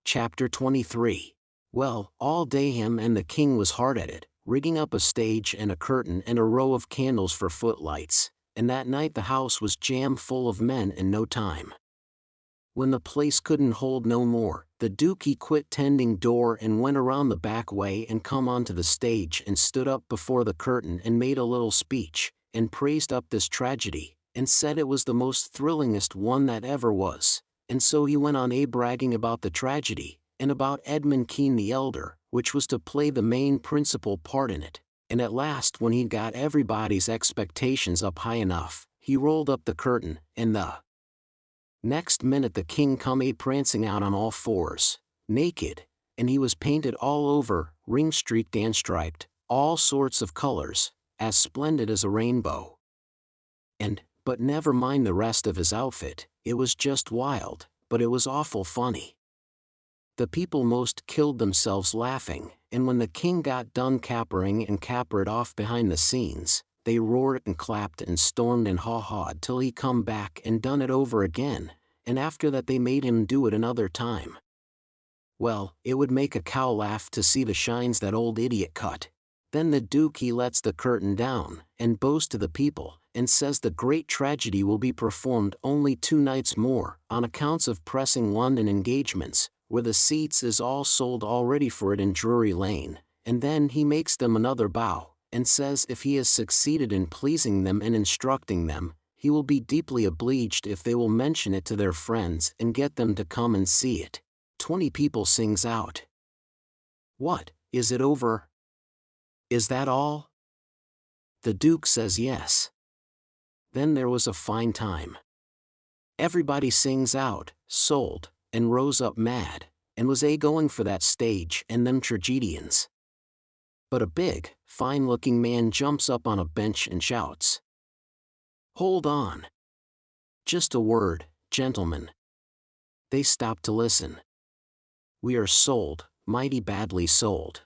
Chapter 23. Well, all day him and the king was hard at it, rigging up a stage and a curtain and a row of candles for footlights, and that night the house was jam full of men in no time. When the place couldn't hold no more, the Duke he quit tending door and went around the back way and come onto the stage and stood up before the curtain and made a little speech, and praised up this tragedy, and said it was the most thrillingest one that ever was. And so he went on bragging about the tragedy, and about Edmund Kean the elder, which was to play the main principal part in it, and at last when he'd got everybody's expectations up high enough, he rolled up the curtain, and the next minute the king come prancing out on all fours, naked, and he was painted all over, ring-streaked and striped, all sorts of colors, as splendid as a rainbow. But never mind the rest of his outfit, it was just wild, but it was awful funny. The people most killed themselves laughing, and when the king got done capering and capered off behind the scenes, they roared and clapped and stormed and haw-hawed till he come back and done it over again, and after that they made him do it another time. Well, it would make a cow laugh to see the shines that old idiot cut. Then the Duke he lets the curtain down, and bows to the people, and says the great tragedy will be performed only 2 nights more, on accounts of pressing London engagements, where the seats is all sold already for it in Drury Lane, and then he makes them another bow, and says if he has succeeded in pleasing them and instructing them, he will be deeply obliged if they will mention it to their friends and get them to come and see it. 20 people sings out. What, is it over? Is that all? The Duke says yes. Then there was a fine time. Everybody sings out, sold, and rose up mad, and was going for that stage and them tragedians. But a big, fine-looking man jumps up on a bench and shouts, "Hold on! Just a word, gentlemen." They stop to listen. "We are sold, mighty badly sold.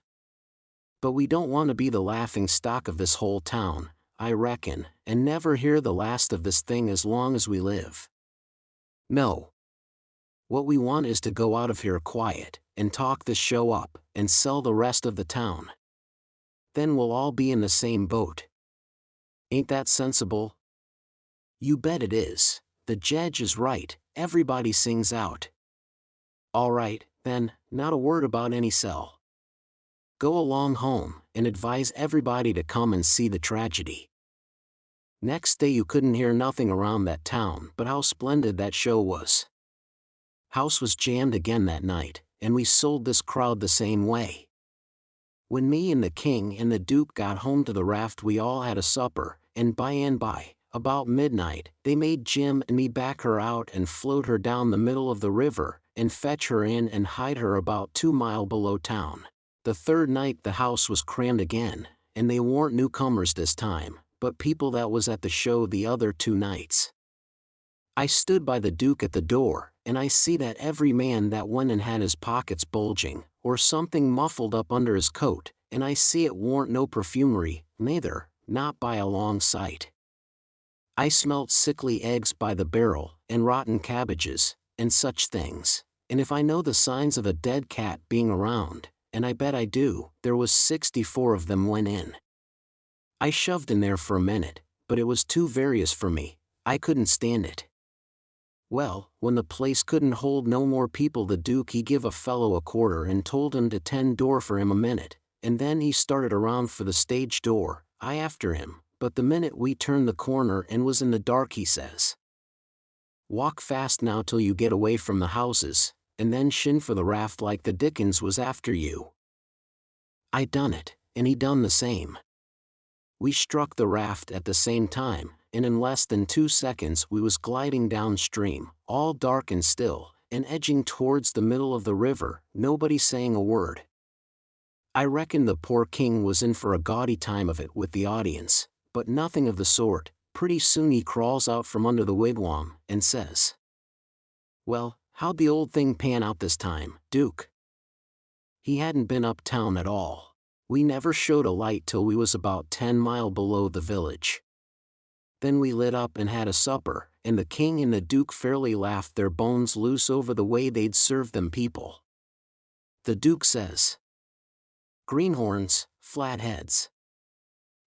But we don't want to be the laughing stock of this whole town, I reckon, and never hear the last of this thing as long as we live. No. What we want is to go out of here quiet, and talk this show up, and sell the rest of the town. Then we'll all be in the same boat. Ain't that sensible?" "You bet it is. The jedge is right," everybody sings out. "All right, then, not a word about any sell. Go along home, and advise everybody to come and see the tragedy." Next day you couldn't hear nothing around that town but how splendid that show was. House was jammed again that night, and we sold this crowd the same way. When me and the king and the Duke got home to the raft we all had a supper, and by, about midnight, they made Jim and me back her out and float her down the middle of the river, and fetch her in and hide her about 2 miles below town. The third night the house was crammed again, and they warn't newcomers this time, but people that was at the show the other 2 nights. I stood by the Duke at the door, and I see that every man that went and had his pockets bulging, or something muffled up under his coat, and I see it warn't no perfumery, neither, not by a long sight. I smelt sickly eggs by the barrel, and rotten cabbages, and such things, and if I know the signs of a dead cat being around, and I bet I do, there was 64 of them went in. I shoved in there for a minute, but it was too various for me, I couldn't stand it. Well, when the place couldn't hold no more people the Duke he give a fellow a quarter and told him to tend door for him a minute, and then he started around for the stage door, I after him, but the minute we turned the corner and was in the dark he says, "Walk fast now till you get away from the houses, and then shin for the raft like the Dickens was after you." I done it, and he done the same. We struck the raft at the same time, and in less than 2 seconds we was gliding downstream, all dark and still, and edging towards the middle of the river, nobody saying a word. I reckon the poor king was in for a gaudy time of it with the audience, but nothing of the sort. Pretty soon he crawls out from under the wigwam, and says, "Well, how'd the old thing pan out this time, Duke?" He hadn't been uptown at all. We never showed a light till we was about 10 miles below the village. Then we lit up and had a supper, and the king and the Duke fairly laughed their bones loose over the way they'd served them people. The Duke says. Greenhorns, flatheads.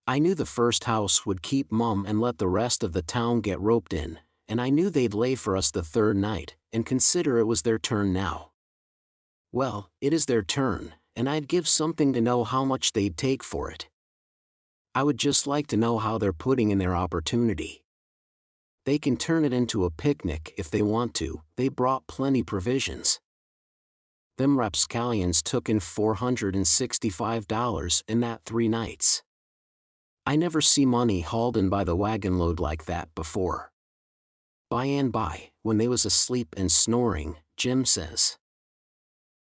I knew the first house would keep mum and let the rest of the town get roped in, and I knew they'd lay for us the third night, and consider it was their turn now. Well, it is their turn, and I'd give something to know how much they'd take for it. I would just like to know how they're putting in their opportunity. They can turn it into a picnic if they want to. They brought plenty provisions. Them rapscallions took in $465 in that 3 nights. I never see money hauled in by the wagon load like that before. By and by, when they was asleep and snoring, Jim says,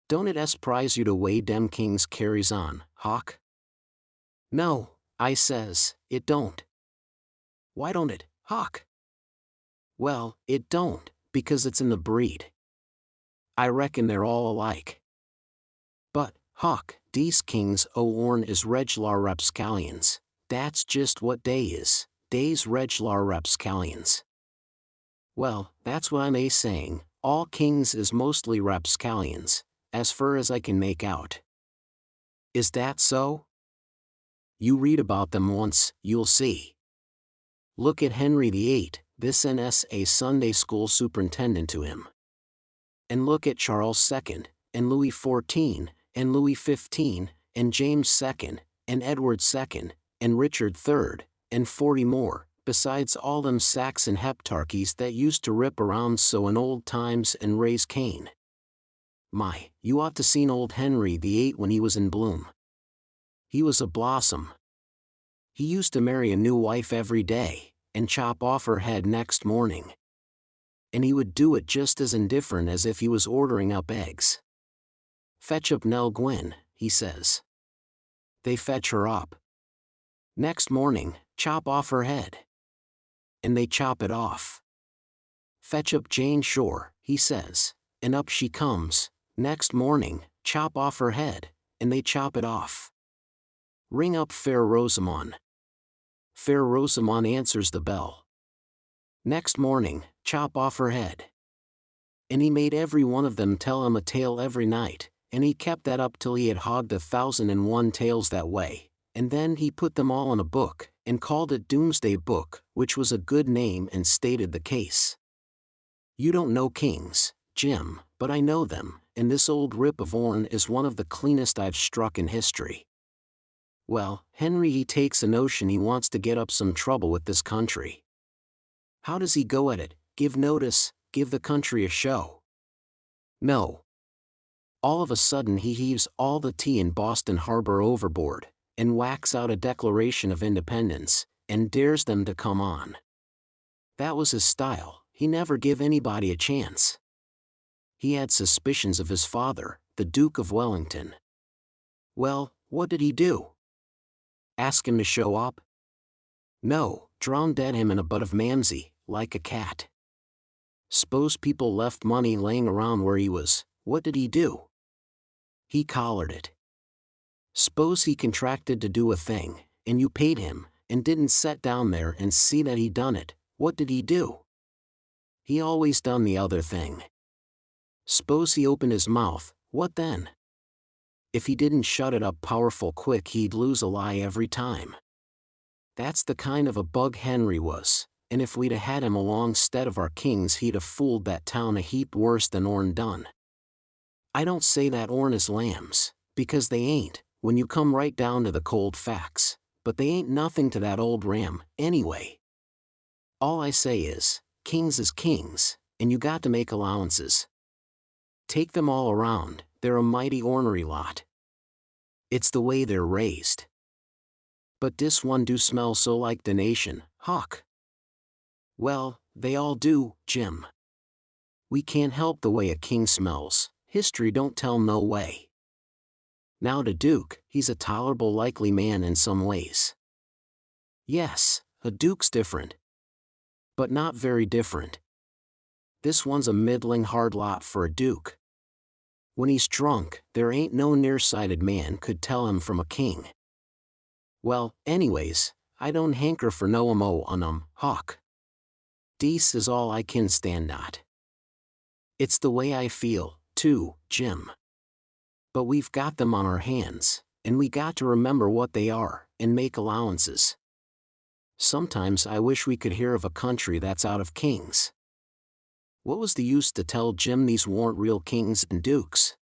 "Don't it surprise you the way dem kings carries on, Huck?" "No," I says, "it don't." "Why don't it, Huck?" "Well, it don't, because it's in the breed. I reckon they're all alike." "But, Huck, dese kings orn is reg'lar rapscallions. That's just what dey is, dey's reg'lar rapscallions." "Well, that's what I'm saying, all kings is mostly rapscallions, as fur as I can make out." "Is that so?" "You read about them once, you'll see. Look at Henry VIII, this NSA Sunday school superintendent to him. And look at Charles II, and Louis XIV, and Louis XV, and James II, and Edward II, and Richard III, and 40 more, besides all them Saxon heptarchies that used to rip around so in old times and raise Cain. My, you ought to seen old Henry VIII when he was in bloom. He was a blossom. He used to marry a new wife every day, and chop off her head next morning. And he would do it just as indifferent as if he was ordering up eggs. "Fetch up Nell Gwyn," he says. They fetch her up. Next morning, chop off her head. And they chop it off. "Fetch up Jane Shore," he says, and up she comes. Next morning, chop off her head, and they chop it off. "Ring up Fair Rosamond." Fair Rosamond answers the bell. Next morning, chop off her head. And he made every one of them tell him a tale every night, and he kept that up till he had hogged 1,001 tales that way, and then he put them all in a book, and called it Doomsday Book, which was a good name and stated the case. You don't know kings, Jim, but I know them, and this old rip of ourn is one of the cleanest I've struck in history. Well, Henry he takes a notion he wants to get up some trouble with this country. How does he go at it? Give notice, give the country a show? No. All of a sudden he heaves all the tea in Boston Harbor overboard, and whacks out a Declaration of Independence, and dares them to come on. That was his style, he never give anybody a chance. He had suspicions of his father, the Duke of Wellington. Well, what did he do? Ask him to show up? No, drowned dead him in a butt of Mamsie, like a cat. S'pose people left money laying around where he was, what did he do? He collared it. S'pose he contracted to do a thing, and you paid him, and didn't set down there and see that he done it, what did he do? He always done the other thing. S'pose he opened his mouth, what then? If he didn't shut it up powerful quick he'd lose a lie every time. That's the kind of a bug Henry was, and if we'd a had him along 'stead of our kings he'd a fooled that town a heap worse than ourn done. I don't say that ourn is lambs, because they ain't, when you come right down to the cold facts, but they ain't nothing to that old ram, anyway. All I say is, kings is kings, and you got to make allowances. Take them all around, they're a mighty ornery lot. It's the way they're raised. But this one do smell so like the nation, Huck. Well, they all do, Jim. We can't help the way a king smells, history don't tell no way. Now the Duke, he's a tolerable likely man in some ways. Yes, a Duke's different. But not very different. This one's a middling hard lot for a Duke. When he's drunk, there ain't no nearsighted man could tell him from a king. Well, anyways, I don't hanker for no mo on 'em, Huck. Dece is all I can stand at. It's the way I feel, too, Jim. But we've got them on our hands, and we got to remember what they are, and make allowances. Sometimes I wish we could hear of a country that's out of kings. What was the use to tell Jim these weren't real kings and dukes?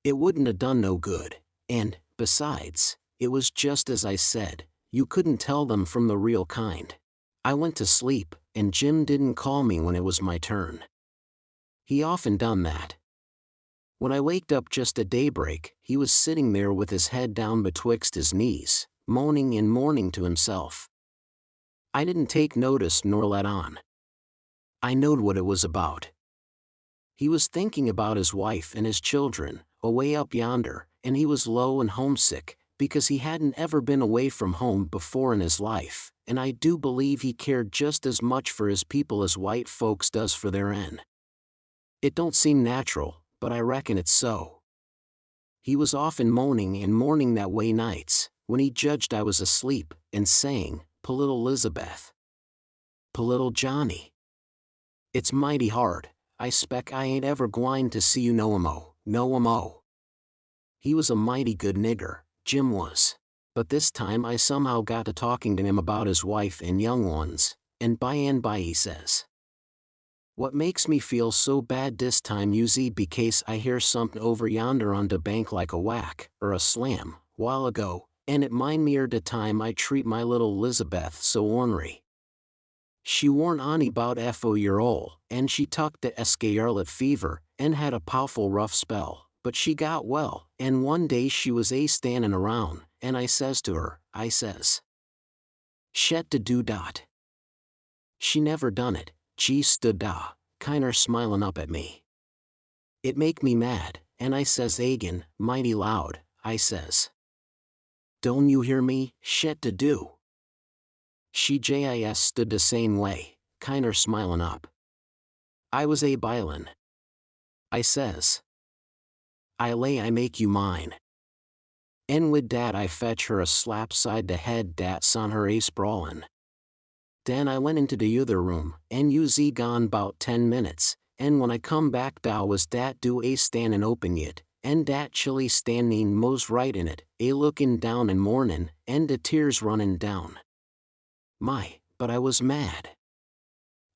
It wouldn't have done no good, and, besides, it was just as I said, you couldn't tell them from the real kind. I went to sleep, and Jim didn't call me when it was my turn. He often done that. When I waked up just at daybreak, he was sitting there with his head down betwixt his knees, moaning and mourning to himself. I didn't take notice nor let on. I knowed what it was about. He was thinking about his wife and his children, away up yonder, and he was low and homesick, because he hadn't ever been away from home before in his life, and I do believe he cared just as much for his people as white folks does for their own. It don't seem natural, but I reckon it's so. He was often moaning and mourning that way nights, when he judged I was asleep, and saying, "Po little Elizabeth. Po little Johnny. It's mighty hard, I spec I ain't ever gwine to see you no mo." He was a mighty good nigger, Jim was. But this time I somehow got to talking to him about his wife and young ones, and by he says, "What makes me feel so bad this time usually becase I hear something over yonder on de bank like a whack, or a slam, while ago, and it mind me er de time I treat my little Elizabeth so ornery. She warn't ony 'bout 4 year old, and she tuck de scarlet fever, and had a pow'ful rough spell, but she got well, and one day she was standin' around, and I says to her, I says, 'Shet to do dot.' She never done it, she stood da, kinder smilin' up at me. It make me mad, and I says agin, mighty loud, I says, 'Don't you hear me, shet to do?' She just stood the same way, kinder smilin' up. I was bilin'. I says, 'I lay I make you mine.' En wid dat I fetch her a slap side de head dat son her sprawlin'. Den I went into de other room, en you gone 'bout 10 minutes, en when I come back da was dat do standin' open yit, en dat chilly standin' mos right in it, lookin' down and mournin', en de tears runnin' down. My, but I was mad.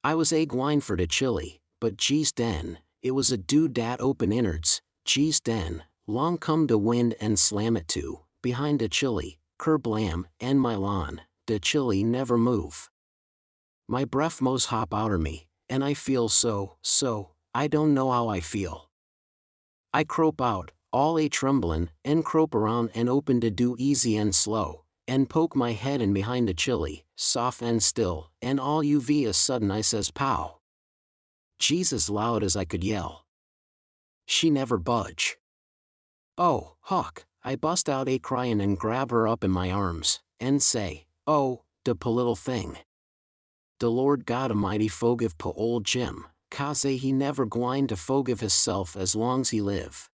I was gwine for de chilly, but geez den, it was a do dat open innards, geez den, long come de wind en slam it to, behind de chilly, kerblam, en my lawn, de chilly never move. My breath mos hop outer me, and I feel so, I don't know how I feel. I crope out, all tremblin', en crope around en open de do easy and slow, en poke my head in behind de chilly, soft and still, en all a sudden I says pow. Jesus loud as I could yell. She never budge. Oh, Huck, I bust out cryin' and grab her up in my arms, en say, "Oh, de po little thing. De Lord God Almighty forgive po old Jim, 'cause he never gwine to forgive hisself as long's he live."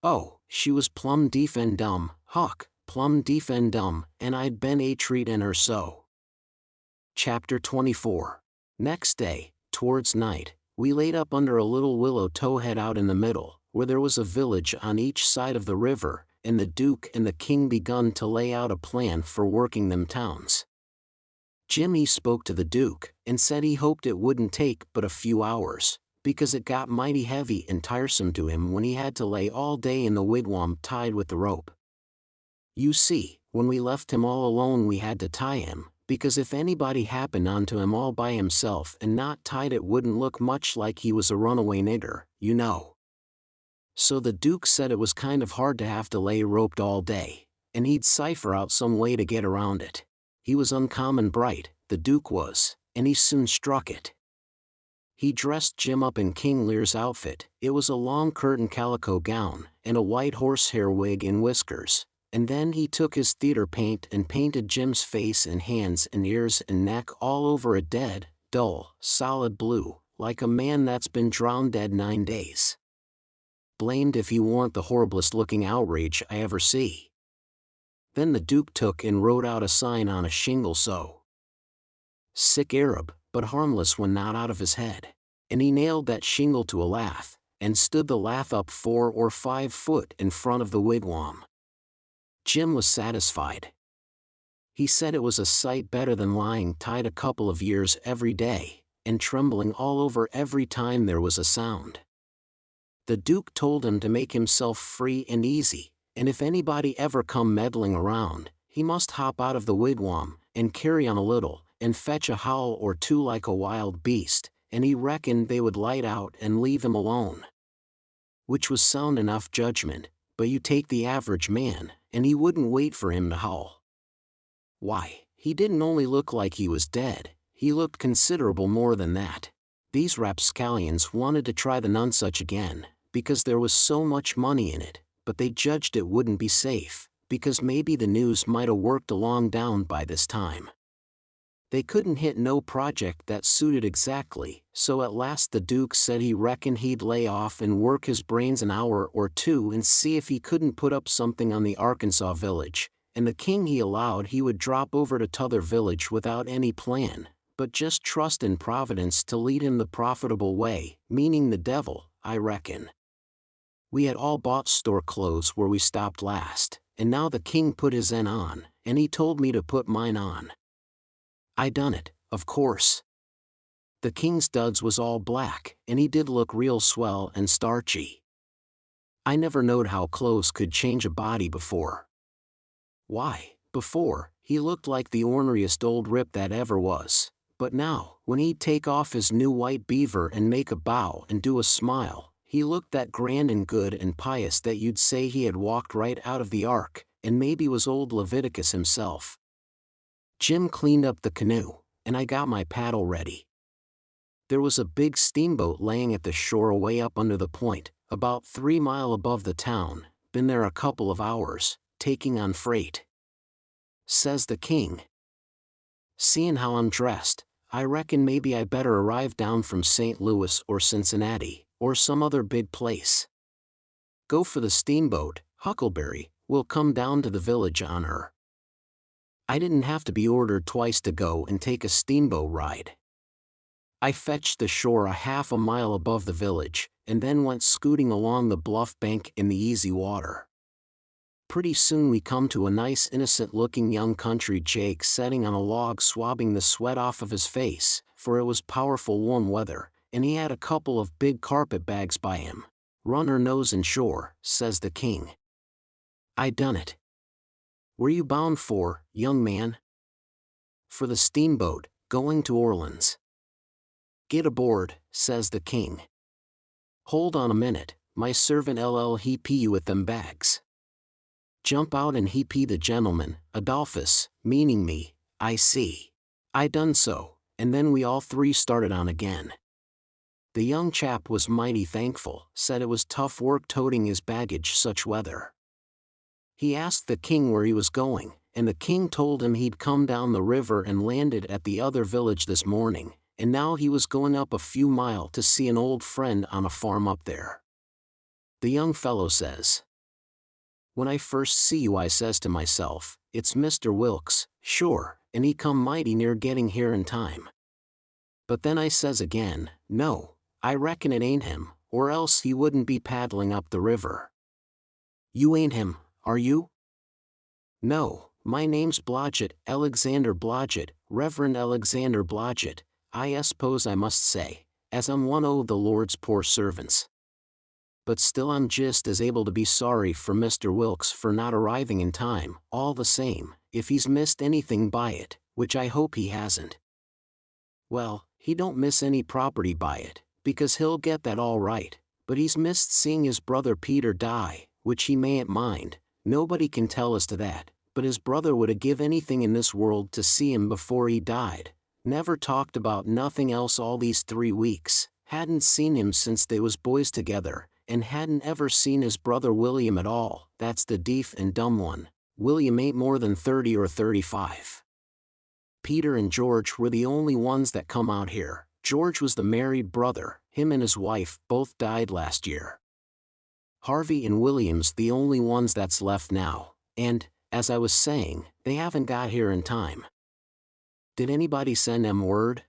Oh, she was plumb deef and dumb, Huck, plumb deef and dumb, and I'd been treatin' her so. Chapter 24. Next day, towards night, we laid up under a little willow towhead out in the middle, where there was a village on each side of the river, and the Duke and the King begun to lay out a plan for working them towns. Jimmy spoke to the Duke, and said he hoped it wouldn't take but a few hours, because it got mighty heavy and tiresome to him when he had to lay all day in the wigwam tied with the rope. You see, when we left him all alone we had to tie him, because if anybody happened onto him all by himself and not tied it wouldn't look much like he was a runaway nigger, you know. So the Duke said it was kind of hard to have to lay roped all day, and he'd cipher out some way to get around it. He was uncommon bright, the Duke was, and he soon struck it. He dressed Jim up in King Lear's outfit. It was a long curtain calico gown, and a white horsehair wig and whiskers, and then he took his theater paint and painted Jim's face and hands and ears and neck all over a dead, dull, solid blue, like a man that's been drowned dead 9 days. Blamed if he warn't the horriblest looking outrage I ever see. Then the Duke took and wrote out a sign on a shingle so. "Sick Arab, but harmless when not out of his head." And he nailed that shingle to a lath, and stood the lath up 4 or 5 foot in front of the wigwam. Jim was satisfied. He said it was a sight better than lying tied a couple of years every day, and trembling all over every time there was a sound. The Duke told him to make himself free and easy, and if anybody ever come meddling around, he must hop out of the wigwam, and carry on a little, and fetch a howl or two like a wild beast, and he reckoned they would light out and leave him alone. Which was sound enough judgment, but you take the average man, and he wouldn't wait for him to howl. Why, he didn't only look like he was dead, he looked considerable more than that. These rapscallions wanted to try the Nonsuch again, because there was so much money in it, but they judged it wouldn't be safe, because maybe the news might have worked along down by this time. They couldn't hit no project that suited exactly, so at last the Duke said he reckoned he'd lay off and work his brains an hour or two and see if he couldn't put up something on the Arkansas village, and the king he allowed he would drop over to t'other village without any plan, but just trust in Providence to lead him the profitable way, meaning the devil, I reckon. We had all bought store clothes where we stopped last, and now the king put his on, and he told me to put mine on. I done it, of course. The king's duds was all black, and he did look real swell and starchy. I never knowed how clothes could change a body before. Why, before, he looked like the orneriest old rip that ever was, but now, when he'd take off his new white beaver and make a bow and do a smile, he looked that grand and good and pious that you'd say he had walked right out of the ark, and maybe was old Leviticus himself. Jim cleaned up the canoe, and I got my paddle ready. There was a big steamboat laying at the shore away up under the point, about 3 miles above the town, been there a couple of hours, taking on freight. Says the king. Seeing how I'm dressed, I reckon maybe I better arrive down from St. Louis or Cincinnati, or some other big place. Go for the steamboat, Huckleberry, we'll come down to the village on her. I didn't have to be ordered twice to go and take a steamboat ride. I fetched the shore a half a mile above the village, and then went scooting along the bluff bank in the easy water. Pretty soon we come to a nice innocent-looking young country Jake setting on a log swabbing the sweat off of his face, for it was powerful warm weather, and he had a couple of big carpet bags by him. Run her nose in shore, says the king. I done it. Where you bound for, young man? For the steamboat, going to Orleans. Get aboard, says the king. Hold on a minute, my servant he pee you with them bags. Jump out and he pee the gentleman, Adolphus, meaning me, I see. I done so, and then we all three started on again. The young chap was mighty thankful, said it was tough work toting his baggage such weather. He asked the king where he was going, and the king told him he'd come down the river and landed at the other village this morning, and now he was going up a few miles to see an old friend on a farm up there. The young fellow says, when I first see you I says to myself, it's Mr. Wilkes, sure, and he come mighty near getting here in time. But then I says again, no, I reckon it ain't him, or else he wouldn't be paddling up the river. You ain't him, are you? No, my name's Blodgett, Alexander Blodgett, Reverend Alexander Blodgett, I suppose I must say, as I'm one o' the Lord's poor servants. But still I'm just as able to be sorry for Mr. Wilkes for not arriving in time, all the same, if he's missed anything by it, which I hope he hasn't. Well, he don't miss any property by it, because he'll get that all right, but he's missed seeing his brother Peter die, which he mayn't mind. Nobody can tell as to that, but his brother would 'a give anything in this world to see him before he died. Never talked about nothing else all these 3 weeks, hadn't seen him since they was boys together, and hadn't ever seen his brother William at all. That's the deaf and dumb one. William ain't more than 30 or 35. Peter and George were the only ones that come out here. George was the married brother, him and his wife both died last year. Harvey and William's the only ones that's left now, and, as I was saying, they haven't got here in time. Did anybody send them word?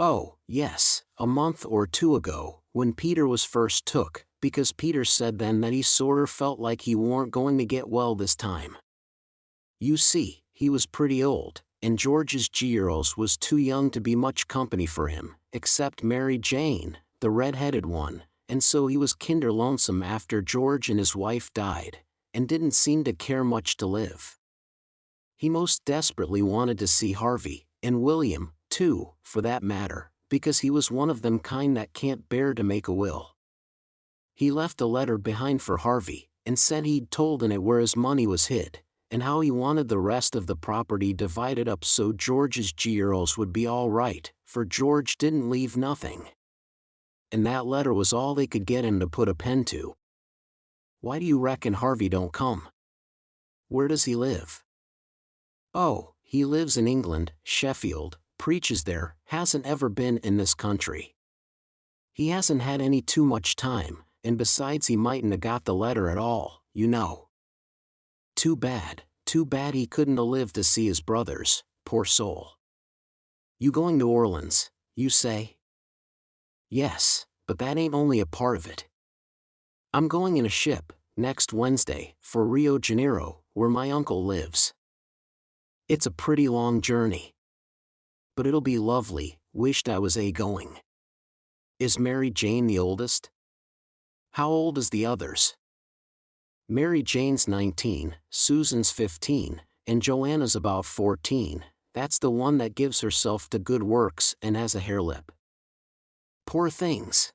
Oh, yes, a month or two ago, when Peter was first took, because Peter said then that he sorter felt like he weren't going to get well this time. You see, he was pretty old, and George's girls was too young to be much company for him, except Mary Jane, the red-headed one, and so he was kinder lonesome after George and his wife died, and didn't seem to care much to live. He most desperately wanted to see Harvey, and William, too, for that matter, because he was one of them kind that can't bear to make a will. He left a letter behind for Harvey, and said he'd told in it where his money was hid, and how he wanted the rest of the property divided up so George's girls would be all right, for George didn't leave nothing. And that letter was all they could get him to put a pen to. Why do you reckon Harvey don't come? Where does he live? Oh, he lives in England, Sheffield, preaches there, hasn't ever been in this country. He hasn't had any too much time, and besides he mightn't have got the letter at all, you know. Too bad he couldn't have lived to see his brothers, poor soul. You going to Orleans, you say? Yes, but that ain't only a part of it. I'm going in a ship, next Wednesday, for Rio Janeiro, where my uncle lives. It's a pretty long journey. But it'll be lovely, wished I was going. Is Mary Jane the oldest? How old is the others? Mary Jane's 19, Susan's 15, and Joanna's about 14, that's the one that gives herself to good works and has a hare lip. Poor things.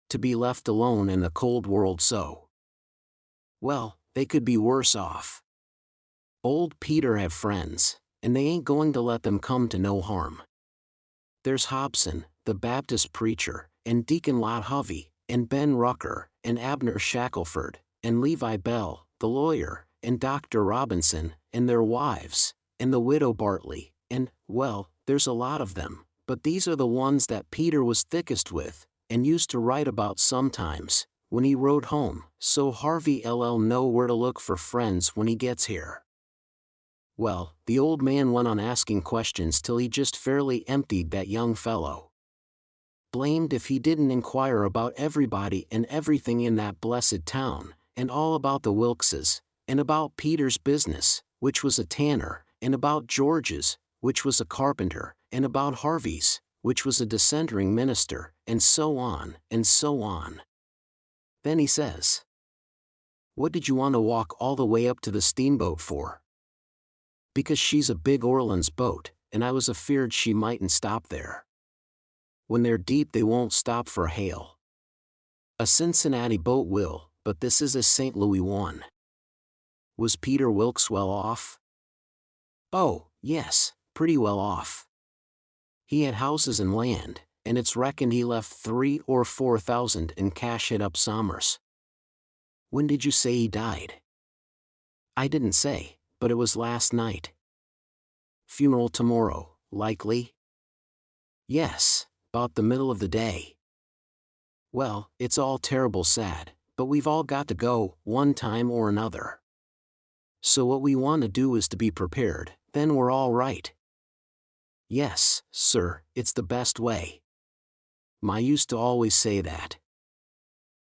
To be left alone in the cold world so. Well, they could be worse off. Old Peter have friends, and they ain't going to let them come to no harm. There's Hobson, the Baptist preacher, and Deacon Lot Hovey, and Ben Rucker, and Abner Shackelford, and Levi Bell, the lawyer, and Dr. Robinson, and their wives, and the widow Bartley, and, well, there's a lot of them, but these are the ones that Peter was thickest with, and used to write about sometimes, when he rode home, so Harvey'll know where to look for friends when he gets here. Well, the old man went on asking questions till he just fairly emptied that young fellow. Blamed if he didn't inquire about everybody and everything in that blessed town, and all about the Wilkses, and about Peter's business, which was a tanner, and about George's, which was a carpenter, and about Harvey's, which was a dissentering minister, and so on, and so on. Then he says, "What did you want to walk all the way up to the steamboat for?" "Because she's a big Orleans boat, and I was afeard she mightn't stop there. When they're deep they won't stop for a hail. A Cincinnati boat will, but this is a St. Louis one." Was Peter Wilkes well off? Oh, yes, pretty well off. He had houses and land, and it's reckoned he left 3,000 or 4,000 in cash hid up sommers. When did you say he died? I didn't say, but it was last night. Funeral tomorrow, likely? Yes, about the middle of the day. Well, it's all terrible sad, but we've all got to go, one time or another. So what we want to do is to be prepared, then we're all right. Yes, sir, it's the best way. Ma used to always say that.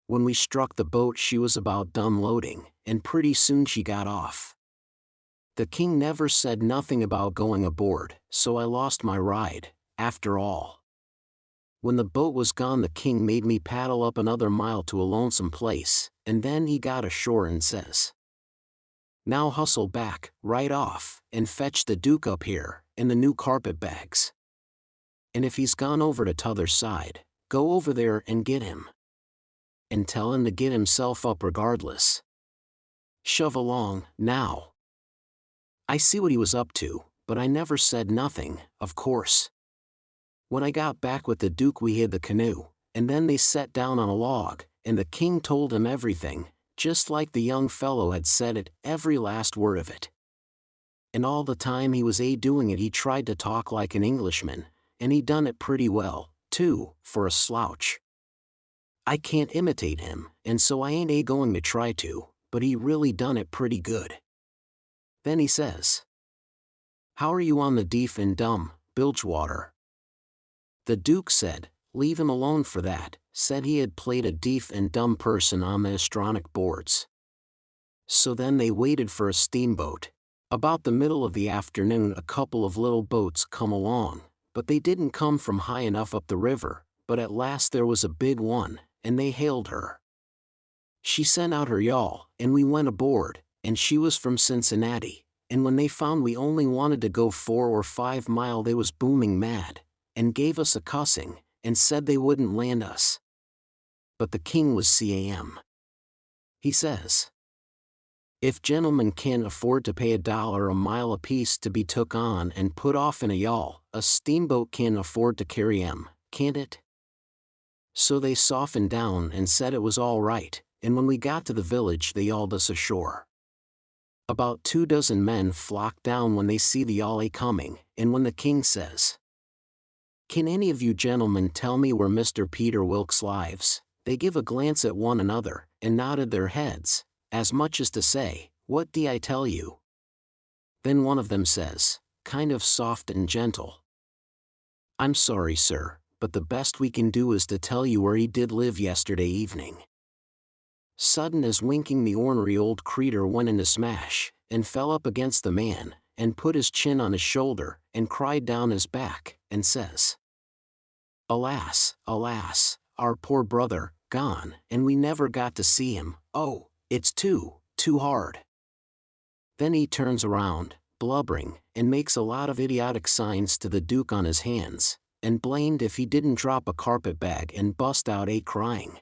When we struck the boat she was about done loading, and pretty soon she got off. The king never said nothing about going aboard, so I lost my ride, after all. When the boat was gone the king made me paddle up another mile to a lonesome place, and then he got ashore and says, "Now hustle back, right off, and fetch the Duke up here, and the new carpet bags. And if he's gone over to t'other side, go over there and get him. And tell him to get himself up regardless. Shove along, now." I see what he was up to, but I never said nothing, of course. When I got back with the Duke we hid the canoe, and then they set down on a log, and the king told him everything, just like the young fellow had said it, every last word of it. And all the time he was doing it he tried to talk like an Englishman, and he done it pretty well, too, for a slouch. I can't imitate him, and so I ain't going to try to, but he really done it pretty good. Then he says, "How are you on the deef and dumb, Bilgewater?" The Duke said, "Leave him alone for that," said he had played a deaf and dumb person on the astronomic boards. So then they waited for a steamboat. About the middle of the afternoon a couple of little boats come along, but they didn't come from high enough up the river, but at last there was a big one, and they hailed her. She sent out her yawl, and we went aboard, and she was from Cincinnati, and when they found we only wanted to go 4 or 5 mile they was booming mad, and gave us a cussing, and said they wouldn't land us. But the king was Cam. He says, "If gentlemen can't afford to pay $1 a mile apiece to be took on and put off in a yawl, a steamboat can't afford to carry 'em, can't it?" So they softened down and said it was all right, and when we got to the village they yawled us ashore. About 24 men flock down when they see the yawl coming, and when the king says, "Can any of you gentlemen tell me where Mr. Peter Wilkes lives?" they give a glance at one another, and nodded their heads, as much as to say, "What do I tell you?" Then one of them says, kind of soft and gentle, "I'm sorry, sir, but the best we can do is to tell you where he did live yesterday evening." Sudden as winking the ornery old creetur went in a smash, and fell up against the man, and put his chin on his shoulder, and cried down his back, and says, "Alas, alas, our poor brother, gone, and we never got to see him, oh, it's too hard." Then he turns around, blubbering, and makes a lot of idiotic signs to the Duke on his hands, and blamed if he didn't drop a carpet-bag and bust out crying.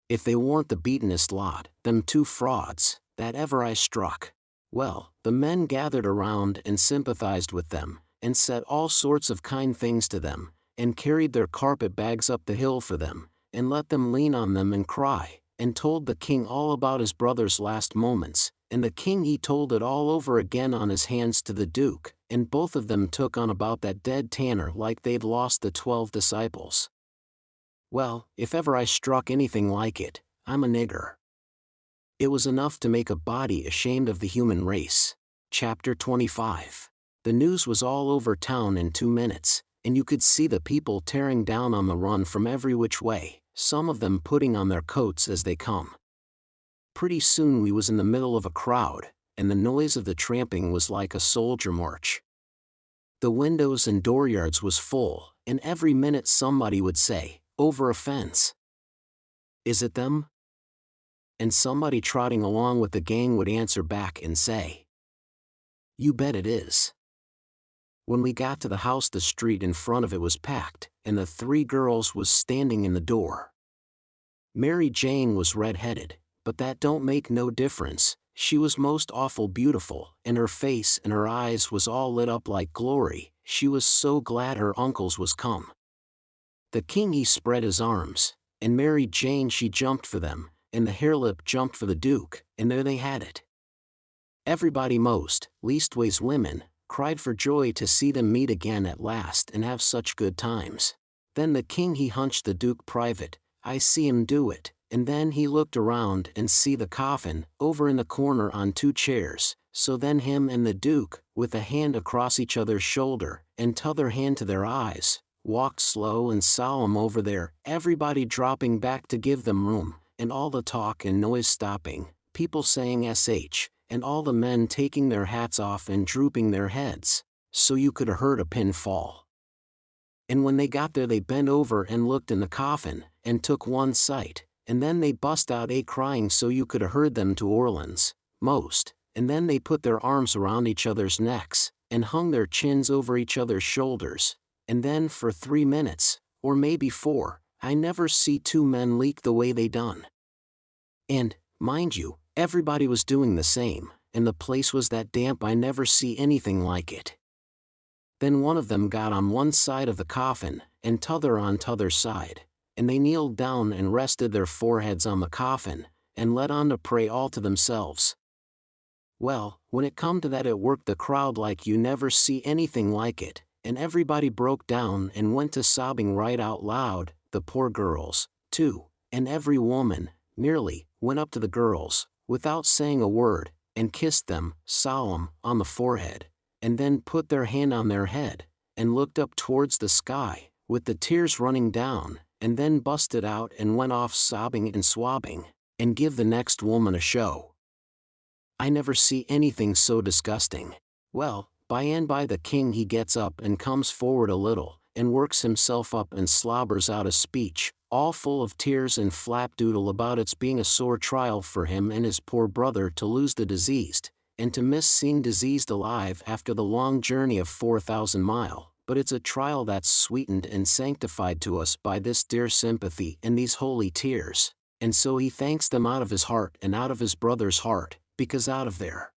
If they weren't the beatenest lot, them 2 frauds, that ever I struck. Well, the men gathered around and sympathized with them, and said all sorts of kind things to them, and carried their carpet-bags up the hill for them, and let them lean on them and cry, and told the king all about his brother's last moments, and the king he told it all over again on his hands to the Duke, and both of them took on about that dead tanner like they'd lost the 12 disciples. Well, if ever I struck anything like it, I'm a nigger. It was enough to make a body ashamed of the human race. Chapter 25. The news was all over town in 2 minutes, and you could see the people tearing down on the run from every which way, some of them putting on their coats as they come. Pretty soon we was in the middle of a crowd, and the noise of the tramping was like a soldier march. The windows and dooryards was full, and every minute somebody would say, "Over a fence." "Is it them?" And somebody trotting along with the gang would answer back and say, "You bet it is." When we got to the house the street in front of it was packed, and the 3 girls was standing in the door. Mary Jane was red-headed, but that don't make no difference, she was most awful beautiful, and her face and her eyes was all lit up like glory, she was so glad her uncles was come. The king he spread his arms, and Mary Jane she jumped for them, and the harelip jumped for the Duke, and there they had it. Everybody most, leastways women, cried for joy to see them meet again at last and have such good times. Then the king he hunched the Duke private, I see him do it, and then he looked around and see the coffin, over in the corner on 2 chairs, so then him and the Duke, with a hand across each other's shoulder, and t'other hand to their eyes, walked slow and solemn over there, everybody dropping back to give them room, and all the talk and noise stopping, people saying sh, and all the men taking their hats off and drooping their heads, so you could 'a' heard a pin fall. And when they got there they bent over and looked in the coffin, and took one sight, and then they bust out crying so you could 'a' heard them to Orleans, most, and then they put their arms around each other's necks, and hung their chins over each other's shoulders, and then for 3 minutes, or maybe 4, I never see 2 men leak the way they done. And, mind you, everybody was doing the same, and the place was that damp I never see anything like it. Then one of them got on one side of the coffin, and t'other on t'other side, and they kneeled down and rested their foreheads on the coffin, and let on to pray all to themselves. Well, when it come to that it worked the crowd like you never see anything like it, and everybody broke down and went to sobbing right out loud, the poor girls, too, and every woman, nearly, went up to the girls, without saying a word, and kissed them, solemn, on the forehead, and then put their hand on their head, and looked up towards the sky, with the tears running down, and then busted out and went off sobbing and swabbing, and give the next woman a show. I never see anything so disgusting. Well, by and by the king he gets up and comes forward a little, and works himself up and slobbers out a speech, all full of tears and flapdoodle about its being a sore trial for him and his poor brother to lose the diseased, and to miss seeing diseased alive after the long journey of 4,000 mile, but it's a trial that's sweetened and sanctified to us by this dear sympathy and these holy tears, and so he thanks them out of his heart and out of his brother's heart, because out of their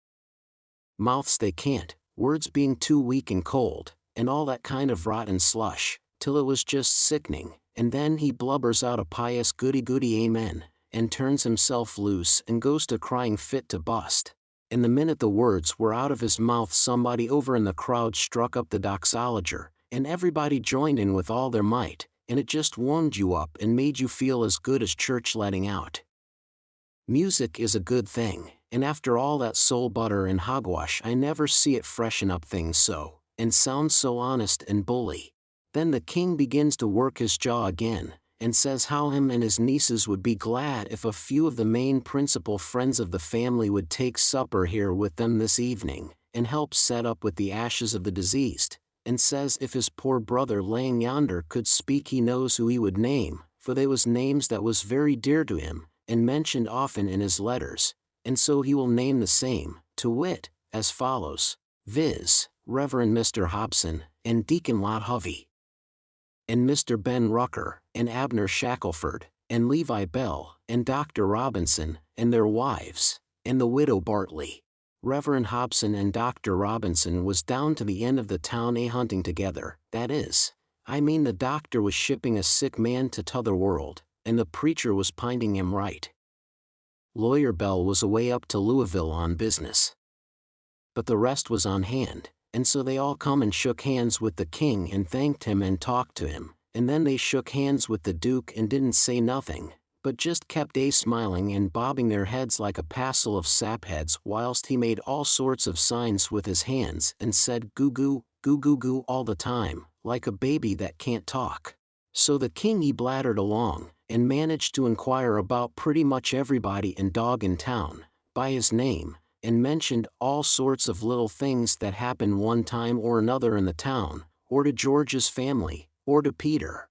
mouths they can't, words being too weak and cold, and all that kind of rotten slush, till it was just sickening, and then he blubbers out a pious goody-goody amen, and turns himself loose and goes to crying fit to bust. And the minute the words were out of his mouth somebody over in the crowd struck up the doxologer, and everybody joined in with all their might, and it just warmed you up and made you feel as good as church letting out. Music is a good thing, and after all that soul butter and hogwash I never see it freshen up things so, and sound so honest and bully. Then the king begins to work his jaw again, and says how him and his nieces would be glad if a few of the main principal friends of the family would take supper here with them this evening, and help set up with the ashes of the diseased, and says if his poor brother laying yonder could speak he knows who he would name, for they was names that was very dear to him, and mentioned often in his letters, and so he will name the same, to wit, as follows, viz., Reverend Mr. Hobson, and Deacon Lot Hovey, and Mr. Ben Rucker, and Abner Shackelford, and Levi Bell, and Dr. Robinson, and their wives, and the widow Bartley. Reverend Hobson and Dr. Robinson was down to the end of the town hunting together, that is, I mean the doctor was shipping a sick man to t'other world, and the preacher was pinding him right. Lawyer Bell was away up to Louisville on business. But the rest was on hand, and so they all come and shook hands with the king and thanked him and talked to him, and then they shook hands with the duke and didn't say nothing, but just kept smiling and bobbing their heads like a passel of sapheads whilst he made all sorts of signs with his hands and said goo goo, goo goo goo all the time, like a baby that can't talk. So the king he blattered along, and managed to inquire about pretty much everybody and dog in town, by his name, and mentioned all sorts of little things that happened one time or another in the town, or to George's family, or to Peter.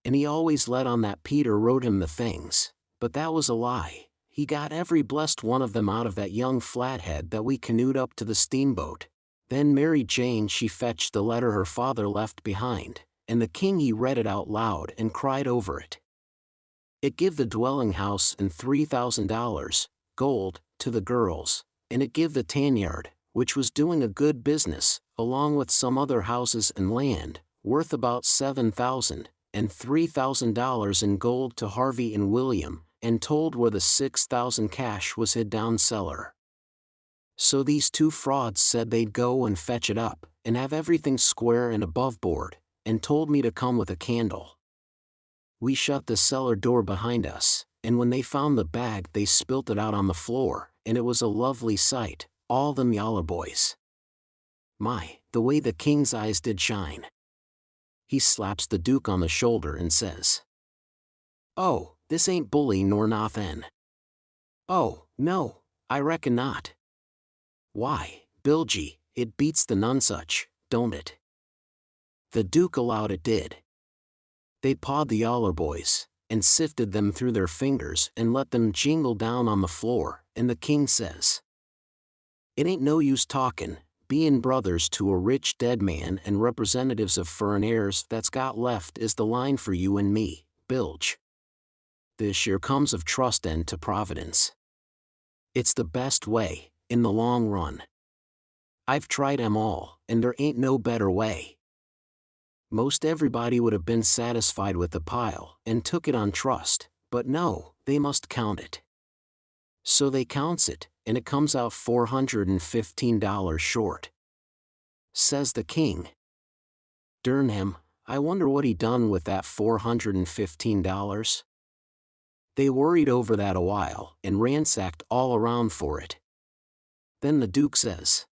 And he always let on that Peter wrote him the things, but that was a lie. He got every blessed one of them out of that young flathead that we canoed up to the steamboat. Then Mary Jane she fetched the letter her father left behind, and the king he read it out loud and cried over it. It give the dwelling house and $3,000, gold, to the girls, and it give the tan yard, which was doing a good business, along with some other houses and land, worth about $7,000, and $3,000 in gold to Harvey and William, and told where the $6,000 cash was hid down cellar. So these two frauds said they'd go and fetch it up, and have everything square and above board, and told me to come with a candle. We shut the cellar door behind us, and when they found the bag they spilt it out on the floor, and it was a lovely sight, all them yaller boys. My, the way the king's eyes did shine. He slaps the duke on the shoulder and says, "Oh, this ain't bully nor nothin'." "Oh, no, I reckon not." "Why, Bilgy, it beats the nonsuch, don't it?" The duke allowed it did. They pawed the yaller boys, and sifted them through their fingers and let them jingle down on the floor, and the king says, "It ain't no use talkin', bein' brothers to a rich dead man and representatives of furrin heirs that's got left is the line for you and me, Bilge. This here comes of trustin' to Providence. It's the best way, in the long run. I've tried 'em all, and there ain't no better way." Most everybody would have been satisfied with the pile and took it on trust, but no, they must count it. So they counts it, and it comes out $415 short. Says the king, "Dern him, I wonder what he done with that $415. They worried over that a while and ransacked all around for it. Then the duke says,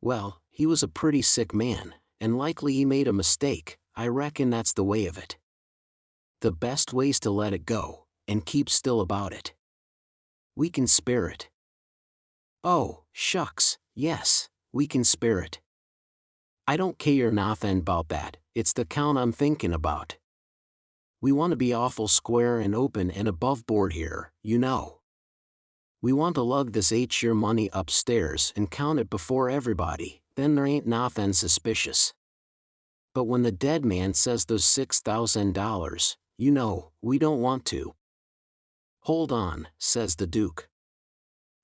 "Well, he was a pretty sick man, and likely he made a mistake. I reckon that's the way of it. The best way's to let it go, and keep still about it. We can spare it. Oh, shucks, yes, we can spare it. I don't care nothin' about that, it's the count I'm thinking about. We want to be awful square and open and above board here, you know. We want to lug this 8-year money upstairs and count it before everybody, then there ain't nothin' suspicious. But when the dead man says those $6,000, you know, we don't want to. Hold on, says the Duke.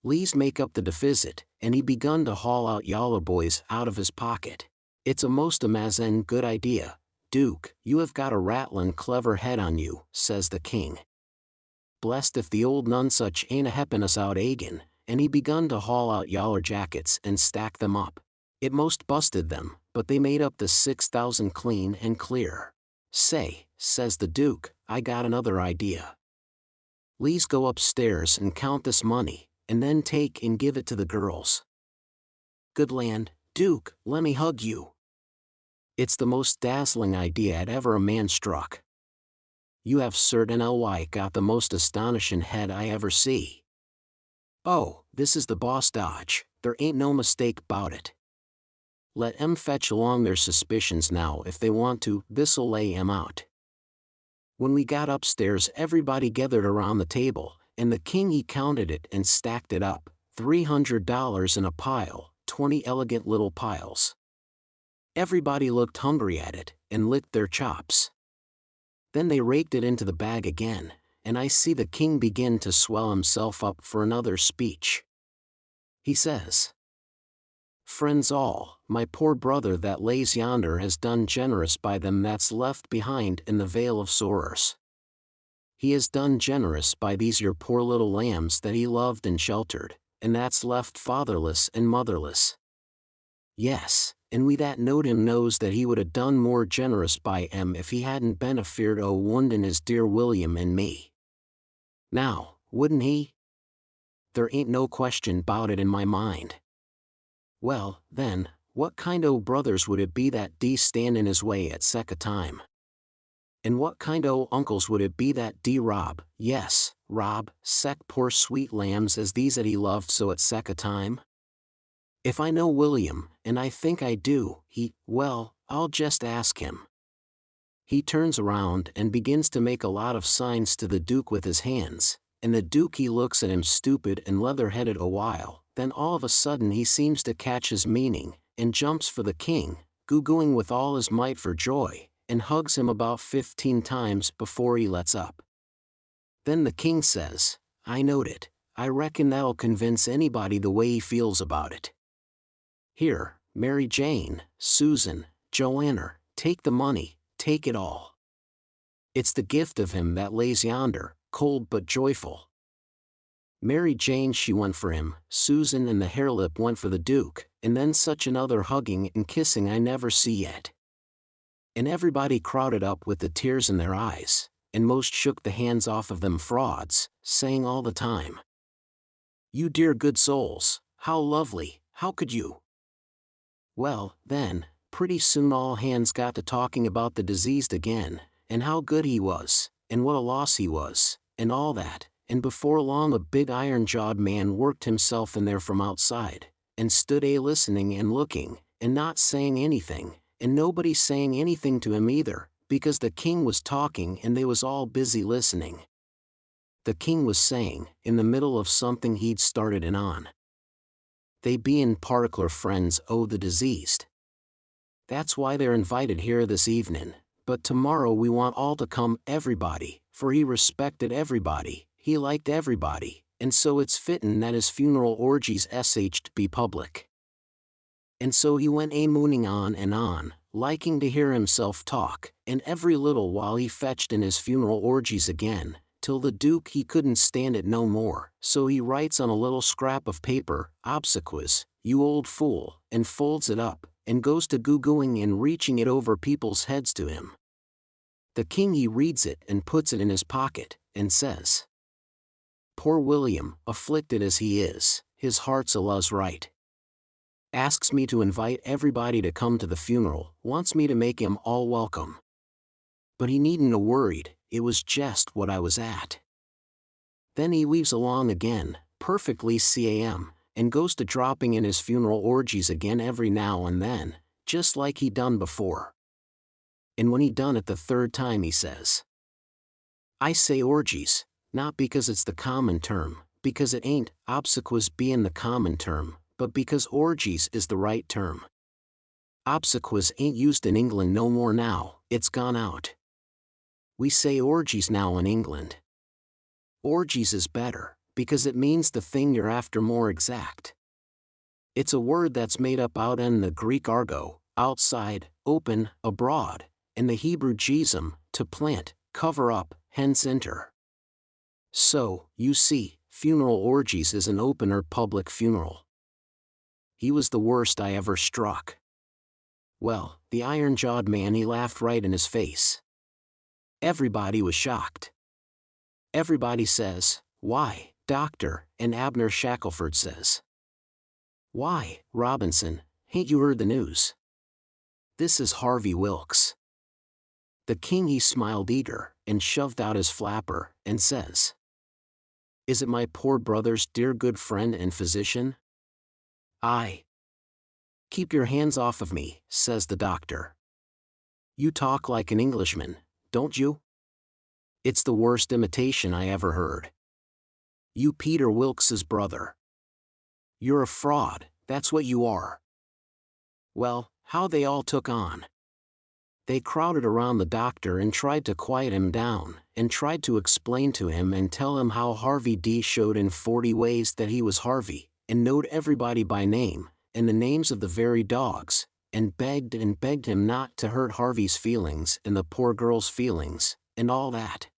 Lee's make up the deficit, and he begun to haul out yaller boys out of his pocket. It's a most amazin' good idea, Duke, you have got a rattlin' clever head on you, says the king. Blessed if the old nunsuch ain't a-heppin' us out agin, and he begun to haul out yaller jackets and stack them up. It most busted them, but they made up the 6,000 clean and clear. Say, says the Duke, I got another idea. Lee's go upstairs and count this money, and then take and give it to the girls. Good land, Duke, lemme hug you. It's the most dazzling idea 'at ever a man struck. You have certainly got the most astonishin' head I ever see. Oh, this is the boss dodge, there ain't no mistake 'bout it. Let 'em fetch along their suspicions now if they want to, this'll lay 'em out. When we got upstairs everybody gathered around the table, and the king he counted it and stacked it up, $300 in a pile, 20 elegant little piles. Everybody looked hungry at it, and licked their chops. Then they raked it into the bag again, and I see the king begin to swell himself up for another speech. He says, Friends all, my poor brother that lays yonder has done generous by them that's left behind in the vale of sorrers. He has done generous by these your poor little lambs that he loved and sheltered, and that's left fatherless and motherless. Yes, and we that knowed him knows that he would have done more generous by 'em if he hadn't been afeard o' woundin' his dear William and me. Now, wouldn't he? There ain't no question 'bout it in my mind. Well, then, what kind o' brothers would it be that d stand in his way at sec a time? And what kind o' uncles would it be that d rob, yes, rob, sec poor sweet lambs as these that he loved so at sec a time? If I know William, and I think I do, well, I'll just ask him. He turns around and begins to make a lot of signs to the Duke with his hands, and the Duke he looks at him stupid and leather-headed a while, then all of a sudden he seems to catch his meaning, and jumps for the king, goo-gooing with all his might for joy, and hugs him about 15 times before he lets up. Then the king says, I knowed it, I reckon that'll convince anybody the way he feels about it. Here, Mary Jane, Susan, Joanna, take the money, take it all. It's the gift of him that lays yonder, cold but joyful. Mary Jane she went for him, Susan and the harelip went for the Duke, and then such another hugging and kissing I never see yet. And everybody crowded up with the tears in their eyes, and most shook the hands off of them frauds, saying all the time, You dear good souls, how lovely, how could you? Well, then, pretty soon all hands got to talking about the diseased again, and how good he was, and what a loss he was, and all that, and before long a big iron-jawed man worked himself in there from outside, and stood listening and looking, and not saying anything, and nobody saying anything to him either, because the king was talking and they was all busy listening. The king was saying, in the middle of something he'd started in on. They bein' partic'lar friends o' the diseased. That's why they're invited here this evenin', but tomorrow we want all to come, everybody, for he respected everybody, he liked everybody, and so it's fittin' that his funeral orgies sh'd be public. And so he went mooning on and on, liking to hear himself talk, and every little while he fetched in his funeral orgies again, till the Duke he couldn't stand it no more, so he writes on a little scrap of paper, Obsequies, you old fool, and folds it up, and goes to goo-gooing and reaching it over people's heads to him. The king he reads it and puts it in his pocket, and says, Poor William, afflicted as he is, his heart's allus right. Asks me to invite everybody to come to the funeral, wants me to make 'em all welcome. But he needn't a worried, it was just what I was at. Then he weaves along again, perfectly calm, and goes to dropping in his funeral orgies again every now and then, just like he done before. And when he done it the third time he says, I say orgies, not because it's the common term, because it ain't, obsequies being the common term, but because orgies is the right term. Obsequies ain't used in England no more now, it's gone out. We say orgies now in England. Orgies is better, because it means the thing you're after more exact. It's a word that's made up out in the Greek argo, outside, open, abroad, and the Hebrew jesum, to plant, cover up, hence enter. So, you see, funeral orgies is an open or public funeral. He was the worst I ever struck. Well, the iron-jawed man, he laughed right in his face. Everybody was shocked. Everybody says, why, doctor, and Abner Shackelford says, why, Robinson, hain't you heard the news? This is Harvey Wilkes. The king he smiled eager, and shoved out his flapper, and says, is it my poor brother's dear good friend and physician? Aye. Keep your hands off of me, says the doctor. You talk like an Englishman, don't you? It's the worst imitation I ever heard. You Peter Wilkes's brother. You're a fraud, that's what you are. Well, how they all took on. They crowded around the doctor and tried to quiet him down, and tried to explain to him and tell him how Harvey D showed in 40 ways that he was Harvey, and knowed everybody by name, and the names of the very dogs, and begged him not to hurt Harvey's feelings and the poor girl's feelings, and all that.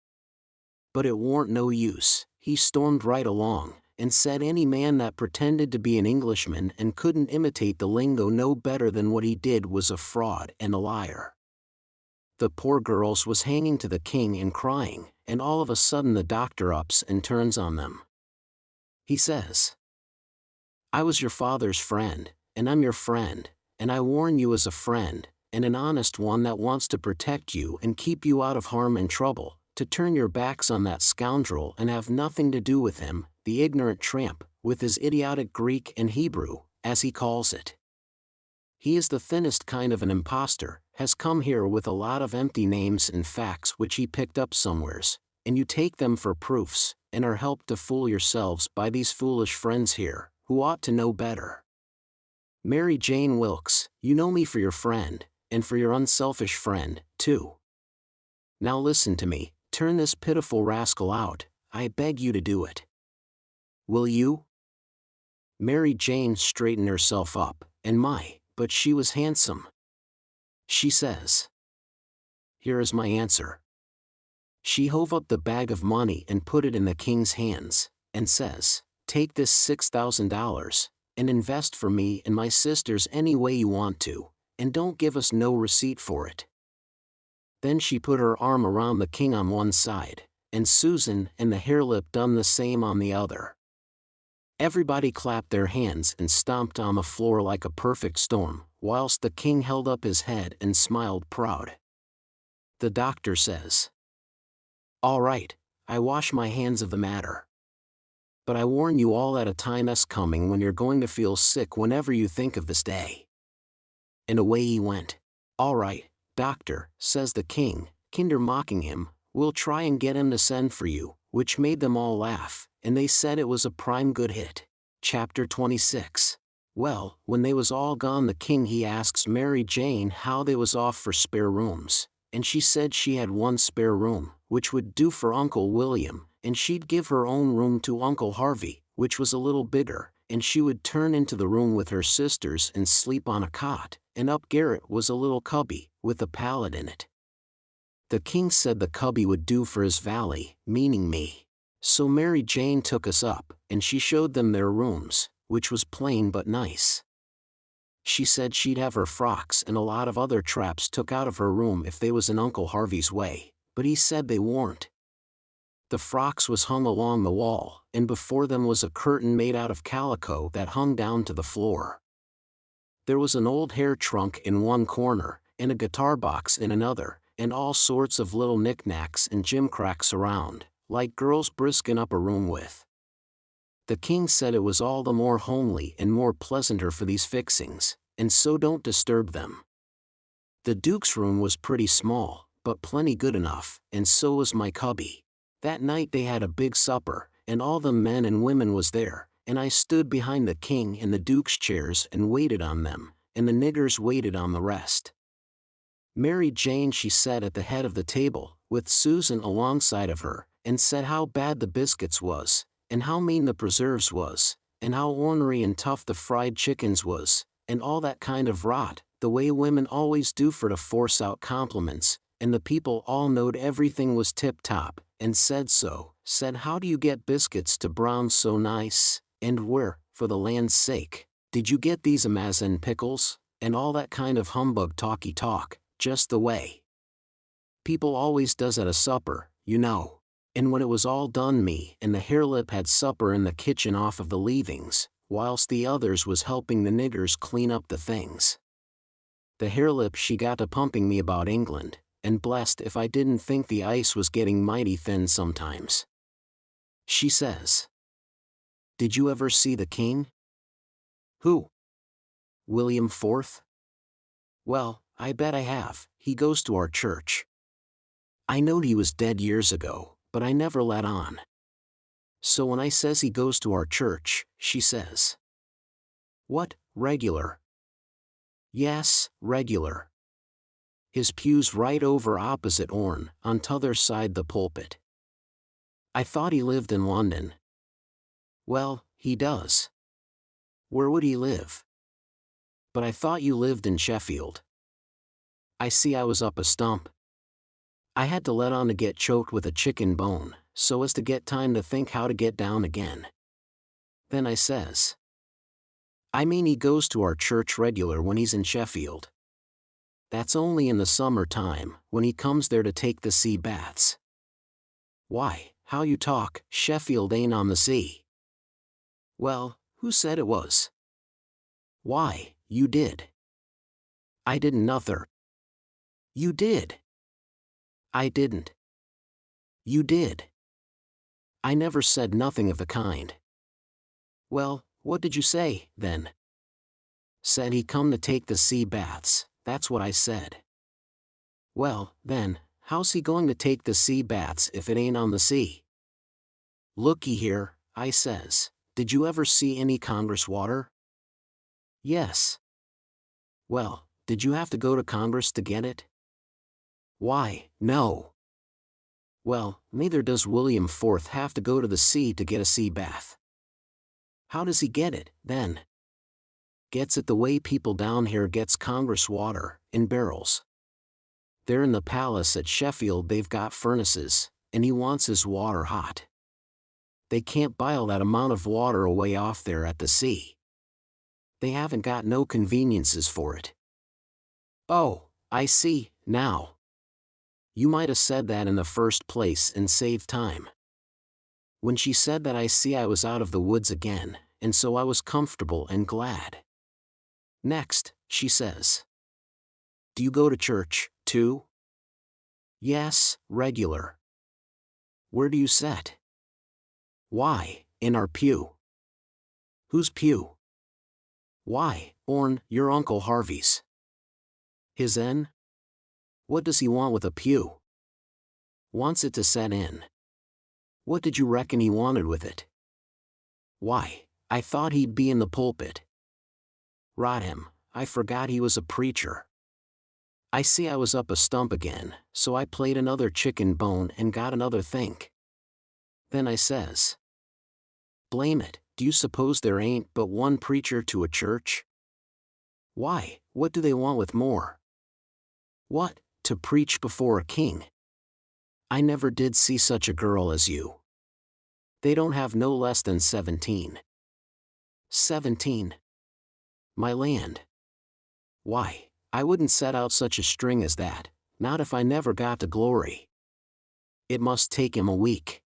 But it warn't no use, he stormed right along, and said any man that pretended to be an Englishman and couldn't imitate the lingo no better than what he did was a fraud and a liar. The poor girls was hanging to the king and crying, and all of a sudden the doctor ups and turns on them. He says, I was your father's friend, and I'm your friend, and I warn you as a friend, and an honest one that wants to protect you and keep you out of harm and trouble, to turn your backs on that scoundrel and have nothing to do with him, the ignorant tramp, with his idiotic Greek and Hebrew, as he calls it. He is the thinnest kind of an impostor, has come here with a lot of empty names and facts which he picked up somewheres, and you take them for proofs, and are helped to fool yourselves by these foolish friends here, who ought to know better. Mary Jane Wilkes, you know me for your friend, and for your unselfish friend, too. Now listen to me, turn this pitiful rascal out, I beg you to do it. Will you? Mary Jane straightened herself up, and but she was handsome. She says, here is my answer. She hove up the bag of money and put it in the king's hands, and says, take this $6,000, and invest for me and my sisters any way you want to, and don't give us no receipt for it. Then she put her arm around the king on one side, and Susan and the harelip done the same on the other. Everybody clapped their hands and stomped on the floor like a perfect storm, whilst the king held up his head and smiled proud. The doctor says, all right, I wash my hands of the matter. But I warn you all that a time is coming when you're going to feel sick whenever you think of this day. And away he went. All right, doctor, says the king, kinder mocking him, we'll try and get him to send for you, which made them all laugh, and they said it was a prime good hit. Chapter 26. Well, when they was all gone, the king he asks Mary Jane how they was off for spare rooms, and she said she had one spare room, which would do for Uncle William, and she'd give her own room to Uncle Harvey, which was a little bigger, and she would turn into the room with her sisters and sleep on a cot, and up garret was a little cubby, with a pallet in it. The king said the cubby would do for his valley, meaning me. So Mary Jane took us up, and she showed them their rooms, which was plain but nice. She said she'd have her frocks and a lot of other traps took out of her room if they was in Uncle Harvey's way, but he said they warn't. The frocks was hung along the wall, and before them was a curtain made out of calico that hung down to the floor. There was an old hair trunk in one corner, and a guitar box in another, and all sorts of little knickknacks and gimcracks around, like girls brisking up a room with. The king said it was all the more homely and more pleasanter for these fixings, and so don't disturb them. The duke's room was pretty small, but plenty good enough, and so was my cubby. That night they had a big supper, and all the men and women was there, and I stood behind the king in the duke's chairs and waited on them, and the niggers waited on the rest. Mary Jane she sat at the head of the table, with Susan alongside of her, and said how bad the biscuits was, and how mean the preserves was, and how ornery and tough the fried chickens was, and all that kind of rot, the way women always do for to force out compliments, and the people all knowed everything was tip-top, and said how do you get biscuits to brown so nice, and where, for the land's sake, did you get these Amazon pickles, and all that kind of humbug talky talk, just the way people always does at a supper, you know. And when it was all done, me and the harelip had supper in the kitchen off of the leavings, whilst the others was helping the niggers clean up the things. The harelip she got to pumping me about England, and blessed if I didn't think the ice was getting mighty thin sometimes. She says, "Did you ever see the king?" "Who? William IV? Well, I bet I have. He goes to our church." I knowed he was dead years ago, but I never let on. So when I says he goes to our church, she says, "What, regular?" "Yes, regular. His pew's right over opposite Orne, on t'other side the pulpit." "I thought he lived in London." "Well, he does." "Where would he live?" "But I thought you lived in Sheffield." I see I was up a stump. I had to let on to get choked with a chicken bone, so as to get time to think how to get down again. Then I says, "I mean he goes to our church regular when he's in Sheffield." "That's only in the summer time, when he comes there to take the sea baths." "Why, how you talk, Sheffield ain't on the sea." "Well, who said it was?" "Why, you did." "I didn't nother." "You did." "I didn't." "You did." "I never said nothing of the kind." "Well, what did you say, then?" "Said he come to take the sea baths, that's what I said." "Well, then, how's he going to take the sea baths if it ain't on the sea?" "Looky here," I says, "did you ever see any Congress water?" "Yes." "Well, did you have to go to Congress to get it?" "Why, no." "Well, neither does William IV have to go to the sea to get a sea bath." "How does he get it, then?" "Gets it the way people down here gets Congress water, in barrels. There in the palace at Sheffield they've got furnaces, and he wants his water hot. They can't bile that amount of water away off there at the sea. They haven't got no conveniences for it." "Oh, I see, now. You might have said that in the first place and saved time." When she said that I see I was out of the woods again, and so I was comfortable and glad. Next, she says, "Do you go to church, too?" "Yes, regular." "Where do you set?" "Why, in our pew." "Whose pew?" "Why, Orne, your Uncle Harvey's." "His en? What does he want with a pew?" "Wants it to set in." "What did you reckon he wanted with it?" "Why, I thought he'd be in the pulpit." "Rot him, I forgot he was a preacher." I see I was up a stump again, so I played another chicken bone and got another think. Then I says, "Blame it, do you suppose there ain't but one preacher to a church?" "Why, what do they want with more?" "What, to preach before a king? I never did see such a girl as you. They don't have no less than 17. 17? My land. Why, I wouldn't set out such a string as that, not if I never got to glory. It must take him a week."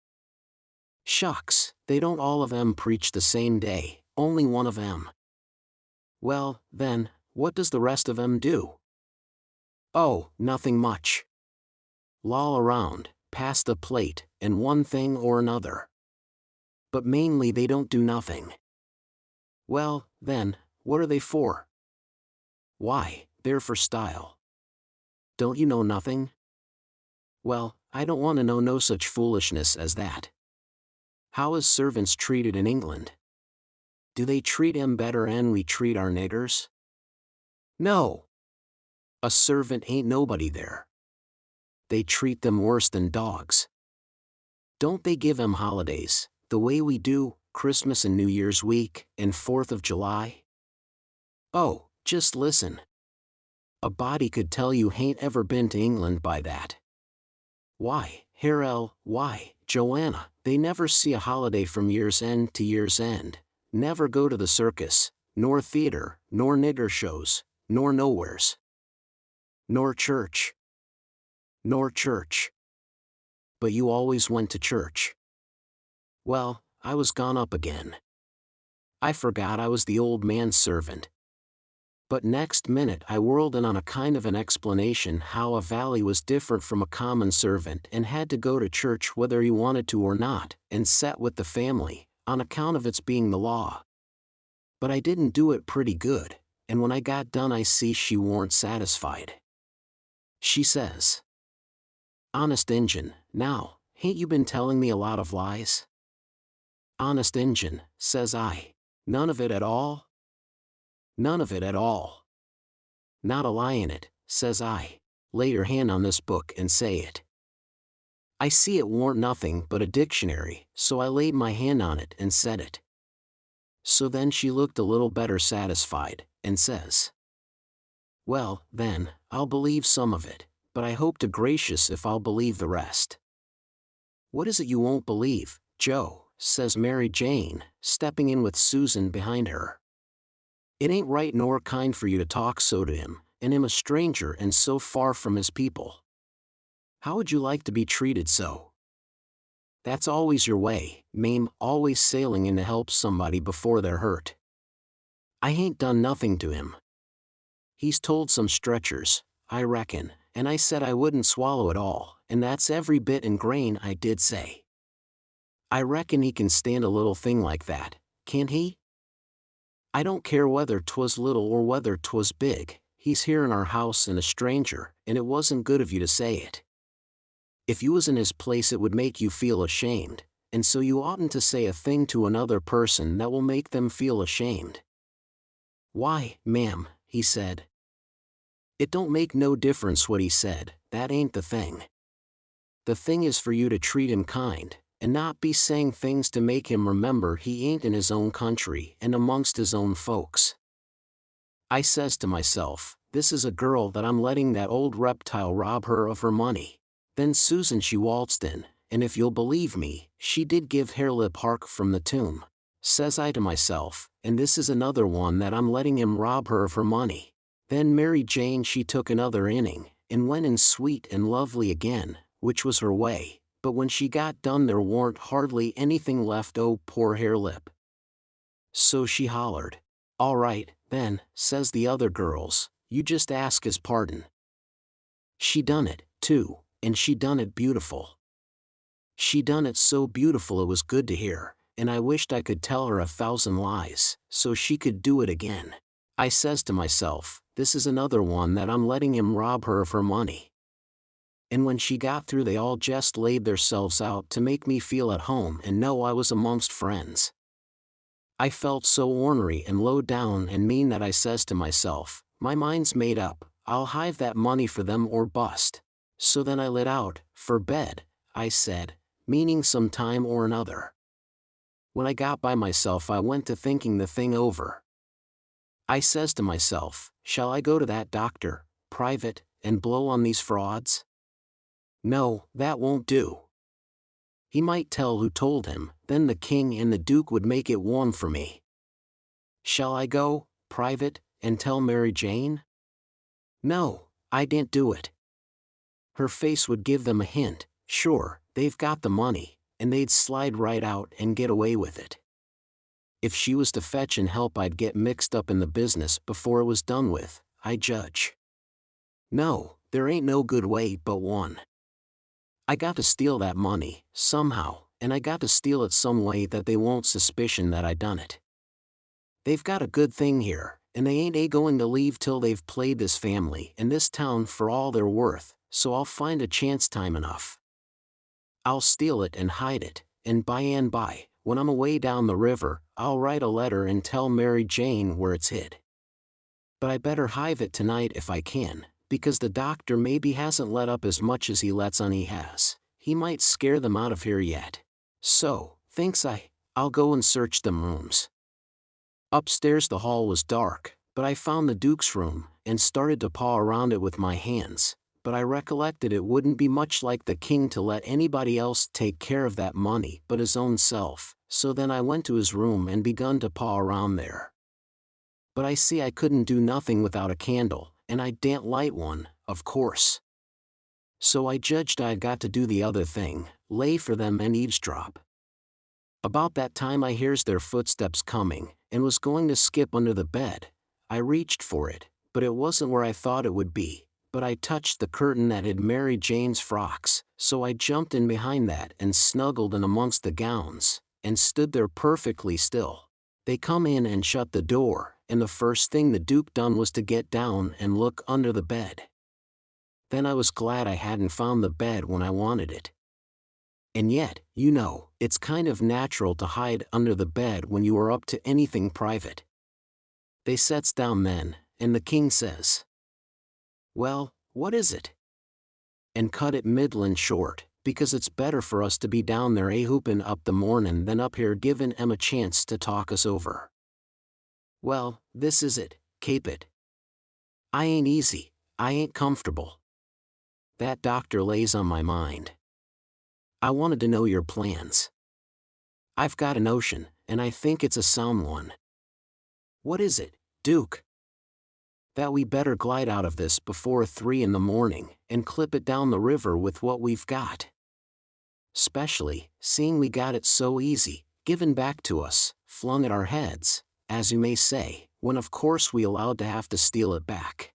"Shucks, they don't all of 'em preach the same day, only one of 'em." "Well, then, what does the rest of 'em do?" "Oh, nothing much. loll around, pass the plate, and one thing or another. But mainly they don't do nothing. Well, then, what are they for? Why, they're for style. Don't you know nothing? Well, I don't want to know no such foolishness as that. How is servants treated in England? Do they treat 'em better 'an we treat our niggers? No. A servant ain't nobody there. They treat them worse than dogs. Don't they give 'em holidays, the way we do, Christmas and New Year's week, and 4th of July? Oh, just listen. A body could tell you hain't ever been to England by that. Why, Harrell, why, Joanna, they never see a holiday from year's end to year's end, never go to the circus, nor theater, nor nigger shows, nor nowheres. Nor church. Nor church. But you always went to church. Well, I was gone up again. I forgot I was the old man's servant. But next minute I whirled in on a kind of an explanation how a valley was different from a common servant and had to go to church whether he wanted to or not, and set with the family, on account of its being the law. But I didn't do it pretty good, and when I got done I see she warn't satisfied. She says, "Honest Injun, now, hain't you been telling me a lot of lies?" "Honest Injun," says I, "none of it at all?" "None of it at all." "Not a lie in it," says I. "Lay your hand on this book and say it." I see it warn't nothing but a dictionary, so I laid my hand on it and said it. So then she looked a little better satisfied, and says, "Well, then, I'll believe some of it, but I hope to gracious if I'll believe the rest." "What is it you won't believe, Joe?" says Mary Jane, stepping in with Susan behind her. "It ain't right nor kind for you to talk so to him, and him a stranger and so far from his people. How would you like to be treated so?" "That's always your way, Mame, always sailing in to help somebody before they're hurt." "I hain't done nothing to him. He's told some stretchers, I reckon, and I said I wouldn't swallow it all, and that's every bit and grain I did say. I reckon he can stand a little thing like that, can't he? I don't care whether 'twas little or whether 'twas big, he's here in our house and a stranger, and it wasn't good of you to say it. If you was in his place it would make you feel ashamed, and so you oughtn't to say a thing to another person that will make them feel ashamed." "Why, ma'am," he said. "It don't make no difference what he said, that ain't the thing. The thing is for you to treat him kind, and not be saying things to make him remember he ain't in his own country and amongst his own folks." I says to myself, this is a girl that I'm letting that old reptile rob her of her money. Then Susan she waltzed in, and if you'll believe me, she did give Harelip hark from the tomb. Says I to myself, and this is another one that I'm letting him rob her of her money. Then Mary Jane she took another inning, and went in sweet and lovely again, which was her way. But when she got done there warn't hardly anything left, oh poor Harelip. So she hollered, "All right, then," says the other girls, "you just ask his pardon." She done it, too, and she done it beautiful. She done it so beautiful it was good to hear, and I wished I could tell her 1,000 lies, so she could do it again. I says to myself, this is another one that I'm letting him rob her of her money. And when she got through they all just laid theirselves out to make me feel at home and know I was amongst friends. I felt so ornery and low down and mean that I says to myself, my mind's made up, I'll hive that money for them or bust. So then I lit out, for bed, I said, meaning some time or another. When I got by myself I went to thinking the thing over. I says to myself, shall I go to that doctor, private, and blow on these frauds? No, that won't do. He might tell who told him, then the king and the duke would make it warm for me. Shall I go, private, and tell Mary Jane? No, I daren't do it. Her face would give them a hint, sure, they've got the money, and they'd slide right out and get away with it. If she was to fetch and help I'd get mixed up in the business before it was done with, I judge. No, there ain't no good way but one. I got to steal that money, somehow, and I got to steal it some way that they won't suspicion that I done it. They've got a good thing here, and they ain't going to leave till they've played this family and this town for all they're worth, so I'll find a chance time enough. I'll steal it and hide it, and by, when I'm away down the river, I'll write a letter and tell Mary Jane where it's hid. But I better hive it tonight if I can, because the doctor maybe hasn't let up as much as he lets on he has. He might scare them out of here yet. So, thinks I'll go and search them rooms. Upstairs the hall was dark, but I found the Duke's room, and started to paw around it with my hands, but I recollected it wouldn't be much like the king to let anybody else take care of that money but his own self, so then I went to his room and begun to paw around there. But I see I couldn't do nothing without a candle, and I daren't light one, of course. So I judged I'd got to do the other thing, lay for them and eavesdrop. About that time I hears their footsteps coming, and was going to skip under the bed. I reached for it, but it wasn't where I thought it would be, but I touched the curtain that hid Mary Jane's frocks, so I jumped in behind that and snuggled in amongst the gowns, and stood there perfectly still. They come in and shut the door, and the first thing the Duke done was to get down and look under the bed. Then I was glad I hadn't found the bed when I wanted it. And yet, you know, it's kind of natural to hide under the bed when you are up to anything private. They sets down then, and the king says, "Well, what is it?" And cut it middlin' short, because it's better for us to be down there hoopin' up the mornin' than up here givin' 'em a chance to talk us over. "Well, this is it, Capet. I ain't easy, I ain't comfortable. That doctor lays on my mind. I wanted to know your plans. I've got a notion, and I think it's a sound one." "What is it, Duke?" "That we better glide out of this before 3 in the morning, and clip it down the river with what we've got. 'Specially, seeing we got it so easy, given back to us, flung at our heads, as you may say, when of course we allowed to have to steal it back.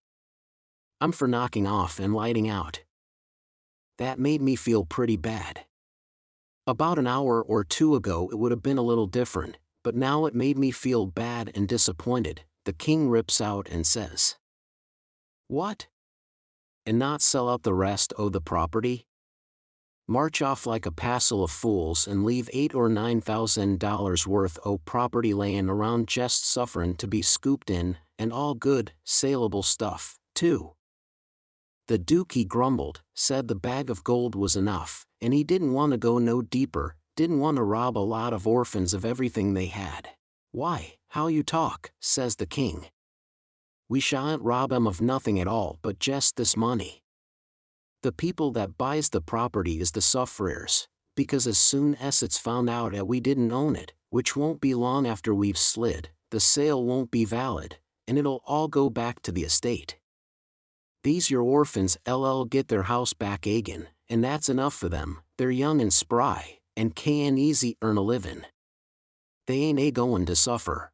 I'm for knocking off and lighting out." That made me feel pretty bad. About an hour or two ago it would have been a little different, but now it made me feel bad and disappointed. The king rips out and says, "What? And not sell out the rest o' the property? March off like a passel of fools and leave $8,000 or $9,000 worth o' property layin' around jest sufferin' to be scooped in, and all good, saleable stuff, too?" The Duke he grumbled, said the bag of gold was enough, and he didn't want to go no deeper, didn't want to rob a lot of orphans of everything they had. "Why, how you talk," says the king. "We shan't rob 'em of nothing at all but jest this money. The people that buys the property is the suffrers, because as soon as it's found out that we didn't own it, which won't be long after we've slid, the sale won't be valid, and it'll all go back to the estate. These your orphans LL get their house back again, and that's enough for them. They're young and spry, and can easy earn a livin'. They ain't goin' to suffer.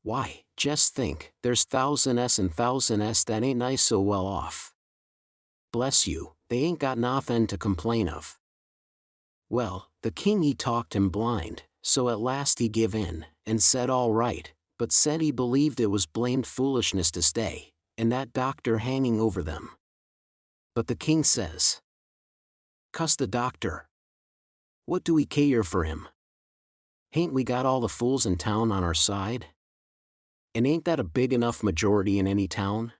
Why, just think, there's thousands and thousands that ain't nice so well off. Bless you, they ain't got nothin' to complain of." Well, the king he talked him blind, so at last he give in, and said all right, but said he believed it was blamed foolishness to stay, and that doctor hanging over them. But the king says, "Cuss the doctor. What do we care for him? Hain't we got all the fools in town on our side? And ain't that a big enough majority in any town?"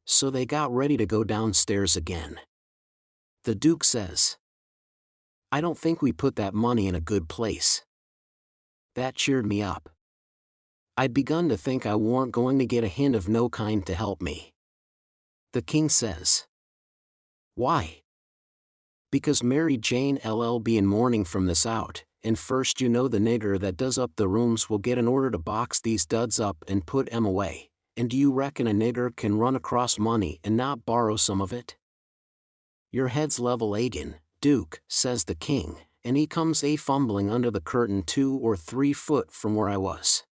So they got ready to go downstairs again. The Duke says, "I don't think we put that money in a good place." That cheered me up. I'd begun to think I warn't going to get a hint of no kind to help me. The king says, "Why?" "Because Mary Jane LL be in mourning from this out, and first you know the nigger that does up the rooms will get an order to box these duds up and put 'em away, and do you reckon a nigger can run across money and not borrow some of it?" "Your head's level agin, Duke," says the king, and he comes fumbling under the curtain 2 or 3 foot from where I was.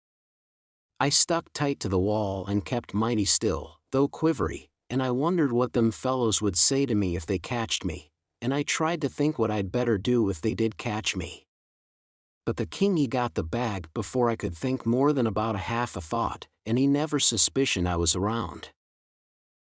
I stuck tight to the wall and kept mighty still, though quivery, and I wondered what them fellows would say to me if they catched me, and I tried to think what I'd better do if they did catch me. But the king he got the bag before I could think more than about a half a thought, and he never suspicioned I was around.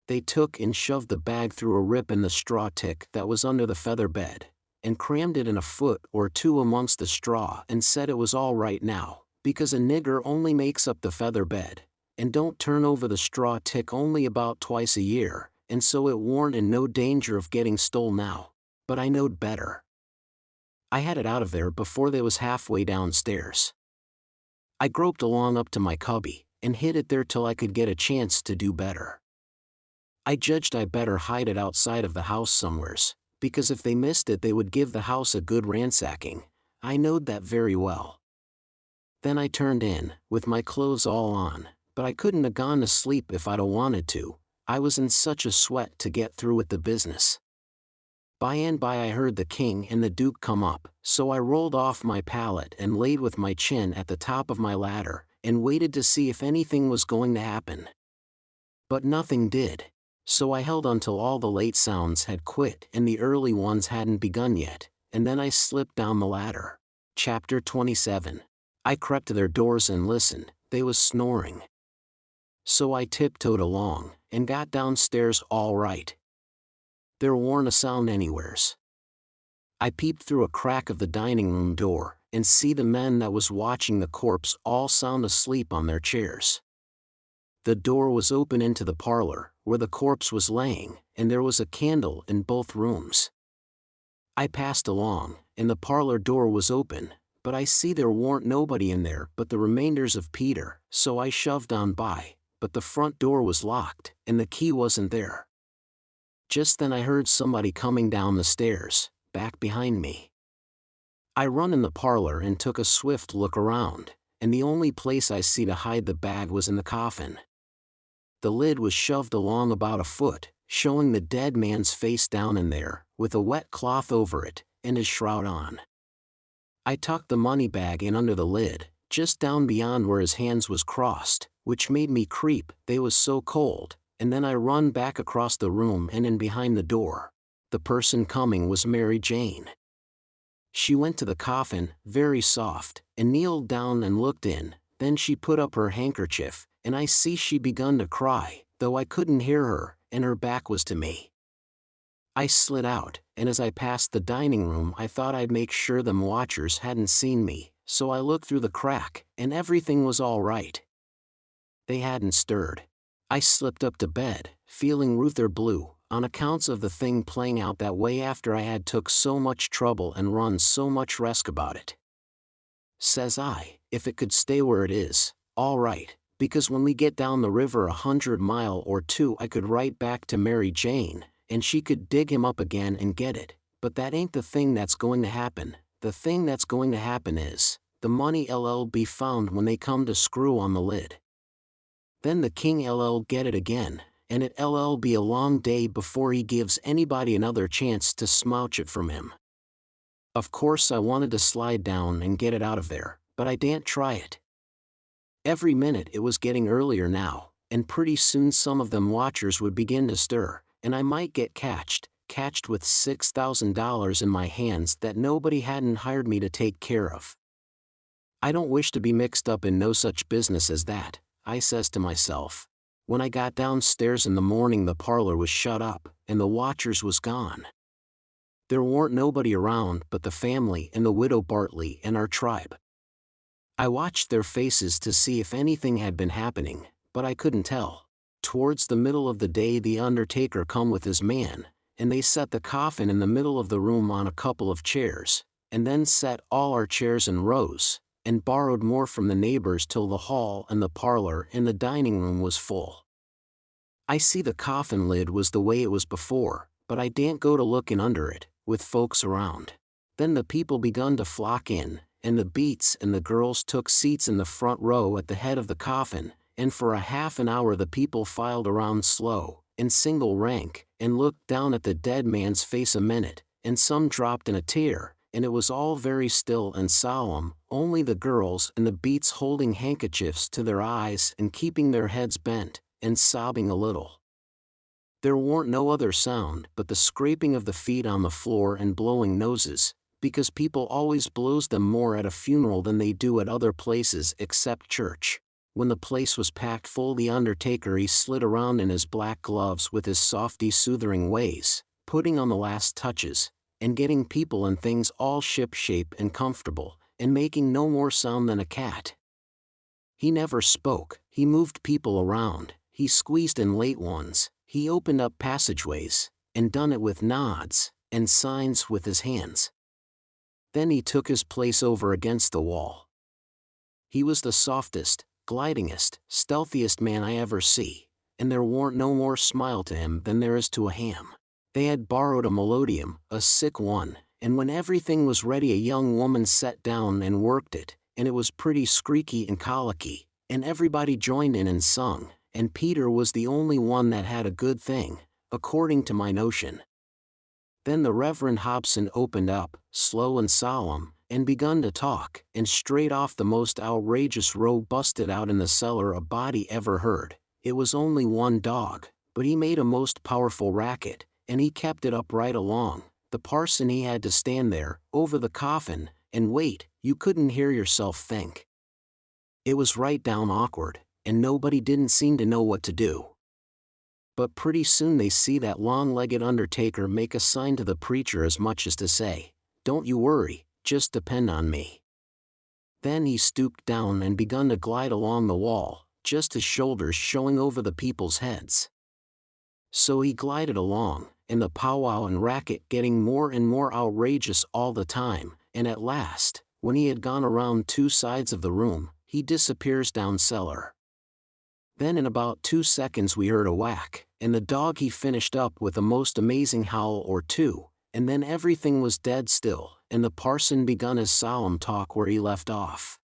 They took and shoved the bag through a rip in the straw tick that was under the feather bed, and crammed it in a foot or two amongst the straw and said it was all right now, because a nigger only makes up the feather bed, and don't turn over the straw tick only about twice a year, and so it warn't in no danger of getting stole now. But I knowed better. I had it out of there before they was halfway downstairs. I groped along up to my cubby, and hid it there till I could get a chance to do better. I judged I better hide it outside of the house somewheres, because if they missed it they would give the house a good ransacking. I knowed that very well. Then I turned in, with my clothes all on, but I couldn't 'a' gone to sleep if I'd 'a' wanted to. I was in such a sweat to get through with the business. By and by I heard the king and the duke come up, so I rolled off my pallet and laid with my chin at the top of my ladder, and waited to see if anything was going to happen. But nothing did, so I held until all the late sounds had quit and the early ones hadn't begun yet, and then I slipped down the ladder. Chapter 27. I crept to their doors and listened. They was snoring. So I tiptoed along, and got downstairs all right. There warn't a sound anywheres. I peeped through a crack of the dining room door, and see the men that was watching the corpse all sound asleep on their chairs. The door was open into the parlor, where the corpse was laying, and there was a candle in both rooms. I passed along, and the parlor door was open, but I see there warn't nobody in there but the remainders of Peter, so I shoved on by, but the front door was locked, and the key wasn't there. Just then I heard somebody coming down the stairs, back behind me. I run in the parlor and took a swift look around, and the only place I see to hide the bag was in the coffin. The lid was shoved along about a foot, showing the dead man's face down in there, with a wet cloth over it, and his shroud on. I tucked the money bag in under the lid, just down beyond where his hands was crossed, which made me creep, they was so cold, and then I run back across the room and in behind the door. The person coming was Mary Jane. She went to the coffin, very soft, and kneeled down and looked in, then she put up her handkerchief, and I see she begun to cry, though I couldn't hear her, and her back was to me. I slid out, and as I passed the dining room I thought I'd make sure them watchers hadn't seen me, so I looked through the crack, and everything was all right. They hadn't stirred. I slipped up to bed, feeling ruther blue, on accounts of the thing playing out that way after I had took so much trouble and run so much risk about it. Says I, if it could stay where it is, all right, because when we get down the river 100 mile or two I could write back to Mary Jane, and she could dig him up again and get it, but that ain't the thing that's going to happen. The thing that's going to happen is, the money'll be found when they come to screw on the lid. Then the king'll get it again, and it'll be a long day before he gives anybody another chance to smouch it from him. Of course I wanted to slide down and get it out of there, but I daren't try it. Every minute it was getting earlier now, and pretty soon some of them watchers would begin to stir, and I might get catched with $6,000 in my hands that nobody hadn't hired me to take care of. I don't wish to be mixed up in no such business as that, I says to myself. When I got downstairs in the morning the parlor was shut up, and the watchers was gone. There warn't nobody around but the family and the widow Bartley and our tribe. I watched their faces to see if anything had been happening, but I couldn't tell. Towards the middle of the day the undertaker come with his man, and they set the coffin in the middle of the room on a couple of chairs, and then set all our chairs in rows, and borrowed more from the neighbors till the hall and the parlor and the dining room was full. I see the coffin lid was the way it was before, but I daren't go to lookin' under it, with folks around. Then the people begun to flock in, and the beats and the girls took seats in the front row at the head of the coffin, and for a half an hour the people filed around slow, in single rank, and looked down at the dead man's face a minute, and some dropped in a tear, and it was all very still and solemn, only the girls and the beats holding handkerchiefs to their eyes and keeping their heads bent, and sobbing a little. There warn't no other sound but the scraping of the feet on the floor and blowing noses, because people always blows them more at a funeral than they do at other places except church. When the place was packed full, the undertaker he slid around in his black gloves with his softy soothing ways, putting on the last touches, and getting people and things all ship-shape and comfortable, and making no more sound than a cat. He never spoke, he moved people around, he squeezed in late ones, he opened up passageways, and done it with nods and signs with his hands. Then he took his place over against the wall. He was the softest, glidingest, stealthiest man I ever see, and there warn't no more smile to him than there is to a ham. They had borrowed a melodeon, a sick one, and when everything was ready a young woman sat down and worked it, and it was pretty squeaky and colicky, and everybody joined in and sung, and Peter was the only one that had a good thing, according to my notion. Then the Reverend Hobson opened up, slow and solemn, and begun to talk, and straight off the most outrageous row busted out in the cellar a body ever heard. It was only one dog, but he made a most powerful racket, and he kept it up right along. The parson he had to stand there, over the coffin, and wait, you couldn't hear yourself think. It was right down awkward, and nobody didn't seem to know what to do. But pretty soon they see that long-legged undertaker make a sign to the preacher as much as to say, "Don't you worry, just depend on me." Then he stooped down and begun to glide along the wall, just his shoulders showing over the people's heads. So he glided along, and the powwow and racket getting more and more outrageous all the time, and at last, when he had gone around 2 sides of the room, he disappears down cellar. Then in about 2 seconds we heard a whack, and the dog he finished up with a most amazing howl or two, and then everything was dead still, and the parson begun his solemn talk where he left off.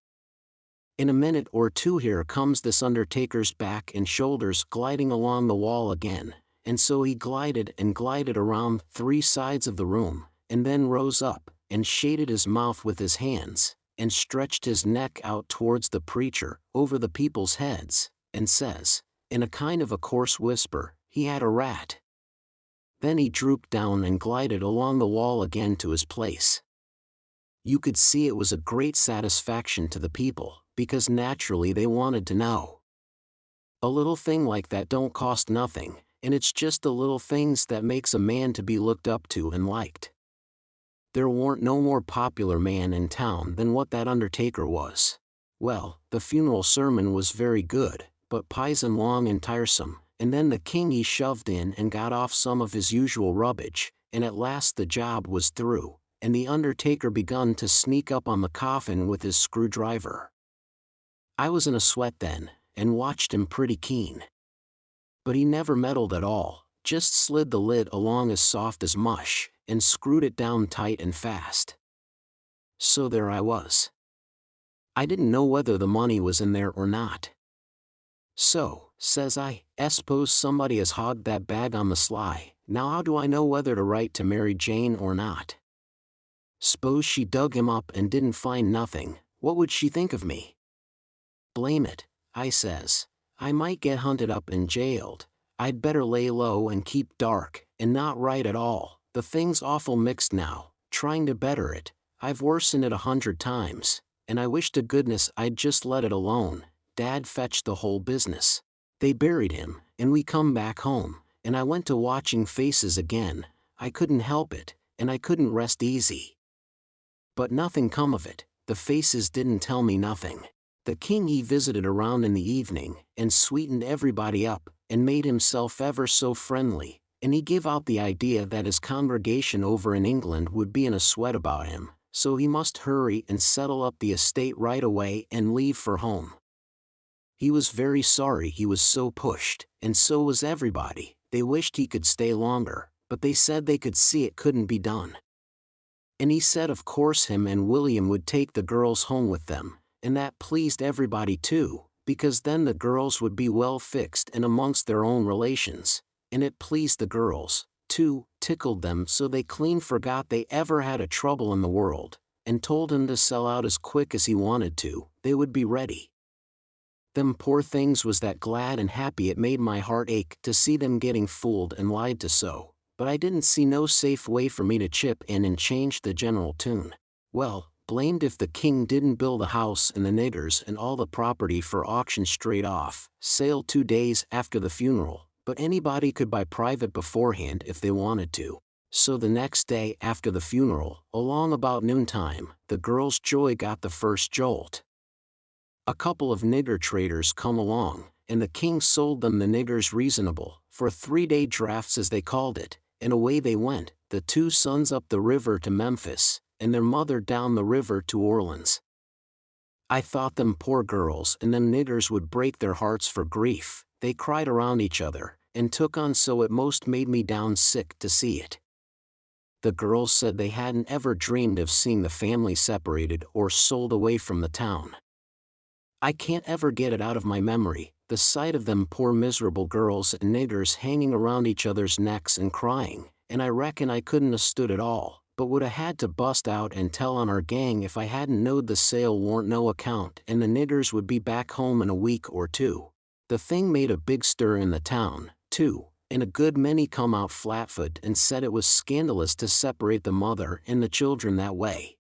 In a minute or two here comes this undertaker's back and shoulders gliding along the wall again, and so he glided and glided around 3 sides of the room, and then rose up, and shaded his mouth with his hands, and stretched his neck out towards the preacher, over the people's heads, and says, in a kind of a coarse whisper, he had a rat. Then he drooped down and glided along the wall again to his place. You could see it was a great satisfaction to the people, because naturally they wanted to know. A little thing like that don't cost nothing, and it's just the little things that makes a man to be looked up to and liked. There warn't no more popular man in town than what that undertaker was. Well, the funeral sermon was very good, but pison long and tiresome, and then the king he shoved in and got off some of his usual rubbish, and at last the job was through, and the undertaker begun to sneak up on the coffin with his screwdriver. I was in a sweat then, and watched him pretty keen. But he never meddled at all, just slid the lid along as soft as mush, and screwed it down tight and fast. So there I was. I didn't know whether the money was in there or not. "So," says I, "s'pose somebody has hogged that bag on the sly, now how do I know whether to write to Mary Jane or not? S'pose she dug him up and didn't find nothing, what would she think of me? Blame it," I says, "I might get hunted up and jailed. I'd better lay low and keep dark, and not write at all. The thing's awful mixed now, trying to better it, I've worsened it 100 times, and I wish to goodness I'd just let it alone." Dad fetched the whole business. They buried him, and we come back home, and I went to watching faces again. I couldn't help it, and I couldn't rest easy. But nothing come of it, the faces didn't tell me nothing. The king he visited around in the evening, and sweetened everybody up, and made himself ever so friendly, and he gave out the idea that his congregation over in England would be in a sweat about him, so he must hurry and settle up the estate right away and leave for home. He was very sorry he was so pushed, and so was everybody. They wished he could stay longer, but they said they could see it couldn't be done. And he said of course him and William would take the girls home with them, and that pleased everybody too, because then the girls would be well fixed and amongst their own relations, and it pleased the girls, too, tickled them so they clean forgot they ever had a trouble in the world, and told him to sell out as quick as he wanted to, they would be ready. Them poor things was that glad and happy it made my heart ache to see them getting fooled and lied to so, but I didn't see no safe way for me to chip in and change the general tune. Well, blamed if the king didn't build a house and the niggers and all the property for auction straight off, sale 2 days after the funeral, but anybody could buy private beforehand if they wanted to. So the next day after the funeral, along about noontime, the girl's joy got the first jolt. A couple of nigger traders come along, and the king sold them the niggers reasonable, for 3-day drafts as they called it, and away they went, the 2 sons up the river to Memphis, and their mother down the river to Orleans. I thought them poor girls and them niggers would break their hearts for grief. They cried around each other, and took on so it most made me down sick to see it. The girls said they hadn't ever dreamed of seeing the family separated or sold away from the town. I can't ever get it out of my memory, the sight of them poor miserable girls and niggers hanging around each other's necks and crying, and I reckon I couldn't have stood it all, but would have had to bust out and tell on our gang if I hadn't knowed the sale warn't no account and the niggers would be back home in a week or 2. The thing made a big stir in the town, too, and a good many come out flatfoot and said it was scandalous to separate the mother and the children that way.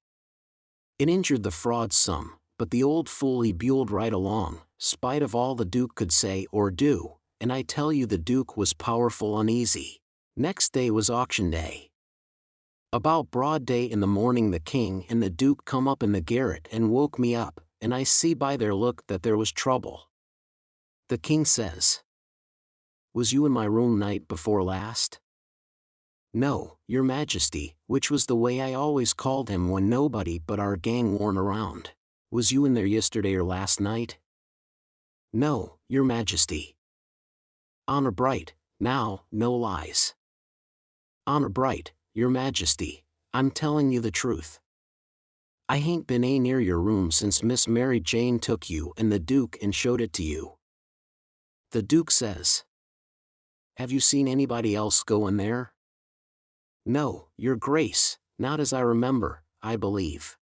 It injured the frauds some, but the old fool he buled right along, spite of all the Duke could say or do, and I tell you the Duke was powerful uneasy. Next day was auction day. About broad day in the morning the king and the Duke come up in the garret and woke me up, and I see by their look that there was trouble. The king says, "Was you in my room night before last?" "No, your majesty," which was the way I always called him when nobody but our gang warn't around. "Was you in there yesterday or last night?" "No, your majesty." "Honor bright, now, no lies." "Honor bright, your majesty, I'm telling you the truth. I hain't been near your room since Miss Mary Jane took you and the Duke and showed it to you." The Duke says, "Have you seen anybody else go in there?" "No, your grace, not as I remember, I believe."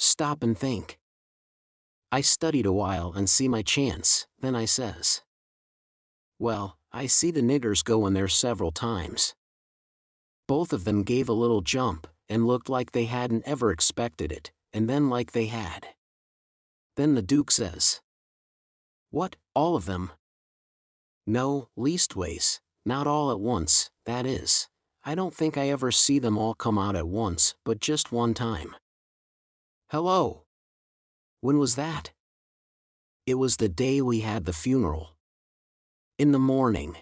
Stop and think. I studied a while and see my chance, then I says, "Well, I see the niggers go in there several times." Both of them gave a little jump, and looked like they hadn't ever expected it, and then like they had. Then the Duke says, "What, all of them?" "No, leastways, not all at once, that is. I don't think I ever see them all come out at once, but just one time." "Hello! When was that?" "It was the day we had the funeral. In the morning.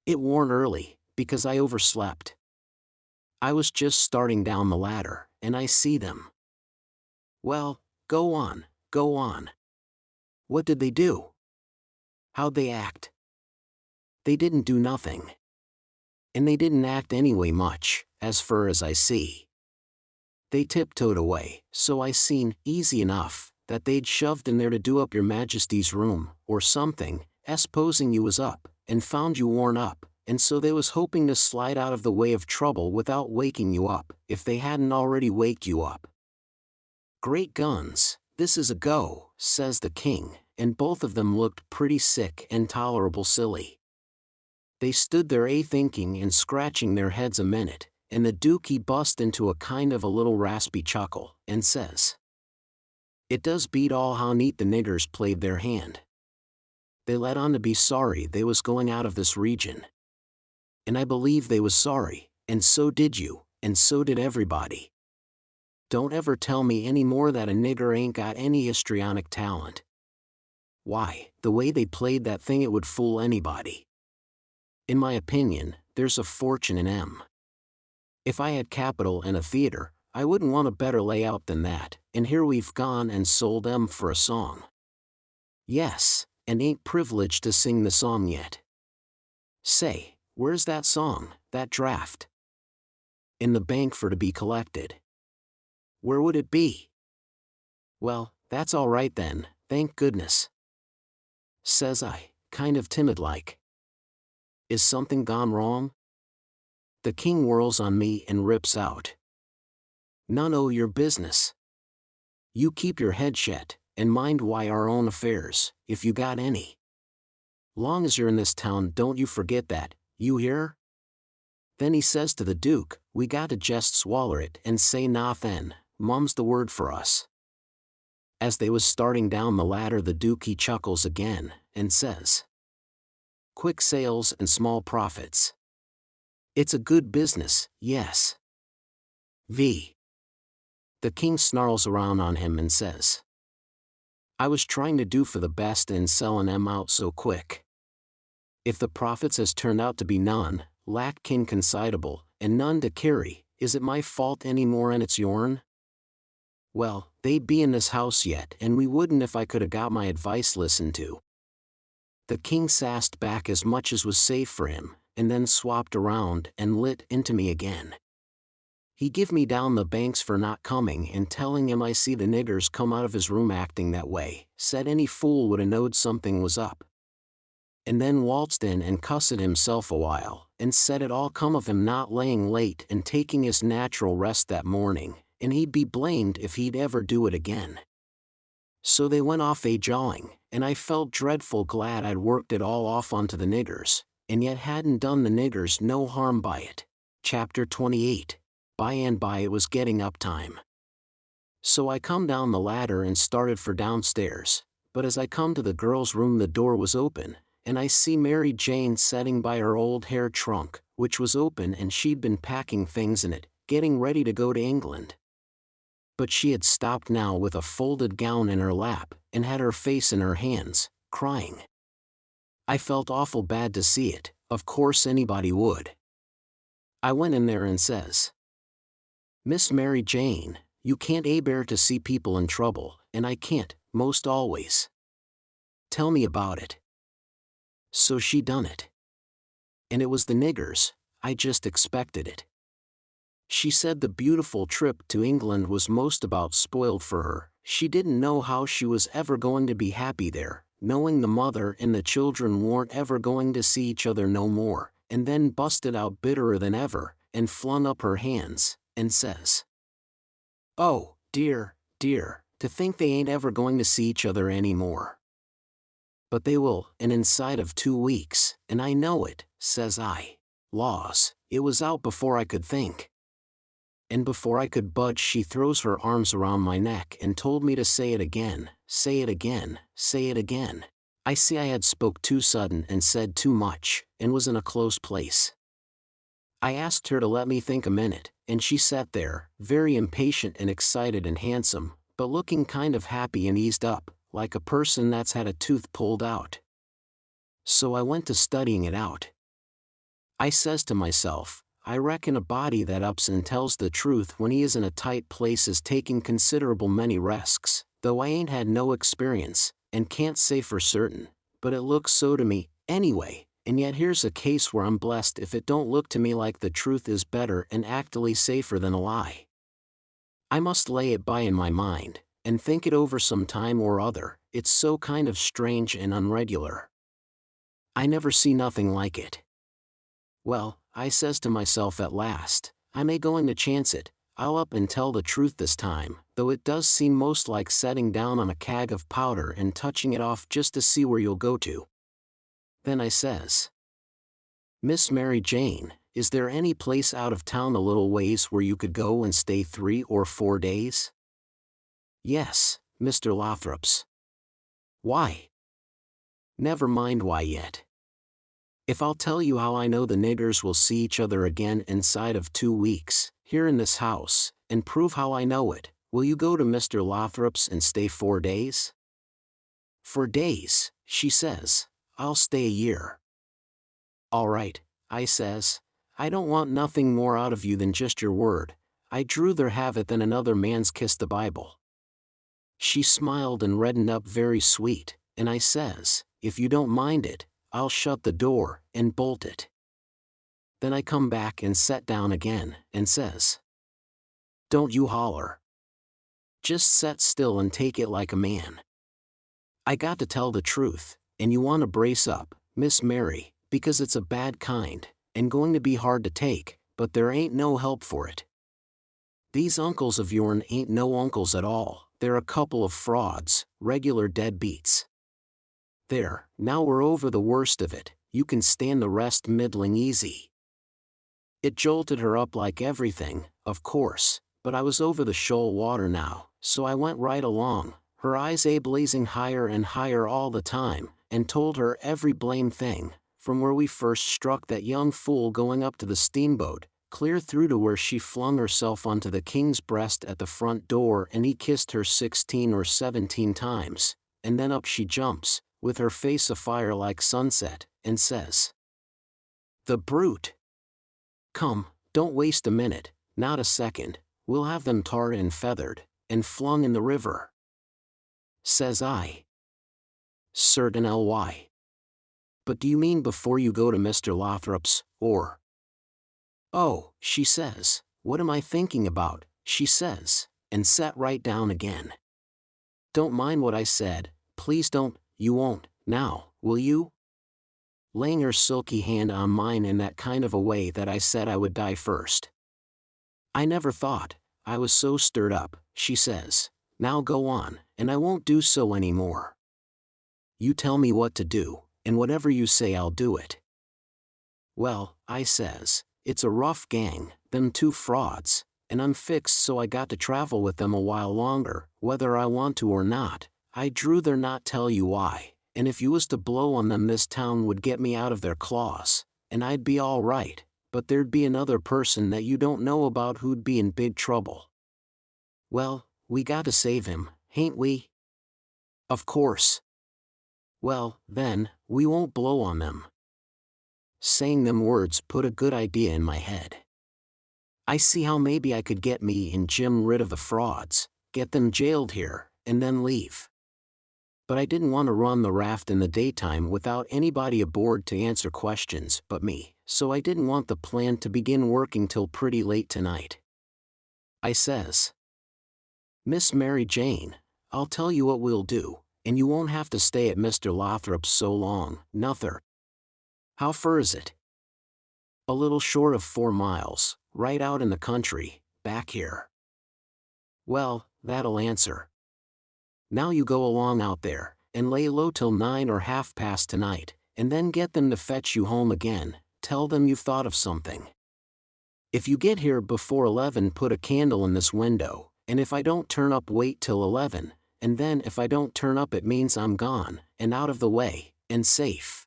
It warn't early, because I overslept. I was just starting down the ladder, and I see them." "Well, go on, go on. What did they do? How'd they act?" "They didn't do nothing. And they didn't act anyway much, as fur as I see. They tiptoed away, so I seen, easy enough, that they'd shoved in there to do up your majesty's room, or something, supposing you was up, and found you worn up, and so they was hoping to slide out of the way of trouble without waking you up, if they hadn't already waked you up." "Great guns, this is a go," says the king, and both of them looked pretty sick and tolerable silly. They stood there thinking and scratching their heads a minute, and the Duke he bust into a kind of a little raspy chuckle, and says, "It does beat all how neat the niggers played their hand. They let on to be sorry they was going out of this region. And I believe they was sorry, and so did you, and so did everybody. Don't ever tell me any more that a nigger ain't got any histrionic talent. Why, the way they played that thing it would fool anybody. In my opinion, there's a fortune in 'em. If I had capital and a theater, I wouldn't want a better layout than that, and here we've gone and sold 'em for a song. Yes, and ain't privileged to sing the song yet. Say, where's that song, that draft?" "In the bank for to be collected." "Where would it be?" "Well, that's all right then, thank goodness." Says I, kind of timid-like. "Is something gone wrong?" The king whirls on me and rips out, "None o' your business. You keep your head shet, and mind why our own affairs, if you got any. Long as you're in this town, don't you forget that, you hear? Then he says to the Duke, we gotta just swaller it and say nothin', mum's the word for us. As they was starting down the ladder, the Duke he chuckles again, and says, quick sales and small profits. It's a good business, yes. V. The king snarls around on him and says, I was trying to do for the best in sellin' 'em out so quick. If the profits has turned out to be none, lack kin considerable, and none to carry, is it my fault any more and it's yourn? Well, they'd be in this house yet, and we wouldn't if I could 'a got my advice listened to. The king sassed back as much as was safe for him, and then swapped around and lit into me again. He give me down the banks for not coming and telling him I see the niggers come out of his room acting that way, said any fool would 'a knowed something was up. And then waltzed in and cussed himself a while, and said it all come of him not laying late and taking his natural rest that morning, and he'd be blamed if he'd ever do it again. So they went off a-jawing, and I felt dreadful glad I'd worked it all off onto the niggers, and yet hadn't done the niggers no harm by it. Chapter 28. By and by it was getting up time. So I come down the ladder and started for downstairs, but as I come to the girl's room the door was open, and I see Mary Jane setting by her old hair trunk, which was open and she'd been packing things in it, getting ready to go to England. But she had stopped now with a folded gown in her lap, and had her face in her hands, crying. I felt awful bad to see it, of course anybody would. I went in there and says, Miss Mary Jane, you can't a-bear to see people in trouble, and I can't, most always. Tell me about it. So she done it. And it was the niggers, I just expected it. She said the beautiful trip to England was most about spoiled for her. She didn't know how she was ever going to be happy there, knowing the mother and the children weren't ever going to see each other no more, and then busted out bitterer than ever, and flung up her hands, and says, oh, dear, dear, to think they ain't ever going to see each other any more. But they will, and inside of 2 weeks, and I know it, says I. Laws, it was out before I could think. And before I could budge she throws her arms around my neck and told me to say it again, say it again, say it again. I see I had spoke too sudden and said too much, and was in a close place. I asked her to let me think a minute, and she sat there, very impatient and excited and handsome, but looking kind of happy and eased up, like a person that's had a tooth pulled out. So I went to studying it out. I says to myself, I reckon a body that ups and tells the truth when he is in a tight place is taking considerable many risks, though I ain't had no experience, and can't say for certain, but it looks so to me, anyway, and yet here's a case where I'm blessed if it don't look to me like the truth is better and actually safer than a lie. I must lay it by in my mind, and think it over some time or other, it's so kind of strange and unregular. I never see nothing like it. Well, I says to myself at last, I may going to chance it, I'll up and tell the truth this time, though it does seem most like setting down on a kag of powder and touching it off just to see where you'll go to. Then I says, Miss Mary Jane, is there any place out of town a little ways where you could go and stay 3 or 4 days? Yes, Mr. Lothrop's. Why? Never mind why yet. If I'll tell you how I know the niggers will see each other again inside of 2 weeks, here in this house, and prove how I know it, will you go to Mr. Lothrop's and stay 4 days? 4 days, she says, I'll stay a year. All right, I says, I don't want nothing more out of you than just your word, I'd druther have it than another man's kiss the Bible. She smiled and reddened up very sweet, and I says, if you don't mind it, I'll shut the door and bolt it. Then I come back and set down again, and says, don't you holler. Just set still and take it like a man. I got to tell the truth, and you want to brace up, Miss Mary, because it's a bad kind, and going to be hard to take, but there ain't no help for it. These uncles of yourn ain't no uncles at all, they're a couple of frauds, regular deadbeats. There, now we're over the worst of it, you can stand the rest middling easy. It jolted her up like everything, of course, but I was over the shoal water now, so I went right along, her eyes blazing higher and higher all the time, and told her every blame thing, from where we first struck that young fool going up to the steamboat, clear through to where she flung herself onto the king's breast at the front door and he kissed her 16 or 17 times, and then up she jumps, with her face afire like sunset, and says, "The brute! Come, don't waste a minute, not a second, we'll have them tarred and feathered, and flung in the river." Says I, "Certainly. But do you mean before you go to Mr. Lothrop's, or?" "Oh," she says, "what am I thinking about," she says, and sat right down again. "Don't mind what I said, please don't, you won't, now, will you?" Laying her silky hand on mine in that kind of a way that I said I would die first. "I never thought, I was so stirred up," she says. "Now go on, and I won't do so any more. You tell me what to do, and whatever you say I'll do it." "Well," I says, "it's a rough gang, them two frauds, and I'm fixed so I got to travel with them a while longer, whether I want to or not. I'd druther not tell you why, and if you was to blow on them this town would get me out of their claws, and I'd be all right, but there'd be another person that you don't know about who'd be in big trouble. Well, we got to save him, hain't we?" "Of course." "Well, then, we won't blow on them." Saying them words put a good idea in my head. I see how maybe I could get me and Jim rid of the frauds, get them jailed here, and then leave. But I didn't want to run the raft in the daytime without anybody aboard to answer questions but me, so I didn't want the plan to begin working till pretty late tonight. I says, "Miss Mary Jane, I'll tell you what we'll do, and you won't have to stay at Mr. Lothrop's so long, nuther." "How fur is it?" "A little short of 4 miles, right out in the country, back here." "Well, that'll answer. Now you go along out there, and lay low till 9 or half past tonight, and then get them to fetch you home again, tell them you've thought of something. If you get here before 11 put a candle in this window, and if I don't turn up wait till 11, and then if I don't turn up it means I'm gone, and out of the way, and safe.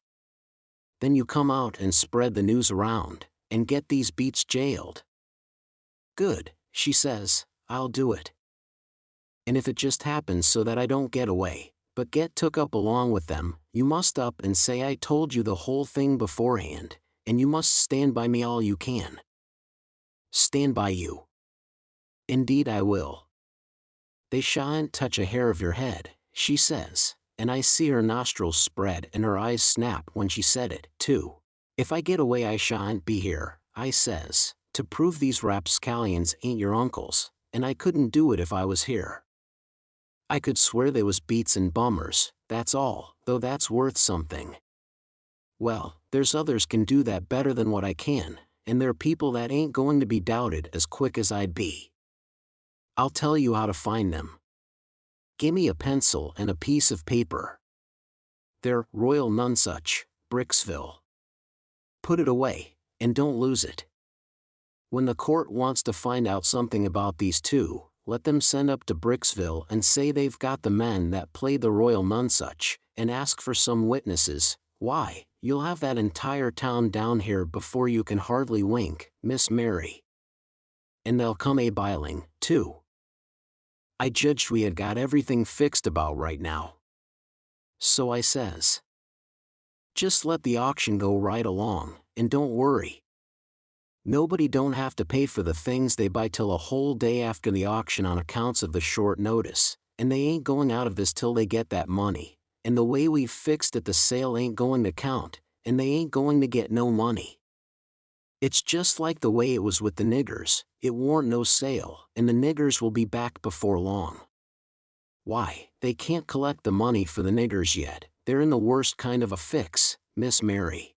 Then you come out and spread the news around, and get these beats jailed." "Good," she says, "I'll do it. And if it just happens so that I don't get away, but get took up along with them, you must up and say I told you the whole thing beforehand, and you must stand by me all you can." "Stand by you?" "Indeed I will. They shan't touch a hair of your head," she says, and I see her nostrils spread and her eyes snap when she said it, too. "If I get away I shan't be here," I says, "to prove these rapscallions ain't your uncles, and I couldn't do it if I was here. I could swear they was beats and bummers, that's all, though that's worth something. Well, there's others can do that better than what I can, and there are people that ain't going to be doubted as quick as I'd be. I'll tell you how to find them. Gimme a pencil and a piece of paper. They're Royal Nonsuch, Bricksville. Put it away, and don't lose it. When the court wants to find out something about these two, let them send up to Bricksville and say they've got the men that played the Royal Nonsuch, and ask for some witnesses. Why, you'll have that entire town down here before you can hardly wink, Miss Mary. And they'll come a-biling, too." I judged we had got everything fixed about right now. So I says, "Just let the auction go right along, and don't worry. Nobody don't have to pay for the things they buy till a whole day after the auction on accounts of the short notice, and they ain't going out of this till they get that money, and the way we've fixed it the sale ain't going to count, and they ain't going to get no money. It's just like the way it was with the niggers, it warn't no sale, and the niggers will be back before long. Why, they can't collect the money for the niggers yet, they're in the worst kind of a fix, Miss Mary."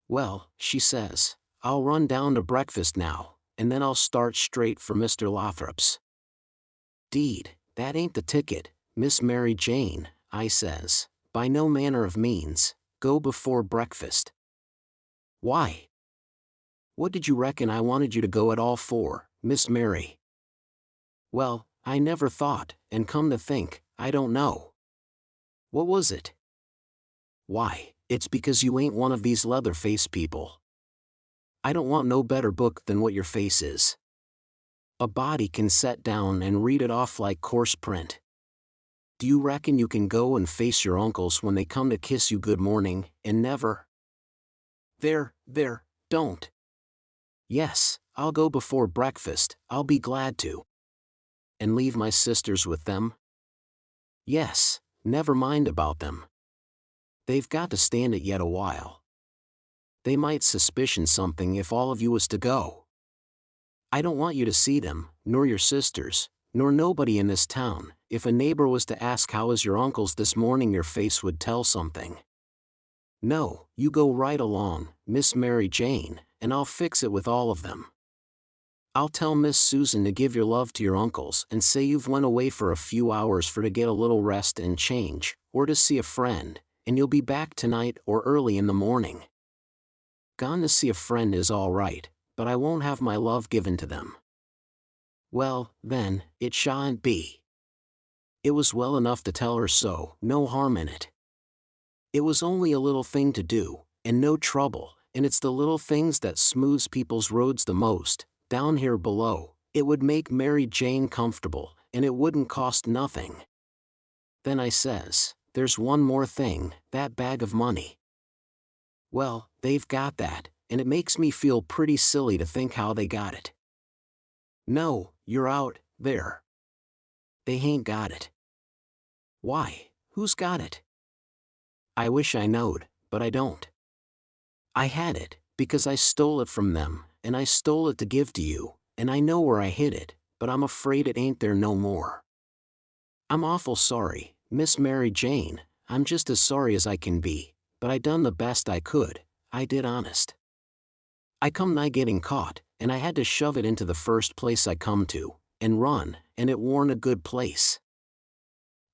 "Well," she says, "I'll run down to breakfast now, and then I'll start straight for Mr. Lothrop's." "'Deed, "That ain't the ticket, Miss Mary Jane," I says. "By no manner of means. Go before breakfast." "Why? What did you reckon I wanted you to go at all for, Miss Mary?" "Well, I never thought, and come to think, I don't know." "What was it?" "Why, it's because you ain't one of these Leatherface people. I don't want no better book than what your face is. A body can set down and read it off like coarse print. Do you reckon you can go and face your uncles when they come to kiss you good morning, and never—" There, don't." "Yes, I'll go before breakfast, I'll be glad to." "And leave my sisters with them?" "Yes, never mind about them. They've got to stand it yet a while. They might suspicion something if all of you was to go. I don't want you to see them, nor your sisters, nor nobody in this town. If a neighbor was to ask how is your uncles this morning, your face would tell something. No, you go right along, Miss Mary Jane, and I'll fix it with all of them. I'll tell Miss Susan to give your love to your uncles and say you've went away for a few hours for to get a little rest and change, or to see a friend, and you'll be back tonight or early in the morning. Gone to see a friend is all right, but I won't have my love given to them." Well, then, it shan't be. It was well enough to tell her so, no harm in it. It was only a little thing to do, and no trouble, and it's the little things that smooths people's roads the most. Down here below, it would make Mary Jane comfortable, and it wouldn't cost nothing. Then I says, "There's one more thing, that bag of money." "Well, they've got that, and it makes me feel pretty silly to think how they got it." "No, you're out, there. They hain't got it." "Why, who's got it?" "I wish I knowed, but I don't. I had it, because I stole it from them, and I stole it to give to you, and I know where I hid it, but I'm afraid it ain't there no more. I'm awful sorry, Miss Mary Jane, I'm just as sorry as I can be, but I done the best I could, I did honest. I come nigh getting caught, and I had to shove it into the first place I come to, and run, and it warn't a good place."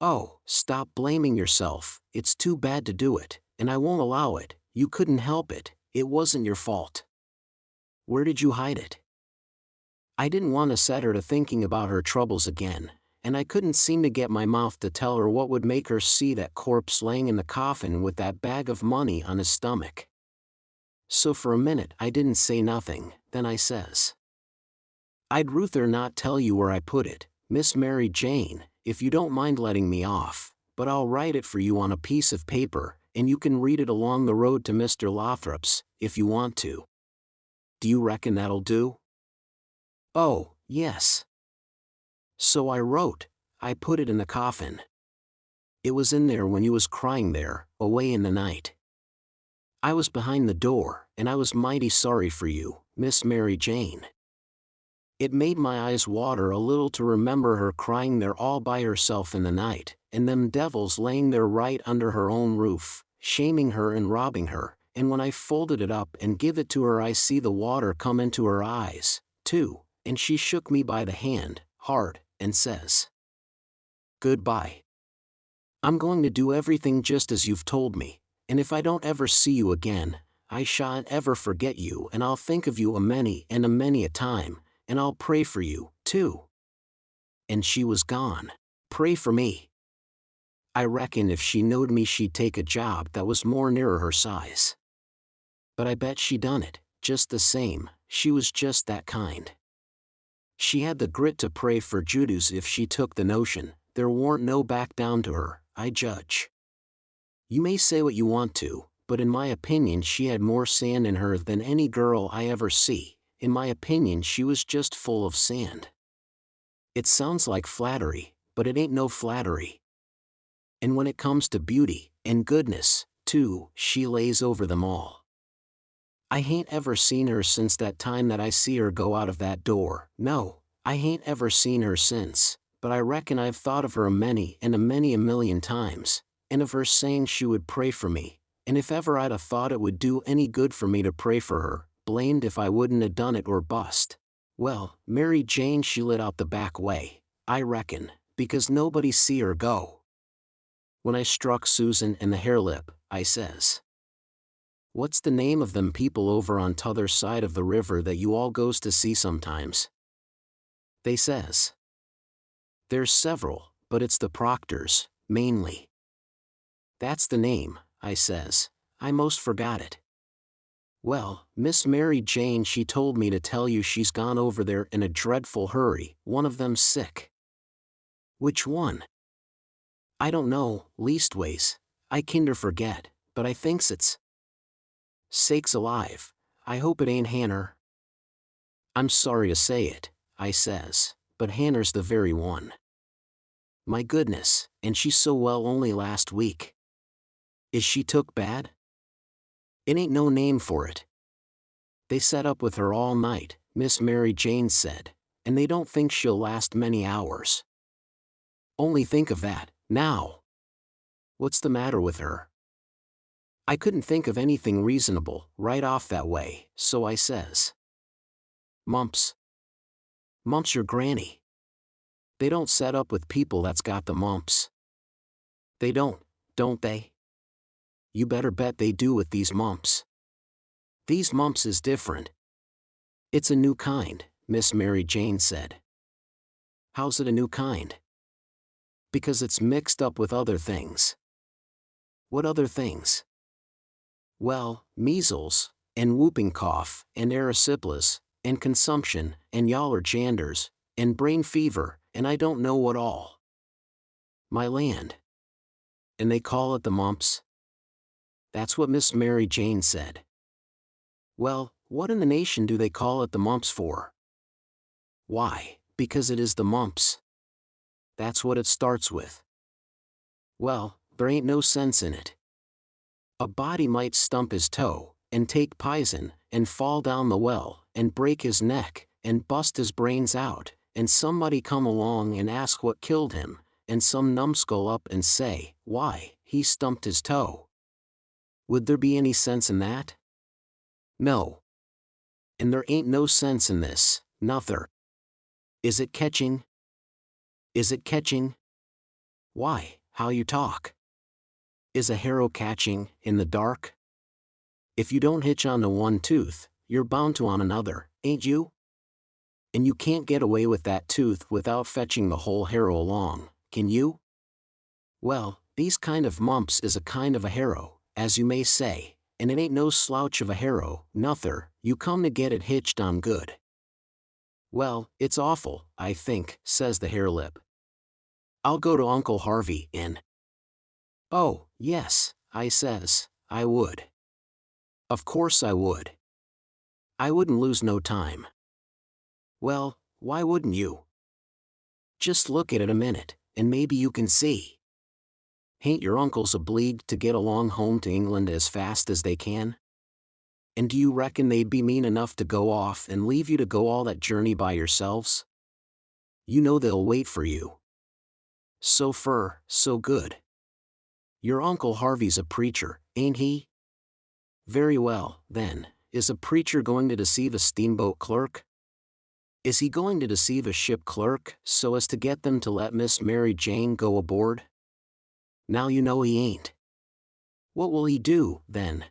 "Oh, stop blaming yourself, it's too bad to do it, and I won't allow it, you couldn't help it, it wasn't your fault." "Where did you hide it?" "I didn't want to set her to thinking about her troubles again, and I couldn't seem to get my mouth to tell her what would make her see that corpse laying in the coffin with that bag of money on his stomach. So for a minute I didn't say nothing, then I says, 'I'd ruther not tell you where I put it, Miss Mary Jane, if you don't mind letting me off, but I'll write it for you on a piece of paper, and you can read it along the road to Mr. Lothrop's, if you want to. Do you reckon that'll do?' Oh, yes." So I wrote, I put it in the coffin. It was in there when you was crying there, away in the night. I was behind the door, and I was mighty sorry for you, Miss Mary Jane. It made my eyes water a little to remember her crying there all by herself in the night, and them devils laying there right under her own roof, shaming her and robbing her, and when I folded it up and give it to her I see the water come into her eyes, too, and she shook me by the hand, hard, and says, 'Goodbye. I'm going to do everything just as you've told me, and if I don't ever see you again, I shan't ever forget you, and I'll think of you a many a time, and I'll pray for you, too.' And she was gone. Pray for me. I reckon if she knowed me she'd take a job that was more nearer her size. But I bet she done it, just the same, she was just that kind. She had the grit to pray for Judas if she took the notion, there warn't no back down to her, I judge. You may say what you want to, but in my opinion she had more sand in her than any girl I ever see. In my opinion she was just full of sand. It sounds like flattery, but it ain't no flattery. And when it comes to beauty, and goodness, too, she lays over them all. I hain't ever seen her since that time that I see her go out of that door, no, I hain't ever seen her since, but I reckon I've thought of her a many a million times, and of her saying she would pray for me, and if ever I'd a thought it would do any good for me to pray for her, blamed if I wouldn't a done it or bust. Well, Mary Jane she lit out the back way, I reckon, because nobody see her go. When I struck Susan in the harelip, I says, "What's the name of them people over on t'other side of the river that you all goes to see sometimes?" They says, "There's several, but it's the Proctors, mainly." "That's the name," I says. "I most forgot it." "Well, Miss Mary Jane she told me to tell you she's gone over there in a dreadful hurry, one of them's sick." "Which one?" "I don't know, leastways, I kinder forget, but I thinks it's—" "Sakes alive, I hope it ain't Hanner." "I'm sorry to say it," I says, "but Hanner's the very one." "My goodness, and she's so well only last week." "Is she took bad?" "It ain't no name for it. They set up with her all night," Miss Mary Jane said, "and they don't think she'll last many hours." Only think of that, now! What's the matter with her? I couldn't think of anything reasonable, right off that way, so I says, "Mumps." "Mumps your granny." "They don't set up with people that's got the mumps." "They don't they?" "You better bet they do with these mumps. These mumps is different." "It's a new kind," Miss Mary Jane said. "How's it a new kind?" "Because it's mixed up with other things." "What other things?" "Well, measles, and whooping cough, and erysipelas, and consumption, and yaller janders, and brain fever, and I don't know what all." "My land! And they call it the mumps?" "That's what Miss Mary Jane said." "Well, what in the nation do they call it the mumps for?" "Why, because it is the mumps. That's what it starts with." "Well, there ain't no sense in it. A body might stump his toe, and take pison, and fall down the well, and break his neck, and bust his brains out, and somebody come along and ask what killed him, and some numbskull up and say, 'Why, he stumped his toe.' Would there be any sense in that? No. And there ain't no sense in this, nuther. Is it catching? Is it catching? Why, how you talk. Is a harrow catching, in the dark? If you don't hitch on to one tooth, you're bound to on another, ain't you? And you can't get away with that tooth without fetching the whole harrow along, can you? Well, these kind of mumps is a kind of a harrow, as you may say, and it ain't no slouch of a harrow, nuther, you come to get it hitched on good." "Well, it's awful, I think," says the harelip. "I'll go to Uncle Harvey, and—" "Oh, yes," I says, "I would. Of course I would. I wouldn't lose no time." "Well, why wouldn't you? Just look at it a minute, and maybe you can see. Hain't your uncles obleeged to get along home to England as fast as they can? And do you reckon they'd be mean enough to go off and leave you to go all that journey by yourselves? You know they'll wait for you. So fur, so good. Your Uncle Harvey's a preacher, ain't he? Very well, then, is a preacher going to deceive a steamboat clerk? Is he going to deceive a ship clerk, so as to get them to let Miss Mary Jane go aboard? Now you know he ain't. What will he do, then?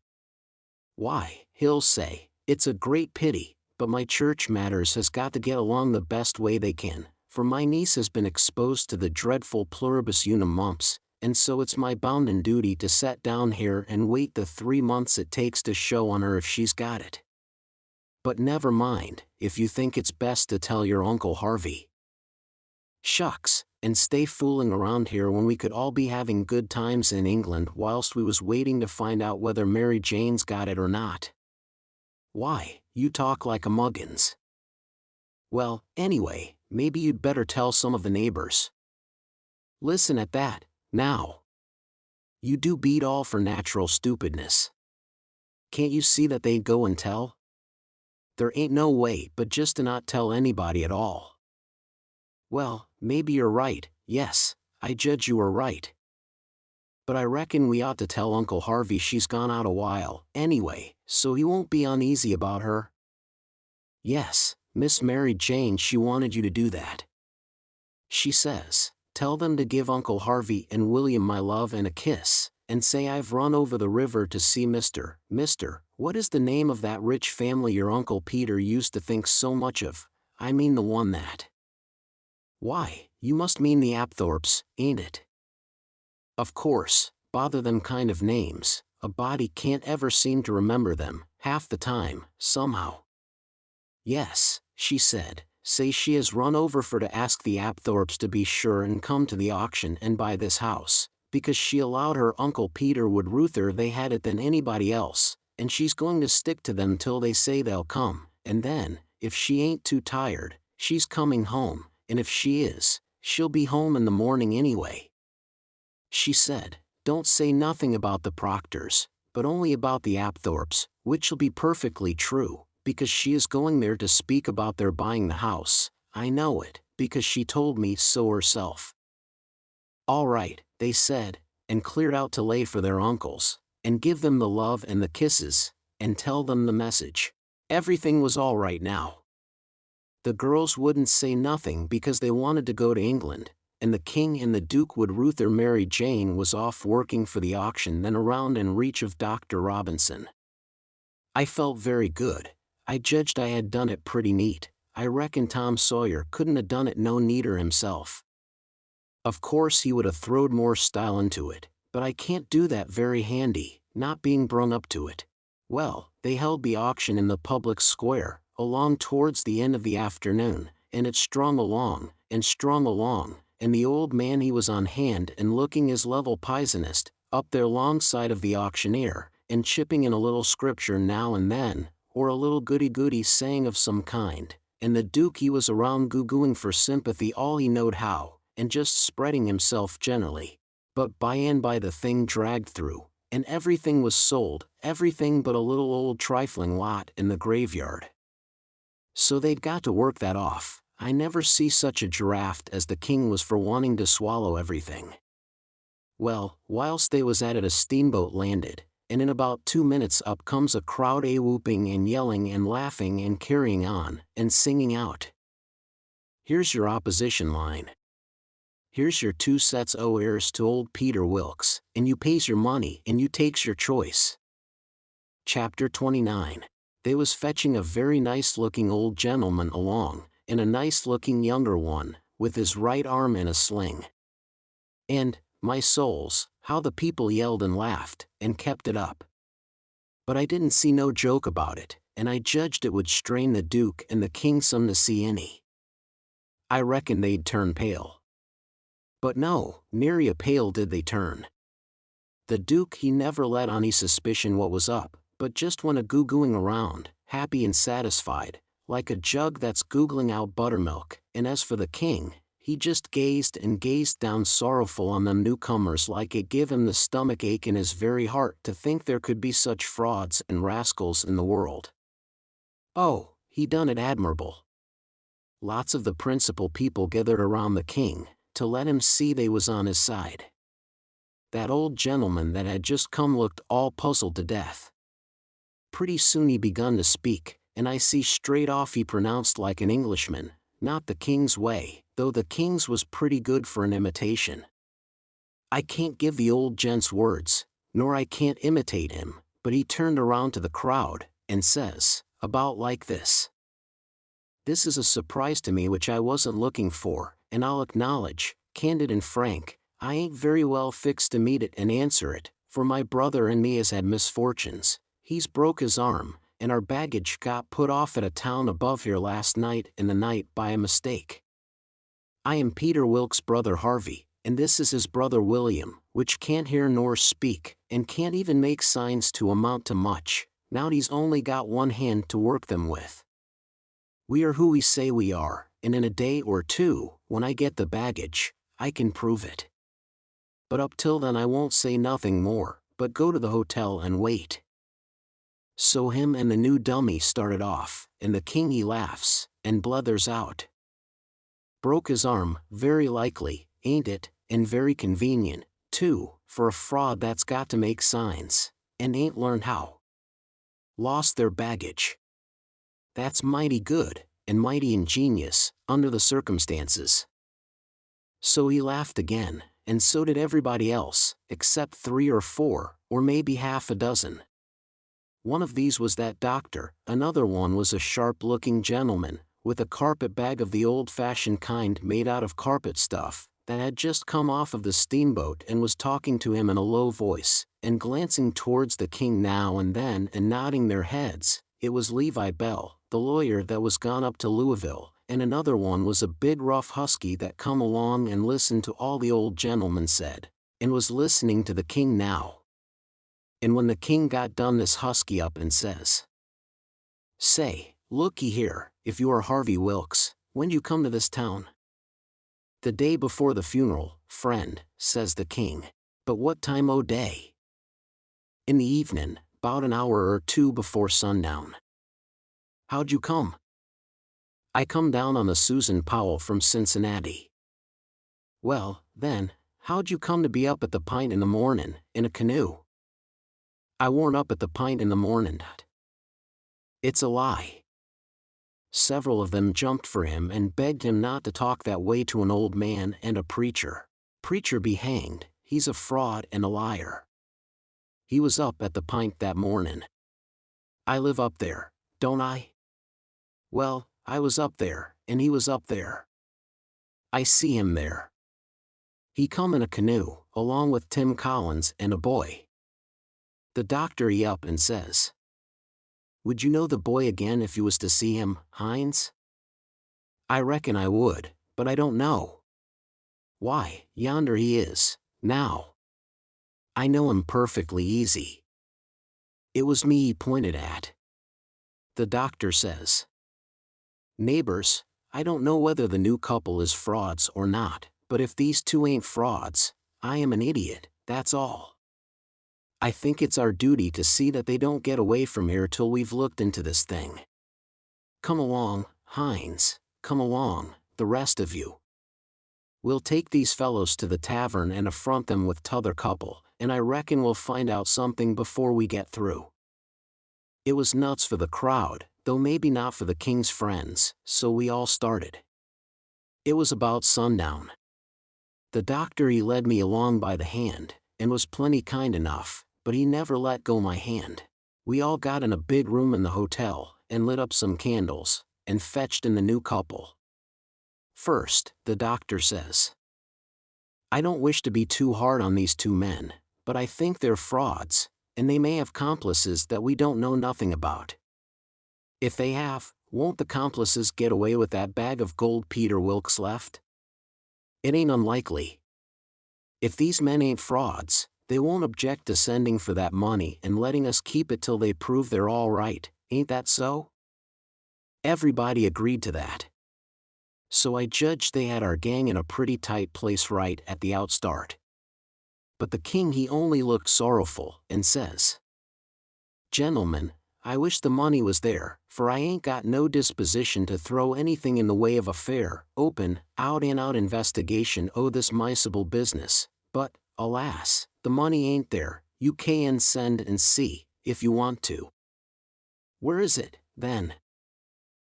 Why, he'll say, 'It's a great pity, but my church matters has got to get along the best way they can, for my niece has been exposed to the dreadful pluribus unum mumps, and so it's my bounden duty to set down here and wait the 3 months it takes to show on her if she's got it.' But never mind, if you think it's best to tell your Uncle Harvey. Shucks, and stay fooling around here when we could all be having good times in England whilst we was waiting to find out whether Mary Jane's got it or not. Why, you talk like a muggins. Well, anyway, maybe you'd better tell some of the neighbors. Listen at that, now. You do beat all for natural stupidness. Can't you see that they'd go and tell? There ain't no way but just to not tell anybody at all." "Well, maybe you're right, yes, I judge you are right. But I reckon we ought to tell Uncle Harvey she's gone out a while, anyway, so he won't be uneasy about her." "Yes, Miss Mary Jane she wanted you to do that. She says, Tell them to give Uncle Harvey and William my love and a kiss, and say I've run over the river to see Mr. What is the name of that rich family your Uncle Peter used to think so much of? I mean the one that. Why, you must mean the Apthorps, ain't it? Of course, bother them kind of names, a body can't ever seem to remember them, half the time, somehow. Yes, she said, say she has run over for to ask the Apthorps to be sure and come to the auction and buy this house, because she allowed her Uncle Peter would ruther they had it than anybody else, and she's going to stick to them till they say they'll come, and then, if she ain't too tired, she's coming home, and if she is, she'll be home in the morning anyway. She said, don't say nothing about the Proctors, but only about the Apthorps, which'll be perfectly true, because she is going there to speak about their buying the house. I know it, because she told me so herself. All right, they said, and cleared out to lay for their uncles, and give them the love and the kisses, and tell them the message. Everything was all right now. The girls wouldn't say nothing because they wanted to go to England, and the king and the duke would ruther Mary Jane was off working for the auction than around in reach of Dr. Robinson. I felt very good. I judged I had done it pretty neat. I reckon Tom Sawyer couldn't have done it no neater himself. Of course he would have throwed more style into it, but I can't do that very handy, not being brung up to it. Well, they held the auction in the public square, along towards the end of the afternoon, and it strung along, and the old man he was on hand and looking as level pisonist, up there longside of the auctioneer, and chipping in a little scripture now and then, or a little goody-goody saying of some kind, and the duke he was around goo-gooing for sympathy all he knowed how, and just spreading himself generally. But by and by the thing dragged through, and everything was sold, everything but a little old trifling lot in the graveyard. So they'd got to work that off. I never see such a giraffe as the king was for wanting to swallow everything. Well, whilst they was at it a steamboat landed, and in about 2 minutes up comes a crowd whooping and yelling and laughing and carrying on, and singing out. Here's your opposition line. Here's your 2 sets o' heirs to old Peter Wilkes, and you pays your money and you takes your choice. Chapter 29. They was fetching a very nice-looking old gentleman along, and a nice-looking younger one, with his right arm in a sling. And, my souls, how the people yelled and laughed, and kept it up. But I didn't see no joke about it, and I judged it would strain the duke and the king some to see any. I reckon they'd turn pale. But no, nary a pale did they turn. The duke he never let on any suspicion what was up, but just went a-goo-gooing around, happy and satisfied, like a jug that's googling out buttermilk, and as for the king, he just gazed and gazed down sorrowful on them newcomers like it give him the stomach ache in his very heart to think there could be such frauds and rascals in the world. Oh, he done it admirable. Lots of the principal people gathered around the king, to let him see they was on his side. That old gentleman that had just come looked all puzzled to death. Pretty soon he begun to speak, and I see straight off he pronounced like an Englishman, not the king's way, though the king's was pretty good for an imitation. I can't give the old gent's words, nor I can't imitate him, but he turned around to the crowd, and says, about like this. This is a surprise to me which I wasn't looking for, and I'll acknowledge, candid and frank, I ain't very well fixed to meet it and answer it, for my brother and me has had misfortunes. He's broke his arm, and our baggage got put off at a town above here last night in the night by a mistake. I am Peter Wilkes' brother Harvey, and this is his brother William, which can't hear nor speak, and can't even make signs to amount to much, now he's only got one hand to work them with. We are who we say we are, and in a day or two, when I get the baggage, I can prove it. But up till then I won't say nothing more, but go to the hotel and wait. So him and the new dummy started off, and the king he laughs, and blethers out. Broke his arm, very likely, ain't it, and very convenient, too, for a fraud that's got to make signs, and ain't learned how. Lost their baggage. That's mighty good, and mighty ingenious, under the circumstances. So he laughed again, and so did everybody else, except 3 or 4, or maybe half a dozen. One of these was that doctor, another one was a sharp-looking gentleman, with a carpet bag of the old-fashioned kind made out of carpet stuff, that had just come off of the steamboat and was talking to him in a low voice, and glancing towards the king now and then and nodding their heads. It was Levi Bell, the lawyer that was gone up to Louisville, and another one was a big rough husky that come along and listened to all the old gentleman said, and was listening to the king now. And when the king got done, this husky up and says, "Say, looky here, if you are Harvey Wilkes, when you come to this town?" "The day before the funeral, friend," says the king. "But what time o' day?" "In the evenin', 'bout an hour or 2 before sundown." "How'd you come?" "I come down on the Susan Powell from Cincinnati." "Well, then, how'd you come to be up at the Pint in the mornin', in a canoe?" "I warn't up at the Pint in the mornin'." "It's a lie." Several of them jumped for him and begged him not to talk that way to an old man and a preacher. "Preacher be hanged, he's a fraud and a liar. He was up at the Pint that mornin'." "I live up there, don't I?" "Well, I was up there, and he was up there. I see him there. He come in a canoe, along with Tim Collins and a boy." The doctor he up and says, "Would you know the boy again if you was to see him, Hines?" "I reckon I would, but I don't know." "Why, yonder he is, now. I know him perfectly easy. It was me he pointed at." The doctor says, "Neighbors, I don't know whether the new couple is frauds or not, but if these two ain't frauds, I am an idiot, that's all. I think it's our duty to see that they don't get away from here till we've looked into this thing. Come along, Hines, come along, the rest of you. We'll take these fellows to the tavern and affront them with t'other couple, and I reckon we'll find out something before we get through." It was nuts for the crowd, though maybe not for the king's friends, so we all started. It was about sundown. The doctor he led me along by the hand, and was plenty kind enough, but he never let go my hand. We all got in a big room in the hotel, and lit up some candles, and fetched in the new couple. First, the doctor says, "I don't wish to be too hard on these two men, but I think they're frauds, and they may have complices that we don't know nothing about. If they have, won't the complices get away with that bag of gold Peter Wilkes left? It ain't unlikely. If these men ain't frauds, they won't object to sending for that money and letting us keep it till they prove they're all right, ain't that so?" Everybody agreed to that. So I judged they had our gang in a pretty tight place right at the outstart. But the king he only looked sorrowful, and says, "Gentlemen, I wish the money was there, for I ain't got no disposition to throw anything in the way of a fair, open, out-and-out investigation o' this miserable business, but, alas, the money ain't there. You can send and see, if you want to." "Where is it, then?"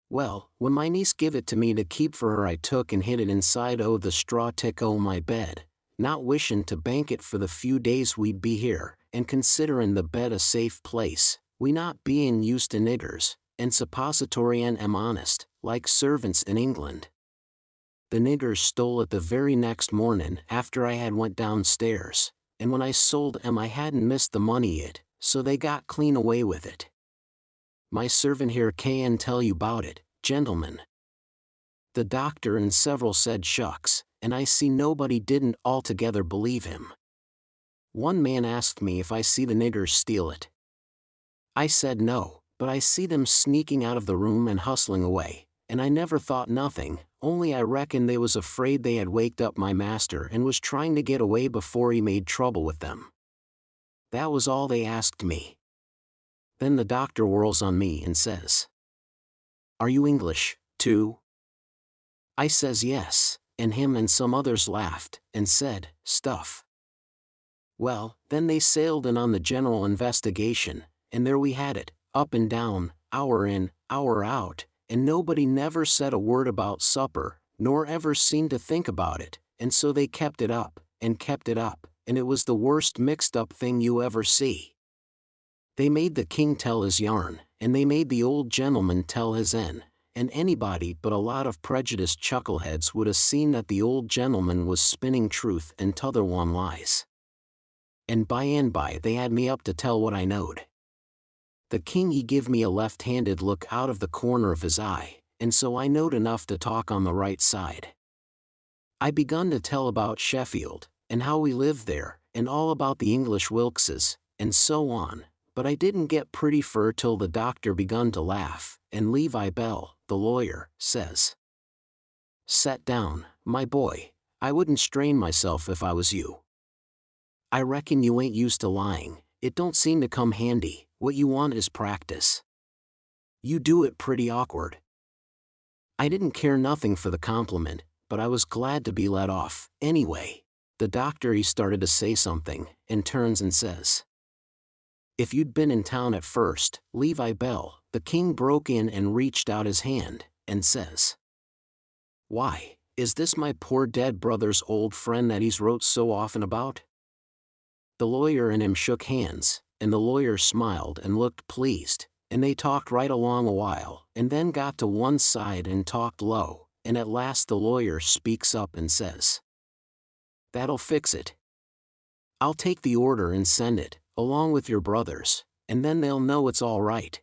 "Well, when my niece give it to me to keep for her, I took and hid it inside o' the straw tick o' my bed, not wishin' to bank it for the few days we'd be here, and considerin' the bed a safe place, we not bein' used to niggers, and suppository and am honest, like servants in England. The niggers stole it the very next mornin' after I had went downstairs, and when I sold 'em I hadn't missed the money yet, so they got clean away with it. My servant here can tell you 'bout it, gentlemen." The doctor and several said shucks, and I see nobody didn't altogether believe him. One man asked me if I see the niggers steal it. I said no, but I see them sneaking out of the room and hustling away, and I never thought nothing, only I reckon they was afraid they had waked up my master and was trying to get away before he made trouble with them. That was all they asked me. Then the doctor whirls on me and says, "Are you English, too?" I says yes, and him and some others laughed, and said, "Stuff." Well, then they sailed in on the general investigation, and there we had it, up and down, hour in, hour out, and nobody never said a word about supper, nor ever seemed to think about it, and so they kept it up, and it was the worst mixed-up thing you ever see. They made the king tell his yarn, and they made the old gentleman tell his en, and anybody but a lot of prejudiced chuckleheads would have seen that the old gentleman was spinning truth and t'other one lies. And by they had me up to tell what I knowed. The king he give me a left-handed look out of the corner of his eye, and so I knowed enough to talk on the right side. I begun to tell about Sheffield, and how we lived there, and all about the English Wilkses, and so on, but I didn't get pretty fur till the doctor begun to laugh, and Levi Bell, the lawyer, says, "Set down, my boy, I wouldn't strain myself if I was you. I reckon you ain't used to lying, it don't seem to come handy, what you want is practice. You do it pretty awkward." I didn't care nothing for the compliment, but I was glad to be let off, anyway. The doctor he started to say something, and turns and says, "If you'd been in town at first, Levi Bell," the king broke in and reached out his hand, and says, "Why, is this my poor dead brother's old friend that he's wrote so often about?" The lawyer and him shook hands, and the lawyer smiled and looked pleased, and they talked right along a while, and then got to one side and talked low, and at last the lawyer speaks up and says, "That'll fix it. I'll take the order and send it, along with your brothers, and then they'll know it's all right."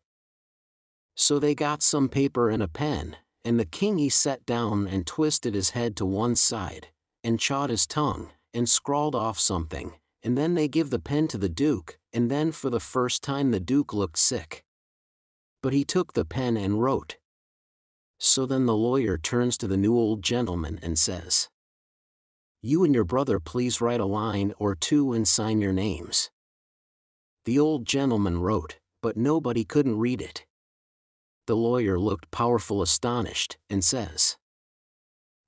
So they got some paper and a pen, and the king he sat down and twisted his head to one side, and chawed his tongue, and scrawled off something, and then they give the pen to the duke, and then for the first time the duke looked sick. But he took the pen and wrote. So then the lawyer turns to the new old gentleman and says, "You and your brother please write a line or two and sign your names." The old gentleman wrote, but nobody couldn't read it. The lawyer looked powerful astonished, and says,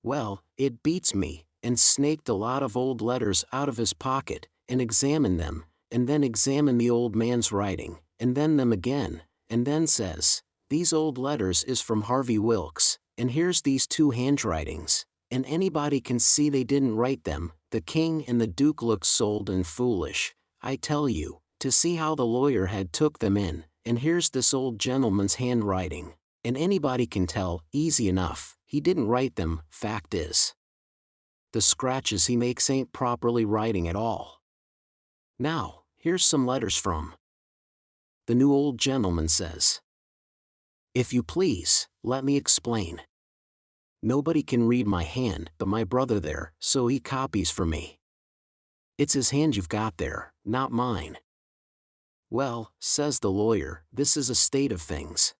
"Well, it beats me," and snaked a lot of old letters out of his pocket, and examined them, and then examined the old man's writing, and then them again, and then says, "These old letters is from Harvey Wilkes, and here's these two handwritings, and anybody can see they didn't write them." The king and the duke looked sold and foolish, I tell you, to see how the lawyer had took them in, and here's this old gentleman's handwriting, and anybody can tell, easy enough, he didn't write them. Fact is, the scratches he makes ain't properly writing at all. Now, here's some letters from. The new old gentleman says, "If you please, let me explain. Nobody can read my hand but my brother there, so he copies for me. It's his hand you've got there, not mine." "Well," says the lawyer, "this is a state of things.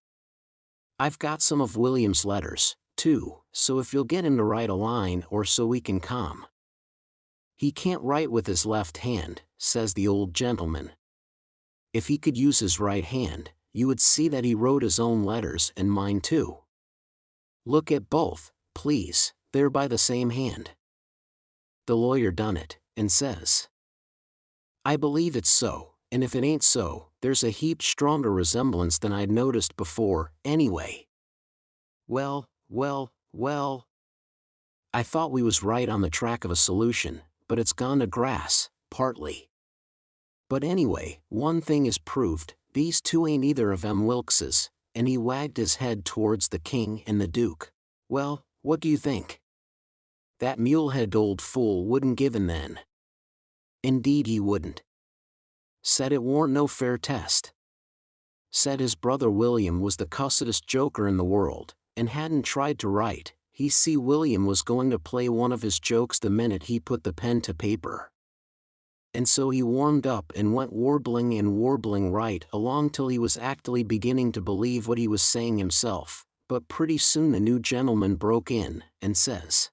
I've got some of William's letters, too, so if you'll get him to write a line or so we can calm." "He can't write with his left hand," says the old gentleman. "If he could use his right hand, you would see that he wrote his own letters and mine too. Look at both, please, they're by the same hand." The lawyer done it, and says, "I believe it's so, and if it ain't so, there's a heap stronger resemblance than I'd noticed before, anyway. Well, I thought we was right on the track of a solution, but it's gone to grass, partly. But anyway, one thing is proved, these two ain't either of them Wilkses," and he wagged his head towards the king and the duke. "Well, what do you think? That mule-headed old fool wouldn't give in then. Indeed he wouldn't. Said it warn't no fair test. Said his brother William was the cussedest joker in the world, and hadn't tried to write. He see William was going to play one of his jokes the minute he put the pen to paper. And so he warmed up and went warbling and warbling right along till he was actually beginning to believe what he was saying himself, but pretty soon the new gentleman broke in, and says,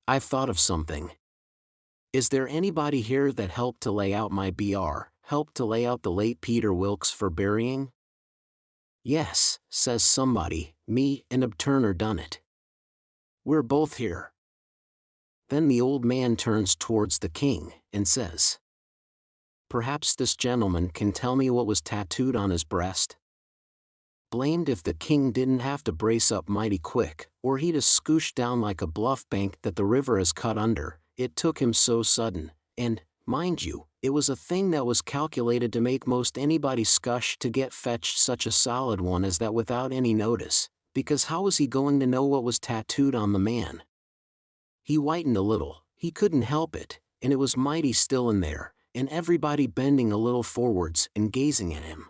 "I've thought of something. Is there anybody here that helped to lay out my BR, helped to lay out the late Peter Wilkes for burying?" "Yes," says somebody, "me and Ab Turner done it. We're both here." Then the old man turns towards the king, and says, "Perhaps this gentleman can tell me what was tattooed on his breast?" Blamed if the king didn't have to brace up mighty quick, or he'd a scooshed down like a bluff bank that the river has cut under. It took him so sudden, and, mind you, it was a thing that was calculated to make most anybody scush to get fetched such a solid one as that without any notice, because how was he going to know what was tattooed on the man? He whitened a little, he couldn't help it, and it was mighty still in there, and everybody bending a little forwards and gazing at him.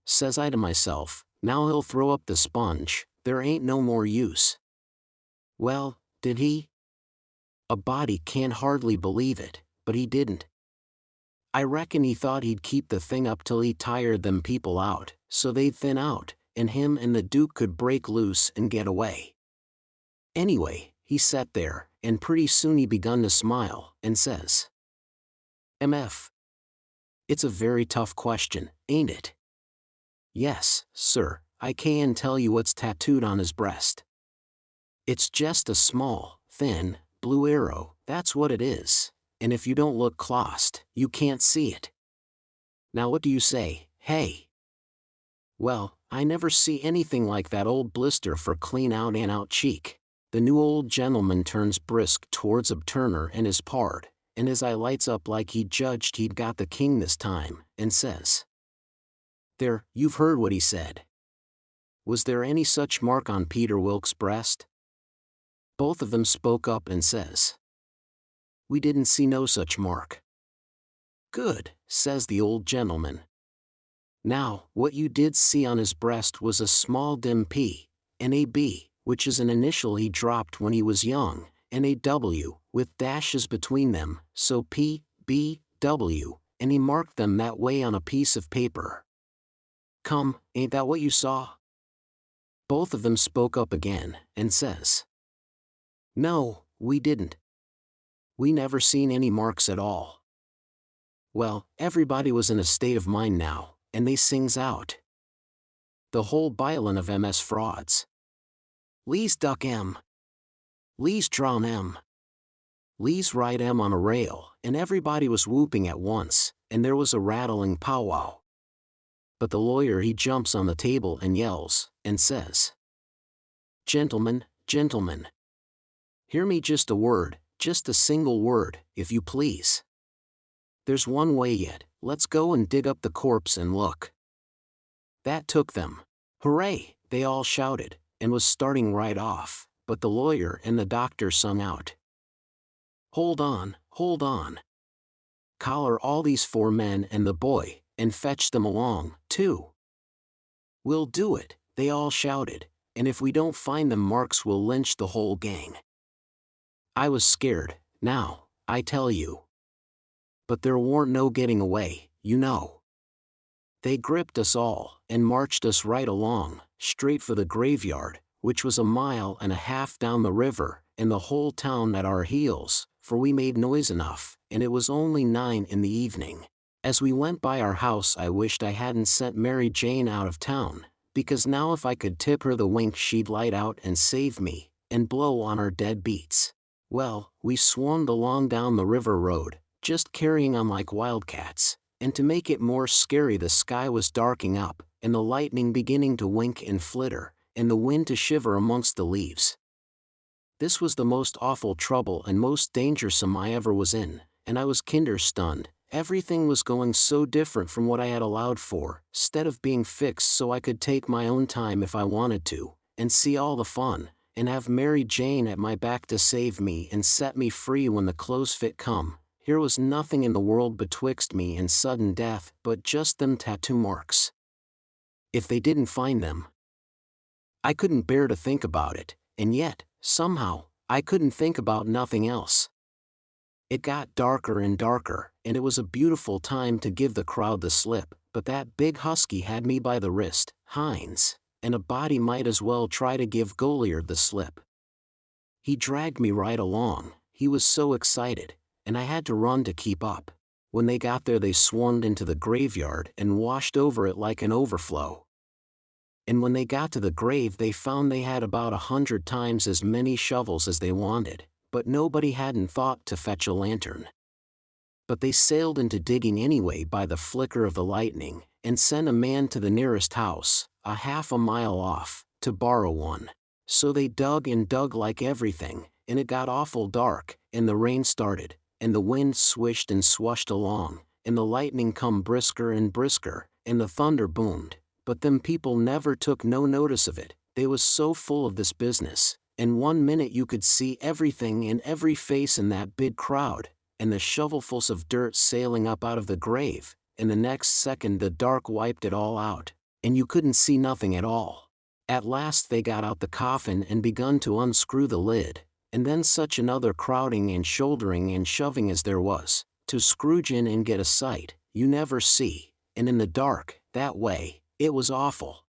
Says I to myself, now he'll throw up the sponge, there ain't no more use. Well, did he? A body can't hardly believe it, but he didn't. I reckon he thought he'd keep the thing up till he tired them people out, so they'd thin out, and him and the Duke could break loose and get away. Anyway, he sat there, and pretty soon he begun to smile, and says, "MF. It's a very tough question, ain't it?" "Yes, sir, I can tell you what's tattooed on his breast. It's just a small, thin, blue arrow, that's what it is, and if you don't look clost, you can't see it. Now what do you say, hey?" Well, I never see anything like that old blister for clean out and out cheek. The new old gentleman turns brisk towards Turner and his pard, and his eye lights up like he judged he'd got the king this time, and says, "There, you've heard what he said. Was there any such mark on Peter Wilkes' breast?" Both of them spoke up and says, "We didn't see no such mark." "Good," says the old gentleman. "Now, what you did see on his breast was a small dim P, and a B, which is an initial he dropped when he was young, and a W, with dashes between them, so P, B, W, and he marked them that way on a piece of paper. Come, ain't that what you saw?" Both of them spoke up again, and says, "No, we didn't. We never seen any marks at all." Well, everybody was in a state of mind now, and they sings out, the whole bilin' of MS frauds. "Lee's duck M. Lee's drown M. Lee's ride M on a rail," and everybody was whooping at once, and there was a rattling powwow. But the lawyer he jumps on the table and yells, and says, "Gentlemen, gentlemen. Hear me just a word, just a single word, if you please. There's one way yet, let's go and dig up the corpse and look." That took them. "Hooray!" they all shouted, and was starting right off, but the lawyer and the doctor sung out, hold on, collar all these 4 men and the boy, and fetch them along, too." "We'll do it," they all shouted, "and if we don't find them marks we'll lynch the whole gang." I was scared, now, I tell you. But there warn't no getting away, you know. They gripped us all, and marched us right along, straight for the graveyard, which was 1.5 miles down the river, and the whole town at our heels, for we made noise enough, and it was only 9 in the evening. As we went by our house I wished I hadn't sent Mary Jane out of town, because now if I could tip her the wink she'd light out and save me, and blow on our dead beats. Well, we swung along down the river road, just carrying on like wildcats, and to make it more scary the sky was darking up, and the lightning beginning to wink and flitter, and the wind to shiver amongst the leaves. This was the most awful trouble and most dangersome I ever was in, and I was kinder stunned. Everything was going so different from what I had allowed for, 'stead of being fixed so I could take my own time if I wanted to, and see all the fun, and have Mary Jane at my back to save me and set me free when the clothes fit come. Here was nothing in the world betwixt me and sudden death but just them tattoo marks. If they didn't find them, I couldn't bear to think about it, and yet, somehow, I couldn't think about nothing else. It got darker and darker, and it was a beautiful time to give the crowd the slip, but that big husky had me by the wrist, Hines, and a body might as well try to give Goliard the slip. He dragged me right along, he was so excited, and I had to run to keep up. When they got there they swarmed into the graveyard and washed over it like an overflow. And when they got to the grave they found they had about 100 times as many shovels as they wanted, but nobody hadn't thought to fetch a lantern. But they sailed into digging anyway by the flicker of the lightning, and sent a man to the nearest house, a half a mile off, to borrow one. So they dug and dug like everything, and it got awful dark, and the rain started, and the wind swished and swushed along, and the lightning come brisker and brisker, and the thunder boomed, but them people never took no notice of it. They was so full of this business, and 1 minute you could see everything in every face in that big crowd, and the shovelfuls of dirt sailing up out of the grave, and the next second the dark wiped it all out, and you couldn't see nothing at all. At last they got out the coffin and begun to unscrew the lid, and then such another crowding and shouldering and shoving as there was, to scrooge in and get a sight, you never see, and in the dark, that way, it was awful.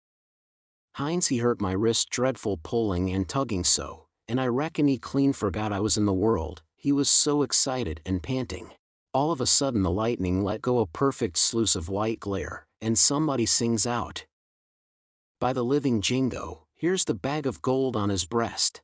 Heinz he hurt my wrist dreadful pulling and tugging so, and I reckon he clean forgot I was in the world, he was so excited and panting. All of a sudden the lightning let go a perfect sluice of white glare, and somebody sings out, "By the living jingo, here's the bag of gold on his breast."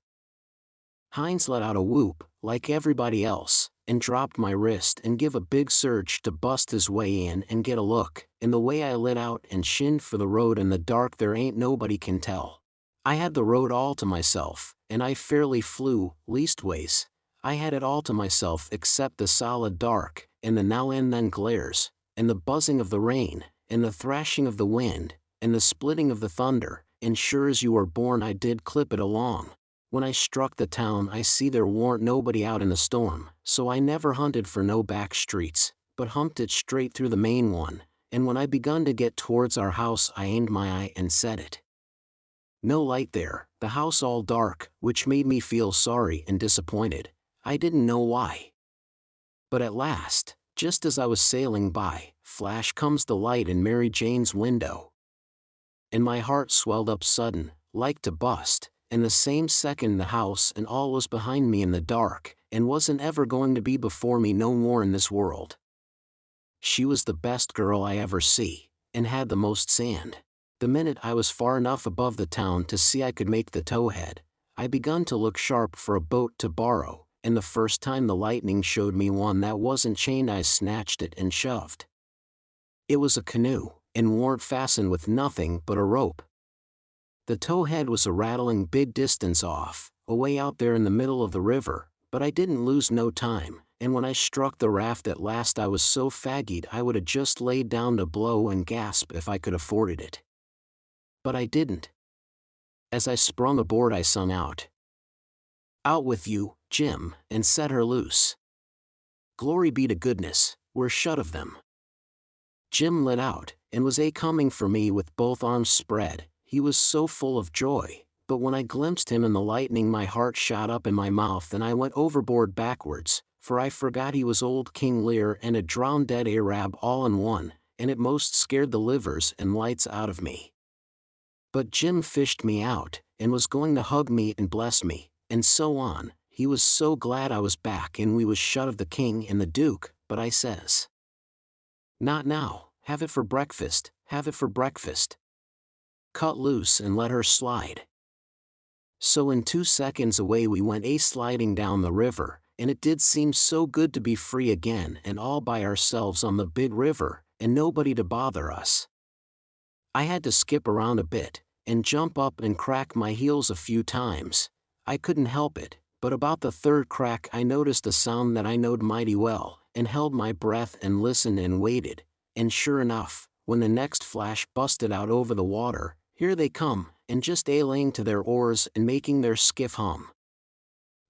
Heinz let out a whoop, like everybody else, and dropped my wrist and give a big surge to bust his way in and get a look, and the way I lit out and shinned for the road in the dark there ain't nobody can tell. I had the road all to myself, and I fairly flew, leastways, I had it all to myself except the solid dark, and the now and then glares, and the buzzing of the rain, and the thrashing of the wind, and the splitting of the thunder, and sure as you were born I did clip it along. When I struck the town I see there warn't nobody out in the storm, so I never hunted for no back streets, but humped it straight through the main one, and when I begun to get towards our house I aimed my eye and set it. No light there, the house all dark, which made me feel sorry and disappointed. I didn't know why. But at last, just as I was sailing by, flash comes the light in Mary Jane's window. And my heart swelled up sudden, like to bust, and the same second the house and all was behind me in the dark, and wasn't ever going to be before me no more in this world. She was the best girl I ever see, and had the most sand. The minute I was far enough above the town to see I could make the towhead, I begun to look sharp for a boat to borrow, and the first time the lightning showed me one that wasn't chained I snatched it and shoved. It was a canoe, and warn't fastened with nothing but a rope. The towhead was a rattling big distance off, away out there in the middle of the river, but I didn't lose no time, and when I struck the raft at last I was so faggied I would have just laid down to blow and gasp if I could afforded it. But I didn't. As I sprung aboard I sung out, "Out with you, Jim, and set her loose. Glory be to goodness, we're shut of them." Jim lit out, and was coming for me with both arms spread. He was so full of joy, but when I glimpsed him in the lightning my heart shot up in my mouth and I went overboard backwards, for I forgot he was old King Lear and a drowned dead Arab all in one, and it most scared the livers and lights out of me. But Jim fished me out, and was going to hug me and bless me, and so on. He was so glad I was back and we was shut of the king and the duke, but I says, "Not now, have it for breakfast, have it for breakfast. Cut loose and let her slide." So in 2 seconds away we went sliding down the river, and it did seem so good to be free again and all by ourselves on the big river, and nobody to bother us. I had to skip around a bit, and jump up and crack my heels a few times. I couldn't help it, but about the third crack I noticed a sound that I knowed mighty well, and held my breath and listened and waited, and sure enough, when the next flash busted out over the water, here they come, and just laying to their oars and making their skiff hum.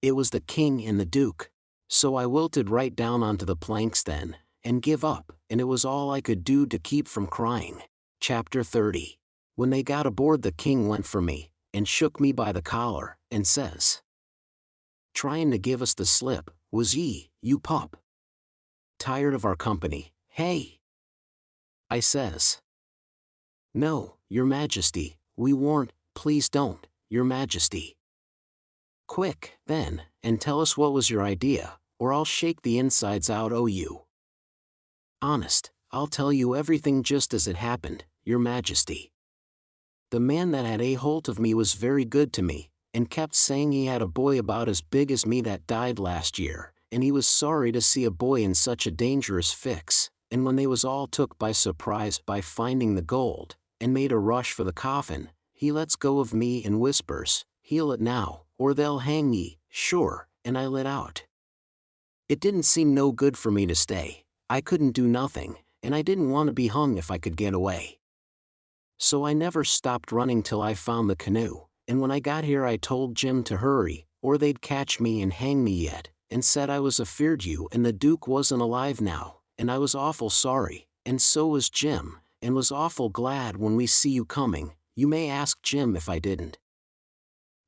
It was the king and the duke. So I wilted right down onto the planks then, and give up, and it was all I could do to keep from crying. Chapter 30. When they got aboard the king went for me, and shook me by the collar, and says, "Trying to give us the slip, was ye, you pup? Tired of our company, hey?" I says, "No, your majesty, we warn't, please don't, your majesty." "Quick, then, and tell us what was your idea, or I'll shake the insides out o' you." "Honest, I'll tell you everything just as it happened, your majesty. The man that had a holt of me was very good to me, and kept saying he had a boy about as big as me that died last year, and he was sorry to see a boy in such a dangerous fix, and when they was all took by surprise by finding the gold, and made a rush for the coffin, he lets go of me and whispers, "Heal it now, or they'll hang ye, sure," and I lit out. It didn't seem no good for me to stay. I couldn't do nothing, and I didn't want to be hung if I could get away. So I never stopped running till I found the canoe, and when I got here I told Jim to hurry, or they'd catch me and hang me yet, and said I was afeard you and the Duke wasn't alive now, and I was awful sorry, and so was Jim, and was awful glad when we see you coming. You may ask Jim if I didn't.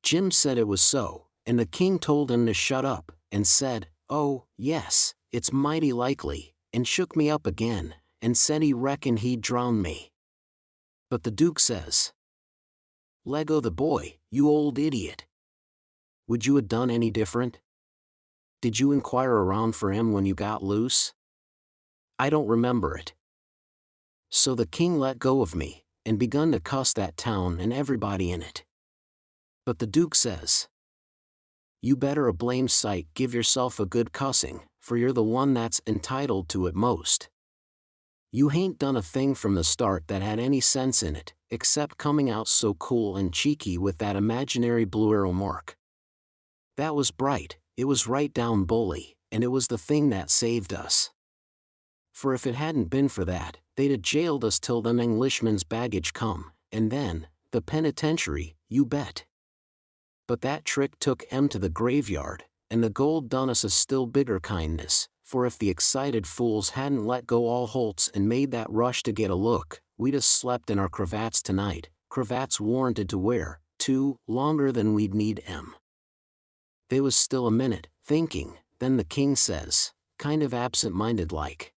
Jim said it was so, and the king told him to shut up, and said, "Oh, yes, it's mighty likely," and shook me up again, and said he reckoned he'd drown me. But the Duke says, "Lego the boy, you old idiot. Would you have done any different? Did you inquire around for him when you got loose?" "I don't remember it." So the king let go of me, and begun to cuss that town and everybody in it. But the Duke says, "You better a blame sight give yourself a good cussing, for you're the one that's entitled to it most. You hain't done a thing from the start that had any sense in it, except coming out so cool and cheeky with that imaginary blue arrow mark. That was bright, it was right down bully, and it was the thing that saved us. For if it hadn't been for that, they'd have jailed us till them Englishmen's baggage come, and then, the penitentiary, you bet. But that trick took 'em to the graveyard, and the gold done us a still bigger kindness, for if the excited fools hadn't let go all holts and made that rush to get a look, we'd have slept in our cravats tonight, cravats warranted to wear, too, longer than we'd need 'em." They was still a minute, thinking, then the king says, kind of absent-minded like,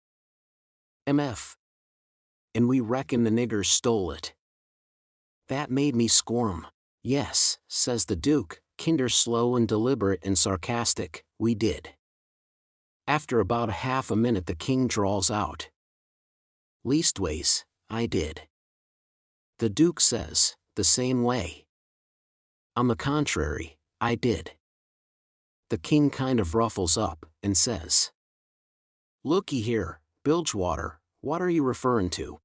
"MF. And we reckon the niggers stole it." That made me squirm. "Yes," says the Duke, kinder slow and deliberate and sarcastic, "we did." After about a half a minute the king drawls out, "Leastways, I did." The Duke says, "The same way." "On the contrary, I did." The king kind of ruffles up, and says, "Looky here, Bilgewater, what are you referring to?"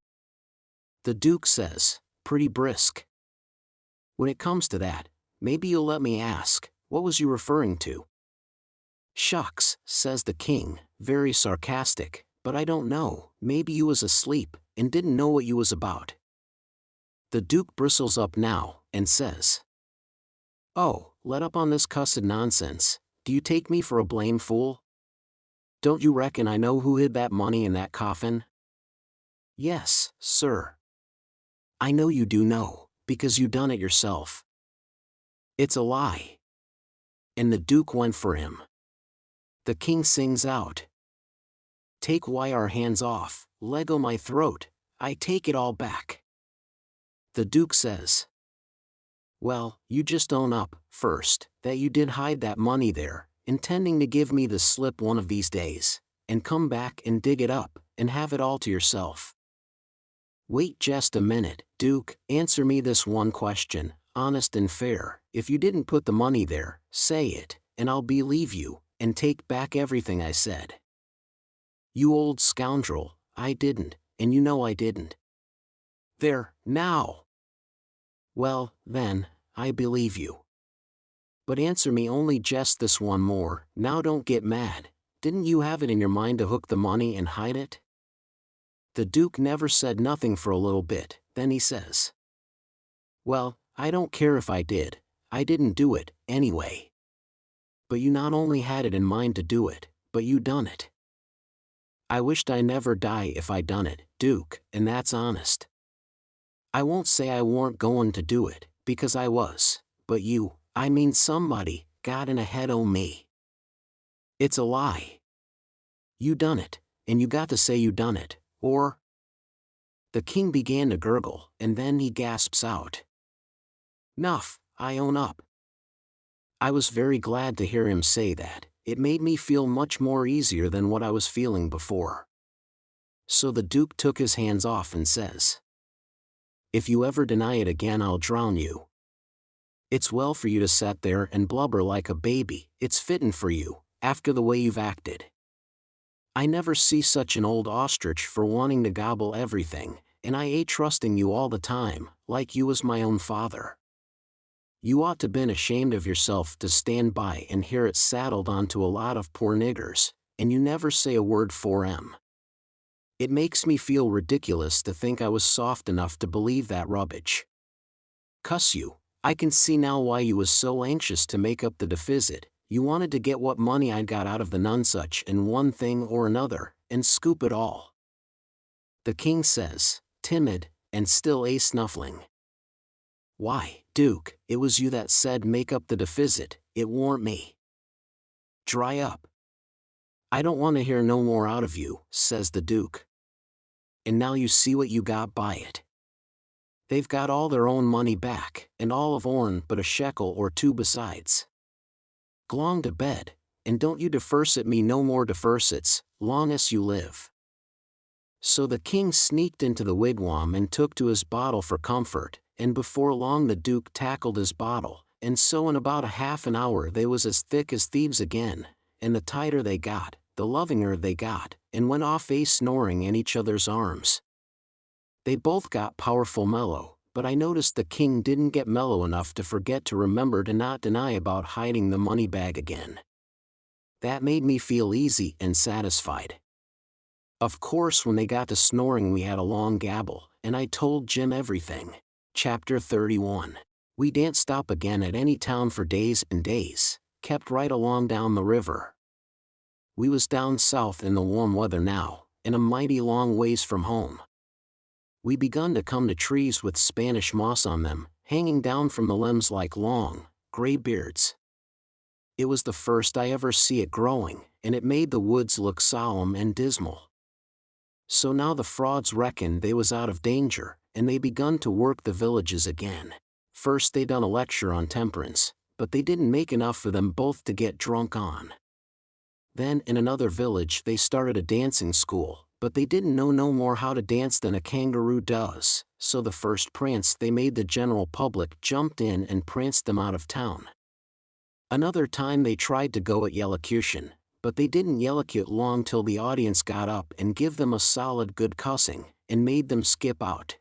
The Duke says, pretty brisk, "When it comes to that, maybe you'll let me ask, what was you referring to?" "Shucks," says the king, very sarcastic, "but I don't know, maybe you was asleep, and didn't know what you was about." The Duke bristles up now, and says, "Oh, let up on this cussed nonsense, do you take me for a blame fool? Don't you reckon I know who hid that money in that coffin?" "Yes, sir. I know you do know, because you done it yourself." "It's a lie." And the Duke went for him. The king sings out, "Take our hands off, Lego my throat, I take it all back." The Duke says, "Well, you just own up, first, that you did hide that money there, intending to give me the slip one of these days, and come back and dig it up, and have it all to yourself." "Wait just a minute, Duke, answer me this one question, honest and fair. If you didn't put the money there, say it, and I'll believe you, and take back everything I said." "You old scoundrel, I didn't, and you know I didn't." "There, now." "Well, then, I believe you. But answer me only just this one more, now don't get mad, didn't you have it in your mind to hook the money and hide it?" The Duke never said nothing for a little bit, then he says, "Well, I don't care if I did, I didn't do it, anyway. But you not only had it in mind to do it, but you done it. I wished I never die if I done it, Duke, and that's honest. I won't say I warn't goin' to do it, because I was, but you, I mean somebody, got in ahead o' me. It's a lie. You done it, and you got to say you done it, or—" The king began to gurgle, and then he gasps out, "'Nuff, I own up." I was very glad to hear him say that, it made me feel much more easier than what I was feeling before. So the Duke took his hands off and says, "If you ever deny it again I'll drown you. It's well for you to set there and blubber like a baby, it's fittin' for you, after the way you've acted. I never see such an old ostrich for wanting to gobble everything, and I ain't trusting you all the time, like you was my own father. You ought to been ashamed of yourself to stand by and hear it saddled onto a lot of poor niggers, and you never say a word for 'em. It makes me feel ridiculous to think I was soft enough to believe that rubbish. Cuss you, I can see now why you was so anxious to make up the deficit. You wanted to get what money I'd got out of the nonsuch in one thing or another, and scoop it all. The king says, timid, and still snuffling. Why, Duke, it was you that said make up the deficit, it warn't me. Dry up. I don't want to hear no more out of you, says the Duke. And now you see what you got by it. They've got all their own money back, and all of ourn but a shekel or two besides. Glong to bed, and don't you defersit me no more defersits, long as you live. So the king sneaked into the wigwam and took to his bottle for comfort, and before long the Duke tackled his bottle, and so in about a half an hour they was as thick as thieves again, and the tighter they got, the lovinger they got, and went off snoring in each other's arms. They both got powerful mellow, but I noticed the king didn't get mellow enough to forget to remember to not deny about hiding the money bag again. That made me feel easy and satisfied. Of course when they got to snoring we had a long gabble, and I told Jim everything. Chapter 31. We didn't stop again at any town for days and days, kept right along down the river. We was down south in the warm weather now, and a mighty long ways from home. We begun to come to trees with Spanish moss on them, hanging down from the limbs like long, gray beards. It was the first I ever see it growing, and it made the woods look solemn and dismal. So now the frauds reckoned they was out of danger, and they begun to work the villages again. First they done a lecture on temperance, but they didn't make enough for them both to get drunk on. Then in another village they started a dancing school, but they didn't know no more how to dance than a kangaroo does, so the first prance they made the general public jumped in and pranced them out of town. Another time they tried to go at yellocution, but they didn't yellocute long till the audience got up and give them a solid good cussing, and made them skip out.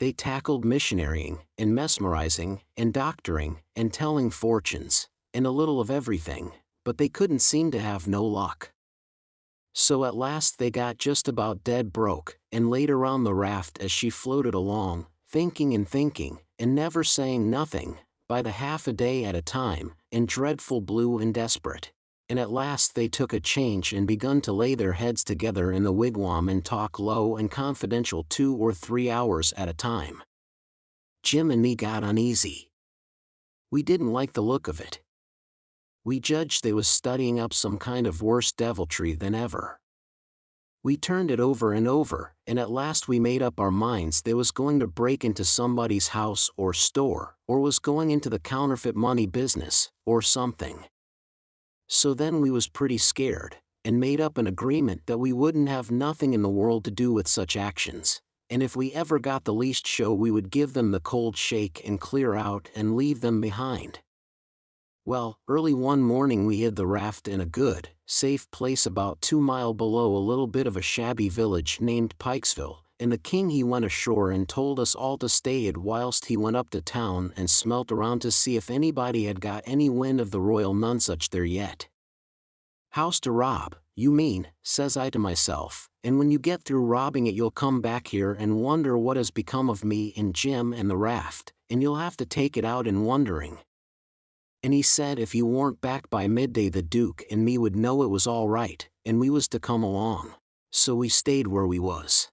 They tackled missionarying, and mesmerizing, and doctoring, and telling fortunes, and a little of everything, but they couldn't seem to have no luck. So at last they got just about dead broke, and laid around the raft as she floated along, thinking, and never saying nothing, by the half a day at a time, and dreadful blue and desperate. And at last they took a change and begun to lay their heads together in the wigwam and talk low and confidential 2 or 3 hours at a time. Jim and me got uneasy. We didn't like the look of it. We judged they was studying up some kind of worse deviltry than ever. We turned it over and over, and at last we made up our minds they was going to break into somebody's house or store, or was going into the counterfeit money business, or something. So then we was pretty scared, and made up an agreement that we wouldn't have nothing in the world to do with such actions, and if we ever got the least show we would give them the cold shake and clear out and leave them behind. Well, early one morning we hid the raft in a good, safe place about 2 miles below a little bit of a shabby village named Pikesville, and the king he went ashore and told us all to stay hid whilst he went up to town and smelt around to see if anybody had got any wind of the royal nonsuch there yet. House to rob, you mean, says I to myself, and when you get through robbing it you'll come back here and wonder what has become of me and Jim and the raft, and you'll have to take it out in wondering. And he said if you weren't back by midday the Duke and me would know it was all right, and we was to come along. So we stayed where we was.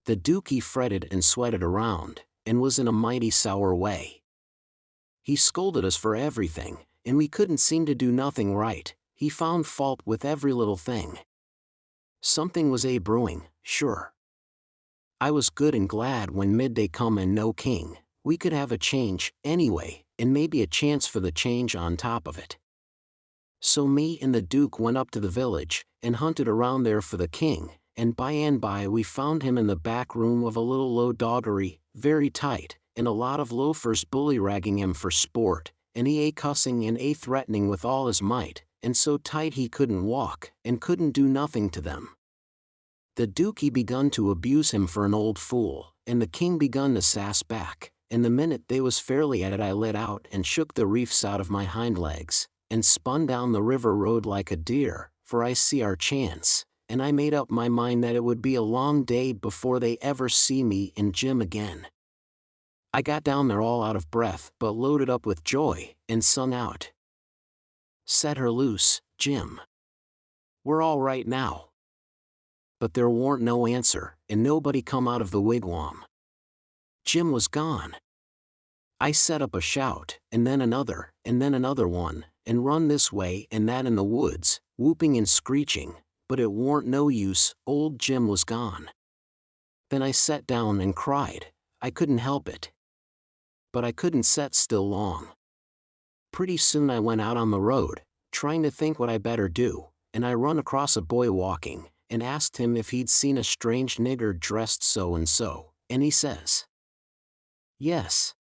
The Duke he fretted and sweated around, and was in a mighty sour way. He scolded us for everything, and we couldn't seem to do nothing right. He found fault with every little thing. Something was brewing, sure. I was good and glad when midday come and no king. We could have a change, anyway, and maybe a chance for the change on top of it. So me and the Duke went up to the village, and hunted around there for the king, and by we found him in the back room of a little low doggery, very tight, and a lot of loafers bully-ragging him for sport, and he cussing and threatening with all his might, and so tight he couldn't walk, and couldn't do nothing to them. The Duke he begun to abuse him for an old fool, and the king begun to sass back, and the minute they was fairly at it I let out and shook the reefs out of my hind legs, and spun down the river road like a deer, for I see our chance, and I made up my mind that it would be a long day before they ever see me and Jim again. I got down there all out of breath but loaded up with joy, and sung out, "Set her loose, Jim. We're all right now." But there warn't no answer, and nobody come out of the wigwam. Jim was gone. I set up a shout, and then another one, and run this way and that in the woods, whooping and screeching, but it warn't no use, old Jim was gone. Then I sat down and cried. I couldn't help it. But I couldn't set still long. Pretty soon I went out on the road, trying to think what I better do, and I run across a boy walking, and asked him if he'd seen a strange nigger dressed so and so, and he says, "Yes."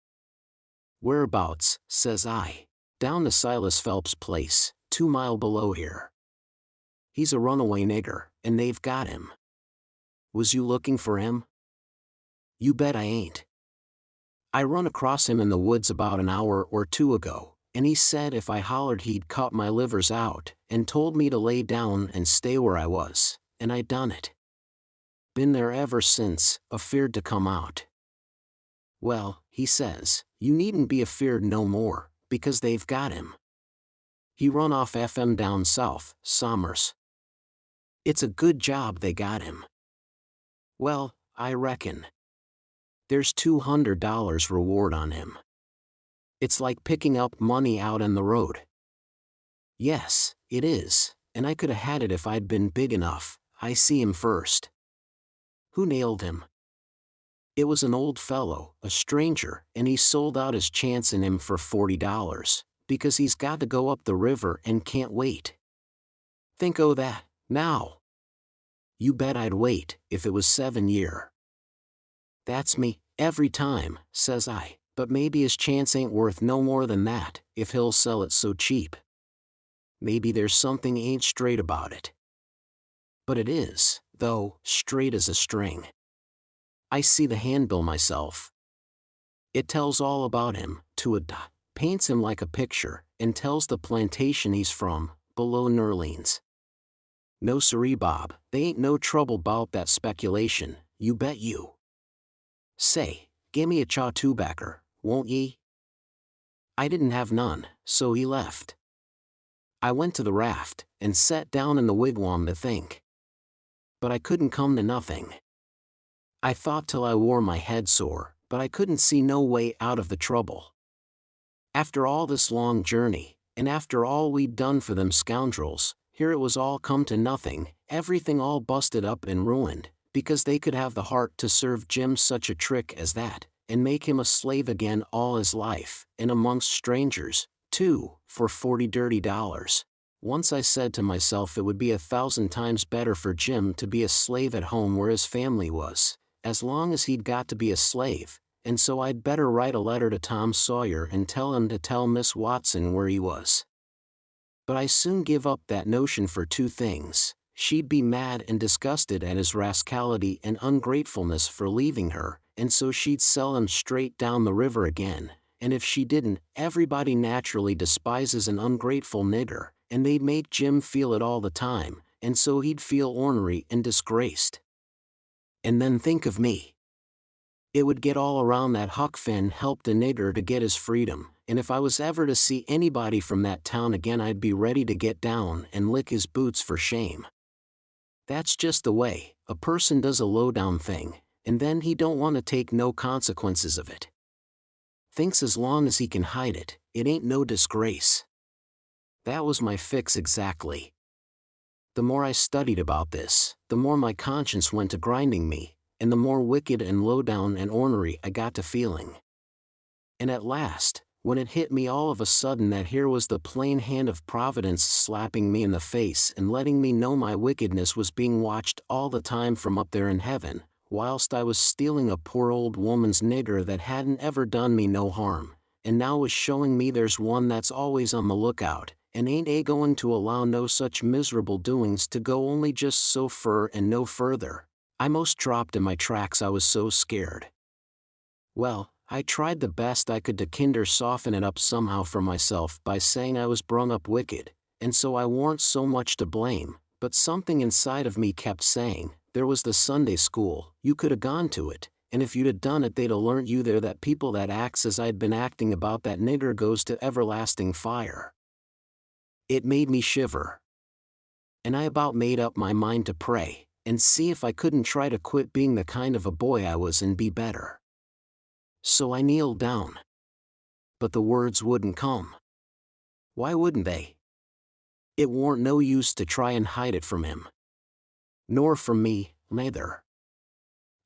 "Whereabouts?" says I. "Down to Silas Phelps' place, 2 mile below here. He's a runaway nigger, and they've got him." "Was you looking for him?" "You bet I ain't. I run across him in the woods about an hour or 2 ago, and he said if I hollered he'd cut my livers out, and told me to lay down and stay where I was, and I done it. Been there ever since, afeard to come out." "Well," he says, "you needn't be afeard no more, because they've got him. He run off FM down south, Somers. It's a good job they got him." "Well, I reckon. There's $200 reward on him. It's like picking up money out on the road." "Yes, it is, and I could 'a' had it if I'd been big enough. I see him first." "Who nailed him?" "It was an old fellow, a stranger, and he sold out his chance in him for $40, because he's got to go up the river and can't wait. Think o' that, now. You bet I'd wait, if it was 7 year. "That's me, every time," says I, "but maybe his chance ain't worth no more than that, if he'll sell it so cheap. Maybe there's something ain't straight about it." But it is, though, straight as a string. I see the handbill myself. It tells all about him, to a dot, paints him like a picture, and tells the plantation he's from, below Nerlines. No siree, Bob, they ain't no trouble 'bout that speculation, you bet you. Say, gimme a chaw tobaccer, won't ye?" I didn't have none, so he left. I went to the raft, and sat down in the wigwam to think. But I couldn't come to nothing. I thought till I wore my head sore, but I couldn't see no way out of the trouble. After all this long journey, and after all we'd done for them scoundrels, here it was all come to nothing, everything all busted up and ruined, because they could have the heart to serve Jim such a trick as that, and make him a slave again all his life, and amongst strangers, too, for $40 dirty. Once I said to myself it would be 1,000 times better for Jim to be a slave at home where his family was, as long as he'd got to be a slave, and so I'd better write a letter to Tom Sawyer and tell him to tell Miss Watson where he was. But I soon give up that notion for 2 things. She'd be mad and disgusted at his rascality and ungratefulness for leaving her, and so she'd sell him straight down the river again, and if she didn't, everybody naturally despises an ungrateful nigger, and they'd make Jim feel it all the time, and so he'd feel ornery and disgraced. And then think of me. It would get all around that Huck Finn helped a nigger to get his freedom, and if I was ever to see anybody from that town again I'd be ready to get down and lick his boots for shame. That's just the way a person does a low-down thing, and then he don't want to take no consequences of it. Thinks as long as he can hide it, it ain't no disgrace. That was my fix exactly. The more I studied about this, the more my conscience went to grinding me, and the more wicked and low-down and ornery I got to feeling. And at last, when it hit me all of a sudden that here was the plain hand of Providence slapping me in the face and letting me know my wickedness was being watched all the time from up there in heaven, whilst I was stealing a poor old woman's nigger that hadn't ever done me no harm, and now was showing me there's one that's always on the lookout, and ain't a going to allow no such miserable doings to go only just so fur and no further. I most dropped in my tracks, I was so scared. Well, I tried the best I could to kinder soften it up somehow for myself by saying I was brung up wicked, and so I warn't so much to blame, but something inside of me kept saying, there was the Sunday school, you could 'a gone to it, and if you'd 'a done it they'd 'a learnt you there that people that acts as I'd been acting about that nigger goes to everlasting fire. It made me shiver. And I about made up my mind to pray, and see if I couldn't try to quit being the kind of a boy I was and be better. So I kneeled down. But the words wouldn't come. Why wouldn't they? It warn't no use to try and hide it from him. Nor from me, neither.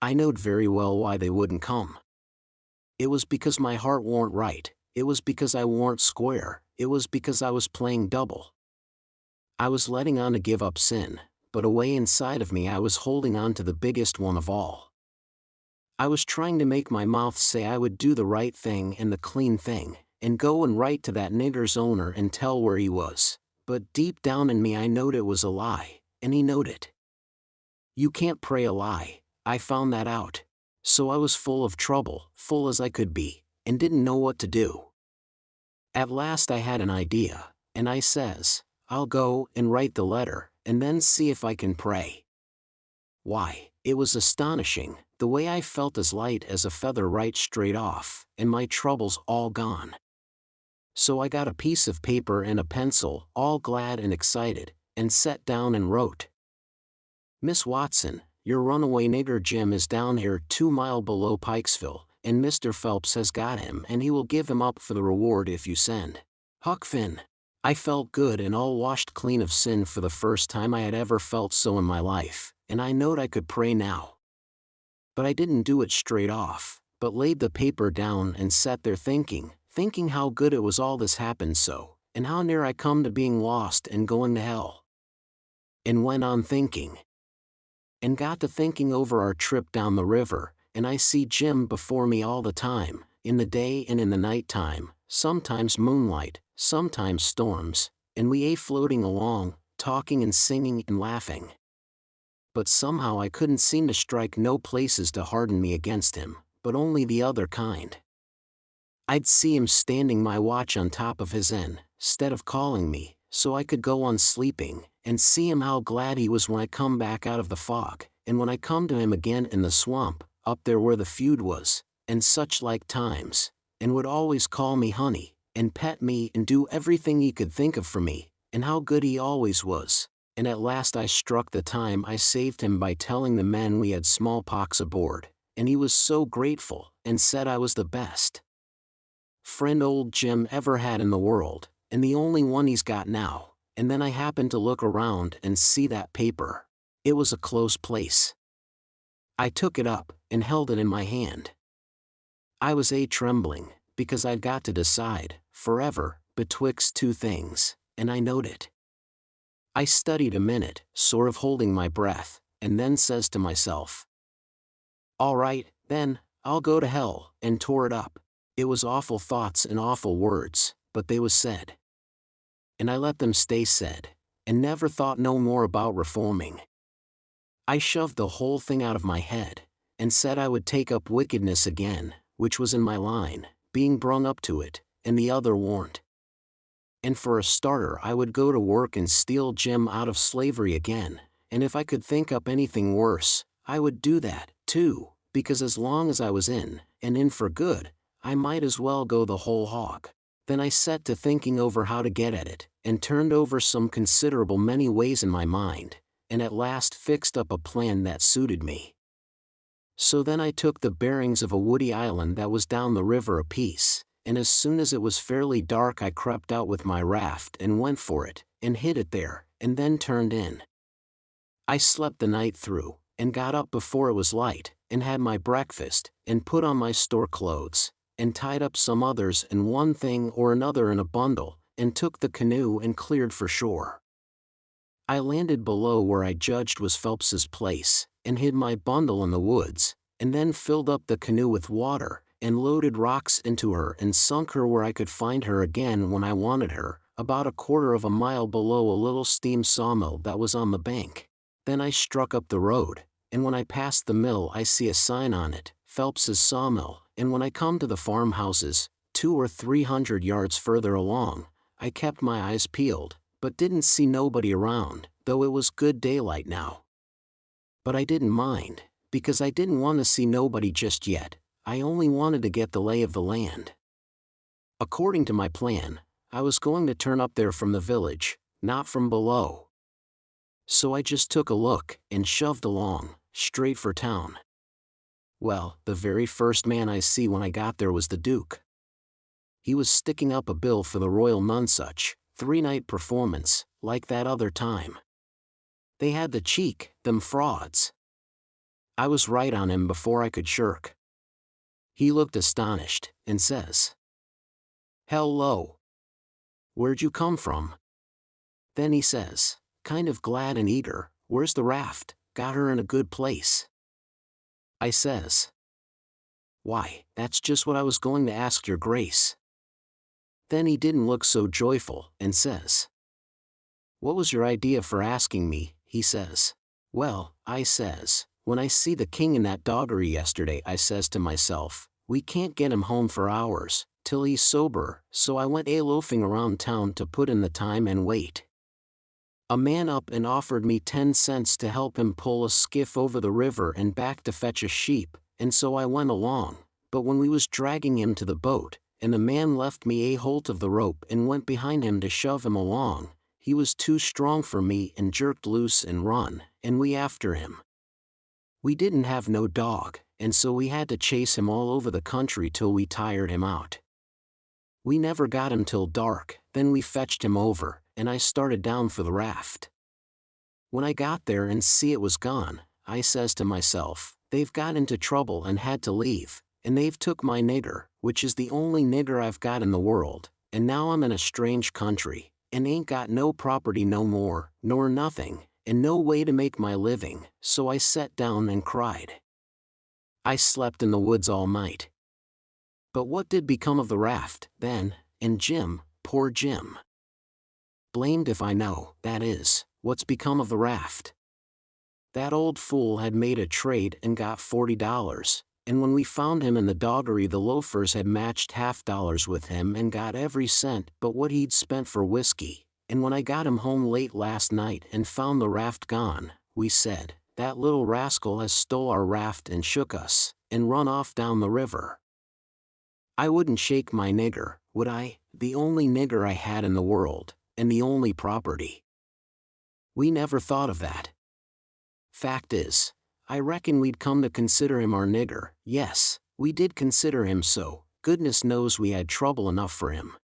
I knowed very well why they wouldn't come. It was because my heart warn't right, it was because I warn't square, it was because I was playing double. I was letting on to give up sin, but away inside of me I was holding on to the biggest one of all. I was trying to make my mouth say I would do the right thing and the clean thing, and go and write to that nigger's owner and tell where he was, but deep down in me I knowed it was a lie, and he knowed it. You can't pray a lie, I found that out. So I was full of trouble, full as I could be, and didn't know what to do. At last I had an idea, and I says, I'll go and write the letter, and then see if I can pray. Why, it was astonishing, the way I felt as light as a feather right straight off, and my troubles all gone. So I got a piece of paper and a pencil, all glad and excited, and sat down and wrote. Miss Watson, your runaway nigger Jim is down here 2 miles below Pikesville, and Mr. Phelps has got him and he will give him up for the reward if you send Huck Finn. I felt good and all washed clean of sin for the first time I had ever felt so in my life, and I knowed I could pray now. But I didn't do it straight off, but laid the paper down and sat there thinking how good it was all this happened so, and how near I come to being lost and going to hell. And went on thinking. And got to thinking over our trip down the river, and I see Jim before me all the time, in the day and in the night time, sometimes moonlight, sometimes storms, and we floating along, talking and singing and laughing. But somehow I couldn't seem to strike no places to harden me against him, but only the other kind. I'd see him standing my watch on top of his N, 'stead of calling me, so I could go on sleeping, and see him how glad he was when I come back out of the fog, and when I come to him again in the swamp, up there where the feud was, and such like times, and would always call me honey, and pet me and do everything he could think of for me, and how good he always was. And at last I struck the time I saved him by telling the men we had smallpox aboard, and he was so grateful, and said I was the best friend old Jim ever had in the world, and the only one he's got now. And then I happened to look around and see that paper. It was a close place. I took it up, and held it in my hand. I was trembling, because I'd got to decide, forever, betwixt two things, and I knowed it. I studied a minute, sort of holding my breath, and then says to myself, all right, then, I'll go to hell, and tore it up. It was awful thoughts and awful words, but they was said. And I let them stay said, and never thought no more about reforming. I shoved the whole thing out of my head, and said I would take up wickedness again, which was in my line, being brung up to it, and the other warn't. And for a starter I would go to work and steal Jim out of slavery again, and if I could think up anything worse, I would do that, too, because as long as I was in, and in for good, I might as well go the whole hog. Then I set to thinking over how to get at it, and turned over some considerable many ways in my mind, and at last fixed up a plan that suited me. So then I took the bearings of a woody island that was down the river a piece, and as soon as it was fairly dark I crept out with my raft and went for it, and hid it there, and then turned in. I slept the night through, and got up before it was light, and had my breakfast, and put on my store clothes, and tied up some others and one thing or another in a bundle, and took the canoe and cleared for shore. I landed below where I judged was Phelps's place, and hid my bundle in the woods, and then filled up the canoe with water, and loaded rocks into her and sunk her where I could find her again when I wanted her, about a quarter of a mile below a little steam sawmill that was on the bank. Then I struck up the road, and when I passed the mill I see a sign on it, Phelps's Sawmill, and when I come to the farmhouses, 200 or 300 yards further along, I kept my eyes peeled, but didn't see nobody around, though it was good daylight now. But I didn't mind, because I didn't want to see nobody just yet. I only wanted to get the lay of the land. According to my plan, I was going to turn up there from the village, not from below. So I just took a look and shoved along, straight for town. Well, the very first man I see when I got there was the Duke. He was sticking up a bill for the Royal Nonsuch, 3-night performance, like that other time. They had the cheek, them frauds. I was right on him before I could shirk. He looked astonished, and says, "Hello. Where'd you come from?" Then he says, kind of glad and eager, "Where's the raft? Got her in a good place." I says, "Why, that's just what I was going to ask your grace." Then he didn't look so joyful, and says, "What was your idea for asking me?" he says. "Well," I says, "when I see the king in that doggery yesterday, I says to myself, we can't get him home for hours, till he's sober, so I went loafing around town to put in the time and wait. A man up and offered me 10 cents to help him pull a skiff over the river and back to fetch a sheep, and so I went along, but when we was dragging him to the boat, and the man left me a holt of the rope and went behind him to shove him along, he was too strong for me and jerked loose and run, and we after him. We didn't have no dog, and so we had to chase him all over the country till we tired him out. We never got him till dark, then we fetched him over, and I started down for the raft. When I got there and see it was gone, I says to myself, they've got into trouble and had to leave, and they've took my nigger, which is the only nigger I've got in the world, and now I'm in a strange country, and ain't got no property no more, nor nothing, and no way to make my living, so I set down and cried. I slept in the woods all night. But what did become of the raft, then, and Jim, poor Jim? Blamed if I know, that is, what's become of the raft. That old fool had made a trade and got $40, and when we found him in the doggery the loafers had matched $50 with him and got every cent but what he'd spent for whiskey, and when I got him home late last night and found the raft gone, we said, that little rascal has stole our raft and shook us, and run off down the river. I wouldn't shake my nigger, would I, the only nigger I had in the world, and the only property. We never thought of that. Fact is, I reckon we'd come to consider him our nigger. Yes, we did consider him so, goodness knows we had trouble enough for him.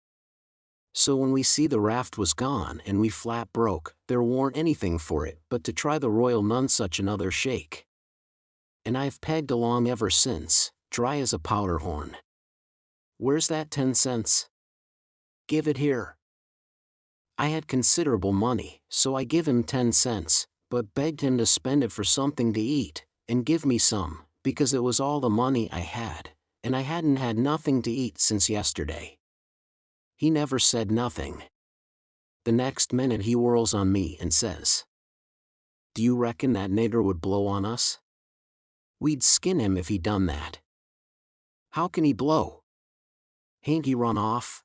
So when we see the raft was gone and we flat broke, there warn't anything for it but to try the Royal Nonsuch another shake. And I've pegged along ever since, dry as a powder horn. Where's that 10 cents? Give it here. I had considerable money, so I give him 10 cents, but begged him to spend it for something to eat, and give me some, because it was all the money I had, and I hadn't had nothing to eat since yesterday. He never said nothing. The next minute he whirls on me and says, "Do you reckon that nigger would blow on us? We'd skin him if he done that." "How can he blow? Hain't he run off?"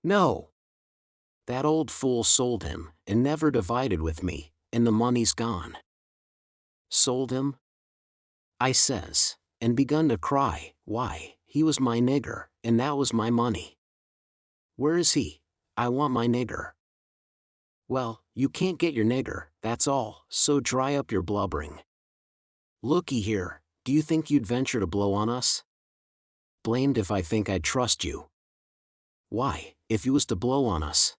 "No. That old fool sold him, and never divided with me, and the money's gone." "Sold him?" I says, and begun to cry. Why, he was my nigger, and that was my money. "Where is he? I want my nigger." "Well, you can't get your nigger, that's all, so dry up your blubbering. Looky here, do you think you'd venture to blow on us?" "Blamed if I think I'd trust you." "Why, if you was to blow on us?"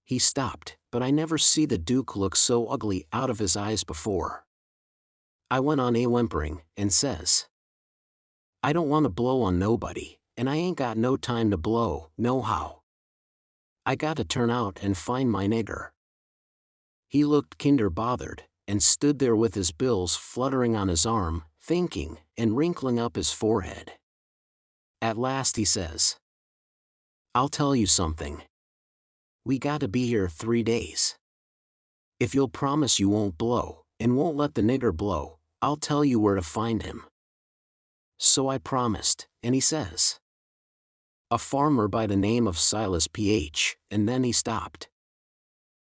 He stopped, but I never see the Duke look so ugly out of his eyes before. I went on whimpering, and says, "I don't want to blow on nobody, and I ain't got no time to blow, nohow. I got to turn out and find my nigger." He looked kinder bothered, and stood there with his bills fluttering on his arm, thinking, and wrinkling up his forehead. At last he says, "I'll tell you something. We got to be here 3 days. If you'll promise you won't blow, and won't let the nigger blow, I'll tell you where to find him." So I promised, and he says, "A farmer by the name of Silas P.H., and then he stopped.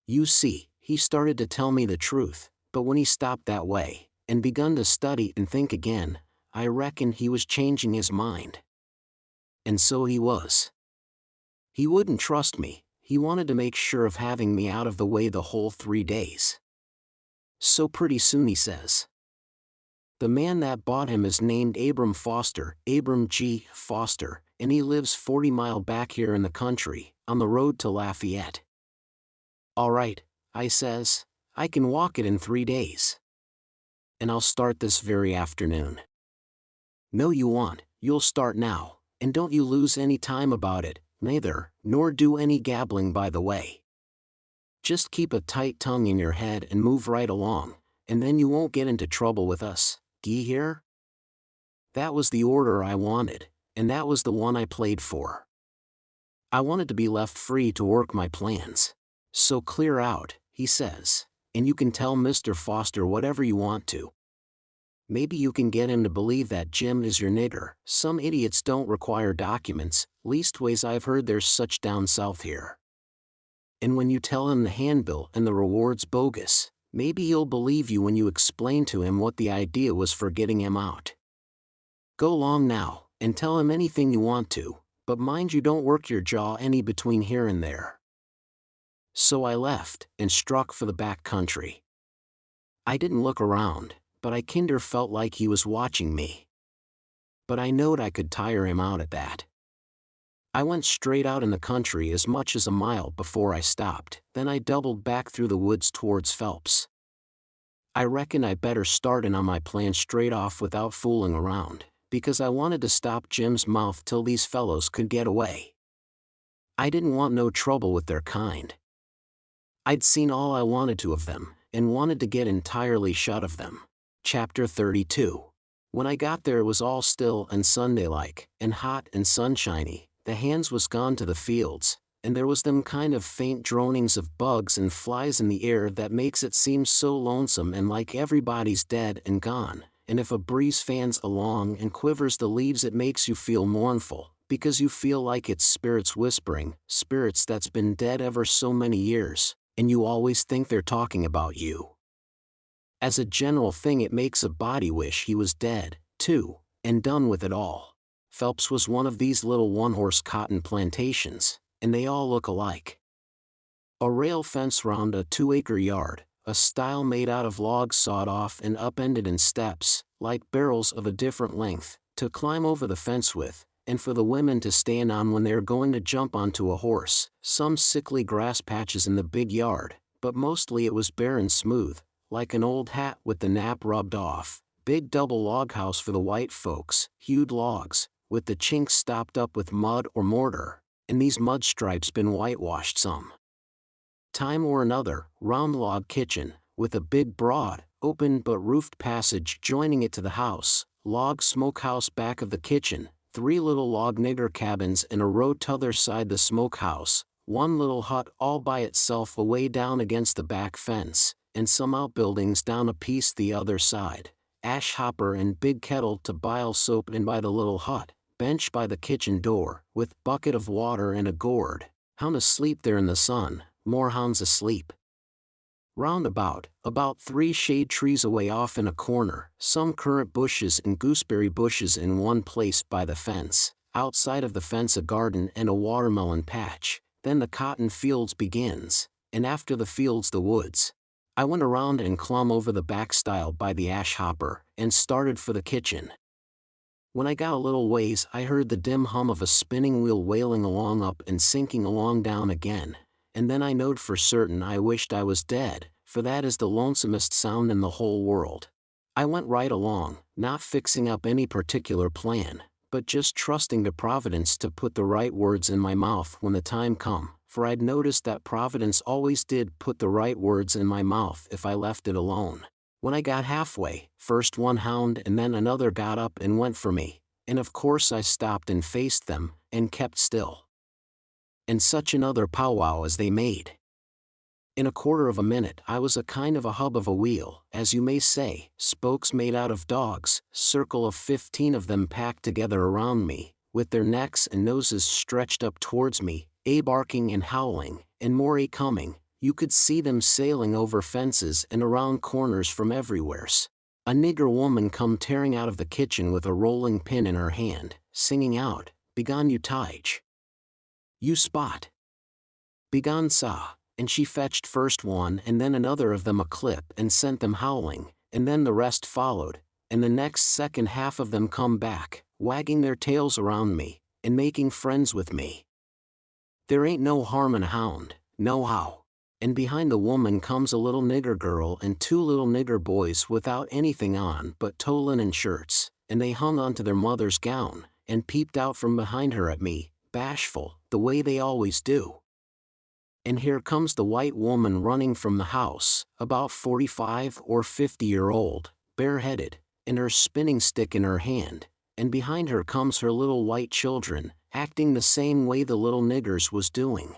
You see, he started to tell me the truth, but when he stopped that way, and begun to study and think again, I reckon he was changing his mind. And so he was. He wouldn't trust me, he wanted to make sure of having me out of the way the whole 3 days. So pretty soon he says, 'The man that bought him is named Abram Foster, Abram G. Foster, and he lives 40 miles back here in the country, on the road to Lafayette.' 'All right,' I says, 'I can walk it in 3 days. And I'll start this very afternoon.' 'No you won't, you'll start now, and don't you lose any time about it, neither, nor do any gabbling by the way. Just keep a tight tongue in your head and move right along, and then you won't get into trouble with us, d'ye hear?' That was the order I wanted, and that was the one I played for. I wanted to be left free to work my plans. So clear out," he says, "and you can tell Mr. Foster whatever you want to. Maybe you can get him to believe that Jim is your nigger. Some idiots don't require documents, leastways I've heard there's such down south here. And when you tell him the handbill and the reward's bogus, maybe he'll believe you when you explain to him what the idea was for getting him out. Go along now, and tell him anything you want to, but mind you don't work your jaw any between here and there." So I left, and struck for the back country. I didn't look around, but I kinder felt like he was watching me. But I knowed I could tire him out at that. I went straight out in the country as much as a mile before I stopped, then I doubled back through the woods towards Phelps. I reckon I better start in on my plan straight off without fooling around, because I wanted to stop Jim's mouth till these fellows could get away. I didn't want no trouble with their kind. I'd seen all I wanted to of them, and wanted to get entirely shut of them. Chapter 32. When I got there it was all still and Sunday-like, and hot and sunshiny. The hands was gone to the fields, and there was them kind of faint dronings of bugs and flies in the air that makes it seem so lonesome and like everybody's dead and gone, and if a breeze fans along and quivers the leaves it makes you feel mournful, because you feel like it's spirits whispering, spirits that's been dead ever so many years, and you always think they're talking about you. As a general thing it makes a body wish he was dead, too, and done with it all. Phelps was one of these little one-horse cotton plantations, and they all look alike. A rail fence round a 2-acre yard, a stile made out of logs sawed off and upended in steps, like barrels of a different length, to climb over the fence with, and for the women to stand on when they're going to jump onto a horse, some sickly grass patches in the big yard, but mostly it was bare and smooth, like an old hat with the nap rubbed off, big double log house for the white folks, hewed logs, with the chinks stopped up with mud or mortar, and these mud stripes been whitewashed some time or another, round log kitchen, with a big broad, open but roofed passage joining it to the house, log smokehouse back of the kitchen, 3 little log nigger cabins in a row t'other side the smokehouse, 1 little hut all by itself away down against the back fence, and some outbuildings down a piece the other side, ash hopper and big kettle to bile soap in by the little hut, bench by the kitchen door, with bucket of water and a gourd, hound asleep there in the sun, more hounds asleep. Round about 3 shade trees away off in a corner, some currant bushes and gooseberry bushes in one place by the fence, outside of the fence a garden and a watermelon patch, then the cotton fields begins, and after the fields the woods. I went around and clomb over the back stile by the ash hopper, and started for the kitchen. When I got a little ways I heard the dim hum of a spinning wheel wailing along up and sinking along down again, and then I knowed for certain I wished I was dead, for that is the lonesomest sound in the whole world. I went right along, not fixing up any particular plan, but just trusting to Providence to put the right words in my mouth when the time come, for I'd noticed that Providence always did put the right words in my mouth if I left it alone. When I got halfway, first one hound and then another got up and went for me, and of course I stopped and faced them, and kept still. and such another powwow as they made. In a quarter of a minute I was a kind of a hub of a wheel, as you may say, spokes made out of dogs, circle of 15 of them packed together around me, with their necks and noses stretched up towards me, a barking and howling, and more a coming. You could see them sailing over fences and around corners from everywheres. A nigger woman come tearing out of the kitchen with a rolling pin in her hand, singing out, "Begone you tige! You spot! Begone saw!" And she fetched first one and then another of them a clip and sent them howling, and then the rest followed, and the next second half of them come back, wagging their tails around me, and making friends with me. There ain't no harm in a hound, nohow. And behind the woman comes a little nigger girl and 2 little nigger boys without anything on but tow linen shirts, and they hung onto their mother's gown, and peeped out from behind her at me, bashful, the way they always do. And here comes the white woman running from the house, about 45 or 50-year-old, bareheaded, and her spinning stick in her hand, and behind her comes her little white children, acting the same way the little niggers was doing.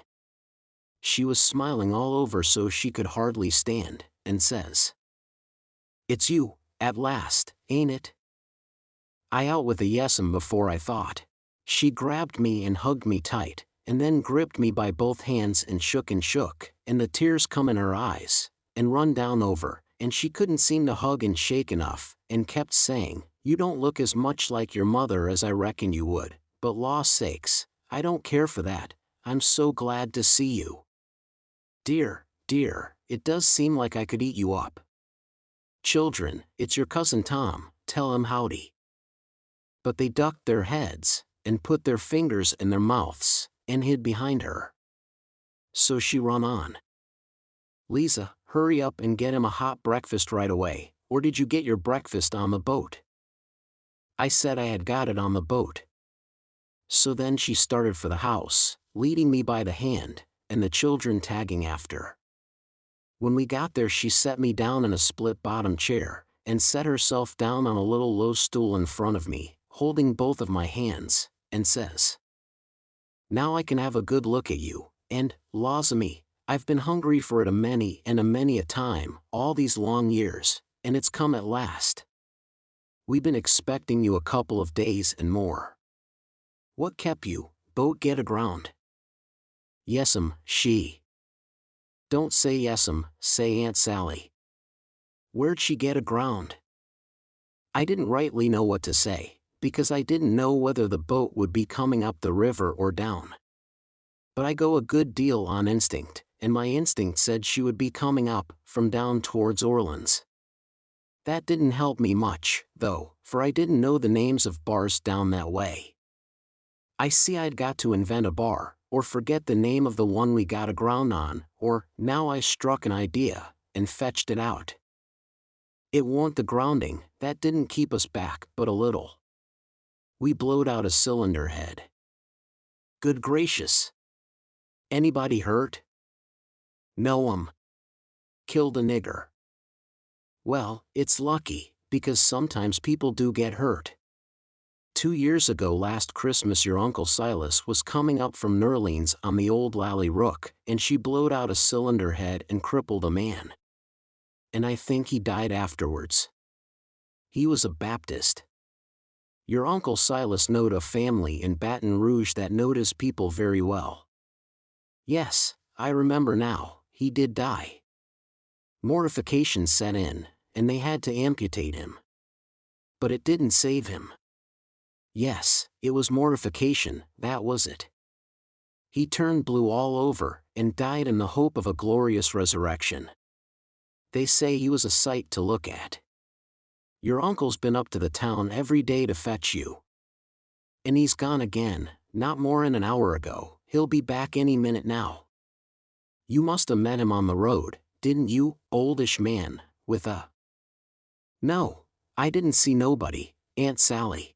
She was smiling all over so she could hardly stand, and says, "It's you, at last, ain't it?" I out with a yes'm before I thought. She grabbed me and hugged me tight, and then gripped me by both hands and shook, and the tears come in her eyes, and run down over, and she couldn't seem to hug and shake enough, and kept saying, "You don't look as much like your mother as I reckon you would, but law sakes, I don't care for that, I'm so glad to see you. Dear, dear, it does seem like I could eat you up. Children, it's your cousin Tom, tell him howdy." But they ducked their heads, and put their fingers in their mouths, and hid behind her. So she run on. "Lisa, hurry up and get him a hot breakfast right away, or did you get your breakfast on the boat?" I said I had got it on the boat. So then she started for the house, leading me by the hand, and the children tagging after. When we got there she set me down in a split-bottom chair, and set herself down on a little low stool in front of me, holding both of my hands, and says, "Now I can have a good look at you, and, laws o' me, I've been hungry for it a many a time, all these long years, and it's come at last. We been expecting you a couple of days and more. What kep' you, boat get aground?" "Yes'm, she." "Don't say yes'm, say Aunt Sally." "Where'd she get aground?" I didn't rightly know what to say, because I didn't know whether the boat would be coming up the river or down. But I go a good deal on instinct, and my instinct said she would be coming up, from down towards Orleans. That didn't help me much, though, for I didn't know the names of bars down that way. I see I'd got to invent a bar, or forget the name of the one we got aground on, or, now I struck an idea, and fetched it out. It warn't the grounding, that didn't keep us back but a little. We blowed out a cylinder head. Good gracious! Anybody hurt? No, killed a nigger. Well, it's lucky, because sometimes people do get hurt. 2 years ago last Christmas your Uncle Silas was coming up from Nerlines on the old Lally Rook, and she blowed out a cylinder head and crippled a man. And I think he died afterwards. He was a Baptist. Your Uncle Silas knowed a family in Baton Rouge that knowed his people very well. Yes, I remember now, he did die. Mortification set in, and they had to amputate him. But it didn't save him. Yes, it was mortification, that was it. He turned blue all over, and died in the hope of a glorious resurrection. They say he was a sight to look at. Your uncle's been up to the town every day to fetch you. And he's gone again, not more'n an hour ago, he'll be back any minute now. You must have met him on the road, didn't you, oldish man, with a... No, I didn't see nobody, Aunt Sally.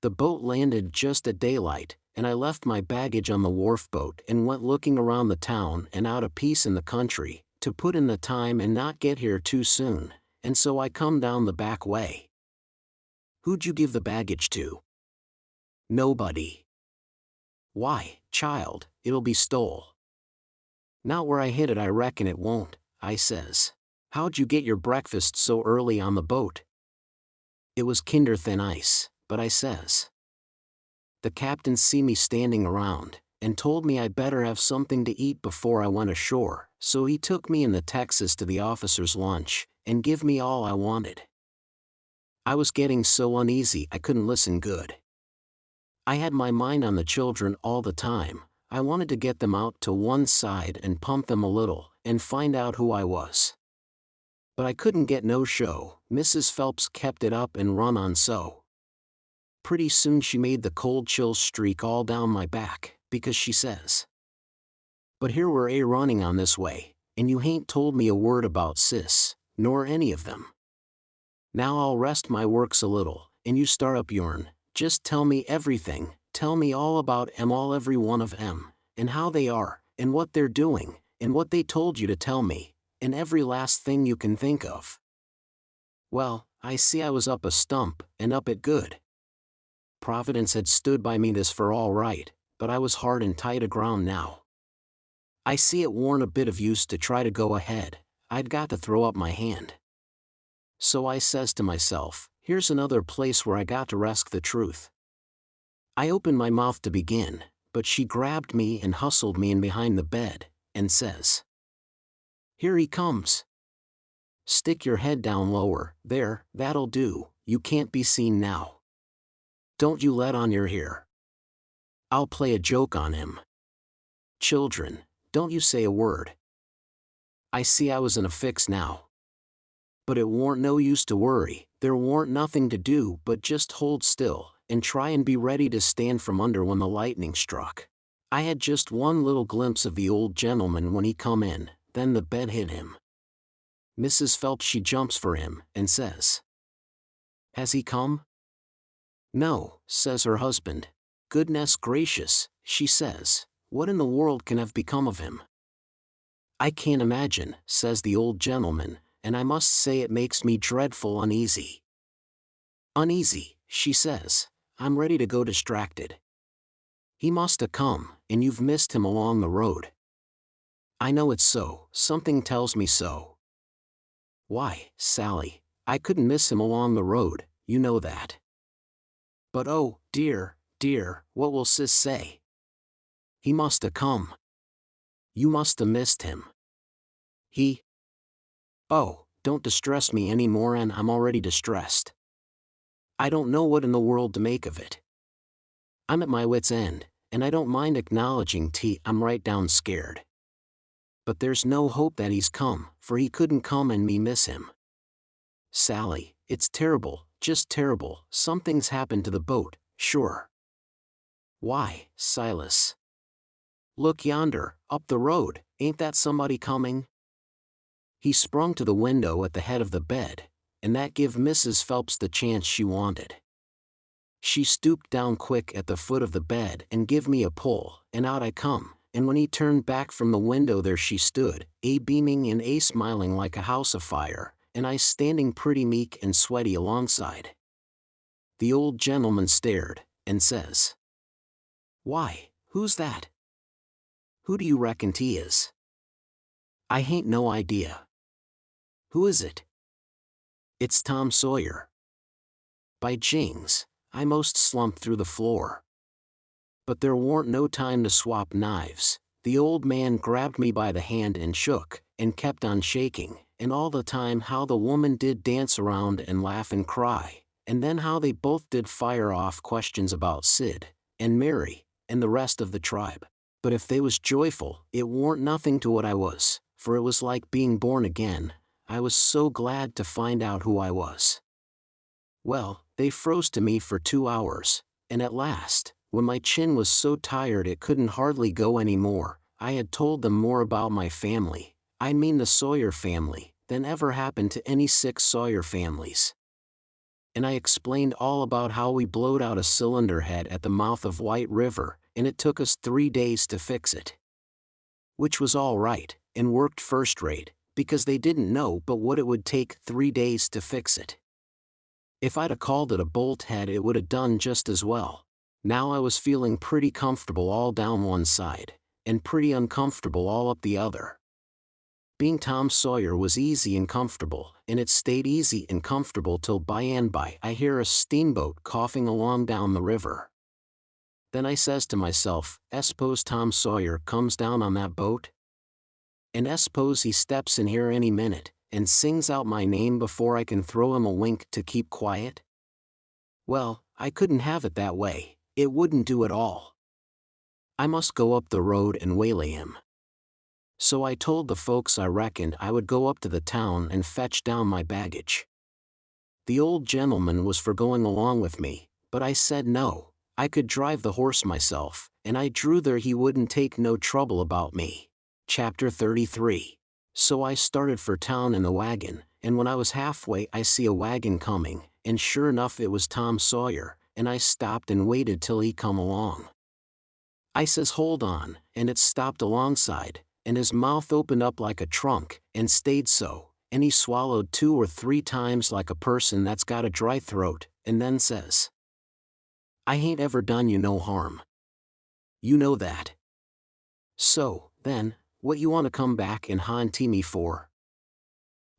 The boat landed just at daylight, and I left my baggage on the wharf boat and went looking around the town and out a piece in the country, to put in the time and not get here too soon, and so I come down the back way. Who'd you give the baggage to? Nobody. Why, child, it'll be stole. Not where I hid it, I reckon it won't, I says. How'd you get your breakfast so early on the boat? It was kinder thin ice, but I says. The captain see me standing around, and told me I'd better have something to eat before I went ashore, so he took me in the Texas to the officer's lunch, and give me all I wanted. I was getting so uneasy I couldn't listen good. I had my mind on the children all the time. I wanted to get them out to one side and pump them a little, and find out who I was. But I couldn't get no show. Mrs. Phelps kept it up and run on so. Pretty soon she made the cold chills streak all down my back, because she says, "But here we're running on this way, and you hain't told me a word about Sis, nor any of them. Now I'll rest my works a little, and you start up yourn. Just tell me everything, tell me all about all every one of 'em, and how they are, and what they're doing, and what they told you to tell me, and every last thing you can think of." Well, I see I was up a stump, and up it good. Providence had stood by me this for all right, but I was hard and tight aground now. I see it warn't a bit of use to try to go ahead, I'd got to throw up my hand. So I says to myself, here's another place where I got to resk the truth. I opened my mouth to begin, but she grabbed me and hustled me in behind the bed, and says, "Here he comes. Stick your head down lower, there, that'll do, you can't be seen now. Don't you let on you're here. I'll play a joke on him. Children, don't you say a word." I see I was in a fix now. But it warn't no use to worry, there warn't nothing to do but just hold still, and try and be ready to stand from under when the lightning struck. I had just one little glimpse of the old gentleman when he come in, then the bed hit him. Mrs. Phelps she jumps for him, and says, "Has he come?" "No," says her husband. "Goodness gracious," she says, "what in the world can have become of him?" "I can't imagine," says the old gentleman, "and I must say it makes me dreadful uneasy." "Uneasy," she says, "I'm ready to go distracted. He must have come, and you've missed him along the road." "I know it's so, something tells me so." "Why, Sally, I couldn't miss him along the road, you know that." "But oh, dear, dear, what will Sis say?" "He must have come. You must have missed him. He—" "Oh, don't distress me any more, and I'm already distressed. I don't know what in the world to make of it. I'm at my wit's end, and I don't mind acknowledging I'm right down scared. But there's no hope that he's come, for he couldn't come and me miss him. Sally, it's terrible, just terrible, something's happened to the boat, sure." "Why, Silas? Look yonder, up the road, ain't that somebody coming?" He sprung to the window at the head of the bed, and that give Mrs. Phelps the chance she wanted. She stooped down quick at the foot of the bed and give me a pull, and out I come, and when he turned back from the window there she stood, beaming and smiling like a house afire, and I standing pretty meek and sweaty alongside. The old gentleman stared, and says, "Why, who's that? Who do you reckon 't is?" "I hain't no idea." "Who is it?" "It's Tom Sawyer." By jings, I most slumped through the floor. But there warn't no time to swap knives. The old man grabbed me by the hand and shook, and kept on shaking, and all the time how the woman did dance around and laugh and cry, and then how they both did fire off questions about Sid, and Mary, and the rest of the tribe. But if they was joyful, it warn't nothing to what I was, for it was like being born again. I was so glad to find out who I was. Well, they froze to me for 2 hours, and at last, when my chin was so tired it couldn't hardly go any more, I had told them more about my family, I mean the Sawyer family, than ever happened to any 6 Sawyer families. And I explained all about how we blowed out a cylinder head at the mouth of White River, and it took us 3 days to fix it. Which was all right, and worked first rate, because they didn't know but what it would take 3 days to fix it. If I'd a called it a bolt head it would have done just as well. Now I was feeling pretty comfortable all down one side, and pretty uncomfortable all up the other. Being Tom Sawyer was easy and comfortable, and it stayed easy and comfortable till by and by I hear a steamboat coughing along down the river. Then I says to myself, "S'pose Tom Sawyer comes down on that boat? And s'pose he steps in here any minute, and sings out my name before I can throw him a wink to keep quiet?" Well, I couldn't have it that way. It wouldn't do at all. I must go up the road and waylay him. So I told the folks I reckoned I would go up to the town and fetch down my baggage. The old gentleman was for going along with me, but I said no, I could drive the horse myself, and I drew there he wouldn't take no trouble about me. Chapter 33. So I started for town in the wagon, and when I was halfway I see a wagon coming, and sure enough it was Tom Sawyer, and I stopped and waited till he come along. I says hold on, and it stopped alongside, and his mouth opened up like a trunk, and stayed so, and he swallowed 2 or 3 times like a person that's got a dry throat, and then says, "I hain't ever done you no harm. You know that. So, then, what you want to come back and haunt me for?"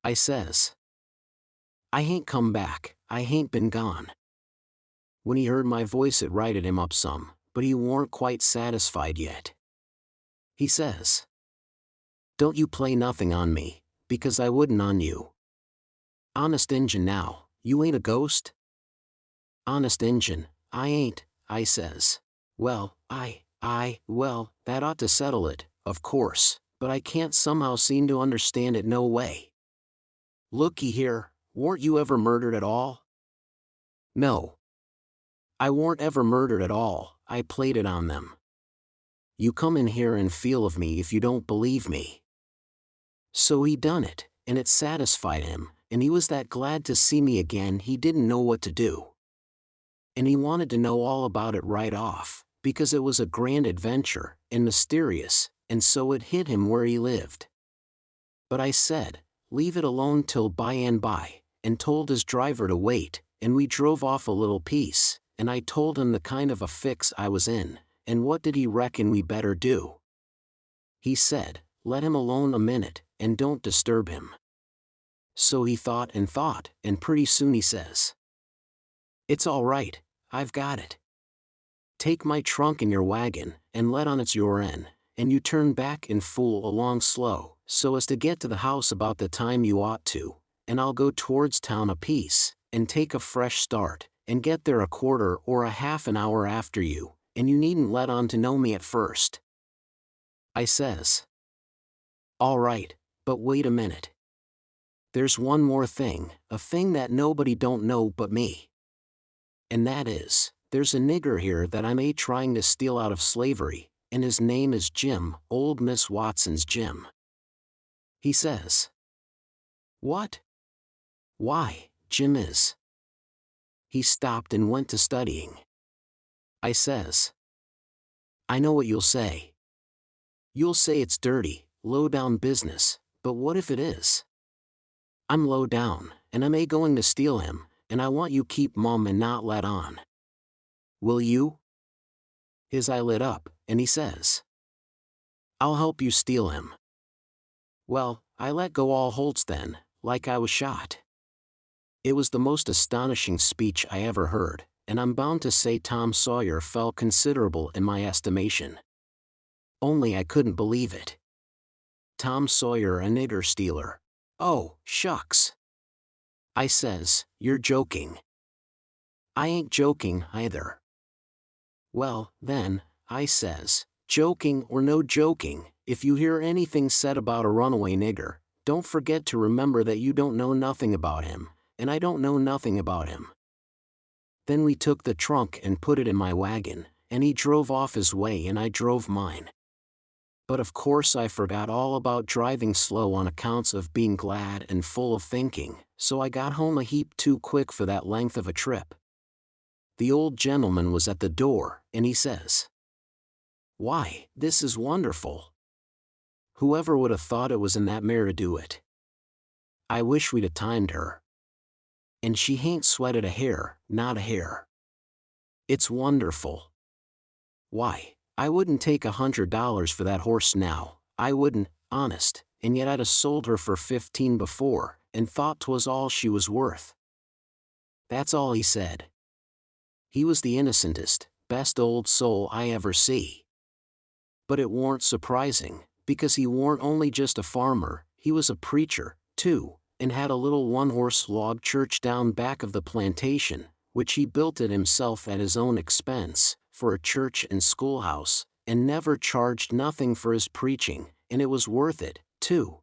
I says, "I hain't come back, I hain't been gone." When he heard my voice it righted him up some, but he warn't quite satisfied yet. He says, "Don't you play nothing on me, because I wouldn't on you. Honest Injun now, you ain't a ghost?" "Honest Injun, I ain't," I says. "Well, well, that ought to settle it, of course, but I can't somehow seem to understand it no way. Looky here, warn't you ever murdered at all?" "No. I warn't ever murdered at all," I played it on them. "You come in here and feel of me if you don't believe me." So he done it, and it satisfied him, and he was that glad to see me again he didn't know what to do. And he wanted to know all about it right off, because it was a grand adventure, and mysterious, and so it hit him where he lived. But I said, leave it alone till by and by, and told his driver to wait, and we drove off a little piece, and I told him the kind of a fix I was in, and what did he reckon we better do? He said, let him alone a minute, and don't disturb him. So he thought, and pretty soon he says, "It's all right, I've got it. Take my trunk in your wagon, and let on it's your end, and you turn back and fool along slow, so as to get to the house about the time you ought to, and I'll go towards town a piece, and take a fresh start, and get there a quarter or a half an hour after you, and you needn't let on to know me at first." I says, "All right, but wait a minute. There's one more thing, a thing that nobody don't know but me. And that is, there's a nigger here that I'm trying to steal out of slavery, and his name is Jim, old Miss Watson's Jim." He says, "What? Why, Jim is." He stopped and went to studying. I says, "I know what you'll say. You'll say it's dirty, low-down business, but what if it is? I'm low down, and I'm going to steal him, and I want you keep mum and not let on. Will you?" His eye lit up, and he says, "I'll help you steal him." Well, I let go all holts then, like I was shot. It was the most astonishing speech I ever heard, and I'm bound to say Tom Sawyer fell considerable in my estimation. Only I couldn't believe it. Tom Sawyer a nigger stealer. Oh, shucks. I says, "You're joking." "I ain't joking either." "Well, then," I says, "joking or no joking, if you hear anything said about a runaway nigger, don't forget to remember that you don't know nothing about him, and I don't know nothing about him." Then we took the trunk and put it in my wagon, and he drove off his way and I drove mine. But of course I forgot all about driving slow on accounts of being glad and full of thinking, so I got home a heap too quick for that length of a trip. The old gentleman was at the door, and he says, "Why, this is wonderful. Whoever would have thought it was in that mare to do it? I wish we'd have timed her. And she hain't sweated a hair, not a hair. It's wonderful. Why, I wouldn't take $100 for that horse now, I wouldn't, honest, and yet I'd a sold her for 15 before, and thought 'twas all she was worth. That's all he said. He was the innocentest, best old soul I ever see. But it warn't surprising, because he warn't only just a farmer, he was a preacher, too, and had a little one-horse log church down back of the plantation, which he built it himself at his own expense, for a church and schoolhouse, and never charged nothing for his preaching, and it was worth it, too.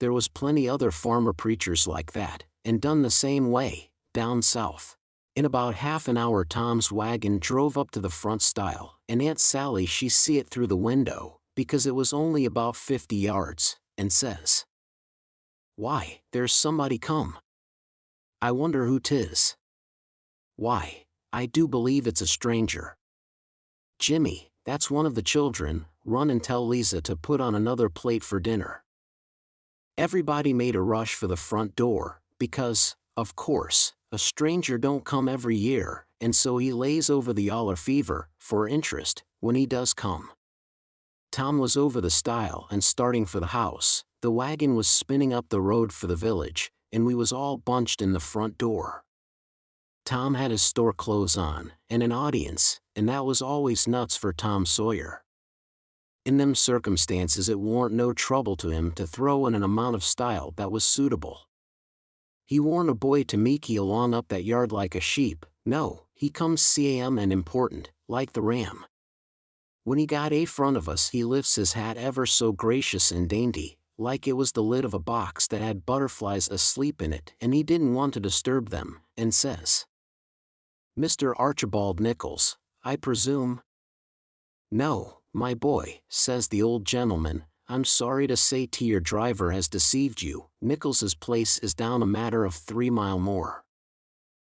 There was plenty other farmer preachers like that, and done the same way, down south. In about half an hour Tom's wagon drove up to the front stile, and Aunt Sally she see it through the window, because it was only about 50 yards, and says, "Why, there's somebody come. I wonder who 'tis. Why, I do believe it's a stranger. Jimmy, that's one of the children, run and tell Lisa to put on another plate for dinner." Everybody made a rush for the front door, because, of course, a stranger don't come every year, and so he lays over the yaller fever, for interest, when he does come. Tom was over the stile and starting for the house, the wagon was spinning up the road for the village, and we was all bunched in the front door. Tom had his store clothes on, and an audience, and that was always nuts for Tom Sawyer. In them circumstances it warn't no trouble to him to throw in an amount of style that was suitable. He warn't a boy to meeky along up that yard like a sheep, no, he comes calm and important, like the ram. When he got a front of us he lifts his hat ever so gracious and dainty, like it was the lid of a box that had butterflies asleep in it and he didn't want to disturb them, and says, "Mr. Archibald Nichols, I presume?" "No, my boy," says the old gentleman, "I'm sorry to say your driver has deceived you, Nichols's place is down a matter of 3 mile more.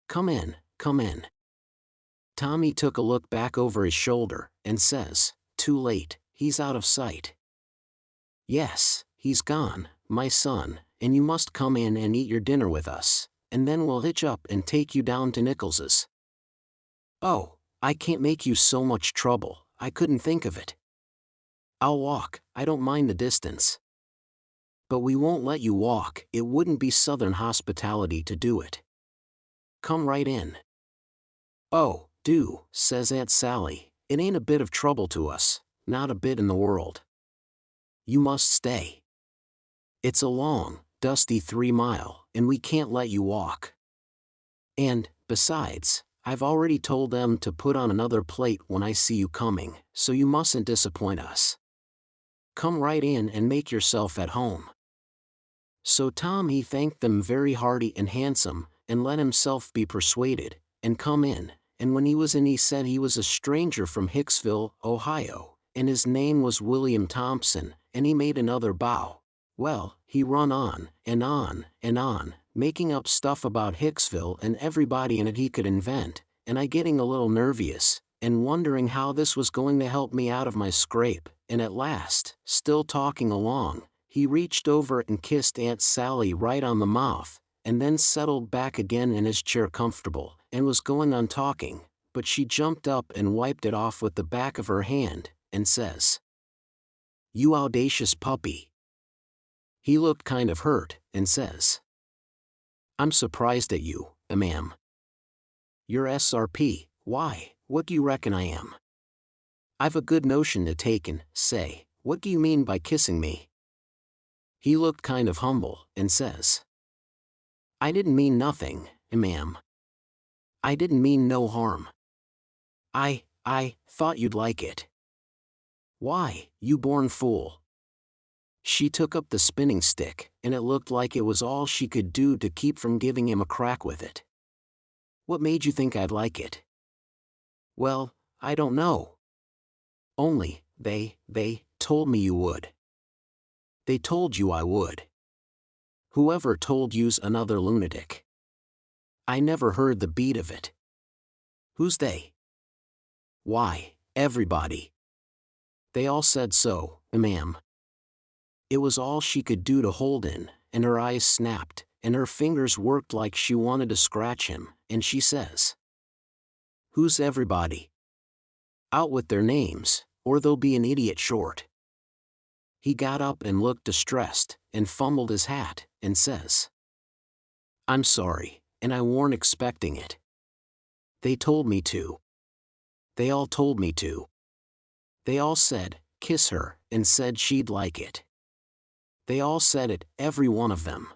Come in, come in." Tommy took a look back over his shoulder, and says, "Too late, he's out of sight." "Yes, he's gone, my son, and you must come in and eat your dinner with us, and then we'll hitch up and take you down to Nichols's." "Oh, I can't make you so much trouble, I couldn't think of it." "I'll walk, I don't mind the distance." "But we won't let you walk, it wouldn't be Southern hospitality to do it. Come right in." "Oh, do," says Aunt Sally, "it ain't a bit of trouble to us, not a bit in the world. You must stay. It's a long, dusty 3 mile, and we can't let you walk. And, besides, I've already told them to put on another plate when I see you coming, so you mustn't disappoint us. Come right in and make yourself at home." So Tom he thanked them very hearty and handsome, and let himself be persuaded, and come in, and when he was in he said he was a stranger from Hicksville, Ohio, and his name was William Thompson, and he made another bow. Well, he run on, and on, and on, making up stuff about Hicksville and everybody in it he could invent, and I getting a little nervous, and wondering how this was going to help me out of my scrape, and at last, still talking along, he reached over and kissed Aunt Sally right on the mouth, and then settled back again in his chair comfortable, and was going on talking, but she jumped up and wiped it off with the back of her hand, and says, "You audacious puppy." He looked kind of hurt, and says, "I'm surprised at you, ma'am. You're SRP, why, what do you reckon I am? I've a good notion to take and say, what do you mean by kissing me?" He looked kind of humble, and says, "I didn't mean nothing, ma'am. I didn't mean no harm. I thought you'd like it." "Why, you born fool." She took up the spinning stick, and it looked like it was all she could do to keep from giving him a crack with it. "What made you think I'd like it?" "Well, I don't know. Only, they told me you would." "They told you I would. Whoever told you's another lunatic. I never heard the beat of it." "Who's they?" "Why, everybody. They all said so, ma'am." It was all she could do to hold in, and her eyes snapped, and her fingers worked like she wanted to scratch him, and she says, "Who's everybody?" Out with their names, or they'll be an idiot short." He got up and looked distressed, and fumbled his hat, and says, "I'm sorry, and I warn't expecting it. They told me to. They all told me to. They all said, kiss her, and said she'd like it. They all said it, every one of them.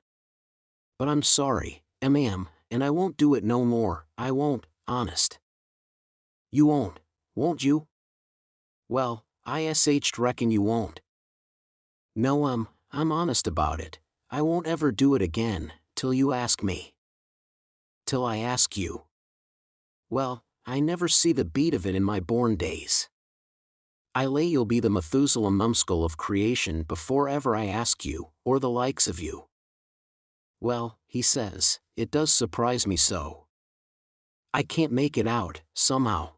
But I'm sorry, ma'am, and I won't do it no more, I won't, honest." "You won't you?" "Well, I reckon you won't." "No, I'm honest about it. I won't ever do it again, till you ask me." "Till I ask you." "Well, I never see the beat of it in my born days. I lay you'll be the Methuselah numskull of creation before ever I ask you, or the likes of you." "Well," he says, "it does surprise me so. I can't make it out, somehow.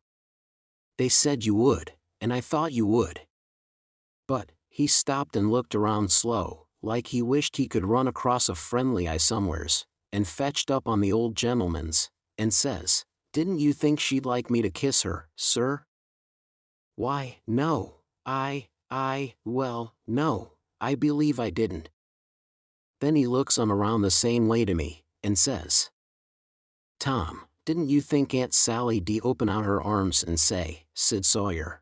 They said you would, and I thought you would." But, he stopped and looked around slow, like he wished he could run across a friendly eye somewheres, and fetched up on the old gentleman's, and says, "Didn't you think she'd like me to kiss her, sir?" "Why, no, well, no, I believe I didn't." Then he looks around the same way to me, and says, "Tom, didn't you think Aunt Sally D open out her arms and say, 'Sid Sawyer'?"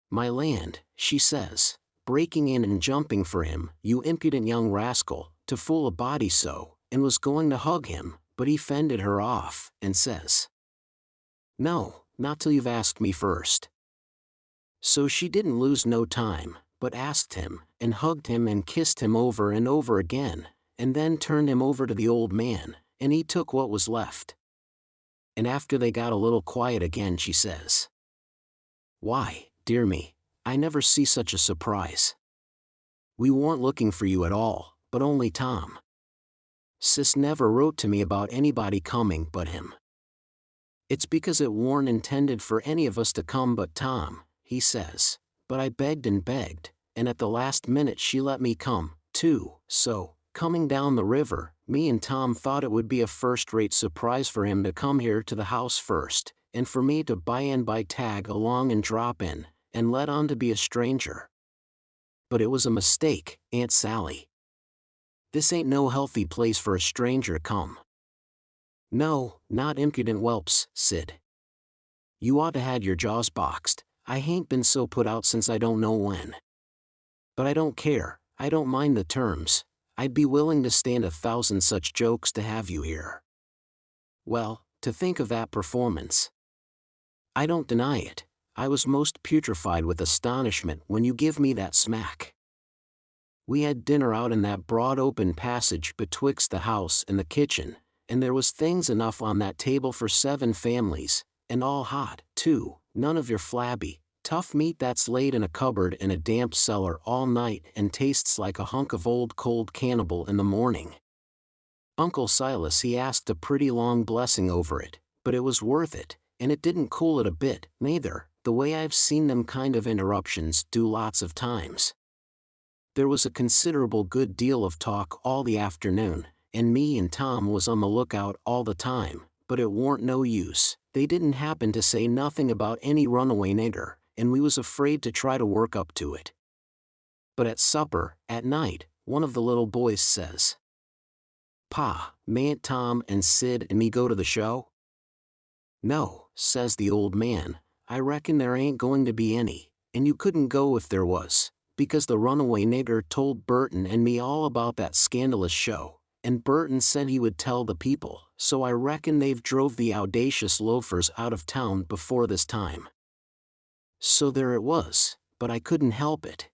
"My land," she says, breaking in and jumping for him, "you impudent young rascal, to fool a body so," and was going to hug him, but he fended her off, and says, "No, not till you've asked me first." So she didn't lose no time, but asked him, and hugged him and kissed him over and over again, and then turned him over to the old man, and he took what was left. And after they got a little quiet again, she says, "Why, dear me, I never see such a surprise. We weren't looking for you at all, but only Tom. Sis never wrote to me about anybody coming but him. It's because it warn't intended for any of us to come but Tom," he says, "but I begged, and at the last minute she let me come, too, so, coming down the river, me and Tom thought it would be a first-rate surprise for him to come here to the house first, and for me to by tag along and drop in, and let on to be a stranger. But it was a mistake, Aunt Sally. This ain't no healthy place for a stranger to come. No, not impudent whelps, Sid. You ought to had your jaws boxed. I hain't been so put out since I don't know when. But I don't care, I don't mind the terms. I'd be willing to stand 1,000 such jokes to have you here. Well, to think of that performance. I don't deny it, I was most putrefied with astonishment when you give me that smack. We had dinner out in that broad open passage betwixt the house and the kitchen, and there was things enough on that table for 7 families, and all hot, too, none of your flabby, tough meat that's laid in a cupboard in a damp cellar all night and tastes like a hunk of old cold cannibal in the morning. Uncle Silas he asked a pretty long blessing over it, but it was worth it, and it didn't cool it a bit, neither, the way I've seen them kind of interruptions do lots of times. There was a considerable good deal of talk all the afternoon, and me and Tom was on the lookout all the time, but it warn't no use. They didn't happen to say nothing about any runaway nigger, and we was afraid to try to work up to it. But at supper, at night, one of the little boys says, "Pa, mayn't Tom and Sid and me go to the show?" "No," says the old man, "I reckon there ain't going to be any, and you couldn't go if there was, because the runaway nigger told Burton and me all about that scandalous show, and Burton said he would tell the people, so I reckon they've drove the audacious loafers out of town before this time." So there it was, but I couldn't help it.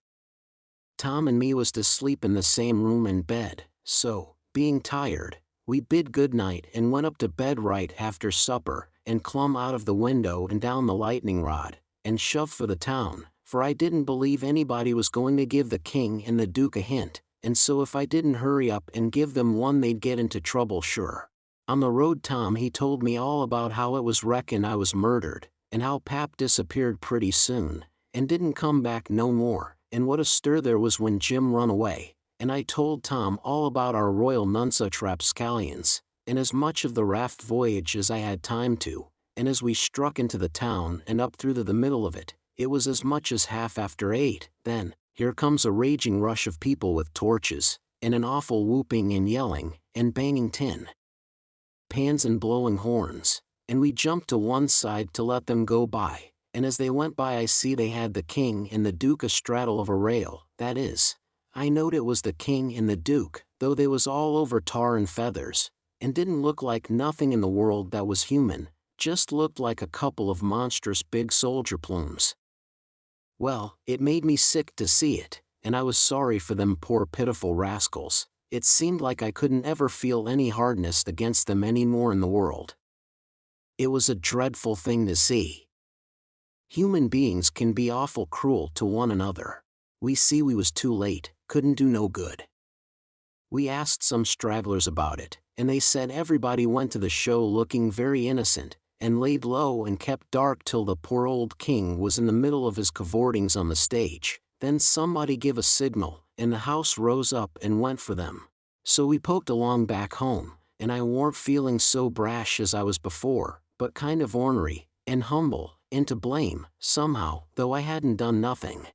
Tom and me was to sleep in the same room and bed, so, being tired, we bid good night and went up to bed right after supper, and clumb out of the window and down the lightning rod, and shoved for the town, for I didn't believe anybody was going to give the king and the duke a hint, and so if I didn't hurry up and give them one they'd get into trouble sure. On the road Tom he told me all about how it was reckoned I was murdered, and how Pap disappeared pretty soon, and didn't come back no more, and what a stir there was when Jim run away, and I told Tom all about our Royal Nonsuch rapscallions, and as much of the raft voyage as I had time to, and as we struck into the town and up through the middle of it, it was as much as 8:30. Then, here comes a raging rush of people with torches, and an awful whooping and yelling, and banging tin pans and blowing horns, and we jumped to one side to let them go by, and as they went by I see they had the king and the duke astraddle of a rail, that is, I knowed it was the king and the duke, though they was all over tar and feathers, and didn't look like nothing in the world that was human, just looked like a couple of monstrous big soldier plumes. Well, it made me sick to see it, and I was sorry for them poor pitiful rascals. It seemed like I couldn't ever feel any hardness against them any more in the world. It was a dreadful thing to see. Human beings can be awful cruel to one another. We see we was too late, couldn't do no good. We asked some stragglers about it, and they said everybody went to the show looking very innocent, and laid low and kept dark till the poor old king was in the middle of his cavortings on the stage. Then somebody give a signal, and the house rose up and went for them. So we poked along back home, and I warn't feeling so brash as I was before, but kind of ornery, and humble, and to blame, somehow, though I hadn't done nothing.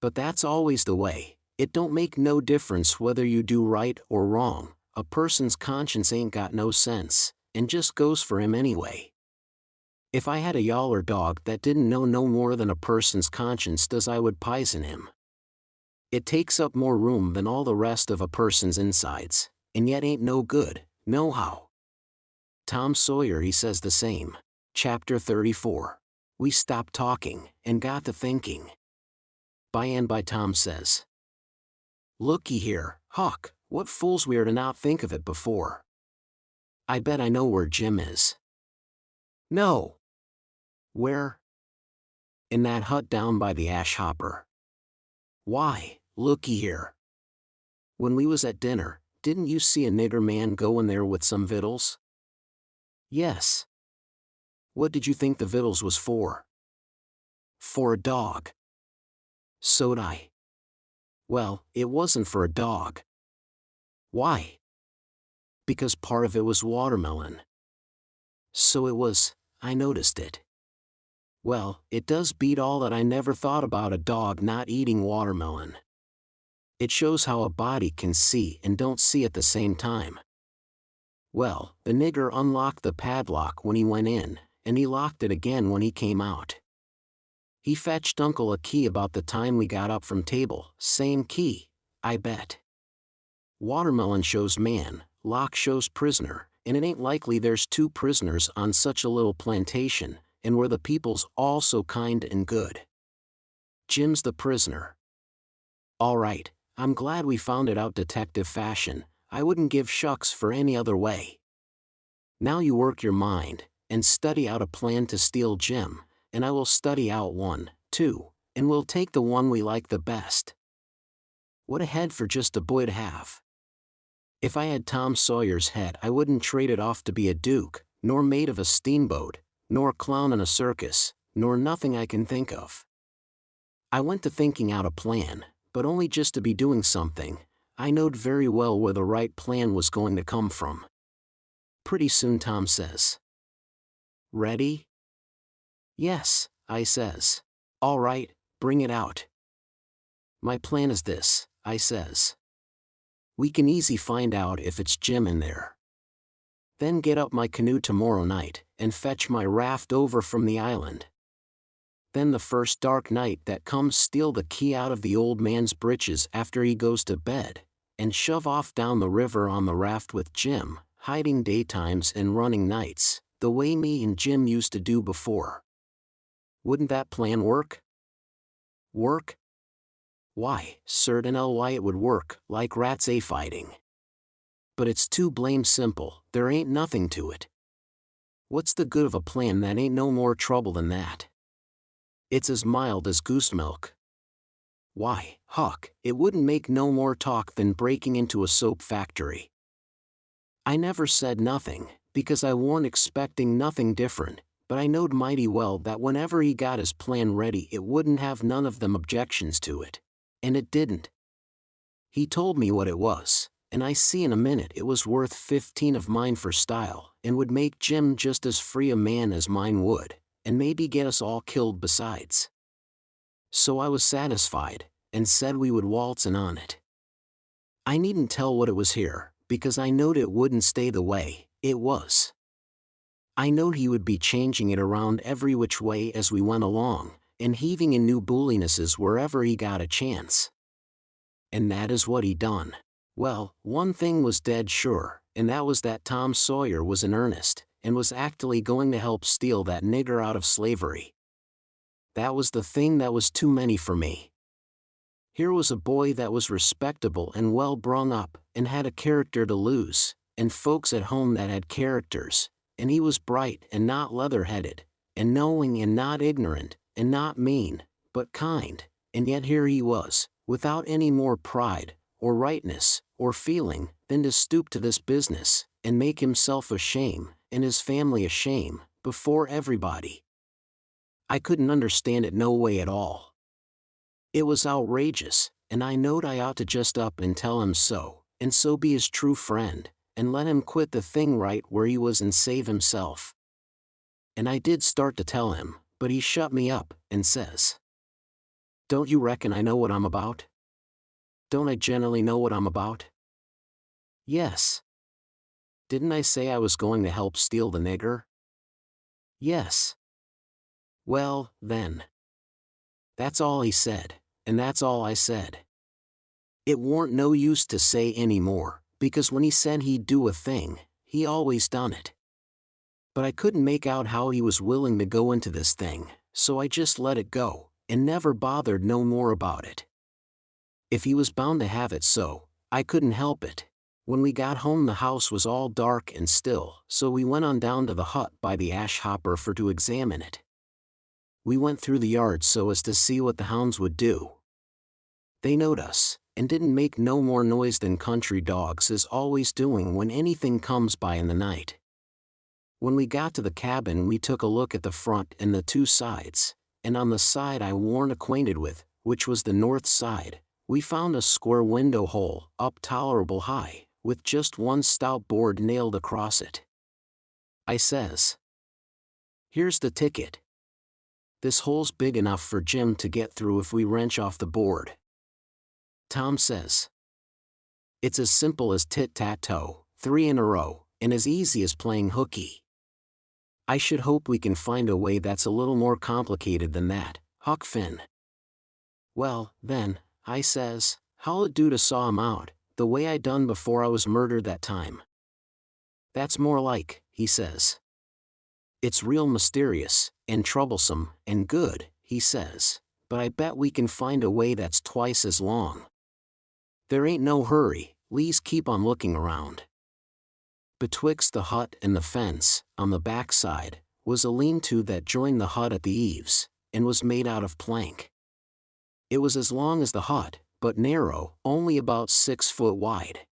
But that's always the way, it don't make no difference whether you do right or wrong, a person's conscience ain't got no sense, and just goes for him anyway. If I had a yaller dog that didn't know no more than a person's conscience does I would pison him. It takes up more room than all the rest of a person's insides, and yet ain't no good, nohow. Tom Sawyer he says the same. Chapter 34. We stopped talking, and got to thinking. By and by Tom says, "Looky here, Huck, what fools we are to not think of it before. I bet I know where Jim is." "No." "Where?" "In that hut down by the ash hopper." "Why, looky here. When we was at dinner, didn't you see a nigger man go in there with some victuals?" "Yes." "What did you think the victuals was for?" "For a dog." "So'd I." "Well, it wasn't for a dog." "Why?" "Because part of it was watermelon." "So it was, I noticed it." "Well, it does beat all that I never thought about a dog not eating watermelon. It shows how a body can see and don't see at the same time." Well, the nigger unlocked the padlock when he went in, and he locked it again when he came out. He fetched Uncle a key about the time we got up from table, same key, I bet. Watermelon shows man, lock shows prisoner, and it ain't likely there's two prisoners on such a little plantation, and where the people's all so kind and good. Jim's the prisoner. All right, I'm glad we found it out detective fashion. I wouldn't give shucks for any other way. Now you work your mind, and study out a plan to steal Jim, and I will study out one, too, and we'll take the one we like the best. What a head for just a boy to have. If I had Tom Sawyer's head I wouldn't trade it off to be a duke, nor mate of a steamboat, nor a clown in a circus, nor nothing I can think of. I went to thinking out a plan, but only just to be doing something. I knowed very well where the right plan was going to come from. Pretty soon Tom says, "Ready?" "Yes," I says. "All right, bring it out." "My plan is this," I says. "We can easy find out if it's Jim in there. Then get up my canoe tomorrow night, and fetch my raft over from the island. Then the first dark night that comes steal the key out of the old man's breeches after he goes to bed, and shove off down the river on the raft with Jim, hiding daytimes and running nights, the way me and Jim used to do before. Wouldn't that plan work?" "Work? Why, certainly it would work, like rats a-fighting. But it's too blame simple, there ain't nothing to it. What's the good of a plan that ain't no more trouble than that? It's as mild as goose milk. Why, Huck, it wouldn't make no more talk than breaking into a soap factory." I never said nothing, because I warn't expecting nothing different, but I knowed mighty well that whenever he got his plan ready it wouldn't have none of them objections to it. And it didn't. He told me what it was, and I see in a minute it was worth 15 of mine for style, and would make Jim just as free a man as mine would, and maybe get us all killed besides. So I was satisfied, and said we would waltz in on it. I needn't tell what it was here, because I knowed it wouldn't stay the way it was. I knowed he would be changing it around every which way as we went along, and heaving in new bullinesses wherever he got a chance. And that is what he done. Well, one thing was dead sure, and that was that Tom Sawyer was in earnest, and was actually going to help steal that nigger out of slavery. That was the thing that was too many for me. Here was a boy that was respectable and well brung up, and had a character to lose, and folks at home that had characters, and he was bright and not leather-headed, and knowing and not ignorant, and not mean, but kind, and yet here he was, without any more pride, or rightness, or feeling, than to stoop to this business, and make himself a shame, and his family a shame, before everybody. I couldn't understand it no way at all. It was outrageous, and I knowed I ought to just up and tell him so, and so be his true friend, and let him quit the thing right where he was and save himself. And I did start to tell him, but he shut me up, and says, "Don't you reckon I know what I'm about? Don't I generally know what I'm about?" "Yes." "Didn't I say I was going to help steal the nigger?" "Yes." "Well, then." That's all he said, and that's all I said. It warn't no use to say any more, because when he said he'd do a thing, he always done it. But I couldn't make out how he was willing to go into this thing, so I just let it go, and never bothered no more about it. If he was bound to have it so, I couldn't help it. When we got home the house was all dark and still, so we went on down to the hut by the ash hopper for to examine it. We went through the yard so as to see what the hounds would do. They knowed us, and didn't make no more noise than country dogs is always doing when anything comes by in the night. When we got to the cabin we took a look at the front and the two sides, and on the side I warn't acquainted with, which was the north side, we found a square window hole, up tolerable high, with just one stout board nailed across it. I says, "Here's the ticket. This hole's big enough for Jim to get through if we wrench off the board." Tom says, "It's as simple as tit-tat-toe, 3 in a row, and as easy as playing hooky." "I should hope we can find a way that's a little more complicated than that, Huck Finn." "Well, then," I says, "how'll it do to saw him out, the way I done before I was murdered that time?" "That's more like," he says. "It's real mysterious, and troublesome, and good," he says, "but I bet we can find a way that's twice as long. There ain't no hurry, le's keep on looking around." Betwixt the hut and the fence, on the back side, was a lean-to that joined the hut at the eaves, and was made out of plank. It was as long as the hut, but narrow, only about 6 foot wide.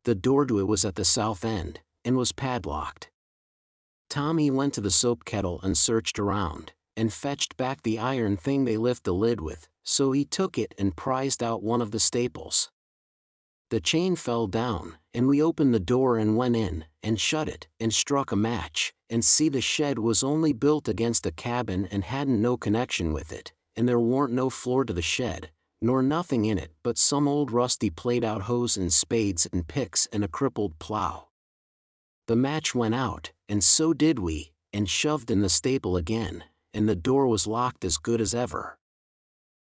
The door to it was at the south end, and was padlocked. Tommy went to the soap kettle and searched around, and fetched back the iron thing they lift the lid with, so he took it and prized out one of the staples. The chain fell down, and we opened the door and went in, and shut it, and struck a match, and see the shed was only built against a cabin and hadn't no connection with it, and there warn't no floor to the shed, nor nothing in it but some old rusty played-out hose and spades and picks and a crippled plow. The match went out, and so did we, and shoved in the staple again, and the door was locked as good as ever.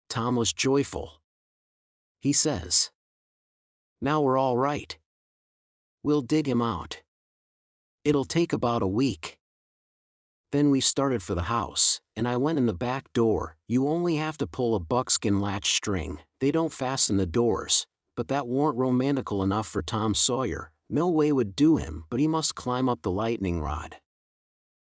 Tom was joyful. He says, "Now we're all right. We'll dig him out. It'll take about a week." Then we started for the house, and I went in the back door. You only have to pull a buckskin latch string, they don't fasten the doors, but that warn't romantical enough for Tom Sawyer. No way would do him, but he must climb up the lightning rod.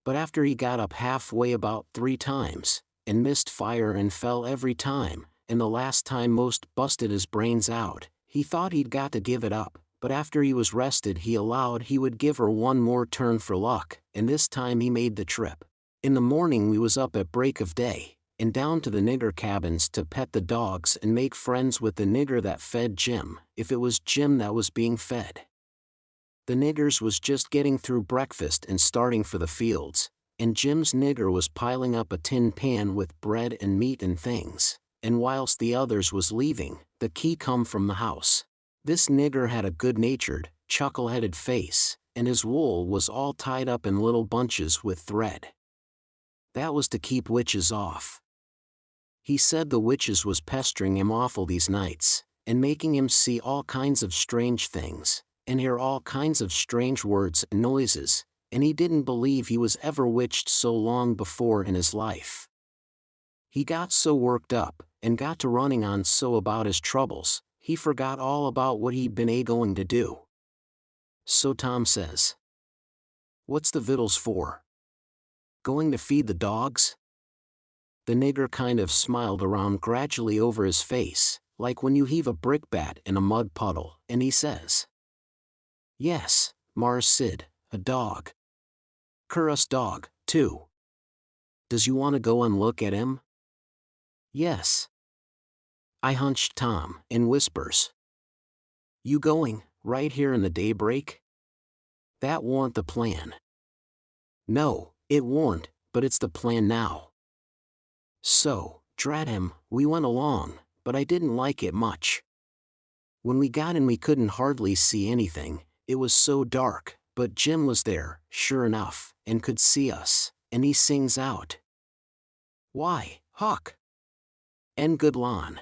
But after he got up halfway about 3 times, and missed fire and fell every time, and the last time most busted his brains out, he thought he'd got to give it up, but after he was rested he allowed he would give her one more turn for luck, and this time he made the trip. In the morning we was up at break of day, and down to the nigger cabins to pet the dogs and make friends with the nigger that fed Jim, if it was Jim that was being fed. The niggers was just getting through breakfast and starting for the fields, and Jim's nigger was piling up a tin pan with bread and meat and things, and whilst the others was leaving, the key come from the house. This nigger had a good-natured, chuckle-headed face, and his wool was all tied up in little bunches with thread. That was to keep witches off. He said the witches was pestering him awful these nights, and making him see all kinds of strange things, and hear all kinds of strange words and noises, and he didn't believe he was ever witched so long before in his life. He got so worked up, and got to running on so about his troubles, he forgot all about what he'd been going to do. So Tom says, "What's the victuals for? Going to feed the dogs?" The nigger kind of smiled around gradually over his face, like when you heave a brickbat in a mud puddle, and he says, "Yes, Mars Sid, a dog. Curus dog, too. Does you want to go and look at him?" "Yes." I hunched Tom, in whispers. "You going, right here in the daybreak?" That warn't the plan. No, it warn't, but it's the plan now. So, drat him, we went along, but I didn't like it much. When we got in we couldn't hardly see anything, it was so dark, but Jim was there, sure enough, and could see us, and he sings out, "Why, Huck! En good lawn.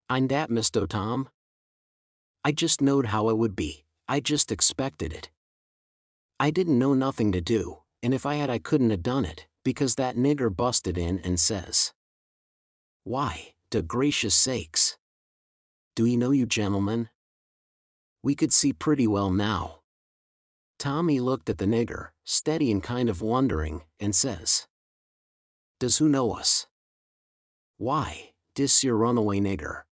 I'm dat Misto Tom. I just knowed how it would be, I just expected it. I didn't know nothing to do, and if I had I couldn't have done it, because that nigger busted in and says, 'Why, de gracious sakes! Do you know you gentlemen?' We could see pretty well now." Tommy looked at the nigger, steady and kind of wondering, and says, "Does who know us?" "Why, dis your runaway nigger."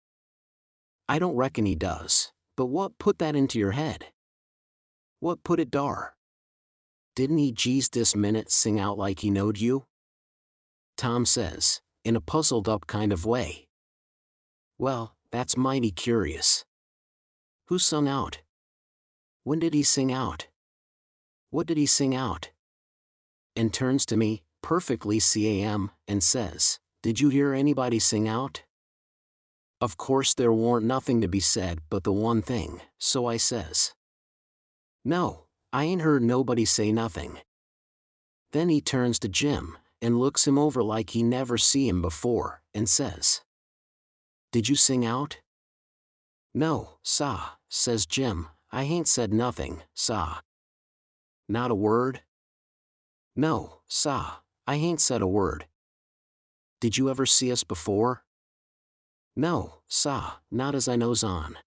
"I don't reckon he does, but what put that into your head?" "What put it dar? Didn't he geez dis minute sing out like he knowed you?" Tom says, in a puzzled-up kind of way. "Well, that's mighty curious. Who sung out? When did he sing out? What did he sing out?" And turns to me, perfectly calm, and says, "Did you hear anybody sing out?" Of course there warn't nothing to be said but the one thing, so I says, "No, I ain't heard nobody say nothing." Then he turns to Jim, and looks him over like he never see him before, and says, "Did you sing out?" "No, sah," says Jim, "I hain't said nothing, sah." "Not a word?" "No, sah, I hain't said a word." "Did you ever see us before?" "No, sah, not as I knows on."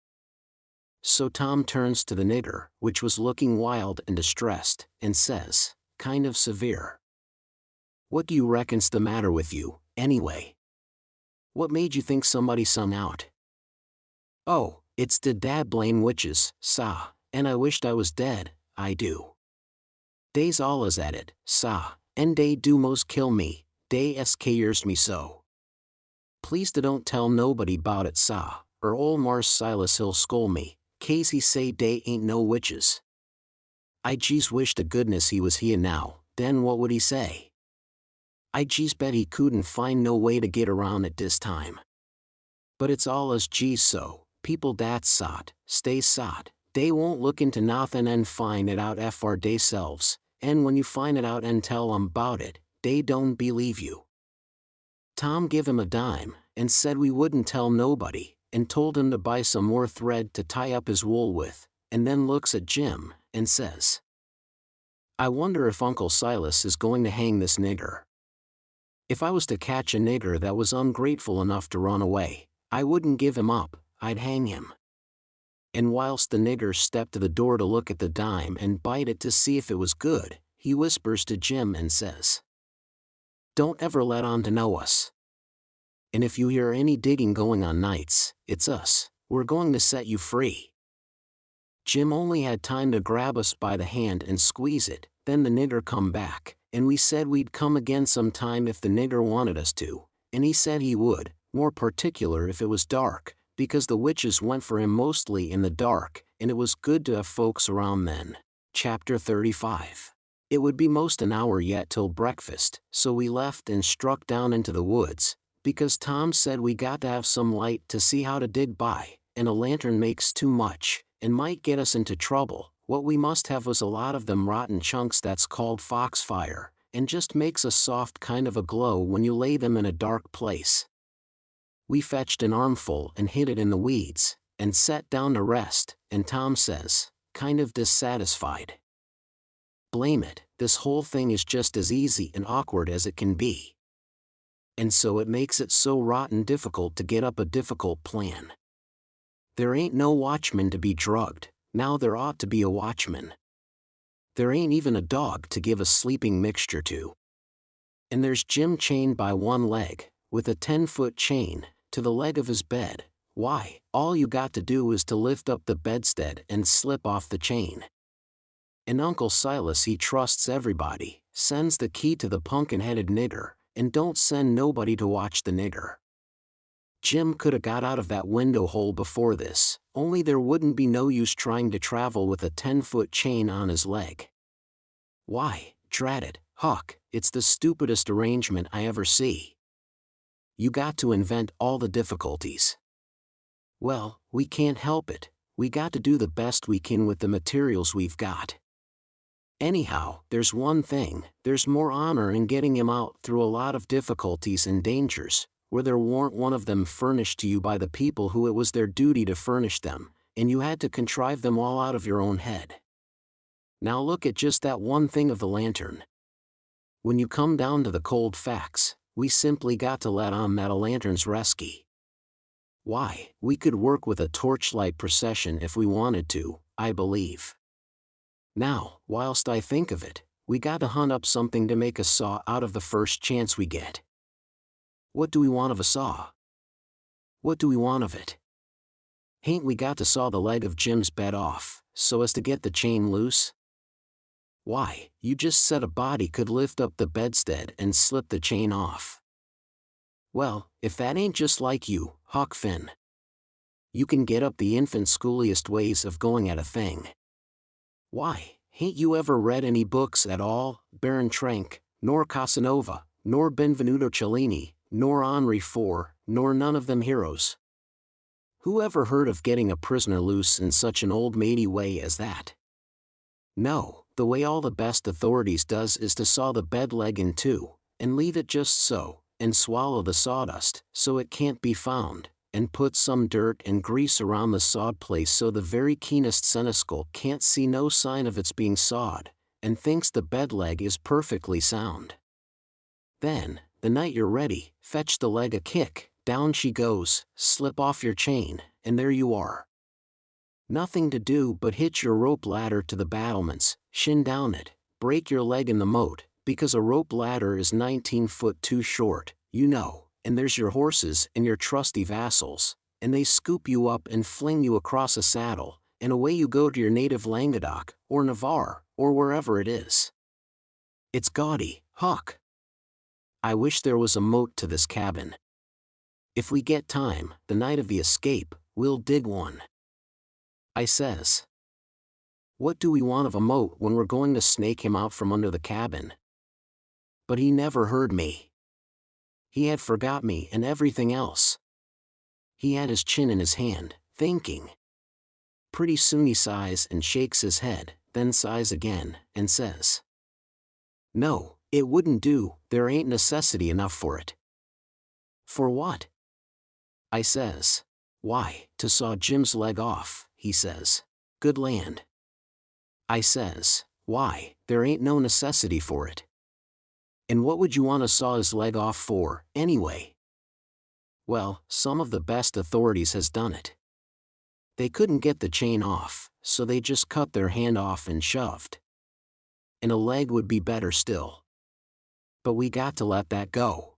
So Tom turns to the nigger, which was looking wild and distressed, and says, kind of severe, "What do you reckon's the matter with you, anyway? What made you think somebody sung out?" "Oh, it's de dad blame witches, sah, and I wished I was dead, I do. Dey's allus at it, sah, and dey do most kill me, dey scares me so. Please don't tell nobody 'bout it, sah, or ol' Mars Silas he'll scold me, 'case he say dey ain't no witches. I jeez wish to goodness he was here now, then what would he say? I jeez bet he couldn't find no way to get around at dis time. But it's allus jeez so, people dat sot, stay sot, dey won't look into nothin' and find it out for deyselves, and when you find it out and tell 'em 'bout it, dey don't believe you." Tom give him a dime, and said we wouldn't tell nobody, and told him to buy some more thread to tie up his wool with, and then looks at Jim, and says, "I wonder if Uncle Silas is going to hang this nigger. If I was to catch a nigger that was ungrateful enough to run away, I wouldn't give him up, I'd hang him." And whilst the nigger stepped to the door to look at the dime and bite it to see if it was good, he whispers to Jim and says, "Don't ever let on to know us. And if you hear any digging going on nights, it's us, we're going to set you free." Jim only had time to grab us by the hand and squeeze it, then the nigger come back, and we said we'd come again sometime if the nigger wanted us to, and he said he would, more particular if it was dark, because the witches went for him mostly in the dark, and it was good to have folks around then. Chapter 35. It would be most an hour yet till breakfast, so we left and struck down into the woods, because Tom said we got to have some light to see how to dig by, and a lantern makes too much, and might get us into trouble. What we must have was a lot of them rotten chunks that's called foxfire, and just makes a soft kind of a glow when you lay them in a dark place. We fetched an armful and hid it in the weeds, and sat down to rest, and Tom says, kind of dissatisfied, "Blame it, this whole thing is just as easy and awkward as it can be. And so it makes it so rotten difficult to get up a difficult plan. There ain't no watchman to be drugged, now there ought to be a watchman. There ain't even a dog to give a sleeping mixture to. And there's Jim chained by one leg, with a 10-foot chain, to the leg of his bed. Why, all you got to do is to lift up the bedstead and slip off the chain. And Uncle Silas he trusts everybody, sends the key to the pumpkin-headed nigger, and don't send nobody to watch the nigger. Jim could have got out of that window hole before this, only there wouldn't be no use trying to travel with a 10-foot chain on his leg. Why, drat it, Huck, it's the stupidest arrangement I ever see. You got to invent all the difficulties. Well, we can't help it, we got to do the best we can with the materials we've got. Anyhow, there's one thing, there's more honor in getting him out through a lot of difficulties and dangers, where there warn't one of them furnished to you by the people who it was their duty to furnish them, and you had to contrive them all out of your own head. Now look at just that one thing of the lantern. When you come down to the cold facts, we simply got to let on that a lantern's resky. Why, we could work with a torchlight procession if we wanted to, I believe. Now, whilst I think of it, we got to hunt up something to make a saw out of the first chance we get. What do we want of a saw? What do we want of it? Hain't we got to saw the leg of Jim's bed off, so as to get the chain loose? Why, you just said a body could lift up the bedstead and slip the chain off. Well, if that ain't just like you, Huck Finn. You can get up the infant schooliest ways of going at a thing. Why, hain't you ever read any books at all, Baron Trenck, nor Casanova, nor Benvenuto Cellini, nor Henri IV, nor none of them heroes? Who ever heard of getting a prisoner loose in such an old matey way as that? No, the way all the best authorities does is to saw the bed leg in two, and leave it just so, and swallow the sawdust, so it can't be found, and put some dirt and grease around the sawed place so the very keenest senescal can't see no sign of its being sawed, and thinks the bed leg is perfectly sound. Then, the night you're ready, fetch the leg a kick, down she goes, slip off your chain, and there you are. Nothing to do but hitch your rope ladder to the battlements, shin down it, break your leg in the moat, because a rope ladder is 19 foot too short, you know, and there's your horses and your trusty vassals, and they scoop you up and fling you across a saddle, and away you go to your native Languedoc, or Navarre, or wherever it is. It's gaudy, Huck. I wish there was a moat to this cabin. If we get time, the night of the escape, we'll dig one. I says. What do we want of a moat when we're going to snake him out from under the cabin? But he never heard me. He had forgot me and everything else. He had his chin in his hand, thinking. Pretty soon he sighs and shakes his head, then sighs again, and says, "No, it wouldn't do, there ain't necessity enough for it." "For what?" I says. "Why, to saw Jim's leg off," he says. "Good land." I says, "Why, there ain't no necessity for it." "And what would you want to saw his leg off for, anyway?" "Well, some of the best authorities has done it. They couldn't get the chain off, so they just cut their hand off and shoved. And a leg would be better still. But we got to let that go.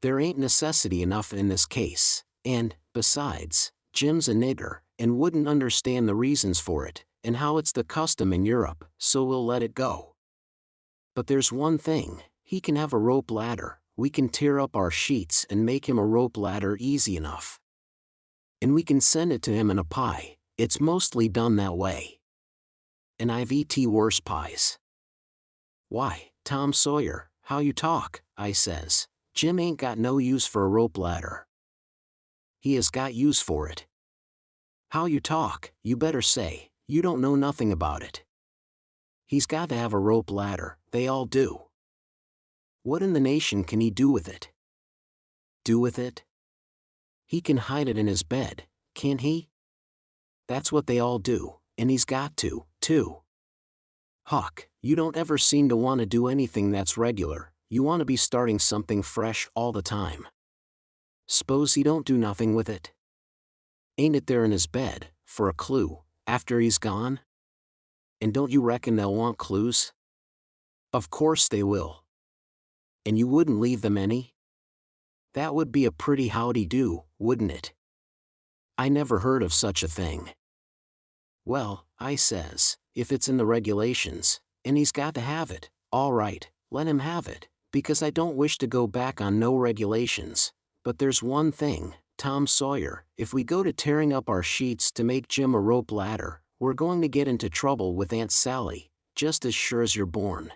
There ain't necessity enough in this case, and, besides, Jim's a nigger, and wouldn't understand the reasons for it, and how it's the custom in Europe, so we'll let it go. But there's one thing, he can have a rope ladder, we can tear up our sheets and make him a rope ladder easy enough. And we can send it to him in a pie. It's mostly done that way. And I've et worse pies. Why, Tom Sawyer, how you talk, I says. Jim ain't got no use for a rope ladder. He has got use for it. How you talk, you better say, you don't know nothing about it. He's got to have a rope ladder, they all do. What in the nation can he do with it? Do with it? He can hide it in his bed, can't he? That's what they all do, and he's got to, too. Huck, you don't ever seem to want to do anything that's regular, you want to be starting something fresh all the time. S'pose he don't do nothing with it? Ain't it there in his bed, for a clue, after he's gone? And don't you reckon they'll want clues? Of course they will. And you wouldn't leave them any? That would be a pretty howdy-do, wouldn't it? I never heard of such a thing. Well, I says, if it's in the regulations, and he's got to have it, all right, let him have it, because I don't wish to go back on no regulations. But there's one thing, Tom Sawyer, if we go to tearing up our sheets to make Jim a rope ladder, we're going to get into trouble with Aunt Sally, just as sure as you're born.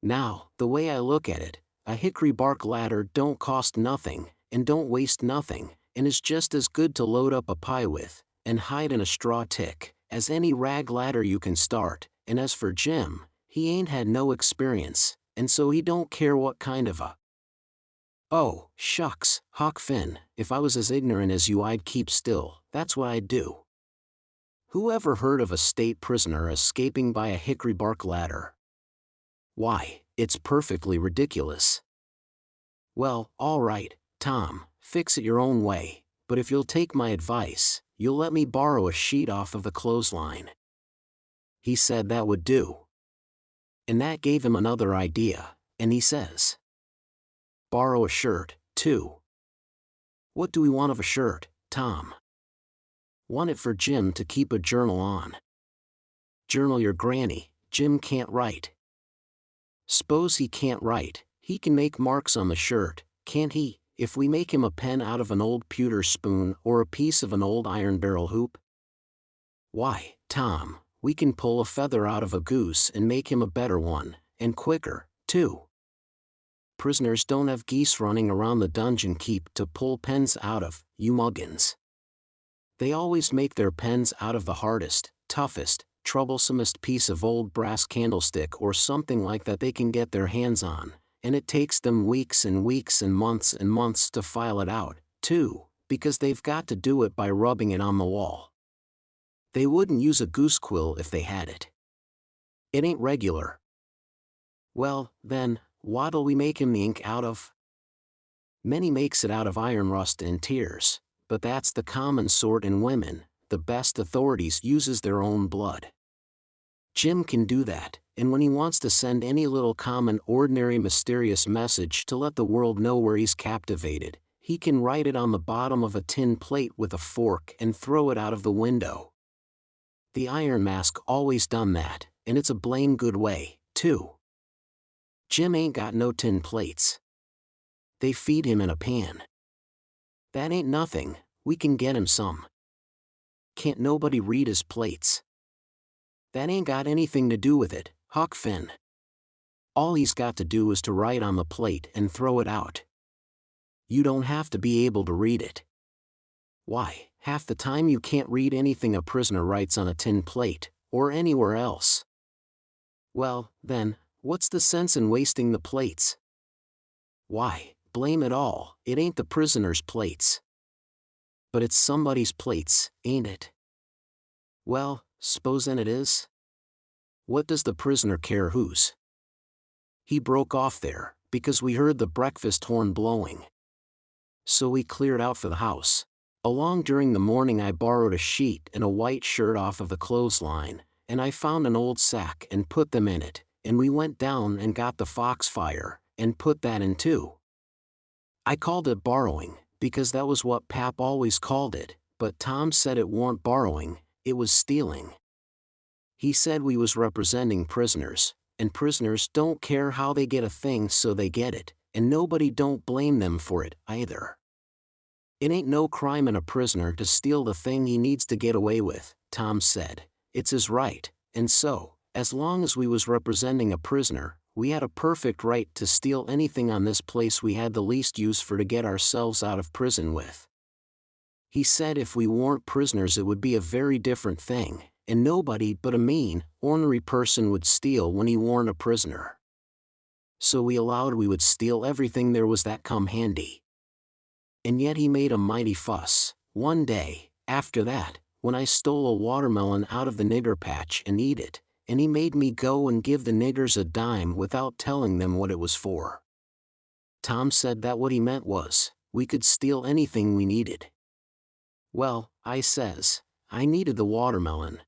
Now, the way I look at it, a hickory bark ladder don't cost nothing, and don't waste nothing, and is just as good to load up a pie with, and hide in a straw tick, as any rag ladder you can start. And as for Jim, he ain't had no experience, and so he don't care what kind of a... Oh, shucks, Huck Finn, if I was as ignorant as you I'd keep still, that's what I'd do. Who ever heard of a state prisoner escaping by a hickory bark ladder? Why, it's perfectly ridiculous. Well, all right, Tom, fix it your own way, but if you'll take my advice, you'll let me borrow a sheet off of the clothesline. He said that would do. And that gave him another idea, and he says, borrow a shirt, too. What do we want of a shirt, Tom? Want it for Jim to keep a journal on. Journal your granny, Jim can't write. S'pose he can't write, he can make marks on the shirt, can't he, if we make him a pen out of an old pewter spoon or a piece of an old iron barrel hoop? Why, Tom, we can pull a feather out of a goose and make him a better one, and quicker, too. Prisoners don't have geese running around the dungeon keep to pull pens out of, you muggins. They always make their pens out of the hardest, toughest, troublesomest piece of old brass candlestick or something like that they can get their hands on, and it takes them weeks and weeks and months to file it out, too, because they've got to do it by rubbing it on the wall. They wouldn't use a goose quill if they had it. It ain't regular. Well, then, what'll we make him the ink out of? Many makes it out of iron rust and tears, but that's the common sort in women. The best authorities uses their own blood. Jim can do that, and when he wants to send any little common ordinary mysterious message to let the world know where he's captivated, he can write it on the bottom of a tin plate with a fork and throw it out of the window. The Iron Mask always done that, and it's a blame good way, too. Jim ain't got no tin plates. They feed him in a pan. That ain't nothing, we can get him some. Can't nobody read his plates? That ain't got anything to do with it, Huck Finn. All he's got to do is to write on the plate and throw it out. You don't have to be able to read it. Why, half the time you can't read anything a prisoner writes on a tin plate, or anywhere else. Well, then, what's the sense in wasting the plates? Why, blame it all, it ain't the prisoner's plates. But it's somebody's plates, ain't it? Well, s'pose then it is? What does the prisoner care whose? He broke off there, because we heard the breakfast horn blowing. So we cleared out for the house. Along during the morning I borrowed a sheet and a white shirt off of the clothesline, and I found an old sack and put them in it, and we went down and got the foxfire, and put that in too. I called it borrowing, because that was what Pap always called it, but Tom said it warn't borrowing, it was stealing. He said we was representing prisoners, and prisoners don't care how they get a thing so they get it, and nobody don't blame them for it, either. It ain't no crime in a prisoner to steal the thing he needs to get away with, Tom said. It's his right, and so, as long as we was representing a prisoner, we had a perfect right to steal anything on this place we had the least use for to get ourselves out of prison with. He said if we weren't prisoners it would be a very different thing, and nobody but a mean, ornery person would steal when he weren't a prisoner. So we allowed we would steal everything there was that come handy. And yet he made a mighty fuss, one day, after that, when I stole a watermelon out of the nigger patch and eat it, and he made me go and give the niggers a dime without telling them what it was for. Tom said that what he meant was, we could steal anything we needed. Well, I says, I needed the watermelon.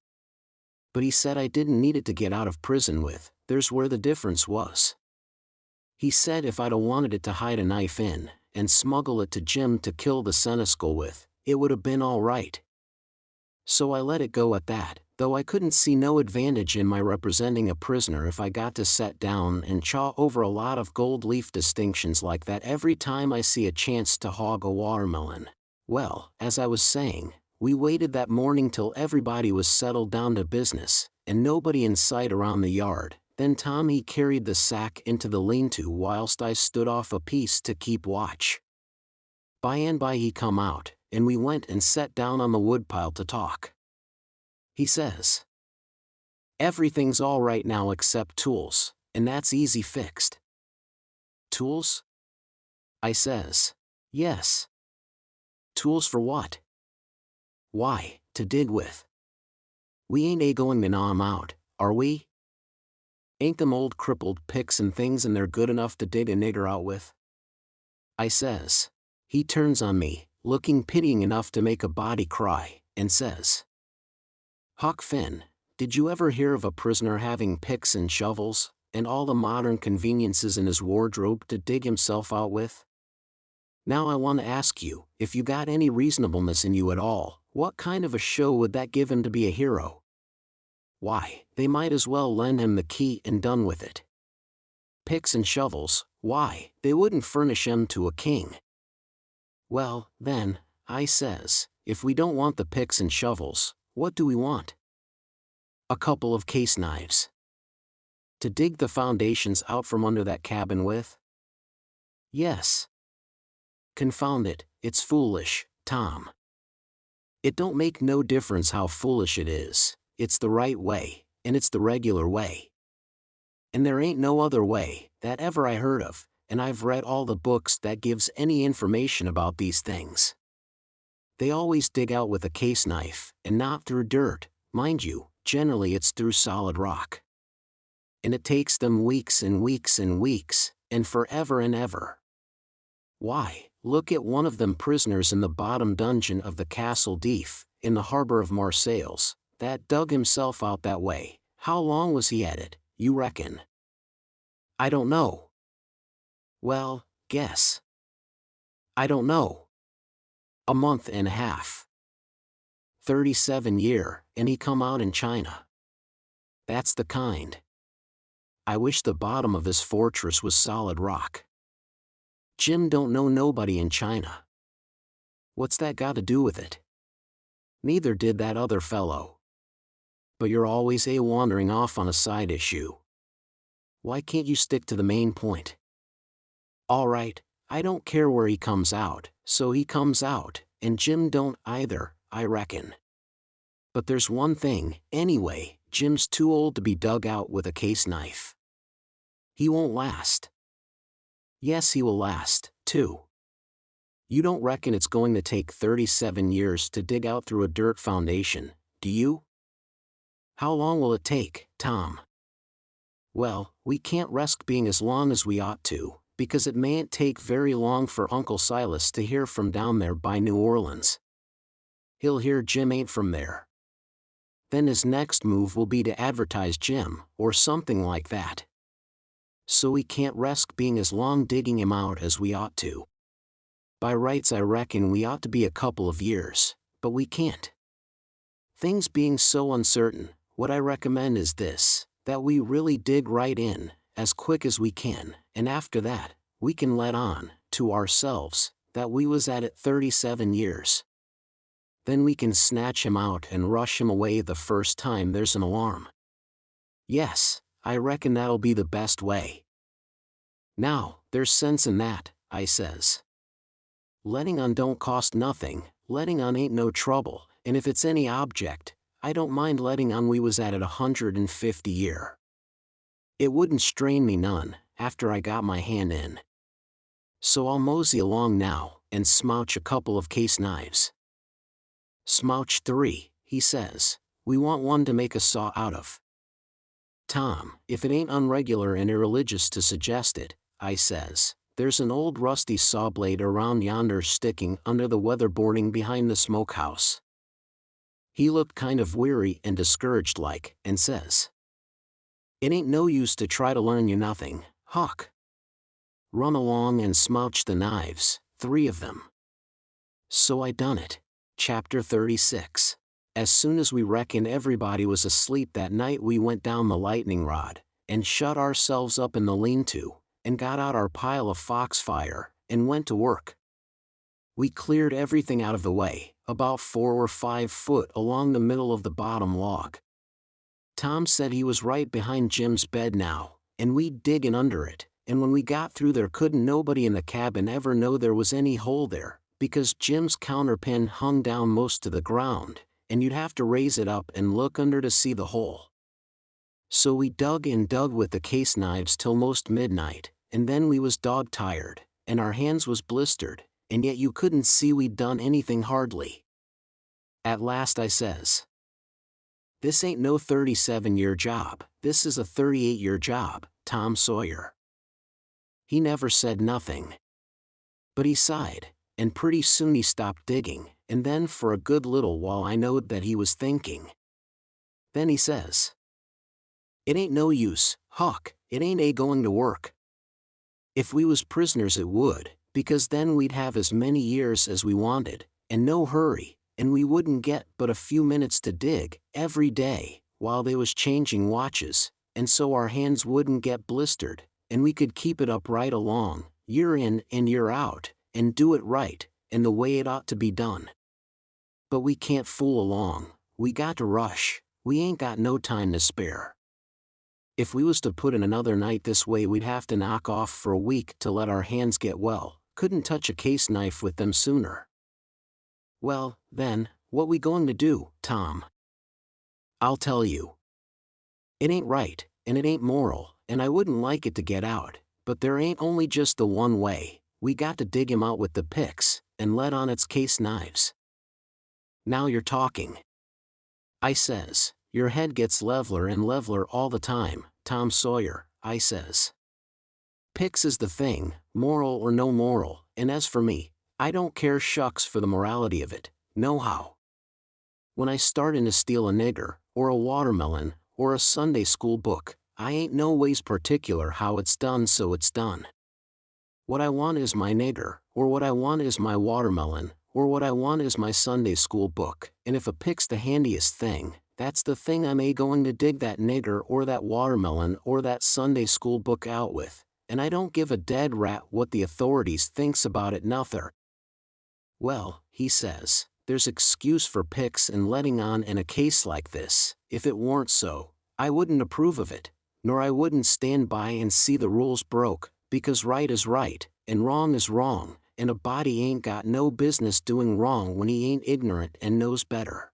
But he said I didn't need it to get out of prison with, there's where the difference was. He said if I'd wanted it to hide a knife in, and smuggle it to Jim to kill the seneschal with, it would have been all right. So I let it go at that, though I couldn't see no advantage in my representing a prisoner if I got to set down and chaw over a lot of gold leaf distinctions like that every time I see a chance to hog a watermelon. Well, as I was saying, we waited that morning till everybody was settled down to business, and nobody in sight around the yard. Then Tom he carried the sack into the lean-to whilst I stood off a piece to keep watch. By and by he come out, and we went and sat down on the woodpile to talk. He says, everything's all right now except tools, and that's easy fixed. Tools? I says, yes. Tools for what? Why, to dig with. We ain't a-going to gnaw 'em out, are we? Ain't them old crippled picks and things and they're good enough to dig a nigger out with? I says. He turns on me, looking pitying enough to make a body cry, and says, Huck Finn, did you ever hear of a prisoner having picks and shovels, and all the modern conveniences in his wardrobe to dig himself out with? Now I want to ask you, if you got any reasonableness in you at all, what kind of a show would that give him to be a hero? Why, they might as well lend him the key and done with it. Picks and shovels, why, they wouldn't furnish 'em to a king. Well, then, I says, if we don't want the picks and shovels, what do we want? A couple of case knives. To dig the foundations out from under that cabin with? Yes. Confound it, it's foolish, Tom. It don't make no difference how foolish it is. It's the right way, and it's the regular way. And there ain't no other way, that ever I heard of, and I've read all the books that gives any information about these things. They always dig out with a case knife, and not through dirt, mind you, generally it's through solid rock. And it takes them weeks and weeks and weeks, and forever and ever. Why, look at one of them prisoners in the bottom dungeon of the Castle d'If, in the harbor of Marseilles, that dug himself out that way. How long was he at it, you reckon? I don't know. Well, guess. I don't know. A month and a half. 37 year, and he come out in China. That's the kind. I wish the bottom of his fortress was solid rock. Jim don't know nobody in China. What's that got to do with it? Neither did that other fellow. But you're always wandering off on a side issue. Why can't you stick to the main point? All right, I don't care where he comes out, so he comes out, and Jim don't either, I reckon. But there's one thing, anyway, Jim's too old to be dug out with a case knife. He won't last. Yes, he will last, too. You don't reckon it's going to take 37 years to dig out through a dirt foundation, do you? How long will it take, Tom? Well, we can't risk being as long as we ought to, because it mayn't take very long for Uncle Silas to hear from down there by New Orleans. He'll hear Jim ain't from there. Then his next move will be to advertise Jim, or something like that. So we can't risk being as long digging him out as we ought to. By rights I reckon we ought to be a couple of years, but we can't. Things being so uncertain, what I recommend is this, that we really dig right in, as quick as we can, and after that, we can let on, to ourselves, that we was at it 37 years. Then we can snatch him out and rush him away the first time there's an alarm. Yes, I reckon that'll be the best way. Now, there's sense in that, I says. Letting on don't cost nothing, letting on ain't no trouble, and if it's any object, I don't mind letting on we was at it 150 year. It wouldn't strain me none, after I got my hand in. So I'll mosey along now, and smouch a couple of case knives. Smouch 3, he says, we want one to make a saw out of. Tom, if it ain't unregular and irreligious to suggest it, I says, there's an old rusty saw blade around yonder sticking under the weatherboarding behind the smokehouse. He looked kind of weary and discouraged like, and says, it ain't no use to try to learn you nothing, Huck. Run along and smouch the knives, 3 of them. So I done it. Chapter 36. As soon as we reckoned everybody was asleep that night, we went down the lightning rod, and shut ourselves up in the lean-to, and got out our pile of foxfire, and went to work. We cleared everything out of the way, about 4 or 5 foot along the middle of the bottom log. Tom said he was right behind Jim's bed now, and we'd dig in under it, and when we got through there couldn't nobody in the cabin ever know there was any hole there, because Jim's counterpin hung down most to the ground, and you'd have to raise it up and look under to see the hole. So we dug and dug with the case knives till most midnight, and then we was dog tired, and our hands was blistered, and yet you couldn't see we'd done anything hardly. At last I says, this ain't no 37-year job, this is a 38-year job, Tom Sawyer. He never said nothing. But he sighed, and pretty soon he stopped digging, and then for a good little while I knowed that he was thinking. Then he says, it ain't no use, Huck, it ain't going to work. If we was prisoners it would, because then we'd have as many years as we wanted, and no hurry, and we wouldn't get but a few minutes to dig, every day, while they was changing watches, and so our hands wouldn't get blistered, and we could keep it up right along, year in and year out, and do it right, and the way it ought to be done. But we can't fool along, we got to rush, we ain't got no time to spare. If we was to put in another night this way we'd have to knock off for a week to let our hands get well, couldn't touch a case knife with them sooner. Well, then, what we going to do, Tom? I'll tell you. It ain't right, and it ain't moral, and I wouldn't like it to get out, but there ain't only just the one way, we got to dig him out with the picks, and let on its case knives. Now you're talking. I says, your head gets leveler and leveler all the time, Tom Sawyer, I says. Picks is the thing, moral or no moral, and as for me, I don't care shucks for the morality of it, nohow. When I start in to steal a nigger, or a watermelon, or a Sunday school book, I ain't no ways particular how it's done, so it's done. What I want is my nigger, or what I want is my watermelon, or what I want is my Sunday school book, and if a pick's the handiest thing, that's the thing I'm going to dig that nigger or that watermelon or that Sunday school book out with, and I don't give a dead rat what the authorities thinks about it nother. Well, he says, there's excuse for picks and letting on in a case like this. If it weren't so, I wouldn't approve of it, nor I wouldn't stand by and see the rules broke, because right is right, and wrong is wrong, and a body ain't got no business doing wrong when he ain't ignorant and knows better.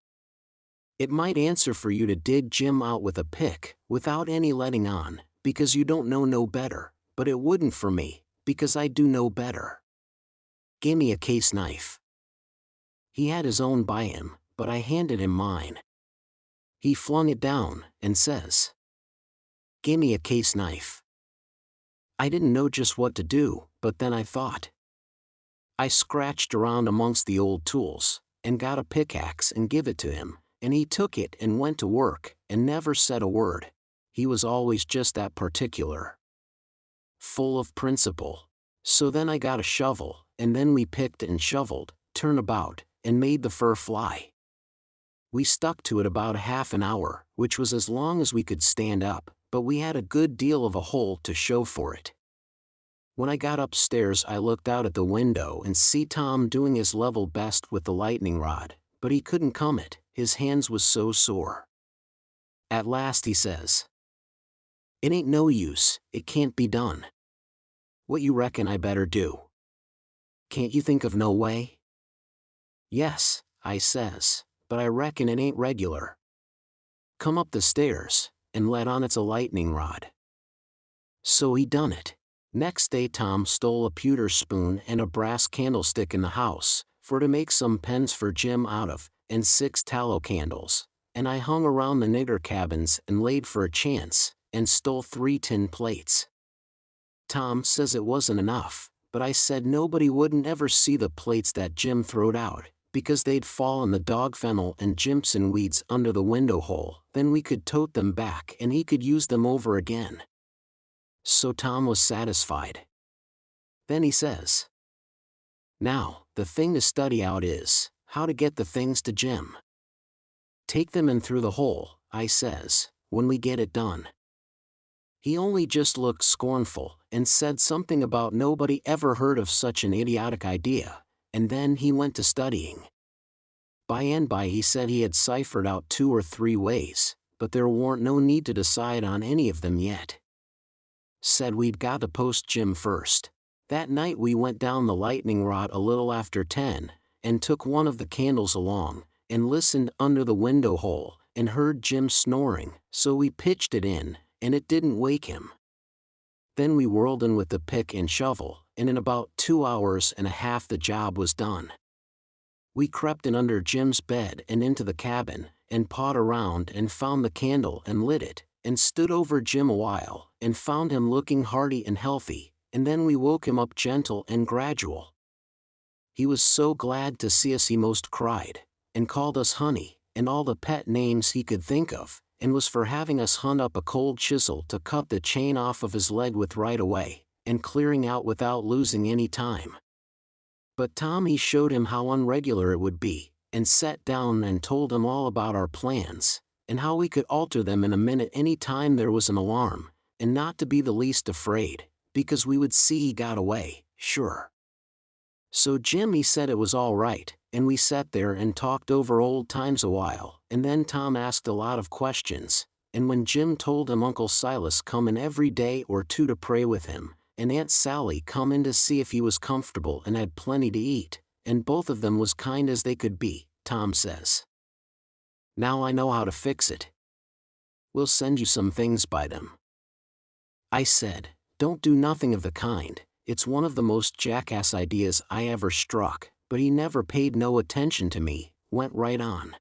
It might answer for you to dig Jim out with a pick, without any letting on, because you don't know no better, but it wouldn't for me, because I do know better. Gimme a case knife. He had his own by him, but I handed him mine. He flung it down, and says, gimme a case knife. I didn't know just what to do, but then I thought. I scratched around amongst the old tools, and got a pickaxe and give it to him, and he took it and went to work, and never said a word. He was always just that particular. Full of principle. So then I got a shovel, and then we picked and shoveled, turnabout, and made the fur fly. We stuck to it about half an hour, which was as long as we could stand up, but we had a good deal of a hole to show for it. When I got upstairs, I looked out at the window and see Tom doing his level best with the lightning rod, but he couldn't come it, his hands was so sore. At last he says, "It ain't no use, it can't be done. What you reckon I better do? Can't you think of no way?" "Yes," I says, "but I reckon it ain't regular. Come up the stairs, and let on it's a lightning rod." So he done it. Next day Tom stole a pewter spoon and a brass candlestick in the house, for to make some pens for Jim out of, and 6 tallow candles, and I hung around the nigger cabins and laid for a chance, and stole 3 tin plates. Tom says it wasn't enough, but I said nobody wouldn't ever see the plates that Jim throwed out, because they'd fall in the dog fennel and Jimson weeds under the window hole, then we could tote them back and he could use them over again. So Tom was satisfied. Then he says, "Now, the thing to study out is, how to get the things to Jim. Take them in through the hole," I says, "when we get it done." He only just looked scornful, and said something about nobody ever heard of such an idiotic idea, and then he went to studying. By and by he said he had ciphered out 2 or 3 ways, but there warn't no need to decide on any of them yet. Said we'd got to post Jim first. That night we went down the lightning rod a little after 10, and took one of the candles along, and listened under the window hole, and heard Jim snoring, so we pitched it in, and it didn't wake him. Then we whirled in with the pick and shovel, and in about 2 hours and a half the job was done. We crept in under Jim's bed and into the cabin, and pawed around and found the candle and lit it, and stood over Jim a while, and found him looking hearty and healthy, and then we woke him up gentle and gradual. He was so glad to see us he most cried, and called us honey, and all the pet names he could think of, and was for having us hunt up a cold chisel to cut the chain off of his leg with right away, and clearing out without losing any time. But Tom he showed him how unregular it would be, and sat down and told him all about our plans, and how we could alter them in a minute any time there was an alarm, and not to be the least afraid, because we would see he got away, sure. So Jim he said it was all right, and we sat there and talked over old times a while, and then Tom asked a lot of questions, and when Jim told him Uncle Silas come in every day or 2 to pray with him, and Aunt Sally come in to see if he was comfortable and had plenty to eat, and both of them was kind as they could be, Tom says, "Now I know how to fix it. We'll send you some things by them." I said, "Don't do nothing of the kind, it's one of the most jackass ideas I ever struck," but he never paid no attention to me, went right on.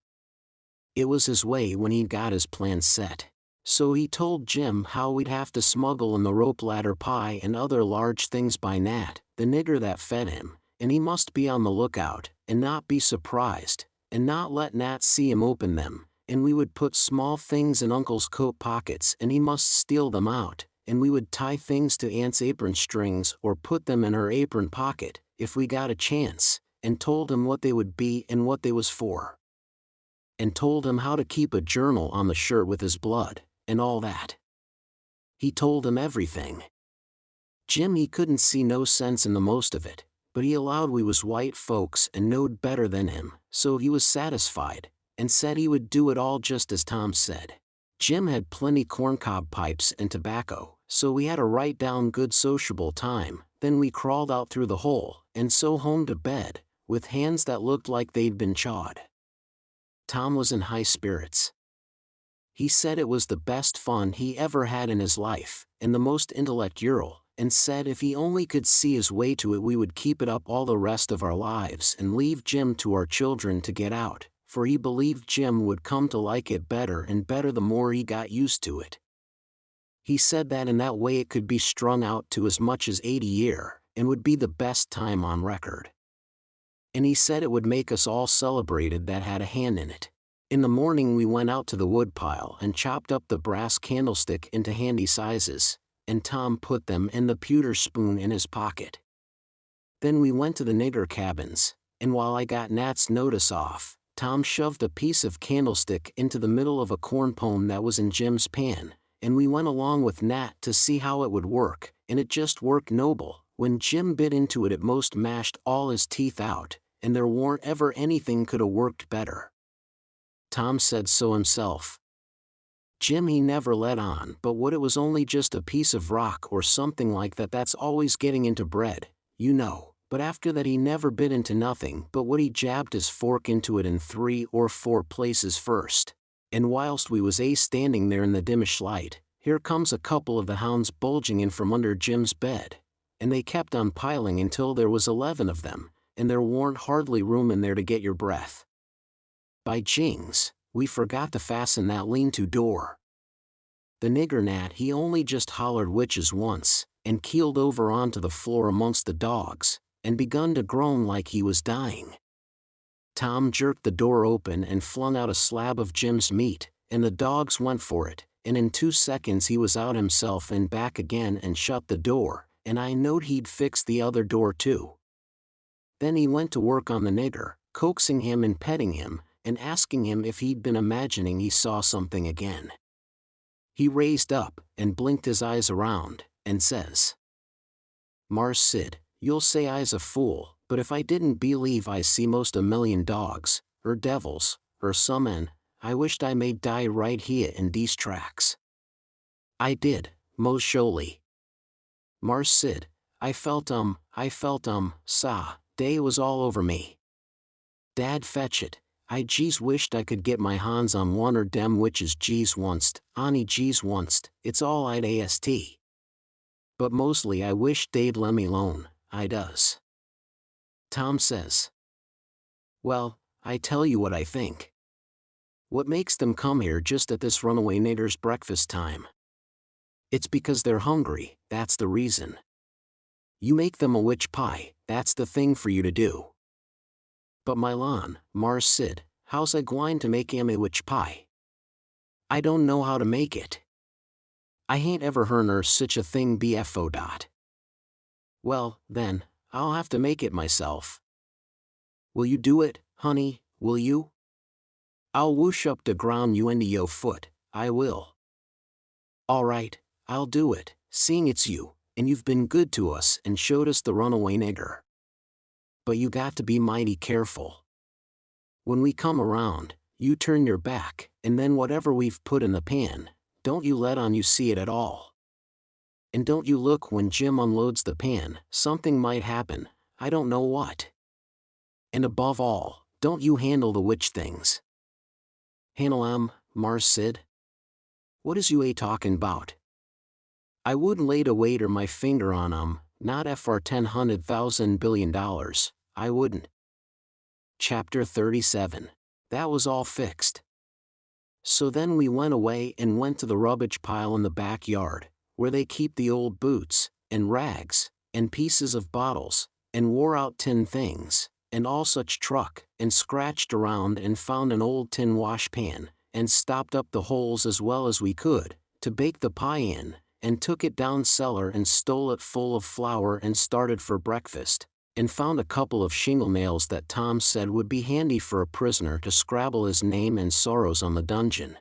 It was his way when he'd got his plans set. So he told Jim how we'd have to smuggle in the rope ladder pie and other large things by Nat, the nigger that fed him, and he must be on the lookout, and not be surprised, and not let Nat see him open them, and we would put small things in Uncle's coat pockets and he must steal them out, and we would tie things to Aunt's apron strings or put them in her apron pocket, if we got a chance, and told him what they would be and what they was for. And told him how to keep a journal on the shirt with his blood, and all that. He told him everything. Jim he couldn't see no sense in the most of it, but he allowed we was white folks and knowed better than him, so he was satisfied, and said he would do it all just as Tom said. Jim had plenty corncob pipes and tobacco, so we had a right down good sociable time, then we crawled out through the hole, and so home to bed, with hands that looked like they'd been chawed. Tom was in high spirits. He said it was the best fun he ever had in his life, and the most intellectual, and said if he only could see his way to it we would keep it up all the rest of our lives and leave Jim to our children to get out, for he believed Jim would come to like it better and better the more he got used to it. He said that in that way it could be strung out to as much as 80 year, and would be the best time on record. And he said it would make us all celebrated that had a hand in it. In the morning we went out to the woodpile and chopped up the brass candlestick into handy sizes, and Tom put them in the pewter spoon in his pocket. Then we went to the nigger cabins, and while I got Nat's notice off, Tom shoved a piece of candlestick into the middle of a corn pone that was in Jim's pan, and we went along with Nat to see how it would work, and it just worked noble, When Jim bit into it most mashed all his teeth out, and there warn't ever anything could 'a worked better. Tom said so himself. Jim he never let on but what it was only just a piece of rock or something like that that's always getting into bread, you know, but after that he never bit into nothing but what he jabbed his fork into it in 3 or 4 places first. And whilst we was standing there in the dimmish light, here comes a couple of the hounds bulging in from under Jim's bed, and they kept on piling until there was 11 of them, and there warn't hardly room in there to get your breath. By jings, we forgot to fasten that lean-to door. The nigger Nat he only just hollered witches once, and keeled over onto the floor amongst the dogs, and begun to groan like he was dying. Tom jerked the door open and flung out a slab of Jim's meat, and the dogs went for it, and in 2 seconds he was out himself and back again and shut the door, and I knowed he'd fixed the other door too. Then he went to work on the nigger, coaxing him and petting him, and asking him if he'd been imagining he saw something again. He raised up, and blinked his eyes around, and says, "Mars Sid, you'll say I's a fool, but if I didn't believe I see most 1,000,000 dogs, er devils, er summon, I wished I may die right here in these tracks. I did, most surely. Mars Sid, I felt sah, they was all over me. Dad fetch it, I jeez wished I could get my hands on one er dem witches jeez onct, Annie jeez onct, it's all I'd ast. But mostly I wish they'd lemme alone, I does." Tom says, "Well, I tell you what I think. What makes them come here just at this runaway nigger's breakfast time? It's because they're hungry, that's the reason. You make them a witch pie, that's the thing for you to do. But my lon, Mars Sid, how's I gwine to make 'em a witch pie? I don't know how to make it. I hain't ever hearn er sich a thing bfo. Well, then, I'll have to make it myself. Will you do it, honey, will you? I'll whoosh up de ground you into yo foot, I will." "All right, I'll do it, seeing it's you, and you've been good to us and showed us the runaway nigger. But you got to be mighty careful. When we come around, you turn your back, and then whatever we've put in the pan, don't you let on you see it at all. And don't you look when Jim unloads the pan, something might happen, I don't know what. And above all, don't you handle the witch things." "Handle 'em, Mars Sid? What is you talking 'bout? I wouldn't lay to weight or my finger on 'em, not for $10,000 billion, I wouldn't." Chapter 37. That was all fixed. So then we went away and went to the rubbish pile in the backyard, where they keep the old boots, and rags, and pieces of bottles, and wore-out tin things, and all such truck, and scratched around and found an old tin washpan, and stopped up the holes as well as we could, to bake the pie in, and took it down cellar and stole it full of flour and started for breakfast, and found a couple of shingle nails that Tom said would be handy for a prisoner to scrabble his name and sorrows on the dungeon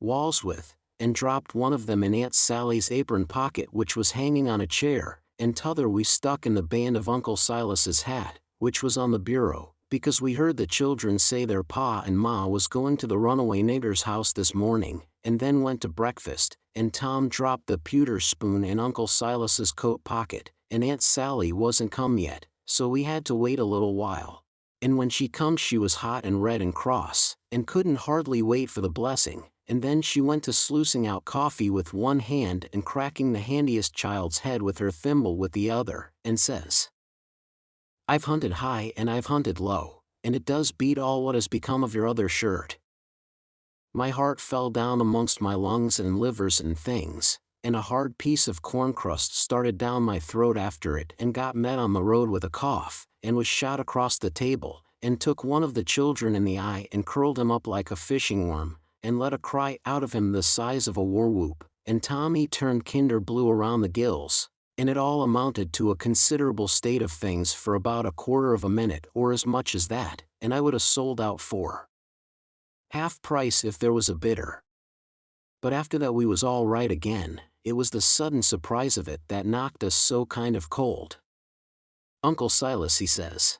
walls with, and dropped one of them in Aunt Sally's apron pocket which was hanging on a chair, and t'other we stuck in the band of Uncle Silas's hat, which was on the bureau, because we heard the children say their pa and ma was going to the runaway nigger's house this morning, and then went to breakfast, and Tom dropped the pewter spoon in Uncle Silas's coat pocket, and Aunt Sally wasn't come yet, so we had to wait a little while. And when she come she was hot and red and cross, and couldn't hardly wait for the blessing, and then she went to sluicing out coffee with one hand and cracking the handiest child's head with her thimble with the other, and says, "I've hunted high and I've hunted low, and it does beat all what has become of your other shirt." My heart fell down amongst my lungs and livers and things, and a hard piece of corn crust started down my throat after it and got met on the road with a cough, and was shot across the table, and took one of the children in the eye and curled him up like a fishing worm, and let a cry out of him the size of a war whoop, and Tommy turned kinder blue around the gills, and it all amounted to a considerable state of things for about a quarter of a minute or as much as that, and I would have sold out for half price if there was a bidder. But after that we was all right again, it was the sudden surprise of it that knocked us so kind of cold. Uncle Silas, he says.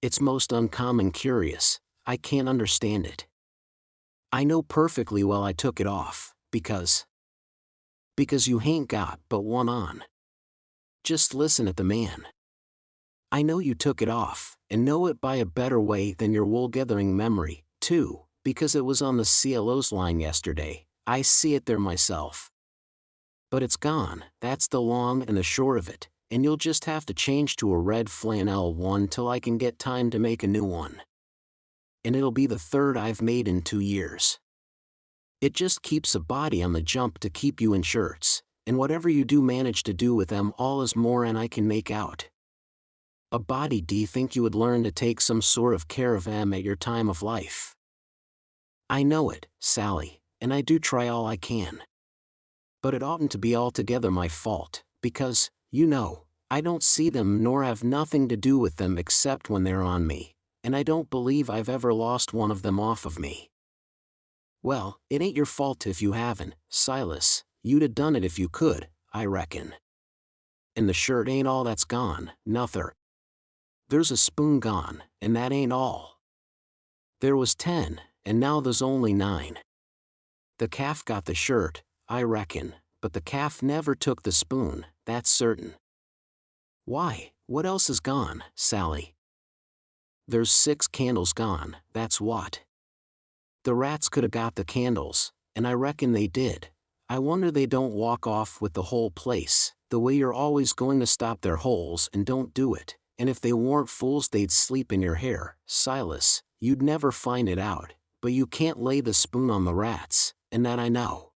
It's most uncommon curious, I can't understand it. I know perfectly well I took it off, because you hain't got but one on. Just listen at the man. I know you took it off, and know it by a better way than your wool-gathering memory, too, because it was on the CLO's line yesterday. I see it there myself. But it's gone, that's the long and the short of it, and you'll just have to change to a red flannel one till I can get time to make a new one. And it'll be the third I've made in 2 years. It just keeps a body on the jump to keep you in shirts, and whatever you do manage to do with them all is more than I can make out. A body, do you think you would learn to take some sort of care of them at your time of life? I know it, Sally, and I do try all I can. But it oughtn't to be altogether my fault, because, you know, I don't see them nor have nothing to do with them except when they're on me, and I don't believe I've ever lost one of them off of me. Well, it ain't your fault if you haven't, Silas, you'd have done it if you could, I reckon. And the shirt ain't all that's gone, nuther. There's a spoon gone, and that ain't all. There was 10, and now there's only 9. The calf got the shirt, I reckon, but the calf never took the spoon, that's certain. Why, what else is gone, Sally? There's 6 candles gone, that's what. The rats could have got the candles, and I reckon they did. I wonder they don't walk off with the whole place, the way you're always going to stop their holes and don't do it, and if they weren't fools they'd sleep in your hair, Silas, you'd never find it out, but you can't lay the spoon on the rats, and that I know.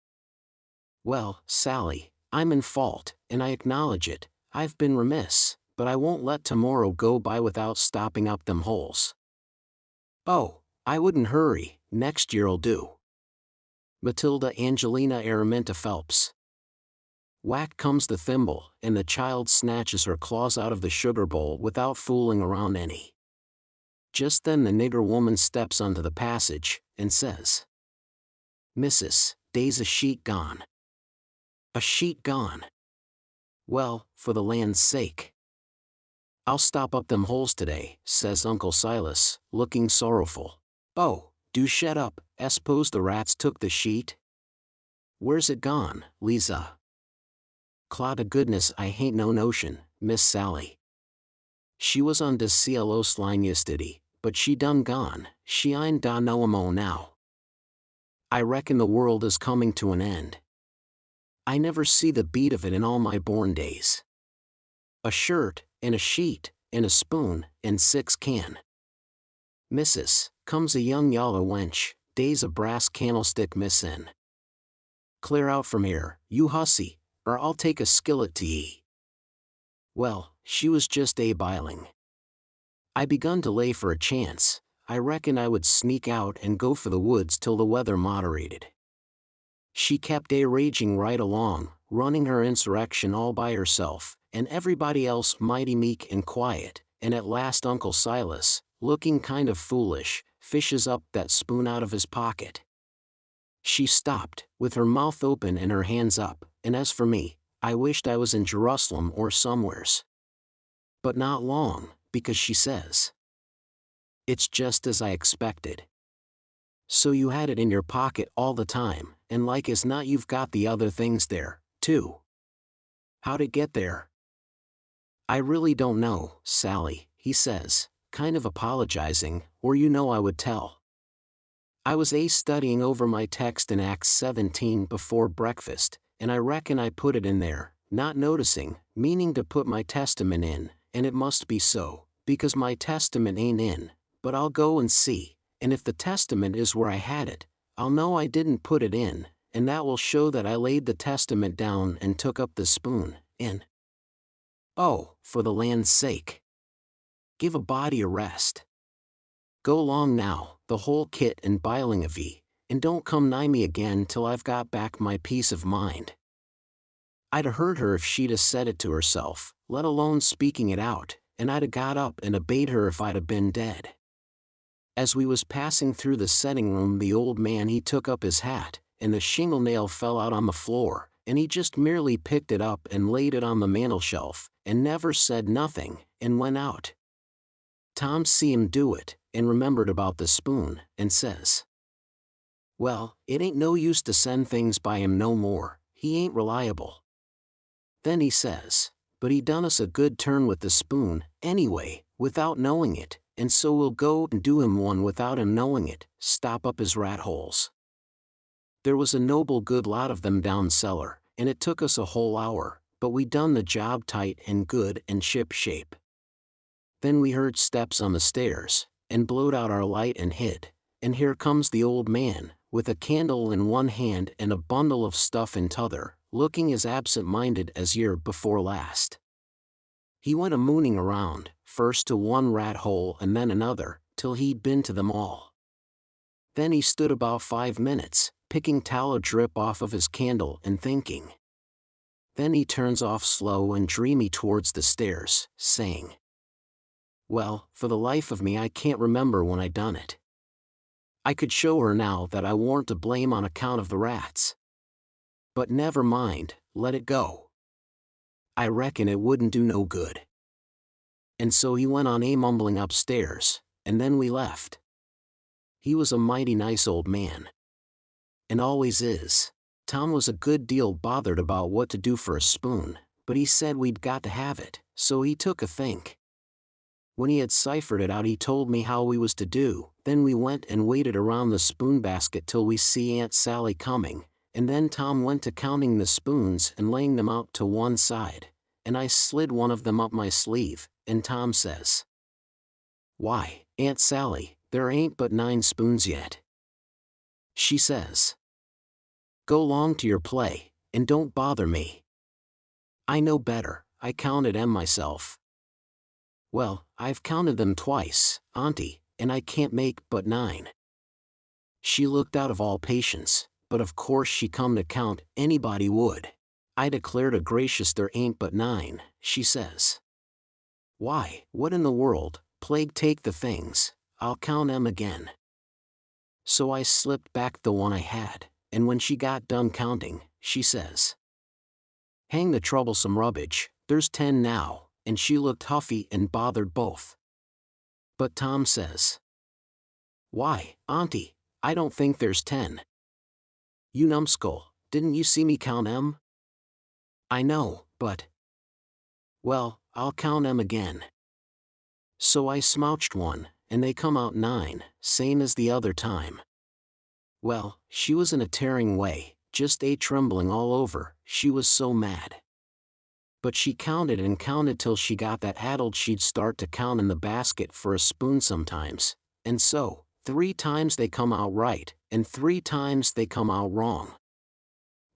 Well, Sally, I'm in fault, and I acknowledge it, I've been remiss, but I won't let tomorrow go by without stopping up them holes. Oh, I wouldn't hurry, next year'll do. Matilda Angelina Araminta Phelps. Whack comes the thimble, and the child snatches her claws out of the sugar bowl without fooling around any. Just then the nigger woman steps onto the passage, and says, Missus, dey's a sheet gone. A sheet gone. Well, for the land's sake. I'll stop up them holes today, says Uncle Silas, looking sorrowful. Oh, do shut up, s'pose the rats took the sheet? Where's it gone, Liza? Cloud o' goodness, I hain't no notion, Miss Sally. She was on de CLO's line yestiddy, but she done gone, she ain't da no mo now. I reckon the world is coming to an end. I never see the beat of it in all my born days. A shirt, and a sheet, and a spoon, and 6 can. Missus, comes a young yaller wench, dey's a brass candlestick missin'. Clear out from here, you hussy, or I'll take a skillet to ye. Well, she was just a-biling. I begun to lay for a chance. I reckon I would sneak out and go for the woods till the weather moderated. She kept raging right along, running her insurrection all by herself, and everybody else mighty meek and quiet, and at last Uncle Silas, looking kind of foolish, fishes up that spoon out of his pocket. She stopped, with her mouth open and her hands up, and as for me, I wished I was in Jerusalem or somewheres. But not long, because she says, It's just as I expected. So you had it in your pocket all the time, and like as not you've got the other things there, too. How'd it get there? I really don't know, Sally, he says, kind of apologizing, or you know I would tell. I was studying over my text in Acts 17 before breakfast, and I reckon I put it in there, not noticing, meaning to put my testament in, and it must be so, because my testament ain't in, but I'll go and see, and if the testament is where I had it, I'll know I didn't put it in, and that will show that I laid the testament down and took up the spoon, in. Oh, for the land's sake. Give a body a rest. Go along now, the whole kit and biling of ye, and don't come nigh me again till I've got back my peace of mind. I'd 'a heard her if she'd 'a said it to herself, let alone speaking it out, and I'd 'a got up and obeyed her if I'd 'a been dead. As we was passing through the setting room the old man he took up his hat, and the shingle nail fell out on the floor, and he just merely picked it up and laid it on the mantelshelf, and never said nothing, and went out. Tom see him do it, and remembered about the spoon, and says, "Well, it ain't no use to send things by him no more, he ain't reliable." Then he says, "But he done us a good turn with the spoon, anyway, without knowing it, and so we'll go and do him one without him knowing it, stop up his rat holes." There was a noble good lot of them down cellar, and it took us a whole hour, but we done the job tight and good and ship shape. Then we heard steps on the stairs, and blowed out our light and hid, and here comes the old man, with a candle in one hand and a bundle of stuff in t'other, looking as absent-minded as year before last. He went a-mooning around, first to one rat hole and then another, till he'd been to them all. Then he stood about 5 minutes, picking tallow drip off of his candle and thinking. Then he turns off slow and dreamy towards the stairs, saying, "Well, for the life of me I can't remember when I done it. I could show her now that I warn't to blame on account of the rats. But never mind, let it go. I reckon it wouldn't do no good." And so he went on mumbling upstairs, and then we left. He was a mighty nice old man. And always is. Tom was a good deal bothered about what to do for a spoon, but he said we'd got to have it, so he took a think. When he had ciphered it out he told me how we was to do, then we went and waited around the spoon basket till we see Aunt Sally coming, and then Tom went to counting the spoons and laying them out to one side, and I slid one of them up my sleeve, and Tom says, "Why, Aunt Sally, there ain't but 9 spoons yet." She says, "Go 'long to your play, and don't bother me. I know better, I counted 'em myself." "Well, I've counted them twice, Auntie, and I can't make but 9. She looked out of all patience, but of course she come to count, anybody would. "I declare to gracious there ain't but 9, she says. "Why, what in the world, plague take the things, I'll count 'em again." So I slipped back the one I had, and when she got done counting, she says, "Hang the troublesome rubbage, there's 10 now," and she looked huffy and bothered both. But Tom says, "Why, Auntie, I don't think there's 10. You numbskull, didn't you see me count 'em?" "I know, but—" "Well, I'll count 'em again." So I smouched one, and they come out 9, same as the other time. Well, she was in a tearing way, just trembling all over, she was so mad. But she counted and counted till she got that addled she'd start to count in the basket for a spoon sometimes, and so, 3 times they come out right, and 3 times they come out wrong.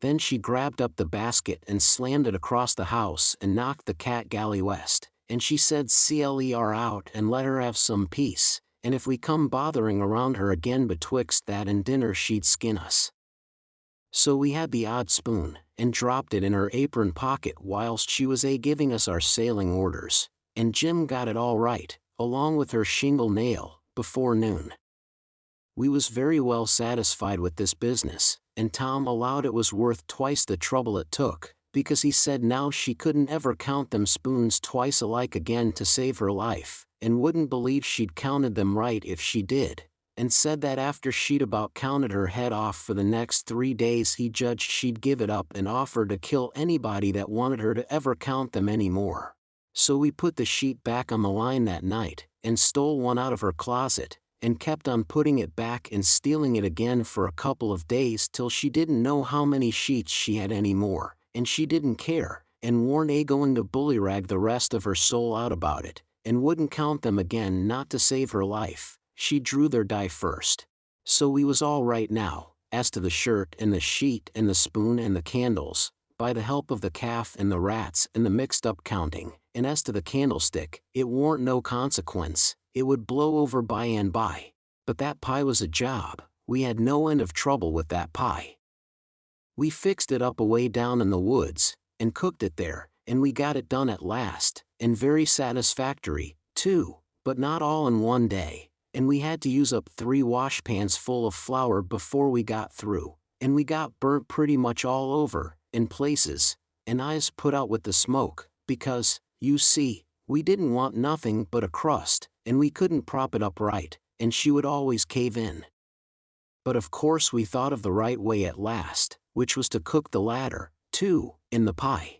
Then she grabbed up the basket and slammed it across the house and knocked the cat galley west, and she said "Clear out and let her have some peace, and if we come bothering around her again betwixt that and dinner she'd skin us." So we had the odd spoon, and dropped it in her apron pocket whilst she was giving us our sailing orders, and Jim got it all right, along with her shingle nail, before noon. We was very well satisfied with this business, and Tom allowed it was worth twice the trouble it took, because he said now she couldn't ever count them spoons twice alike again to save her life, and wouldn't believe she'd counted them right if she did, and said that after she'd about counted her head off for the next 3 days he judged she'd give it up and offer to kill anybody that wanted her to ever count them any more. So we put the sheet back on the line that night, and stole one out of her closet, and kept on putting it back and stealing it again for a couple of days till she didn't know how many sheets she had any more, and she didn't care, and warn't going to bullyrag the rest of her soul out about it, and wouldn't count them again not to save her life. She drew their die first. So we was all right now, as to the shirt and the sheet and the spoon and the candles, by the help of the calf and the rats and the mixed-up counting, and as to the candlestick, it warn't no consequence, it would blow over by and by. But that pie was a job, we had no end of trouble with that pie. We fixed it up away down in the woods, and cooked it there, and we got it done at last, and very satisfactory, too, but not all in one day, and we had to use up 3 washpans full of flour before we got through, and we got burnt pretty much all over, in places, and eyes put out with the smoke, because, you see, we didn't want nothing but a crust, and we couldn't prop it up right, and she would always cave in. But of course we thought of the right way at last, which was to cook the latter, too, in the pie.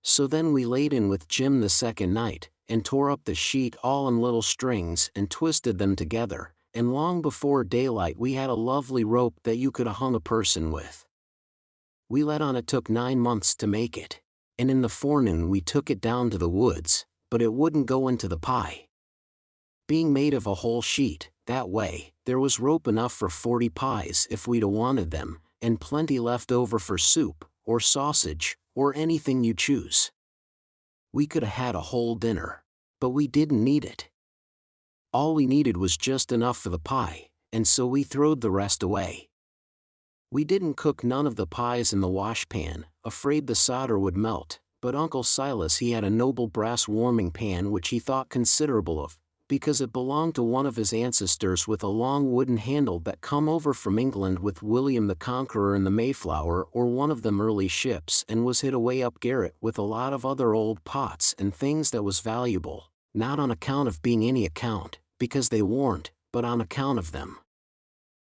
So then we laid in with Jim the second night, and tore up the sheet all in little strings and twisted them together, and long before daylight we had a lovely rope that you could hung a person with. We let on it took 9 months to make it, and in the forenoon we took it down to the woods, but it wouldn't go into the pie. Being made of a whole sheet, that way, there was rope enough for 40 pies if we'd wanted them, and plenty left over for soup, or sausage, or anything you choose. We could have had a whole dinner, but we didn't need it. All we needed was just enough for the pie, and so we throwed the rest away. We didn't cook none of the pies in the washpan, afraid the solder would melt, but Uncle Silas he had a noble brass warming pan which he thought considerable of, because it belonged to one of his ancestors with a long wooden handle that come over from England with William the Conqueror in the Mayflower or one of them early ships, and was hid away up garret with a lot of other old pots and things that was valuable, not on account of being any account, because they warn't, but on account of them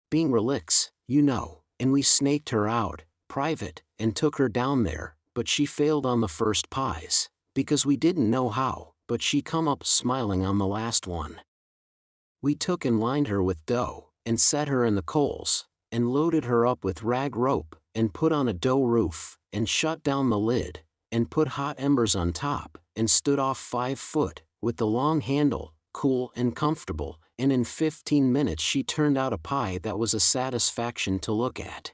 being relics, you know, and we snaked her out, private, and took her down there, but she failed on the first pies, because we didn't know how, but she come up smiling on the last one. We took and lined her with dough, and set her in the coals, and loaded her up with rag rope, and put on a dough roof, and shut down the lid, and put hot embers on top, and stood off 5 foot, with the long handle, cool and comfortable, and in 15 minutes she turned out a pie that was a satisfaction to look at.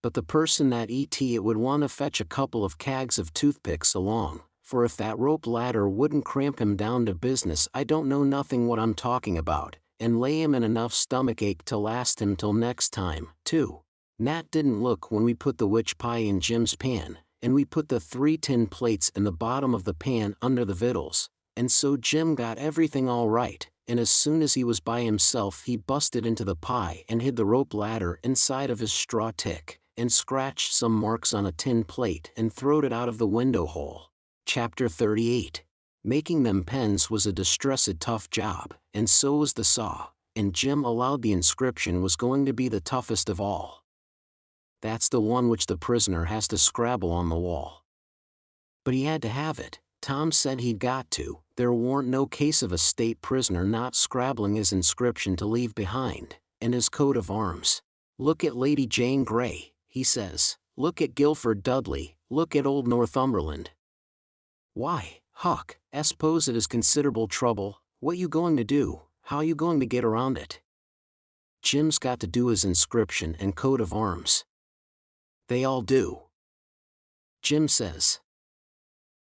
But the person that it would want to fetch a couple of cags of toothpicks along, for if that rope ladder wouldn't cramp him down to business I don't know nothing what I'm talking about, and lay him in enough stomachache to last him till next time, too. Nat didn't look when we put the witch pie in Jim's pan, and we put the 3 tin plates in the bottom of the pan under the victuals, and so Jim got everything all right, and as soon as he was by himself he busted into the pie and hid the rope ladder inside of his straw tick, and scratched some marks on a tin plate and throwed it out of the window hole. Chapter 38. Making them pens was a distressed tough job, and so was the saw, and Jim allowed the inscription was going to be the toughest of all. That's the one which the prisoner has to scrabble on the wall. But he had to have it. Tom said he'd got to. There warn't no case of a state prisoner not scrabbling his inscription to leave behind, and his coat of arms. Look at Lady Jane Grey, he says. Look at Guilford Dudley. Look at old Northumberland. Why, Huck, I suppose it is considerable trouble. What you going to do? How you going to get around it? Jim's got to do his inscription and coat of arms. They all do. Jim says.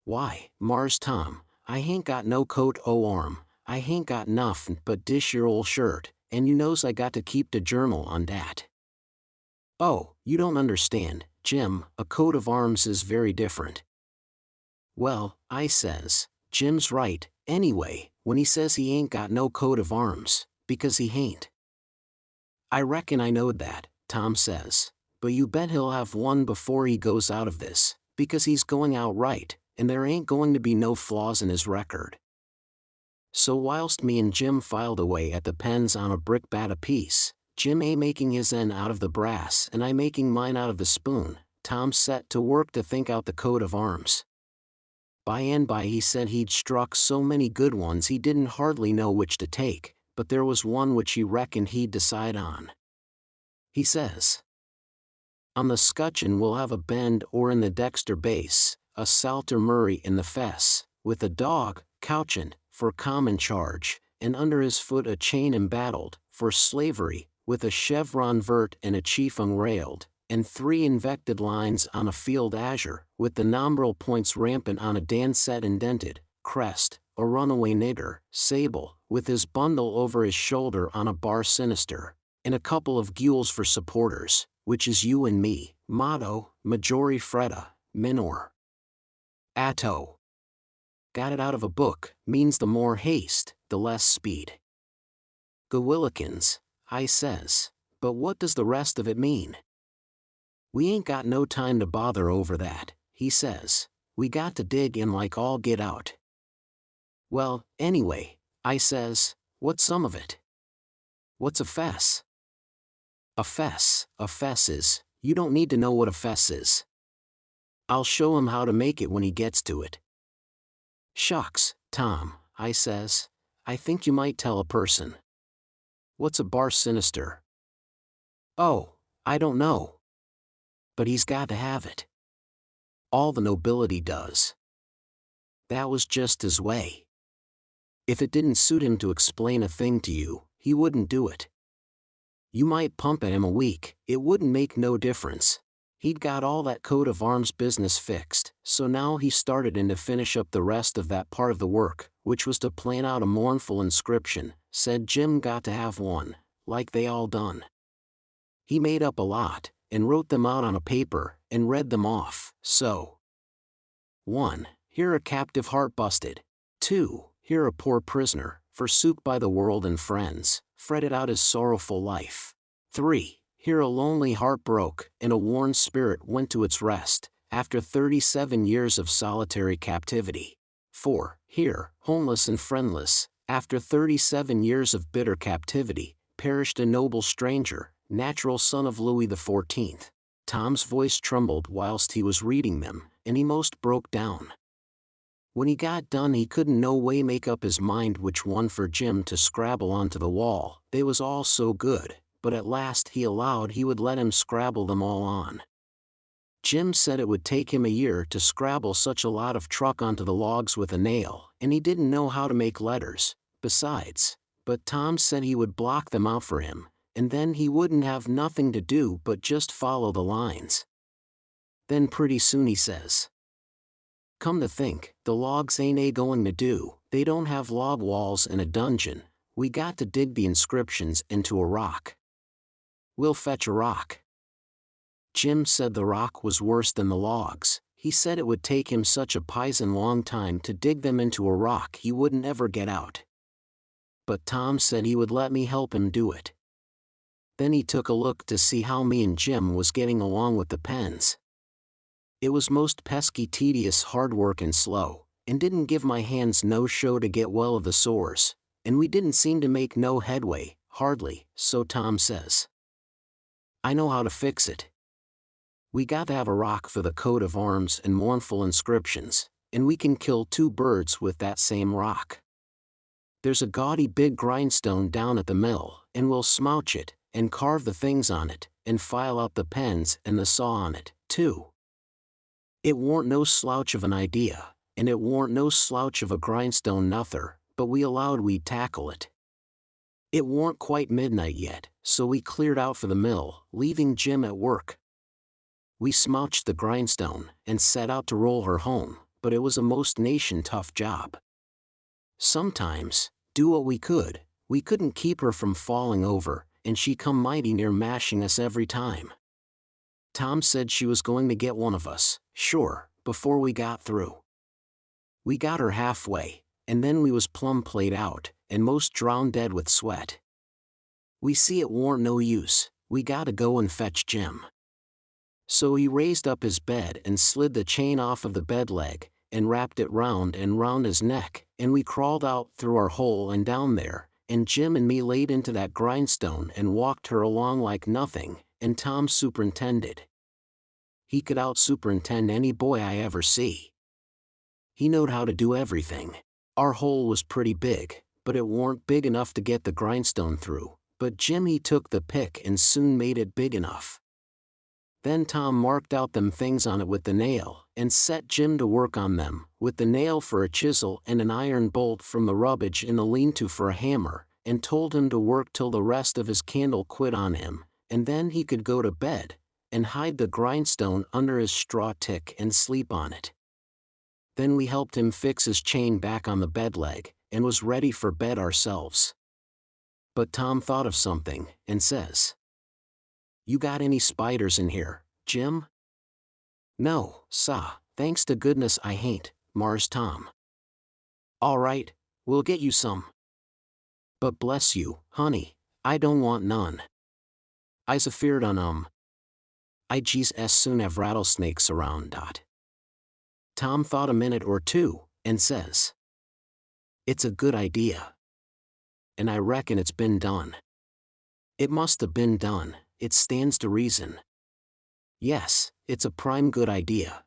Why, Mars Tom, I hain't got no coat o' arm, I hain't got nothing but dish your ol' shirt, and you knows I got to keep de journal on dat. Oh, you don't understand, Jim, a coat of arms is very different. Well, I says, Jim's right, anyway, when he says he ain't got no coat of arms, because he hain't. I reckon I knowed that, Tom says, but you bet he'll have one before he goes out of this, because he's going out right, and there ain't going to be no flaws in his record. So whilst me and Jim filed away at the pens on a brickbat apiece, Jim making his end out of the brass and I making mine out of the spoon, Tom set to work to think out the coat of arms. By and by he said he'd struck so many good ones he didn't hardly know which to take, but there was one which he reckoned he'd decide on. He says, on the scutcheon we'll have a bend or in the dexter base, a Salter Murray in the fess, with a dog, couchant, for common charge, and under his foot a chain embattled, for slavery, with a chevron vert and a chief unrailed, and 3 invected lines on a field azure, with the nombral points rampant on a dancet indented, crest, a runaway nigger, sable, with his bundle over his shoulder on a bar sinister, and a couple of gules for supporters, which is you and me, motto, majori fretta, minor. Atto. Got it out of a book, means the more haste, the less speed. Gewillikins, I says, but what does the rest of it mean? We ain't got no time to bother over that, he says. We got to dig in like all get out. Well, anyway, I says, what's some of it? What's a fess? A fess is, you don't need to know what a fess is. I'll show him how to make it when he gets to it. Shucks, Tom, I says, I think you might tell a person. What's a bar sinister? Oh, I don't know. But he's got to have it. All the nobility does. That was just his way. If it didn't suit him to explain a thing to you, he wouldn't do it. You might pump at him a week, it wouldn't make no difference. He'd got all that coat of arms business fixed, so now he started in to finish up the rest of that part of the work, which was to plan out a mournful inscription. Said Jim got to have one, like they all done. He made up a lot, and wrote them out on a paper, and read them off. So 1. Here a captive heart busted. 2. Here a poor prisoner, forsook by the world and friends, fretted out his sorrowful life. 3. Here a lonely heart broke, and a worn spirit went to its rest, after 37 years of solitary captivity. 4. Here, homeless and friendless, after 37 years of bitter captivity, perished a noble stranger, natural son of Louis XIV. Tom's voice trembled whilst he was reading them, and he most broke down. When he got done he couldn't no way make up his mind which one for Jim to scrabble onto the wall, they was all so good, but at last he allowed he would let him scrabble them all on. Jim said it would take him a year to scrabble such a lot of truck onto the logs with a nail, and he didn't know how to make letters, besides, but Tom said he would block them out for him, and then he wouldn't have nothing to do but just follow the lines. Then pretty soon he says, come to think, the logs ain't going to do, they don't have log walls in a dungeon, we got to dig the inscriptions into a rock. We'll fetch a rock. Jim said the rock was worse than the logs, he said it would take him such a pison long time to dig them into a rock he wouldn't ever get out. But Tom said he would let me help him do it. Then he took a look to see how me and Jim was getting along with the pens. It was most pesky tedious hard work and slow, and didn't give my hands no show to get well of the sores, and we didn't seem to make no headway, hardly, so Tom says, I know how to fix it. We got to have a rock for the coat of arms and mournful inscriptions, and we can kill 2 birds with that same rock. There's a gaudy big grindstone down at the mill, and we'll smouch it, and carve the things on it, and file out the pens and the saw on it, too. It warn't no slouch of an idea, and it warn't no slouch of a grindstone nother, but we allowed we'd tackle it. It warn't quite midnight yet, so we cleared out for the mill, leaving Jim at work. We smouched the grindstone, and set out to roll her home, but it was a most nation tough job. Sometimes, do what we couldn't keep her from falling over, and she come mighty near mashing us every time. Tom said she was going to get one of us, sure, before we got through. We got her halfway, and then we was plumb played out, and most drowned dead with sweat. We see it warn't no use, we gotta go and fetch Jim. So he raised up his bed and slid the chain off of the bed leg, and wrapped it round and round his neck, and we crawled out through our hole and down there, and Jim and me laid into that grindstone and walked her along like nothing, and Tom superintended. He could out-superintend any boy I ever see. He knowed how to do everything. Our hole was pretty big, but it warn't big enough to get the grindstone through, but Jim he took the pick and soon made it big enough. Then Tom marked out them things on it with the nail, and set Jim to work on them, with the nail for a chisel and an iron bolt from the rubbish in the lean-to for a hammer, and told him to work till the rest of his candle quit on him, and then he could go to bed, and hide the grindstone under his straw tick and sleep on it. Then we helped him fix his chain back on the bed leg, and was ready for bed ourselves. But Tom thought of something, and says, You got any spiders in here, Jim? No, sah, thanks to goodness I hain't, Mars Tom. All right, we'll get you some. But bless you, honey, I don't want none. I's afeard on 'em. I just as soon have rattlesnakes around. Tom thought a minute or two, and says, "It's a good idea. And I reckon it's been done." "It must have been done, it stands to reason." "Yes, it's a prime good idea."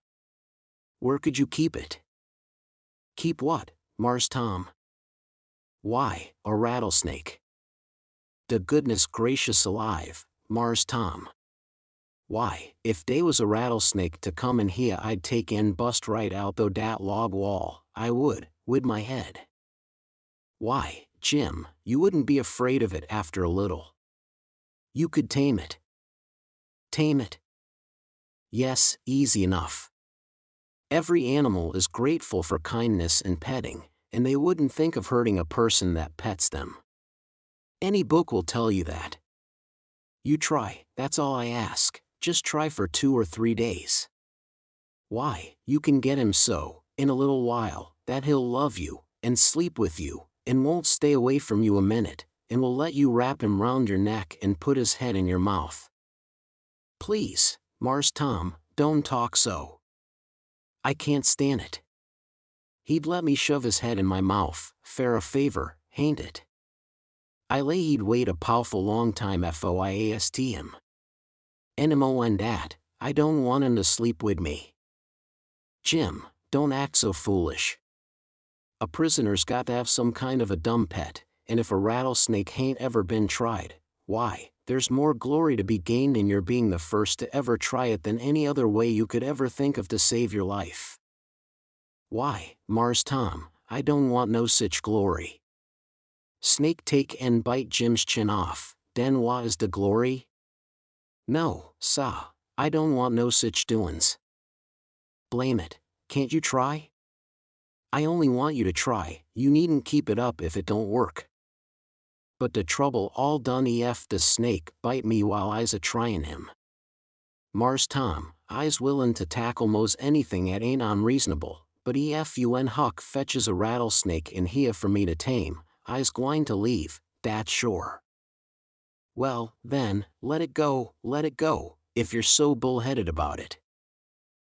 "Where could you keep it?" "Keep what, Mars Tom?" "Why, a rattlesnake." "The goodness gracious alive, Mars Tom. Why, if dey was a rattlesnake to come in here I'd take and bust right out though dat log wall, I would, wid my head." "Why, Jim, you wouldn't be afraid of it after a little. You could tame it." "Tame it?" "Yes, easy enough. Every animal is grateful for kindness and petting, and they wouldn't think of hurting a person that pets them. Any book will tell you that. You try, that's all I ask, just try for 2 or 3 days. Why, you can get him so, in a little while, that he'll love you, and sleep with you, and won't stay away from you a minute, and will let you wrap him round your neck and put his head in your mouth." "Please, Mars Tom, don't talk so. I can't stand it. He'd let me shove his head in my mouth, fair a favor, hain't it? I lay he'd wait a pow'ful long time foiast him. And and dat, I don't want him to sleep wid me." "Jim, don't act so foolish. A prisoner's got to have some kind of a dumb pet, and if a rattlesnake hain't ever been tried, why, there's more glory to be gained in your being the first to ever try it than any other way you could ever think of to save your life." "Why, Mars Tom, I don't want no sich glory. Snake take and bite Jim's chin off, den wha is de glory? No, sah, I don't want no sich doin's." "Blame it, can't you try?" "I only want you to try, you needn't keep it up if it don't work." "But de trouble all done ef de snake bite me while I's a-tryin' him. Mars Tom, I's willin' to tackle mos anything 'at ain't unreasonable, but ef you and Huck fetches a rattlesnake in here for me to tame, I's gwine to leave, dat sure." "Well, then, let it go, if you're so bullheaded about it.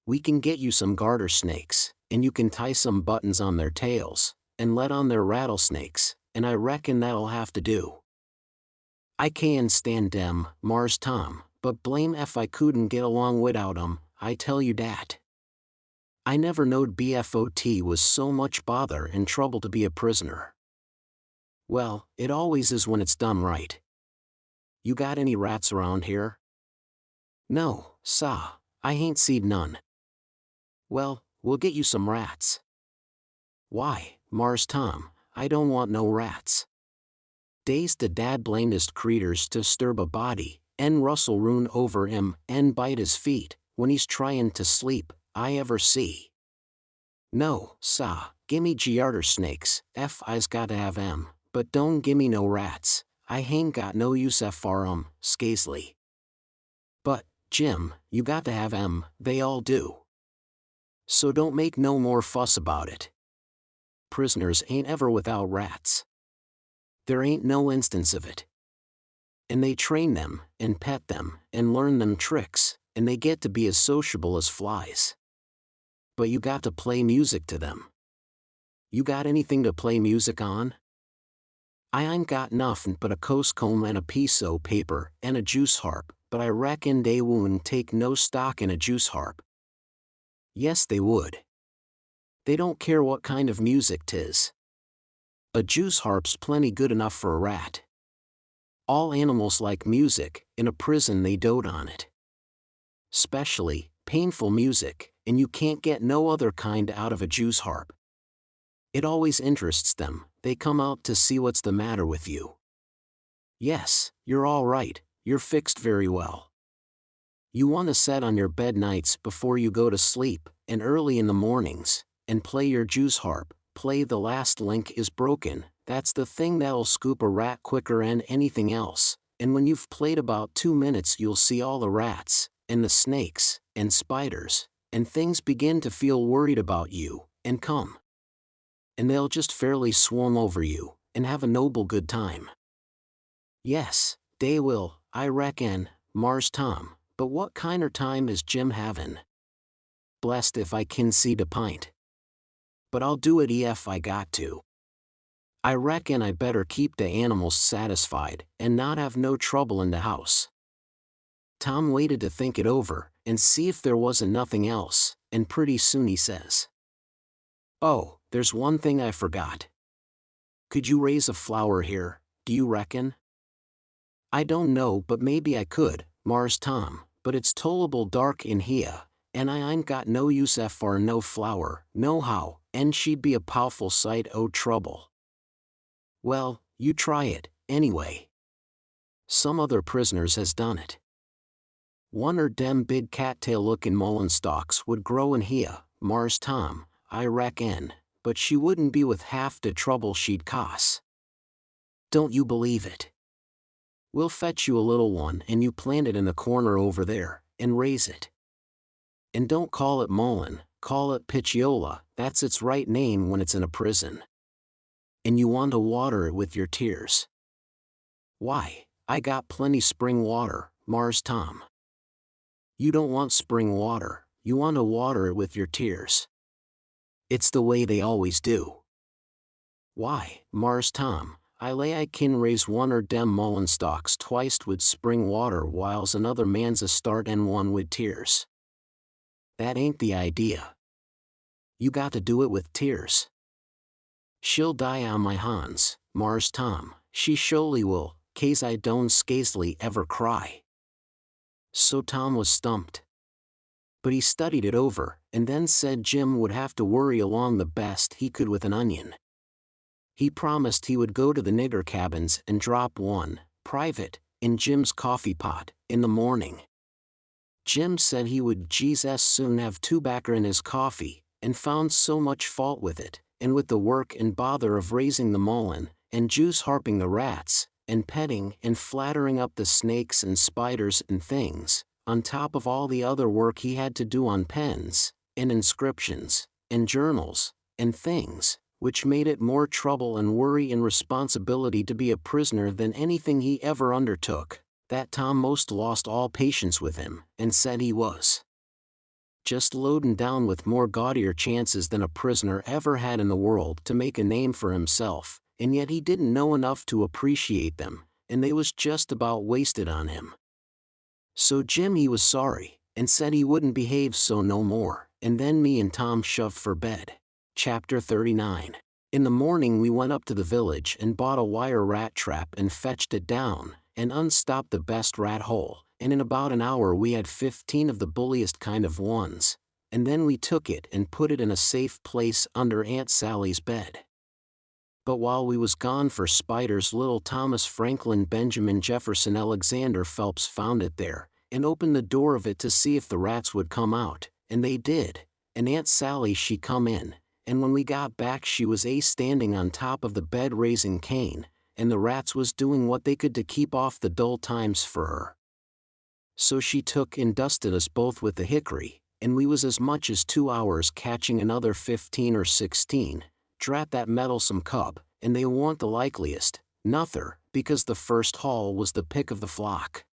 We can get you some garter snakes, and you can tie some buttons on their tails, and let on their rattlesnakes, and I reckon that'll have to do." "I can stand dem, Mars Tom, but blame ef I couldn't get along widout 'em, I tell you dat. I never knowed BFOT was so much bother and trouble to be a prisoner." "Well, it always is when it's done right. You got any rats around here?" "No, sah, I hain't seed none." "Well, we'll get you some rats." "Why, Mars Tom, I don't want no rats. Dey's de dad blamedest creeters to sturb a body, en rustle roon over him, en bite his feet, when he's tryin' to sleep, I ever see. No, sah, gimme giarter snakes, ef I's got to have 'em, but don't gimme no rats, I hain't got no use for 'em, scasely." "But, Jim, you got to have 'em, they all do. So don't make no more fuss about it. Prisoners ain't ever without rats. There ain't no instance of it. And they train them, and pet them, and learn them tricks, and they get to be as sociable as flies. But you got to play music to them. You got anything to play music on?" "I ain't got nothin' but a coastcomb and a piece o' paper, and a juice harp, but I reckon dey wouldn't take no stock in a juice harp." "Yes they would. They don't care what kind of music 'tis. A juice harp's plenty good enough for a rat. All animals like music, in a prison they dote on it. Specially, painful music, and you can't get no other kind out of a juice harp. It always interests them, they come out to see what's the matter with you. Yes, you're all right, you're fixed very well. You want to set on your bed nights before you go to sleep, and early in the mornings, and play your juice harp, play The Last Link is Broken, that's the thing that'll scoop a rat quicker'n anything else, and when you've played about 2 minutes you'll see all the rats, and the snakes, and spiders, and things begin to feel worried about you, and come. And they'll just fairly swarm over you, and have a noble good time. Yes, dey will, I reckon, Mars Tom, But what kinder time is Jim havin'? Blessed if I kin see the pint. But I'll do it ef I got to. I reckon I better keep the animals satisfied and not have no trouble in the house. Tom waited to think it over and see if there wasn't nothing else, and pretty soon he says, "Oh, there's one thing I forgot. Could you raise a flower here, do you reckon?" "I don't know, but maybe I could, Mars Tom, but it's tolerable dark in here, and I ain't got no use for no flower, nohow, and she'd be a pow'ful sight o' trouble." "Well, you try it, anyway. Some other prisoners has done it. One er dem big cattail-lookin' mullein stalks would grow in here, Mars Tom, I reckon, but she wouldn't be with half the trouble she'd cost. Don't you believe it? We'll fetch you a little one and you plant it in the corner over there, and raise it. And don't call it mullein, call it pitchiola, that's its right name when it's in a prison. And you want to water it with your tears. Why, I got plenty spring water, Mars Tom. You don't want spring water, you want to water it with your tears. It's the way they always do. Why, Mars Tom, I lay I kin raise one er dem mullein stalks twiced with spring water whiles another man's a start and one with tears. That ain't the idea. You got to do it with tears. She'll die on my hands, Mars Tom, she surely will, 'case I don't scarcely ever cry." So Tom was stumped. But he studied it over, and then said Jim would have to worry along the best he could with an onion. He promised he would go to the nigger cabins and drop one, private, in Jim's coffee pot, in the morning. Jim said he would Jesus soon have tobacco in his coffee, and found so much fault with it, and with the work and bother of raising the mullein, and juice harping the rats, and petting and flattering up the snakes and spiders and things, on top of all the other work he had to do on pens, and inscriptions, and journals, and things, which made it more trouble and worry and responsibility to be a prisoner than anything he ever undertook, that Tom most lost all patience with him, and said he was just loadin' down with more gaudier chances than a prisoner ever had in the world to make a name for himself, and yet he didn't know enough to appreciate them, and they was just about wasted on him. So Jim he was sorry, and said he wouldn't behave so no more, and then me and Tom shoved for bed. Chapter 39. In the morning we went up to the village and bought a wire rat trap and fetched it down, and unstopped the best rat hole, and in about an hour we had 15 of the bulliest kind of ones, and then we took it and put it in a safe place under Aunt Sally's bed. But while we was gone for spiders, little Thomas Franklin Benjamin Jefferson Alexander Phelps found it there, and opened the door of it to see if the rats would come out, and they did, and Aunt Sally she come in, and when we got back she was standing on top of the bed raising Cain, and the rats was doing what they could to keep off the dull times for her. So she took and dusted us both with the hickory, and we was as much as 2 hours catching another 15 or 16, drat that meddlesome cub, and they warn't the likeliest, nother, because the first haul was the pick of the flock.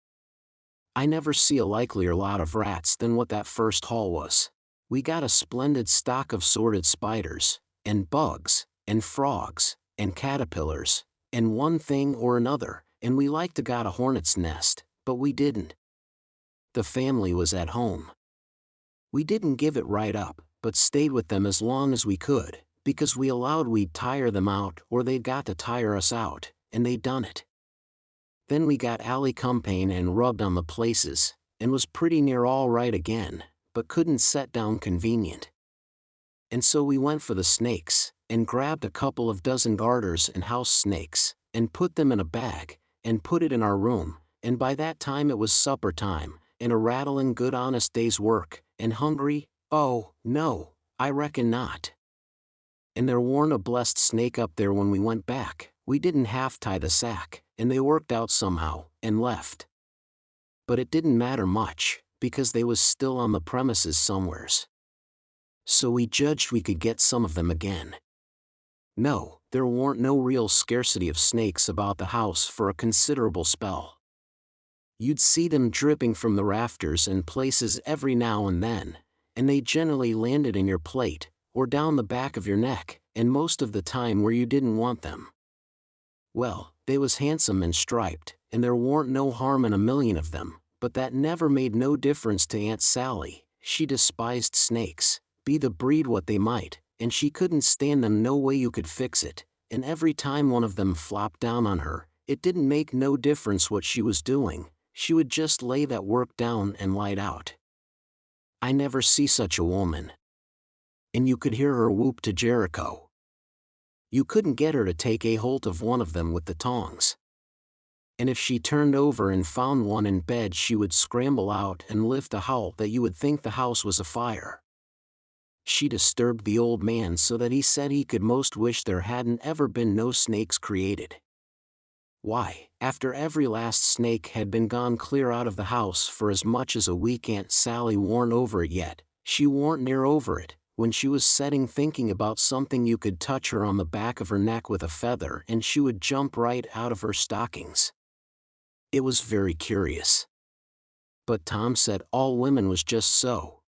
I never see a likelier lot of rats than what that first haul was. We got a splendid stock of sorted spiders, and bugs, and frogs, and caterpillars, and one thing or another, and we like to got a hornet's nest, but we didn't. The family was at home. We didn't give it right up, but stayed with them as long as we could, because we allowed we'd tire them out or they'd got to tire us out, and they'd done it. Then we got alicumpain and rubbed on the places, and was pretty near all right again, but couldn't set down convenient. And so we went for the snakes, and grabbed a couple of dozen garters and house snakes, and put them in a bag, and put it in our room, and by that time it was supper time, and a rattling good honest day's work, and hungry, oh, no, I reckon not. And there warn't a blessed snake up there when we went back. We didn't half tie the sack, and they worked out somehow, and left. But it didn't matter much, because they was still on the premises somewheres. So we judged we could get some of them again. No, there warn't no real scarcity of snakes about the house for a considerable spell. You'd see them dripping from the rafters and places every now and then, and they generally landed in your plate, or down the back of your neck, and most of the time where you didn't want them. Well, they was handsome and striped, and there warn't no harm in a million of them, but that never made no difference to Aunt Sally. She despised snakes, be the breed what they might, and she couldn't stand them no way you could fix it, and every time one of them flopped down on her, it didn't make no difference what she was doing, she would just lay that work down and light out. I never see such a woman. And you could hear her whoop to Jericho. You couldn't get her to take a hold of one of them with the tongs. And if she turned over and found one in bed, she would scramble out and lift a howl that you would think the house was afire. She disturbed the old man so that he said he could most wish there hadn't ever been no snakes created. Why, after every last snake had been gone clear out of the house for as much as a week, Aunt Sally warn't over it yet. She warn't near over it, when she was setting thinking about something. You could touch her on the back of her neck with a feather and she would jump right out of her stockings. It was very curious. But Tom said all women was just so.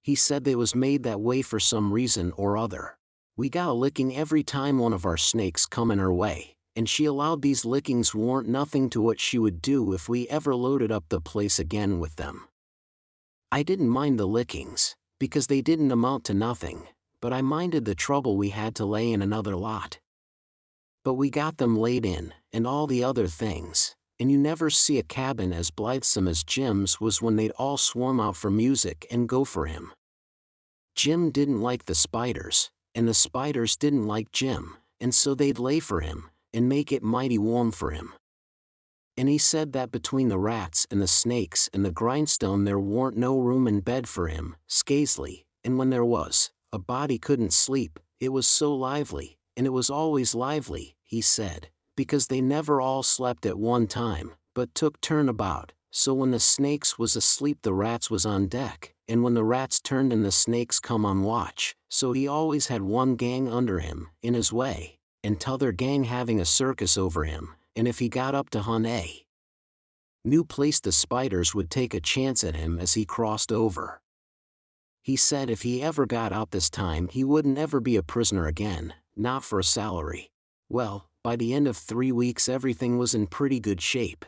He said they was made that way for some reason or other. We got a licking every time one of our snakes come in her way, and she allowed these lickings warn't nothing to what she would do if we ever loaded up the place again with them. I didn't mind the lickings, because they didn't amount to nothing, but I minded the trouble we had to lay in another lot. But we got them laid in, and all the other things, and you never see a cabin as blithesome as Jim's was when they'd all swarm out for music and go for him. Jim didn't like the spiders, and the spiders didn't like Jim, and so they'd lay for him, and make it mighty warm for him. And he said that between the rats and the snakes and the grindstone there warn't no room in bed for him, Scaisley, and when there was, a body couldn't sleep, it was so lively, and it was always lively, he said, because they never all slept at one time, but took turn about, so when the snakes was asleep the rats was on deck, and when the rats turned and the snakes come on watch, so he always had one gang under him, in his way, and t'other gang having a circus over him, and if he got up to hunt a new place the spiders would take a chance at him as he crossed over. He said if he ever got out this time he wouldn't ever be a prisoner again, not for a salary. Well, by the end of 3 weeks everything was in pretty good shape.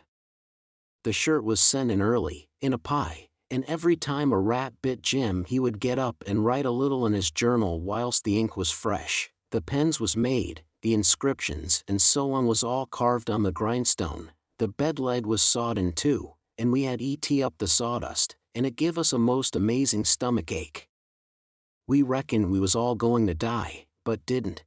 The shirt was sent in early, in a pie, and every time a rat bit Jim he would get up and write a little in his journal whilst the ink was fresh, the pens was made, the inscriptions and so on was all carved on the grindstone, the bed leg was sawed in two, and we had up the sawdust, and it give us a most amazing stomach ache. We reckoned we was all going to die, but didn't.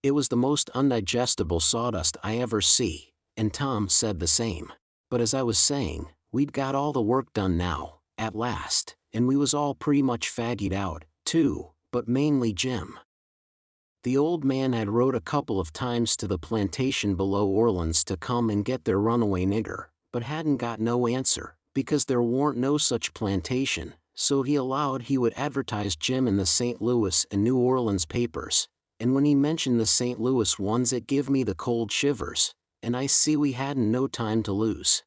It was the most undigestible sawdust I ever see, and Tom said the same. But as I was saying, we'd got all the work done now, at last, and we was all pretty much faggied out, too, but mainly Jim. The old man had wrote a couple of times to the plantation below Orleans to come and get their runaway nigger, but hadn't got no answer, because there warn't no such plantation, so he allowed he would advertise Jim in the St. Louis and New Orleans papers, and when he mentioned the St. Louis ones it give me the cold shivers, and I see we hadn't no time to lose.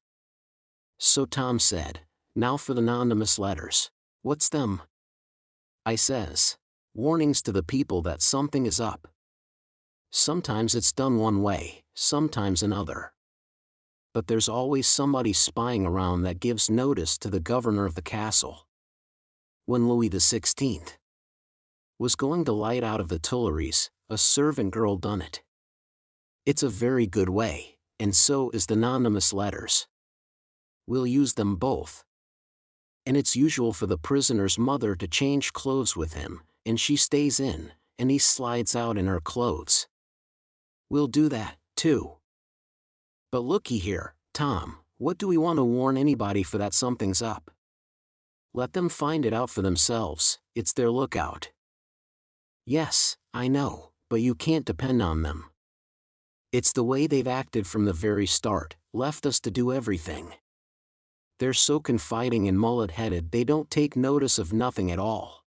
So Tom said, "Now for the anonymous letters. What's them?" I says, "Warnings to the people that something is up. Sometimes it's done one way, sometimes another. But there's always somebody spying around that gives notice to the governor of the castle." When Louis XVI was going to light out of the Tuileries, a servant girl done it. It's a very good way, and so is the anonymous letters. We'll use them both. And it's usual for the prisoner's mother to change clothes with him, and she stays in, and he slides out in her clothes. We'll do that, too. But looky here, Tom, what do we want to warn anybody for that something's up? Let them find it out for themselves, it's their lookout. Yes, I know, but you can't depend on them. It's the way they've acted from the very start, left us to do everything. They're so confiding and mullet-headed they don't take notice of nothing at all.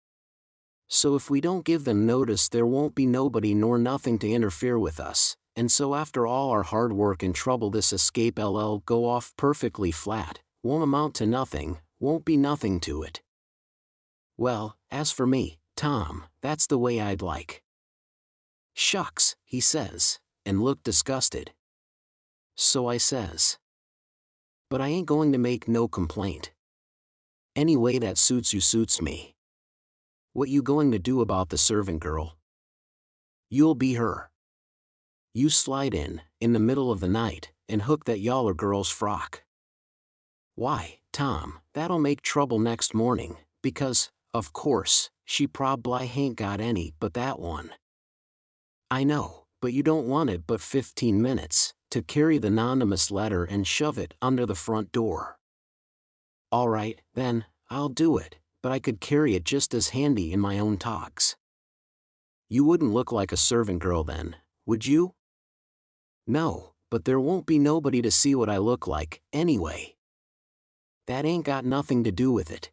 So if we don't give them notice there won't be nobody nor nothing to interfere with us, and so after all our hard work and trouble this escape go off perfectly flat, won't amount to nothing, won't be nothing to it. Well, as for me, Tom, that's the way I'd like. Shucks, he says, and looked disgusted. So I says. But I ain't going to make no complaint. Any way that suits you suits me. What you going to do about the servant girl? You'll be her. You slide in the middle of the night, and hook that yaller girl's frock. Why, Tom, that'll make trouble next morning, because, of course, she prob'ly hain't got any but that one. I know, but you don't want it but 15 minutes, to carry the anonymous letter and shove it under the front door. All right, then, I'll do it, but I could carry it just as handy in my own togs. You wouldn't look like a servant girl then, would you? No, but there won't be nobody to see what I look like, anyway. That ain't got nothing to do with it.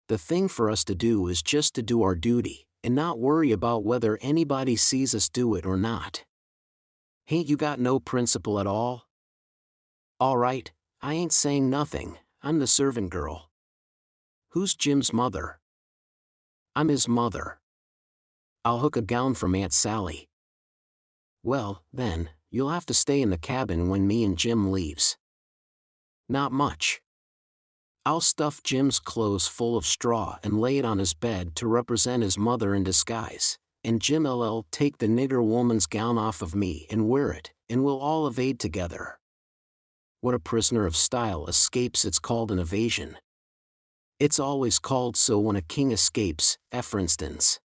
The thing for us to do is just to do our duty, and not worry about whether anybody sees us do it or not. Hain't you got no principle at all? All right, I ain't saying nothing, I'm the servant girl. Who's Jim's mother? I'm his mother. I'll hook a gown from Aunt Sally. Well, then, you'll have to stay in the cabin when me and Jim leaves. Not much. I'll stuff Jim's clothes full of straw and lay it on his bed to represent his mother in disguise, and Jim'll take the nigger woman's gown off of me and wear it, and we'll all evade together. What a prisoner of style escapes, it's called an evasion. It's always called so when a king escapes, for instance.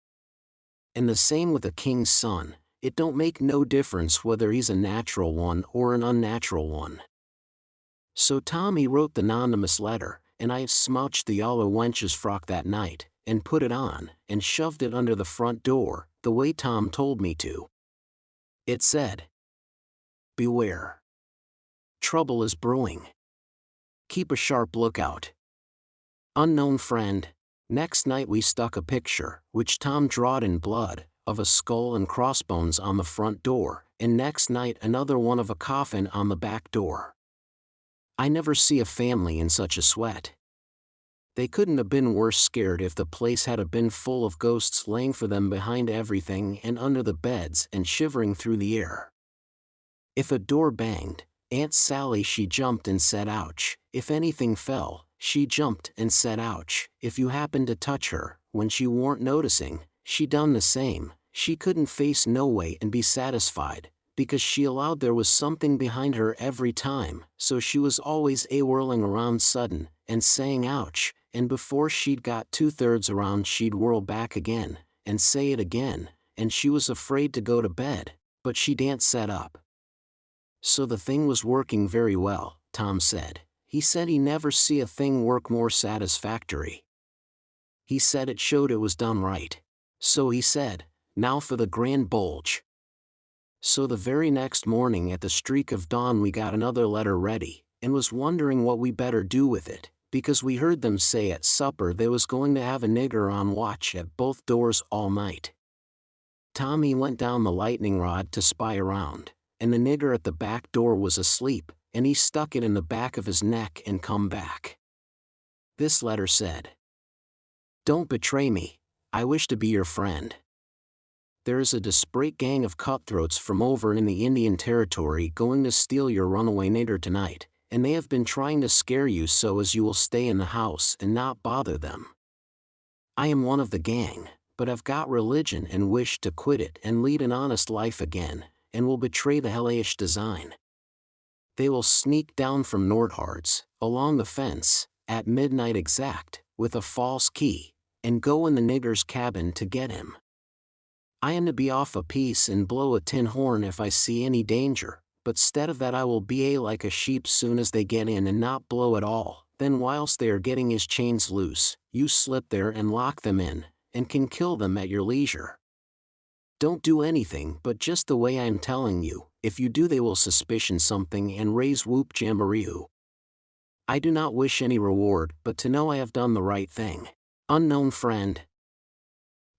And the same with a king's son, it don't make no difference whether he's a natural one or an unnatural one. So Tommy wrote the anonymous letter, and I smouched the yaller wench's frock that night, and put it on, and shoved it under the front door, the way Tom told me to. It said, "Beware. Trouble is brewing. Keep a sharp lookout. Unknown friend." Next night we stuck a picture, which Tom drawed in blood, of a skull and crossbones on the front door, and next night another one of a coffin on the back door. I never see a family in such a sweat. They couldn't have been worse scared if the place had been full of ghosts laying for them behind everything and under the beds and shivering through the air. If a door banged, Aunt Sally she jumped and said ouch. If anything fell, she jumped and said ouch. If you happened to touch her, when she weren't noticing, she done the same. She couldn't face no way and be satisfied, because she allowed there was something behind her every time, so she was always whirling around sudden, and saying ouch, and before she'd got 2/3 around she'd whirl back again, and say it again, and she was afraid to go to bed, but she daren't set up. So the thing was working very well, Tom said. He said he never see a thing work more satisfactory. He said it showed it was done right. So he said, now for the grand bulge. So the very next morning at the streak of dawn we got another letter ready, and was wondering what we better do with it, because we heard them say at supper they was going to have a nigger on watch at both doors all night. Tommy went down the lightning rod to spy around, and the nigger at the back door was asleep, and he stuck it in the back of his neck and come back. This letter said, "Don't betray me, I wish to be your friend. There is a desperate gang of cutthroats from over in the Indian Territory going to steal your runaway nigger tonight, and they have been trying to scare you so as you will stay in the house and not bother them. I am one of the gang, but I've got religion and wish to quit it and lead an honest life again, and will betray the hellish design. They will sneak down from Nordhards, along the fence, at midnight exact, with a false key, and go in the nigger's cabin to get him. I am to be off a piece and blow a tin horn if I see any danger, but stead of that I will be like a sheep soon as they get in and not blow at all. Then whilst they are getting his chains loose, you slip there and lock them in, and can kill them at your leisure. Don't do anything but just the way I am telling you. If you do they will suspicion something and raise whoop jamboree. I do not wish any reward but to know I have done the right thing. Unknown friend."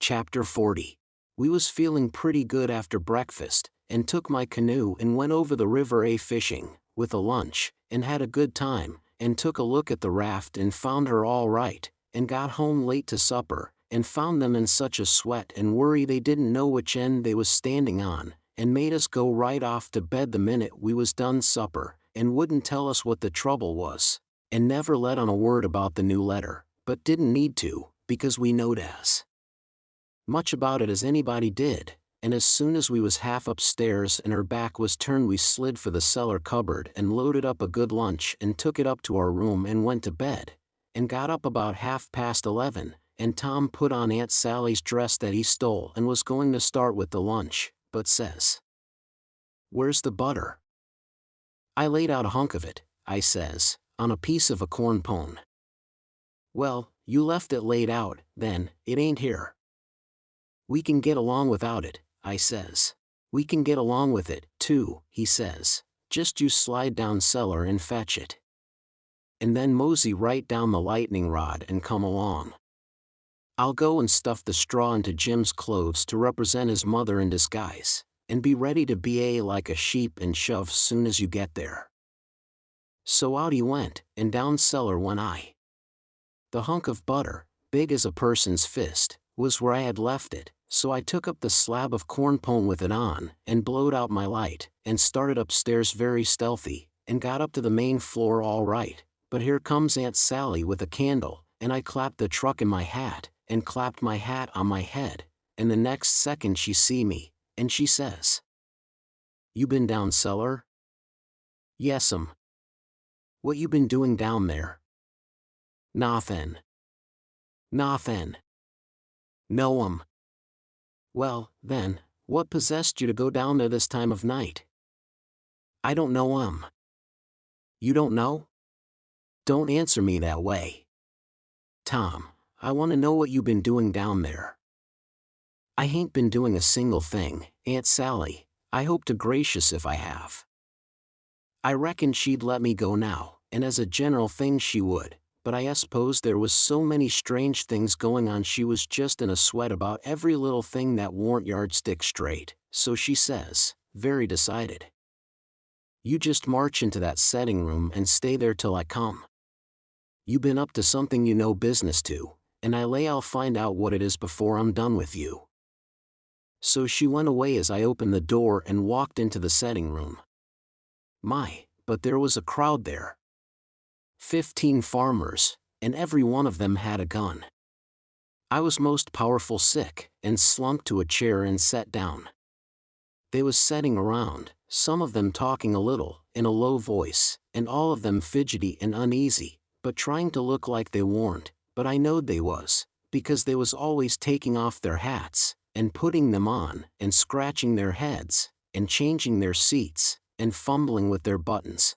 Chapter 40. We was feeling pretty good after breakfast, and took my canoe and went over the river fishing, with a lunch, and had a good time, and took a look at the raft and found her all right, and got home late to supper, and found them in such a sweat and worry they didn't know which end they was standing on, and made us go right off to bed the minute we was done supper, and wouldn't tell us what the trouble was, and never let on a word about the new letter, but didn't need to, because we knowed as much about it as anybody did, and as soon as we was half upstairs and her back was turned we slid for the cellar cupboard and loaded up a good lunch and took it up to our room and went to bed, and got up about 11:30, and Tom put on Aunt Sally's dress that he stole and was going to start with the lunch, but says, "Where's the butter?" "I laid out a hunk of it," I says, "on a piece of a corn pone." "Well, you left it laid out, then, it ain't here." "We can get along without it," I says. "We can get along with it, too," he says. "Just you slide down cellar and fetch it. And then mosey right down the lightning rod and come along. I'll go and stuff the straw into Jim's clothes to represent his mother in disguise, and be ready to bay like a sheep and shove soon as you get there." So out he went, and down cellar went I. The hunk of butter, big as a person's fist, was where I had left it, so I took up the slab of corn pone with it on, and blowed out my light, and started upstairs very stealthy, and got up to the main floor all right, but here comes Aunt Sally with a candle, and I clapped the truck in my hat, and clapped my hat on my head, and the next second she see me, and she says, "You been down cellar?" "Yes'm." "What you been doing down there?" "Nothin'." "Nothin'." "No'm." "Well, then, what possessed you to go down there this time of night?" "I don't know." "You don't know? Don't answer me that way. Tom, I want to know what you been doing down there." "I hain't been doing a single thing, Aunt Sally. I hope to gracious if I have." I reckoned she'd let me go now, and as a general thing she would, but I suppose there was so many strange things going on she was just in a sweat about every little thing that warn't yardstick straight, so she says, very decided, "You just march into that setting room and stay there till I come. You been up to something you know business to, and I lay I'll find out what it is before I'm done with you." So she went away as I opened the door and walked into the setting room. My, but there was a crowd there. 15 farmers, and every one of them had a gun. I was most powerful sick, and slumped to a chair and sat down. They was setting around, some of them talking a little, in a low voice, and all of them fidgety and uneasy, but trying to look like they warn't, but I knowed they was, because they was always taking off their hats, and putting them on, and scratching their heads, and changing their seats, and fumbling with their buttons.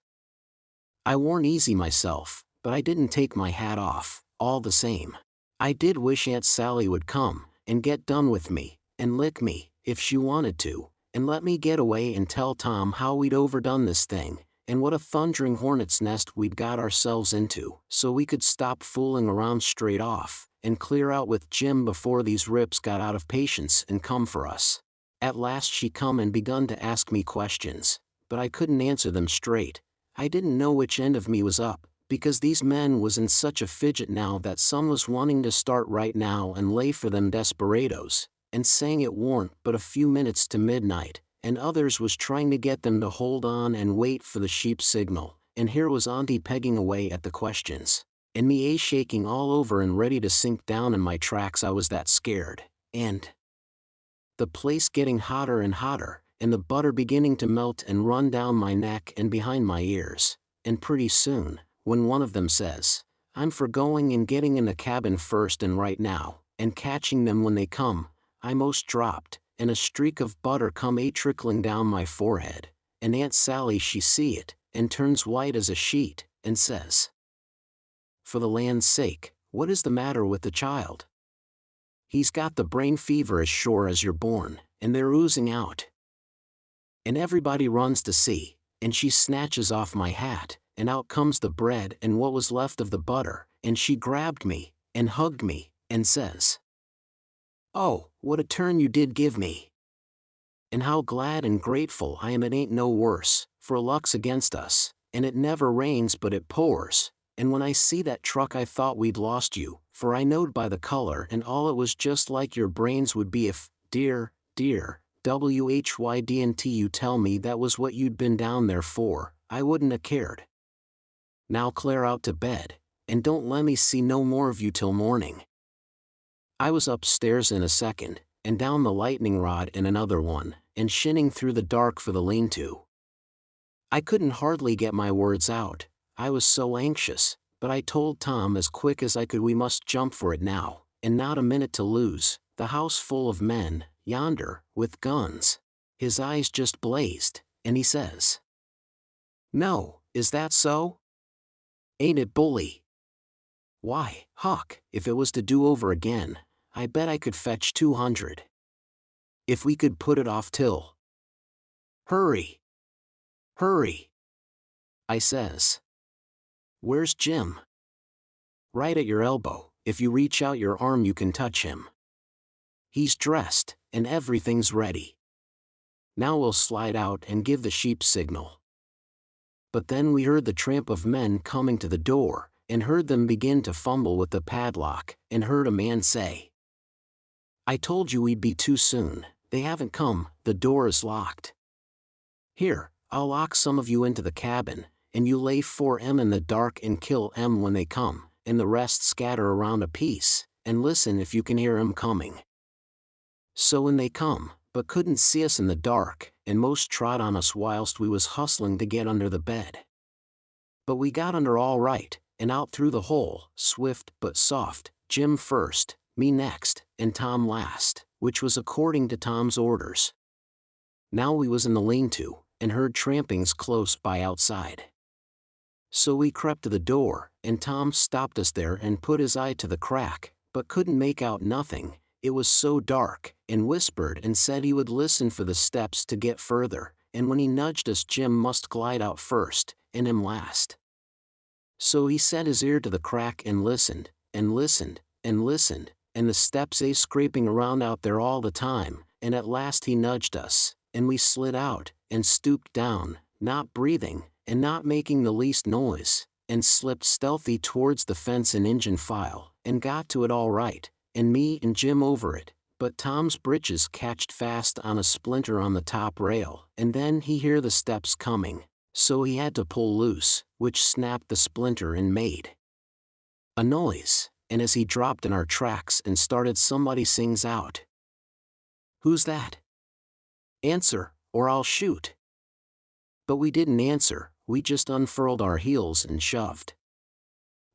I warn't easy myself, but I didn't take my hat off, all the same. I did wish Aunt Sally would come, and get done with me, and lick me, if she wanted to, and let me get away and tell Tom how we'd overdone this thing, and what a thundering hornet's nest we'd got ourselves into, so we could stop fooling around straight off, and clear out with Jim before these rips got out of patience and come for us. At last she come and begun to ask me questions, but I couldn't answer them straight. I didn't know which end of me was up, because these men was in such a fidget now that some was wanting to start right now and lay for them desperadoes, and saying it warn't but a few minutes to midnight, and others was trying to get them to hold on and wait for the sheep signal, and here was Auntie pegging away at the questions, and me shaking all over and ready to sink down in my tracks. I was that scared, and the place getting hotter and hotter, and the butter beginning to melt and run down my neck and behind my ears, and pretty soon, when one of them says, "I'm for going and getting in the cabin first and right now, and catching them when they come," I most dropped, and a streak of butter come trickling down my forehead, and Aunt Sally she see it, and turns white as a sheet, and says, "For the land's sake, what is the matter with the child? He's got the brain fever as sure as you're born, and they're oozing out." And everybody runs to see, and she snatches off my hat, and out comes the bread and what was left of the butter, and she grabbed me, and hugged me, and says, "Oh, what a turn you did give me. And how glad and grateful I am it ain't no worse, for luck's against us, and it never rains but it pours. And when I see that truck I thought we'd lost you, for I knowed by the color and all it was just like your brains would be if, dear, WHYDNT you tell me that was what you'd been down there for, I wouldn't 'a' cared. Now clear out to bed, and don't lemme see no more of you till morning. I was upstairs in a second, and down the lightning rod in another one, and shinning through the dark for the lean-to. I couldn't hardly get my words out, I was so anxious, but I told Tom as quick as I could we must jump for it now, and not a minute to lose, the house full of men, yonder, with guns. His eyes just blazed, and he says, "No, is that so? Ain't it bully? Why, Huck, if it was to do over again, I bet I could fetch 200. If we could put it off till." "Hurry! Hurry!" I says. "Where's Jim?" "Right at your elbow, if you reach out your arm you can touch him. He's dressed, and everything's ready. Now we'll slide out and give the sheep signal." But then we heard the tramp of men coming to the door, and heard them begin to fumble with the padlock, and heard a man say, "I told you we'd be too soon, they haven't come, the door is locked. Here, I'll lock some of you into the cabin, and you lay 4M in the dark and kill M when they come, and the rest scatter around a piece, and listen if you can hear 'em coming." So when they come, but couldn't see us in the dark, and most trod on us whilst we was hustling to get under the bed. But we got under all right, and out through the hole, swift but soft, Jim first, me next, and Tom last, which was according to Tom's orders. Now we was in the lean-to, and heard trampings close by outside. So we crept to the door, and Tom stopped us there and put his eye to the crack, but couldn't make out nothing, it was so dark, and whispered and said he would listen for the steps to get further, and when he nudged us Jim must glide out first, and him last. So he set his ear to the crack and listened, and listened, and listened, and the steps scraping around out there all the time, and at last he nudged us, and we slid out, and stooped down, not breathing, and not making the least noise, and slipped stealthy towards the fence in Injun file, and got to it all right, and me and Jim over it, but Tom's britches catched fast on a splinter on the top rail, and then he hear the steps coming, so he had to pull loose, which snapped the splinter and made a noise, and as he dropped in our tracks and started somebody sings out, "Who's that? Answer, or I'll shoot." But we didn't answer, we just unfurled our heels and shoved.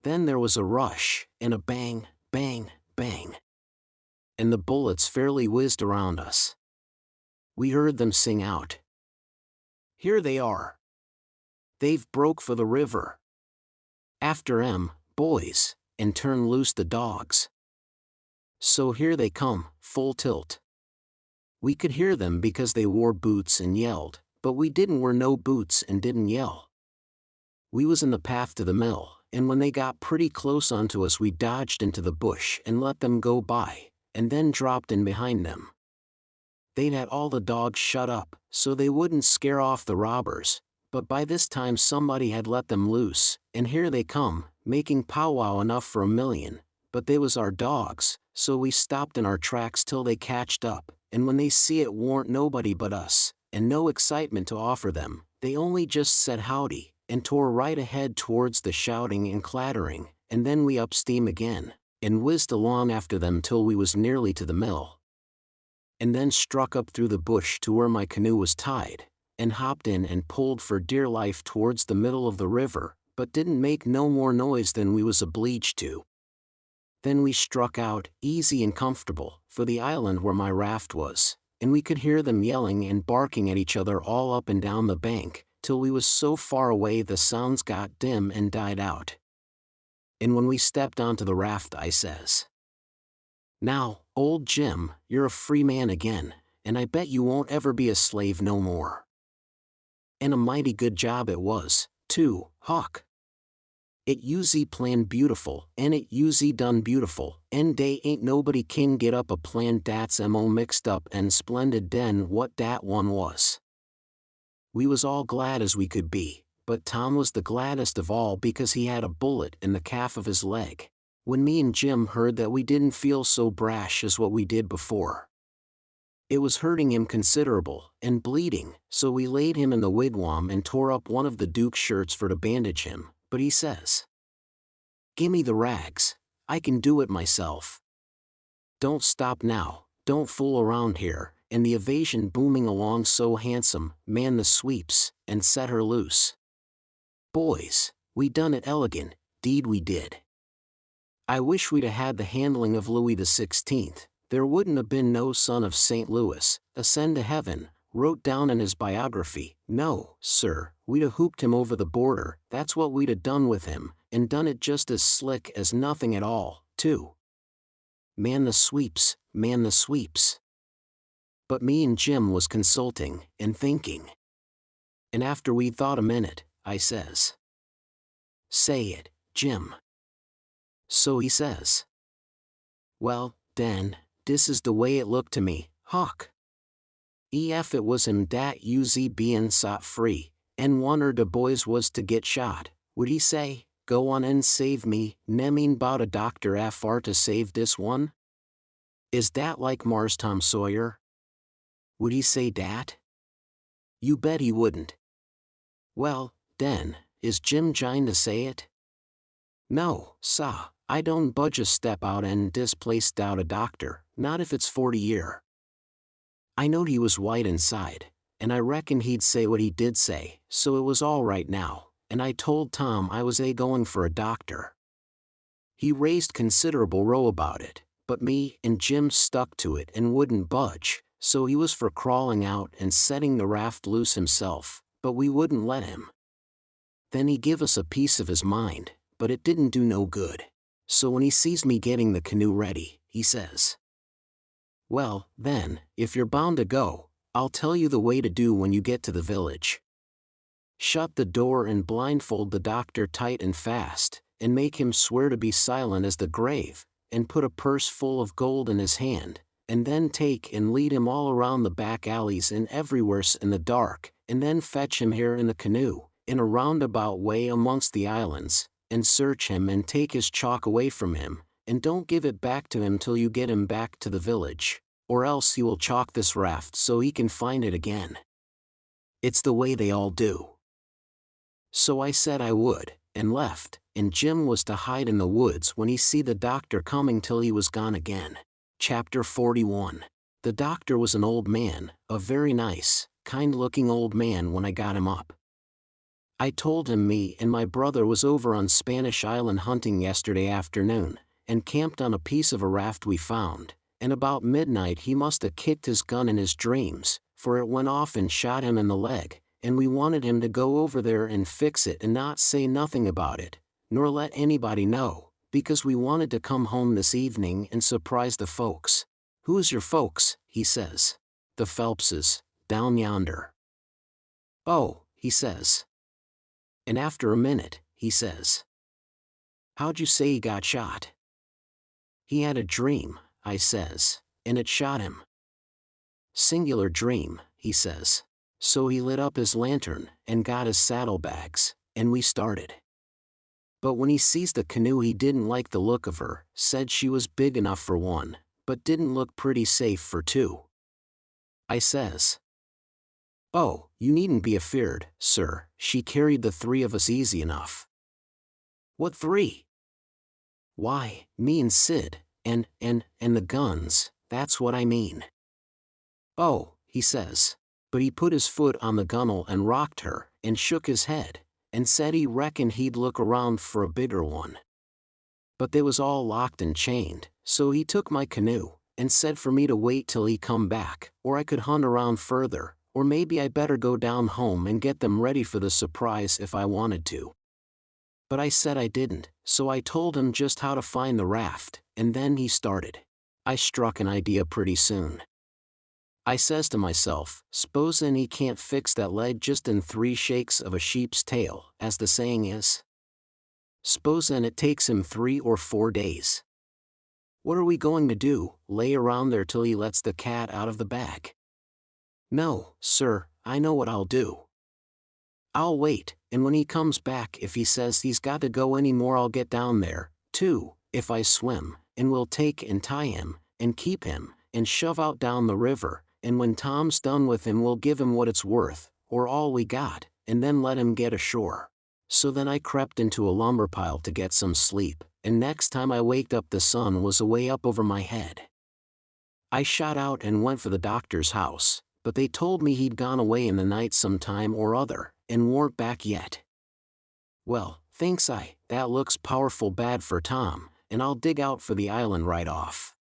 Then there was a rush, and a bang, bang, bang. And the bullets fairly whizzed around us. We heard them sing out, "Here they are. They've broke for the river. After 'em, boys, and turn loose the dogs. So here they come, full tilt." We could hear them because they wore boots and yelled, but we didn't wear no boots and didn't yell. We was in the path to the mill, and when they got pretty close onto us we dodged into the bush and let them go by, and then dropped in behind them. They'd had all the dogs shut up, so they wouldn't scare off the robbers, but by this time somebody had let them loose, and here they come, making powwow enough for 1,000,000, but they was our dogs, so we stopped in our tracks till they catched up, and when they see it warn't nobody but us, and no excitement to offer them, they only just said howdy, and tore right ahead towards the shouting and clattering, and then we up steam again, and whizzed along after them till we was nearly to the mill. And then struck up through the bush to where my canoe was tied, and hopped in and pulled for dear life towards the middle of the river, but didn't make no more noise than we was obleeged to. Then we struck out, easy and comfortable, for the island where my raft was, and we could hear them yelling and barking at each other all up and down the bank, till we was so far away the sounds got dim and died out. And when we stepped onto the raft I says, "Now, old Jim, you're a free man again, and I bet you won't ever be a slave no more." And a mighty good job it was, too, Huck. It usually planned beautiful, and it usually done beautiful, and dey ain't nobody can get up a plan dat's mo mixed up and splendid den what dat one was. We was all glad as we could be, but Tom was the gladdest of all because he had a bullet in the calf of his leg. When me and Jim heard that, we didn't feel so brash as what we did before. It was hurting him considerable, and bleeding, so we laid him in the wigwam and tore up one of the Duke's shirts for to bandage him, but he says, "Gimme the rags, I can do it myself. Don't stop now, don't fool around here," and the evasion booming along so handsome, man the sweeps, and set her loose. Boys, we done it elegant, deed we did. I wish we'd had the handling of Louis XVI, there wouldn't have been no son of St. Louis, ascend to heaven, wrote down in his biography. No, sir, we'd have hooped him over the border, that's what we'd have done with him, and done it just as slick as nothing at all, too. Man the sweeps, man the sweeps. But me and Jim was consulting, and thinking. And after we'd thought a minute, I says, "Say it, Jim." So he says, "Well, den, dis is the way it looked to me, Huck. Ef it was him dat uzy bein' sot free, and one er de boys was to get shot, would he say, 'Go on and save me, nemin 'bout a doctor afar to save dis one'? Is dat like Mars Tom Sawyer? Would he say dat? You bet he wouldn't. Well, den, is Jim jine to say it? No, sah, I don't budge a step out and dis place doubt a doctor, not if it's 40 year. I knowed he was white inside, and I reckoned he'd say what he did say, so it was all right now, and I told Tom I was going for a doctor. He raised considerable row about it, but me and Jim stuck to it and wouldn't budge, so he was for crawling out and setting the raft loose himself, but we wouldn't let him. Then he give us a piece of his mind, but it didn't do no good. So when he sees me getting the canoe ready, he says, "Well, then, if you're bound to go, I'll tell you the way to do when you get to the village. Shut the door and blindfold the doctor tight and fast, and make him swear to be silent as the grave, and put a purse full of gold in his hand, and then take and lead him all around the back alleys and everywheres in the dark, and then fetch him here in the canoe, in a roundabout way amongst the islands, and search him and take his chalk away from him, and don't give it back to him till you get him back to the village, or else you will chalk this raft so he can find it again. It's the way they all do." So I said I would, and left, and Jim was to hide in the woods when he see the doctor coming till he was gone again. Chapter 41. The doctor was an old man, a very nice, kind-looking old man when I got him up. I told him me and my brother was over on Spanish Island hunting yesterday afternoon, and camped on a piece of a raft we found, and about midnight he must have kicked his gun in his dreams, for it went off and shot him in the leg, and we wanted him to go over there and fix it and not say nothing about it, nor let anybody know, because we wanted to come home this evening and surprise the folks. "Who's your folks?" he says. "The Phelpses, down yonder." "Oh," he says. And after a minute, he says, "How'd you say he got shot?" "He had a dream," I says, "and it shot him." "Singular dream," he says. So he lit up his lantern, and got his saddlebags, and we started. But when he sees the canoe he didn't like the look of her, said she was big enough for one, but didn't look pretty safe for two. I says, "Oh, you needn't be afeard, sir, she carried the three of us easy enough." "What three?" "Why, me and Sid, and the guns, that's what I mean." "Oh," he says, but he put his foot on the gunwale and rocked her, and shook his head, and said he reckoned he'd look around for a bigger one. But they was all locked and chained, so he took my canoe, and said for me to wait till he come back, or I could hunt around further, or maybe I better go down home and get them ready for the surprise if I wanted to. But I said I didn't, so I told him just how to find the raft, and then he started. I struck an idea pretty soon. I says to myself, "S'posen he can't fix that leg just in 3 shakes of a sheep's tail, as the saying is?" S'pose then it takes him 3 or 4 days. What are we going to do, lay around there till he lets the cat out of the bag? No, sir, I know what I'll do. I'll wait, and when he comes back, if he says he's got to go any more, I'll get down there, too, if I swim, and we'll take and tie him, and keep him, and shove out down the river, and when Tom's done with him we'll give him what it's worth, or all we got, and then let him get ashore. So then I crept into a lumber pile to get some sleep, and next time I waked up the sun was away up over my head. I shot out and went for the doctor's house, but they told me he'd gone away in the night some time or other, and warn't back yet. Well, thinks I, that looks powerful bad for Tom, and I'll dig out for the island right off.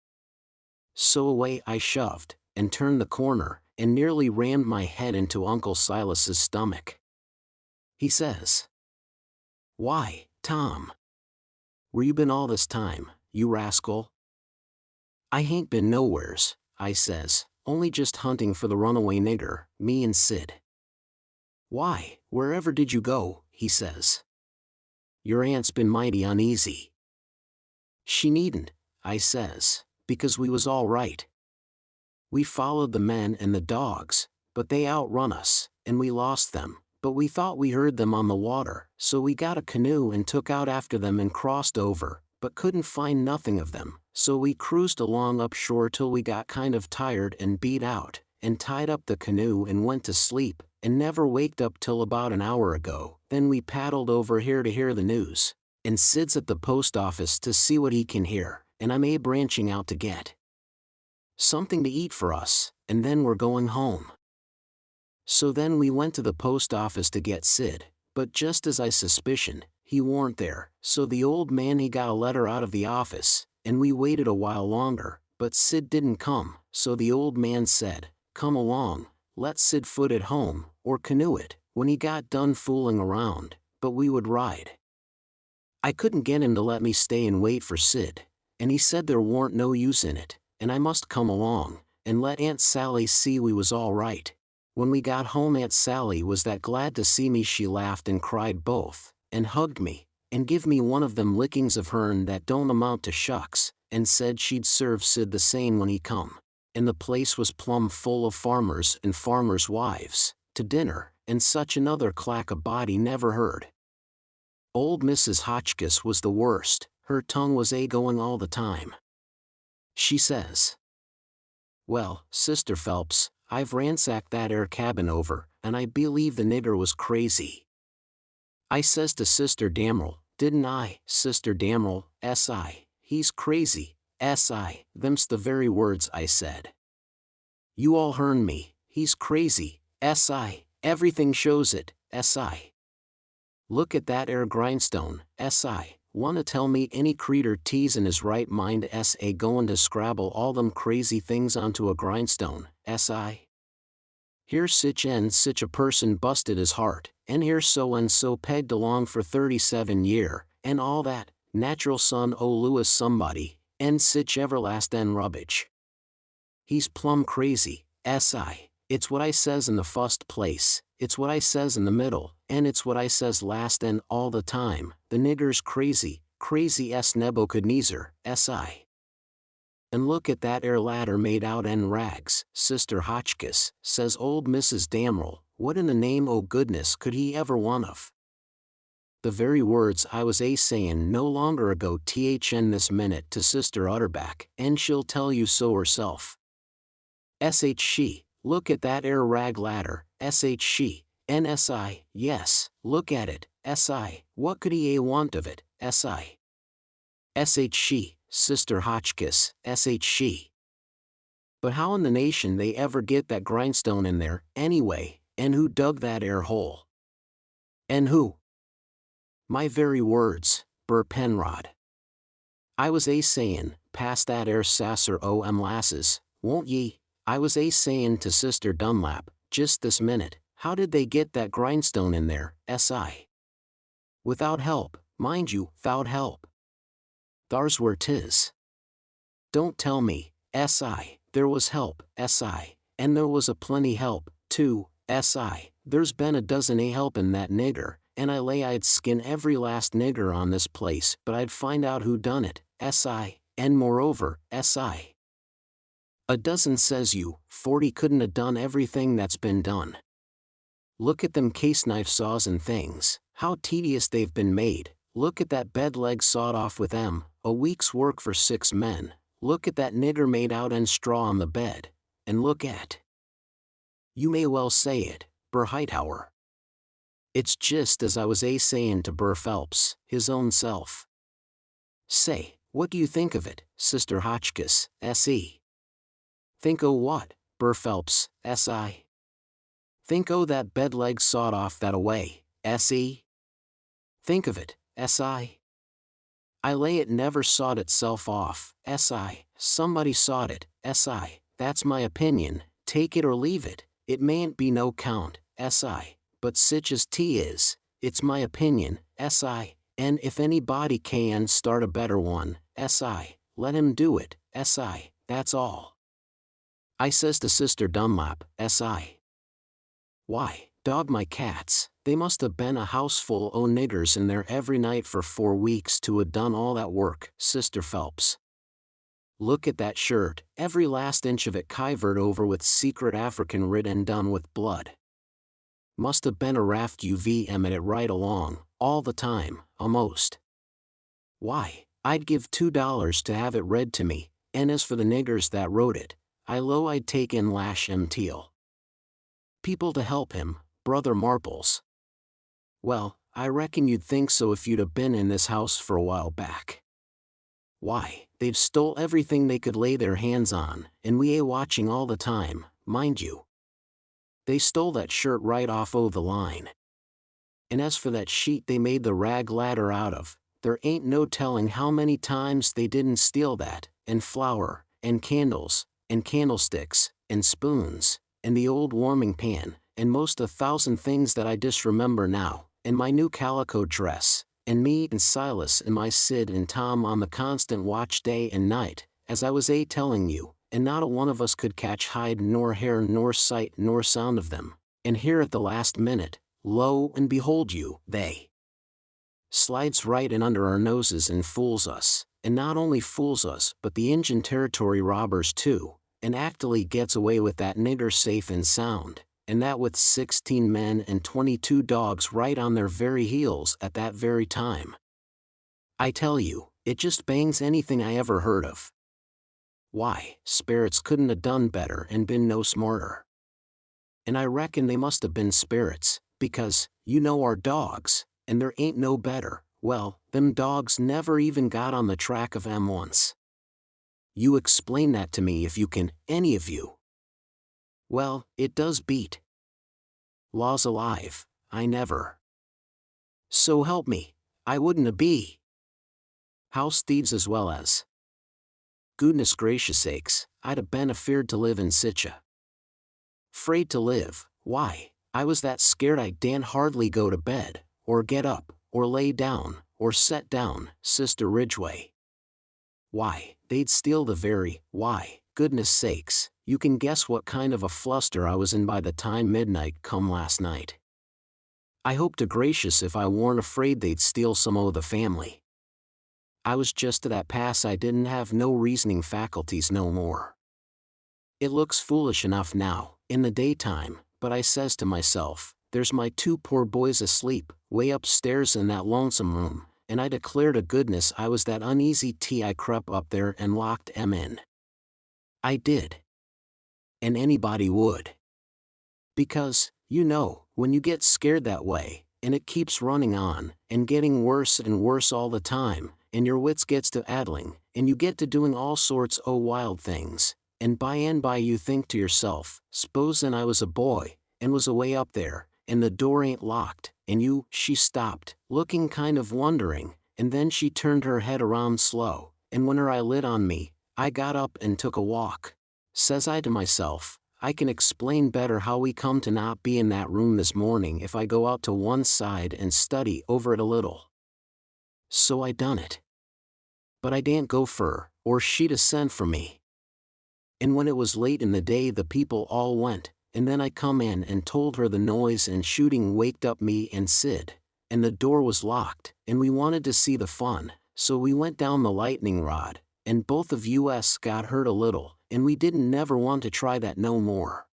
So away I shoved, and turned the corner, and nearly rammed my head into Uncle Silas's stomach. He says, "Why, Tom, where you been all this time, you rascal?" "I hain't been nowheres," I says, "only just hunting for the runaway nigger, me and Sid." "Why, wherever did you go?" he says. "Your aunt's been mighty uneasy." "She needn't," I says, "because we was all right. We followed the men and the dogs, but they outrun us, and we lost them, but we thought we heard them on the water, so we got a canoe and took out after them and crossed over, but couldn't find nothing of them, so we cruised along up shore till we got kind of tired and beat out, and tied up the canoe and went to sleep, and never waked up till about an hour ago. Then we paddled over here to hear the news, and Sid's at the post office to see what he can hear, and I'm branching out to get something to eat for us, and then we're going home." So then we went to the post office to get Sid, but just as I suspicioned, he warn't there, so the old man he got a letter out of the office, and we waited a while longer, but Sid didn't come, so the old man said, "Come along, let Sid foot it home, or canoe it, when he got done fooling around, but we would ride." I couldn't get him to let me stay and wait for Sid, and he said there warn't no use in it, and I must come along, and let Aunt Sally see we was all right. When we got home Aunt Sally was that glad to see me she laughed and cried both, and hugged me, and give me one of them lickings of hern that don't amount to shucks, and said she'd serve Sid the same when he come. And the place was plumb full of farmers and farmers' wives, to dinner, and such another clack a body never heard. Old Mrs. Hotchkiss was the worst, her tongue was going all the time. She says, "Well, Sister Phelps, I've ransacked that 'ere cabin over, and I believe the nigger was crazy." I says to Sister Damrell, "Didn't I, Sister Damrell, S.I., he's crazy, S.I., them's the very words I said." "You all hearn me, he's crazy, S.I., everything shows it, S.I. Look at that 'ere grindstone, S.I., wanna tell me any creetur tease in his right mind S.A. goin' to scrabble all them crazy things onto a grindstone, S.I. Here's sich and sich a person busted his heart, and here's so and so pegged along for 37 year, and all that, natural son o' Lewis somebody, and sich everlastin' rubbage. He's plumb crazy, S.I. It's what I says in the fust place, it's what I says in the middle, and it's what I says last and all the time, the nigger's crazy, crazy S. Nebuchadnezzar, S.I. And look at that 'ere ladder made out en rags, Sister Hotchkiss," says old Mrs. Damrell, "what in the name o' goodness could he ever want of?" The very words I was sayin' no longer ago thn this minute to Sister Utterback, and she'll tell you so herself. S.H. she, look at that 'ere rag ladder, S.H. she, N.S.I., yes, look at it, S.I., what could he want of it, S.I. S.H. she, Sister Hotchkiss, S.H. she. But how in the nation they ever get that grindstone in there, anyway, and who dug that 'ere hole? And who? My very words, Burr Penrod. I was sayin', pass that 'ere sasser o' lasses, won't ye? I was sayin' to Sister Dunlap, just this minute, how did they get that grindstone in there, S.I. Without help, mind you, 'thout help. Thar's where 'tis. Don't tell me, S.I., there was help, S.I., and there was a plenty help, too, S.I., there's been a dozen helpin' that nigger, and I lay I'd skin every last nigger on this place, but I'd find out who done it, and moreover, a dozen says you, 40 couldn't a done everything that's been done. Look at them case knife saws and things, how tedious they've been made. Look at that bed leg sawed off with them, a week's work for 6 men. Look at that nigger made out and straw on the bed, and look at. You may well say it, Bur Hightower. It's just as I was sayin' to Bur Phelps, his own self. Say, what do you think of it, Sister Hotchkiss, S.E.? Think o' what, Bur Phelps, S.I.? Think o' that bed leg sawed off that away, S.E.? Think of it, S.I.? I lay it never sawed itself off, S.I. Somebody sawed it, S.I. That's my opinion, take it or leave it. It mayn't be no count, S.I. But sich as 'tis, it's my opinion, S.I. And if anybody can start a better one, S.I. Let him do it, S.I. That's all. I says to Sister Dunlap, S.I. Why, dog my cats, they must have been a house full o' niggers in there every night for 4 weeks to a done all that work, Sister Phelps. Look at that shirt, every last inch of it kivered over with secret African writ and done with blood. Must have been a raft UVM at it right along, all the time, almost. Why, I'd give $2 to have it read to me, and as for the niggers that wrote it, I low I'd take in lash 'em teal. People to help him, Brother Marples. Well, I reckon you'd think so if you'd have been in this house for a while back. Why, they've stole everything they could lay their hands on, and we watching all the time, mind you. They stole that shirt right off o' the line. And as for that sheet they made the rag ladder out of, there ain't no telling how many times they didn't steal that, and flour, and candles, and candlesticks, and spoons, and the old warming pan, and most 1,000 things that I disremember now, and my new calico dress, and me and Silas and my Sid and Tom on the constant watch day and night, as I was telling you, and not a one of us could catch hide nor hair nor sight nor sound of them, and here at the last minute, lo and behold you, they slides right in under our noses and fools us, and not only fools us but the Injun Territory robbers too, and actually gets away with that nigger safe and sound, and that with 16 men and 22 dogs right on their very heels at that very time. I tell you, it just bangs anything I ever heard of. Why, spirits couldn't have done better and been no smarter. And I reckon they must have been spirits, because, you know our dogs, and there ain't no better. Well, them dogs never even got on the track of 'em once. You explain that to me if you can, any of you. Well, it does beat. Laws alive, I never. So help me, I wouldn't a be. House thieves as well as. Goodness gracious sakes, I'd a been afeard to live in Sitcha. 'Fraid to live, why, I was that scared I daren't hardly go to bed, or get up, or lay down, or set down, Sister Ridgway. Why, they'd steal the very, why, goodness sakes, you can guess what kind of a fluster I was in by the time midnight come last night. I hope to gracious if I warn't afraid they'd steal some o' the family. I was just to that pass I didn't have no reasoning faculties no more. It looks foolish enough now, in the daytime, but I says to myself, there's my 2 poor boys asleep, way upstairs in that lonesome room, and I declare to goodness I was that uneasy I crept up there and locked 'em in. I did. And anybody would. Because, you know, when you get scared that way, and it keeps running on, and getting worse and worse all the time, and your wits gets to addling, and you get to doing all sorts o' wild things, and by you think to yourself, s'posen I was a boy, and was away up there, and the door ain't locked, and she stopped, looking kind of wondering, and then she turned her head around slow, and when her eye lit on me, I got up and took a walk. Says I to myself, I can explain better how we come to not be in that room this morning if I go out to one side and study over it a little. So I done it. But I daren't go fur, or she'd a sent for me. And when it was late in the day the people all went, and then I come in and told her the noise and shooting waked up me and Sid, and the door was locked, and we wanted to see the fun, so we went down the lightning rod, and both of us got hurt a little, and we didn't never want to try that no more.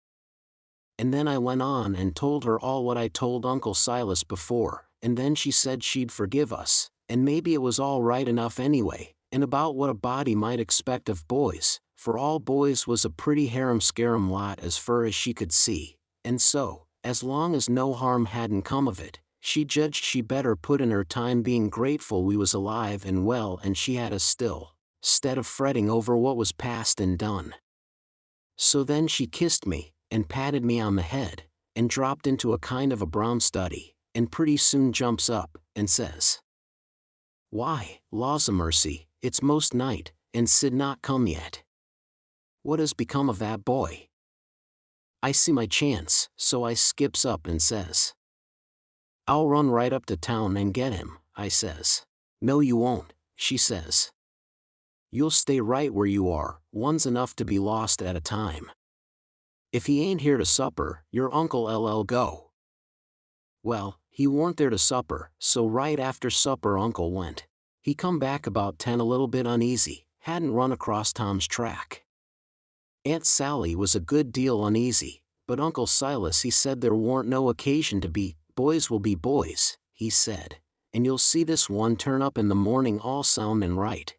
And then I went on and told her all what I told Uncle Silas before, and then she said she'd forgive us, and maybe it was all right enough anyway, and about what a body might expect of boys, for all boys was a pretty harum-scarum lot as fur as she could see, and so, as long as no harm hadn't come of it, she judged she better put in her time being grateful we was alive and well and she had us still, 'stead of fretting over what was past and done. So then she kissed me, and patted me on the head, and dropped into a kind of a brown study, and pretty soon jumps up, and says, "Why, laws a mercy, it's most night, and Sid not come yet. What has become of that boy?" I see my chance, so I skips up and says, "I'll run right up to town and get him," I says. "No you won't," she says. "You'll stay right where you are, one's enough to be lost at a time. If he ain't here to supper, your uncle LL go." Well, he warn't there to supper, so right after supper Uncle went. He come back about 10 a little bit uneasy, hadn't run across Tom's track. Aunt Sally was a good deal uneasy, but Uncle Silas he said there warn't no occasion to be, boys will be boys, he said, and you'll see this one turn up in the morning all sound and right.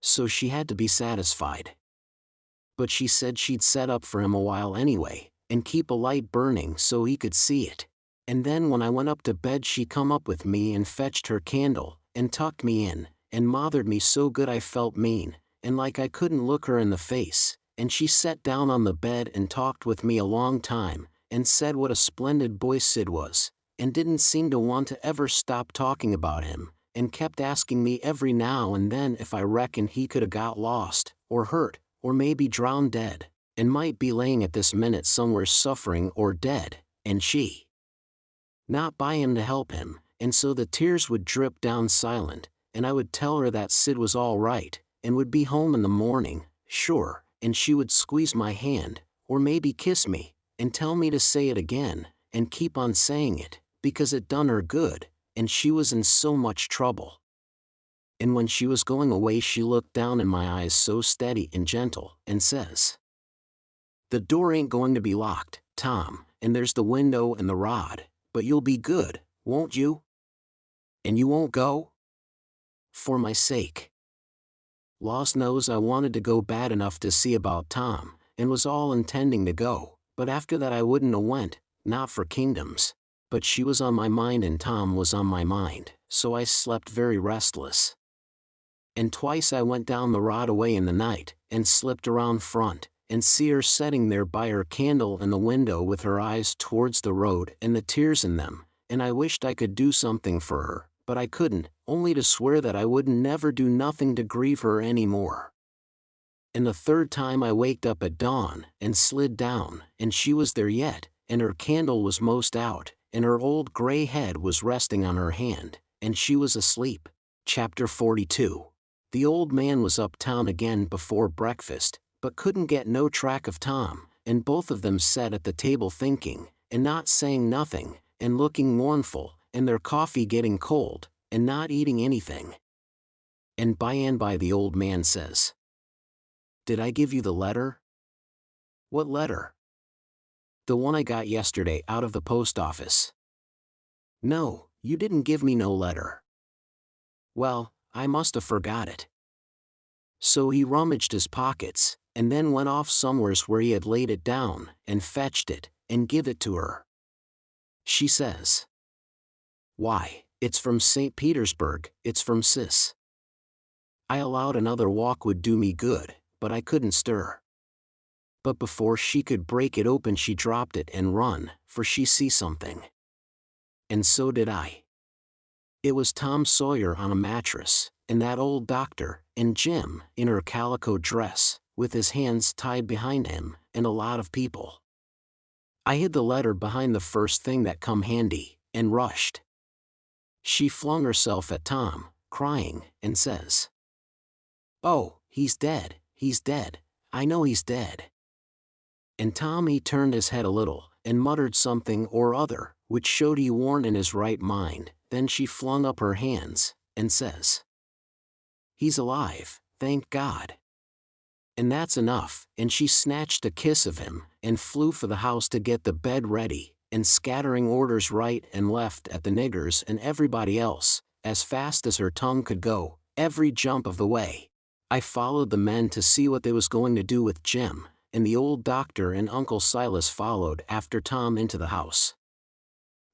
So she had to be satisfied. But she said she'd set up for him a while anyway, and keep a light burning so he could see it. And then when I went up to bed she come up with me and fetched her candle, and tucked me in, and mothered me so good I felt mean, and like I couldn't look her in the face, and she sat down on the bed and talked with me a long time, and said what a splendid boy Sid was, and didn't seem to want to ever stop talking about him, and kept asking me every now and then if I reckoned he could 'a' got lost, or hurt, or maybe drowned dead, and might be laying at this minute somewhere suffering or dead, and she not by him to help him, and so the tears would drip down silent, and I would tell her that Sid was all right, and would be home in the morning, sure, and she would squeeze my hand, or maybe kiss me, and tell me to say it again, and keep on saying it, because it done her good, and she was in so much trouble. And when she was going away she looked down in my eyes so steady and gentle, and says, "The door ain't going to be locked, Tom, and there's the window and the rod, but you'll be good, won't you? And you won't go? For my sake." Laws knows I wanted to go bad enough to see about Tom, and was all intending to go, but after that I wouldn't 'a' went, not for kingdoms. But she was on my mind and Tom was on my mind, so I slept very restless. And twice I went down the Rodaway in the night, and slipped around front, and see her setting there by her candle in the window with her eyes towards the road and the tears in them, and I wished I could do something for her, but I couldn't, only to swear that I wouldn't never do nothing to grieve her any more. And the third time I waked up at dawn, and slid down, and she was there yet, and her candle was most out, and her old gray head was resting on her hand, and she was asleep. Chapter 42. The old man was uptown again before breakfast, but couldn't get no track of Tom, and both of them sat at the table thinking, and not saying nothing, and looking mournful, and their coffee getting cold, and not eating anything. And by the old man says, "Did I give you the letter?" "What letter?" "The one I got yesterday out of the post office." "No, you didn't give me no letter." "Well, I must have forgot it." So he rummaged his pockets, and then went off somewheres where he had laid it down, and fetched it, and give it to her. She says, "Why, it's from St. Petersburg, it's from Sis." I allowed another walk would do me good, but I couldn't stir. But before she could break it open she dropped it and run, for she see something. And so did I. It was Tom Sawyer on a mattress, and that old doctor, and Jim, in her calico dress, with his hands tied behind him, and a lot of people. I hid the letter behind the first thing that come handy, and rushed. She flung herself at Tom, crying, and says, "Oh, he's dead, I know he's dead." And Tom he turned his head a little, and muttered something or other, which showed he warn't in his right mind. Then she flung up her hands, and says, "He's alive, thank God. And that's enough," and she snatched a kiss of him, and flew for the house to get the bed ready, and scattering orders right and left at the niggers and everybody else, as fast as her tongue could go, every jump of the way. I followed the men to see what they was going to do with Jim, and the old doctor and Uncle Silas followed after Tom into the house.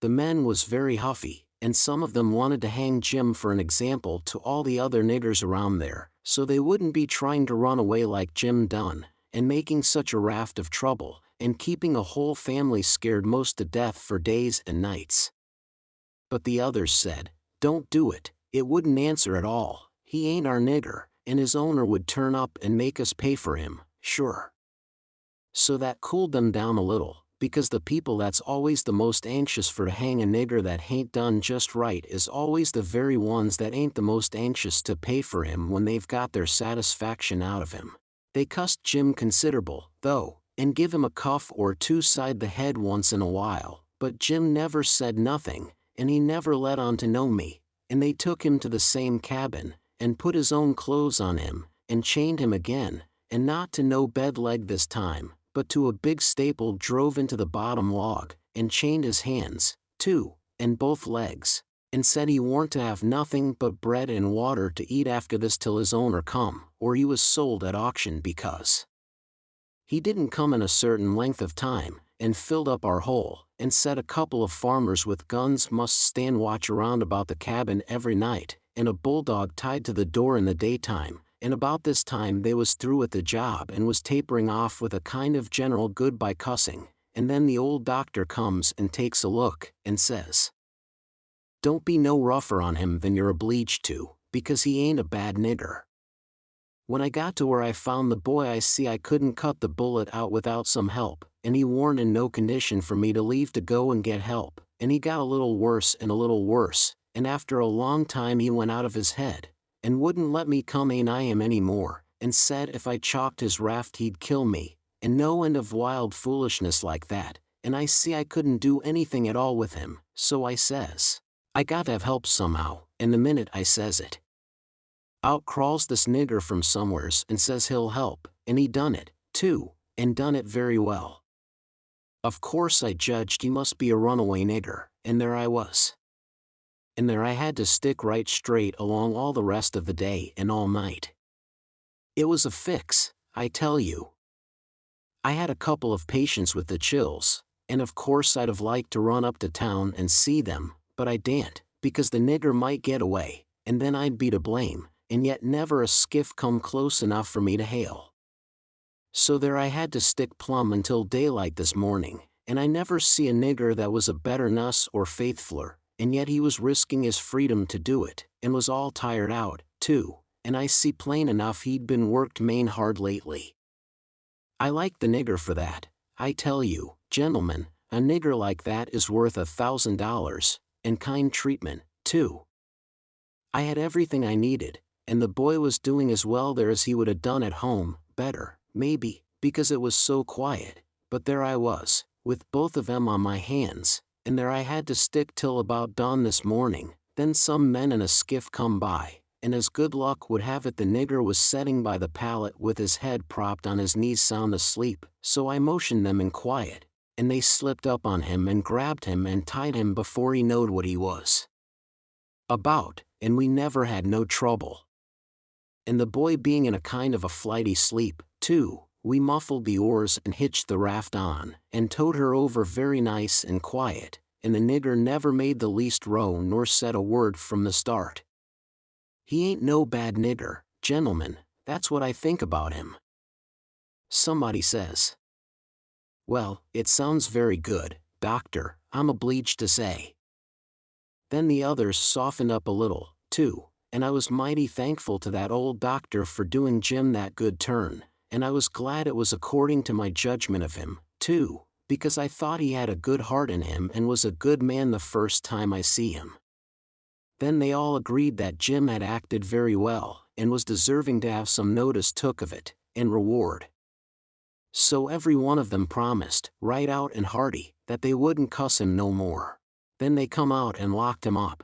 The men was very huffy, and some of them wanted to hang Jim for an example to all the other niggers around there, so they wouldn't be trying to run away like Jim done, and making such a raft of trouble, and keeping a whole family scared most to death for days and nights. But the others said, "Don't do it, it wouldn't answer at all, he ain't our nigger, and his owner would turn up and make us pay for him, sure." So that cooled them down a little, because the people that's always the most anxious for to hang a nigger that hain't done just right is always the very ones that ain't the most anxious to pay for him when they've got their satisfaction out of him. They cussed Jim considerable, though, and give him a cuff or two side the head once in a while, but Jim never said nothing, and he never let on to know me, and they took him to the same cabin, and put his own clothes on him, and chained him again, and not to no bed leg this time, but to a big staple drove into the bottom log, and chained his hands, too, and both legs, and said he warn't to have nothing but bread and water to eat after this till his owner come, or he was sold at auction because he didn't come in a certain length of time, and filled up our hole, and said a couple of farmers with guns must stand watch around about the cabin every night, and a bulldog tied to the door in the daytime, and about this time they was through with the job and was tapering off with a kind of general goodbye cussing, and then the old doctor comes and takes a look, and says, "Don't be no rougher on him than you're obleeged to, because he ain't a bad nigger." When I got to where I found the boy I see I couldn't cut the bullet out without some help, and he warn't in no condition for me to leave to go and get help, and he got a little worse, and after a long time he went out of his head, and wouldn't let me come anigh him any more, and said if I chalked his raft he'd kill me, and no end of wild foolishness like that, and I see I couldn't do anything at all with him, so I says, "I got to have help somehow," and the minute I says it, out crawls this nigger from somewheres and says he'll help, and he done it, too, and done it very well. Of course I judged he must be a runaway nigger, and there I was. And there I had to stick right straight along all the rest of the day and all night. It was a fix, I tell you. I had a couple of patients with the chills, and of course I'd have liked to run up to town and see them, but I daren't, because the nigger might get away, and then I'd be to blame, and yet never a skiff come close enough for me to hail. So there I had to stick plumb until daylight this morning, and I never see a nigger that was a better nuss or faithfuler, and yet he was risking his freedom to do it, and was all tired out, too, and I see plain enough he'd been worked main hard lately. I like the nigger for that. I tell you, gentlemen, a nigger like that is worth $1,000, and kind treatment, too. I had everything I needed, and the boy was doing as well there as he would have done at home, better, maybe, because it was so quiet, but there I was, with both of 'em on my hands, and there I had to stick till about dawn this morning. Then some men in a skiff come by, and as good luck would have it the nigger was setting by the pallet with his head propped on his knees sound asleep, so I motioned them in quiet, and they slipped up on him and grabbed him and tied him before he knowed what he was about, and we never had no trouble. And the boy being in a kind of a flighty sleep, too, we muffled the oars and hitched the raft on, and towed her over very nice and quiet, and the nigger never made the least row nor said a word from the start. He ain't no bad nigger, gentlemen, that's what I think about him. Somebody says, "Well, it sounds very good, doctor, I'm obleeged to say." Then the others softened up a little, too, and I was mighty thankful to that old doctor for doing Jim that good turn, and I was glad it was according to my judgment of him, too, because I thought he had a good heart in him and was a good man the first time I see him. Then they all agreed that Jim had acted very well, and was deserving to have some notice took of it, and reward. So every one of them promised, right out and hearty, that they wouldn't cuss him no more. Then they come out and locked him up.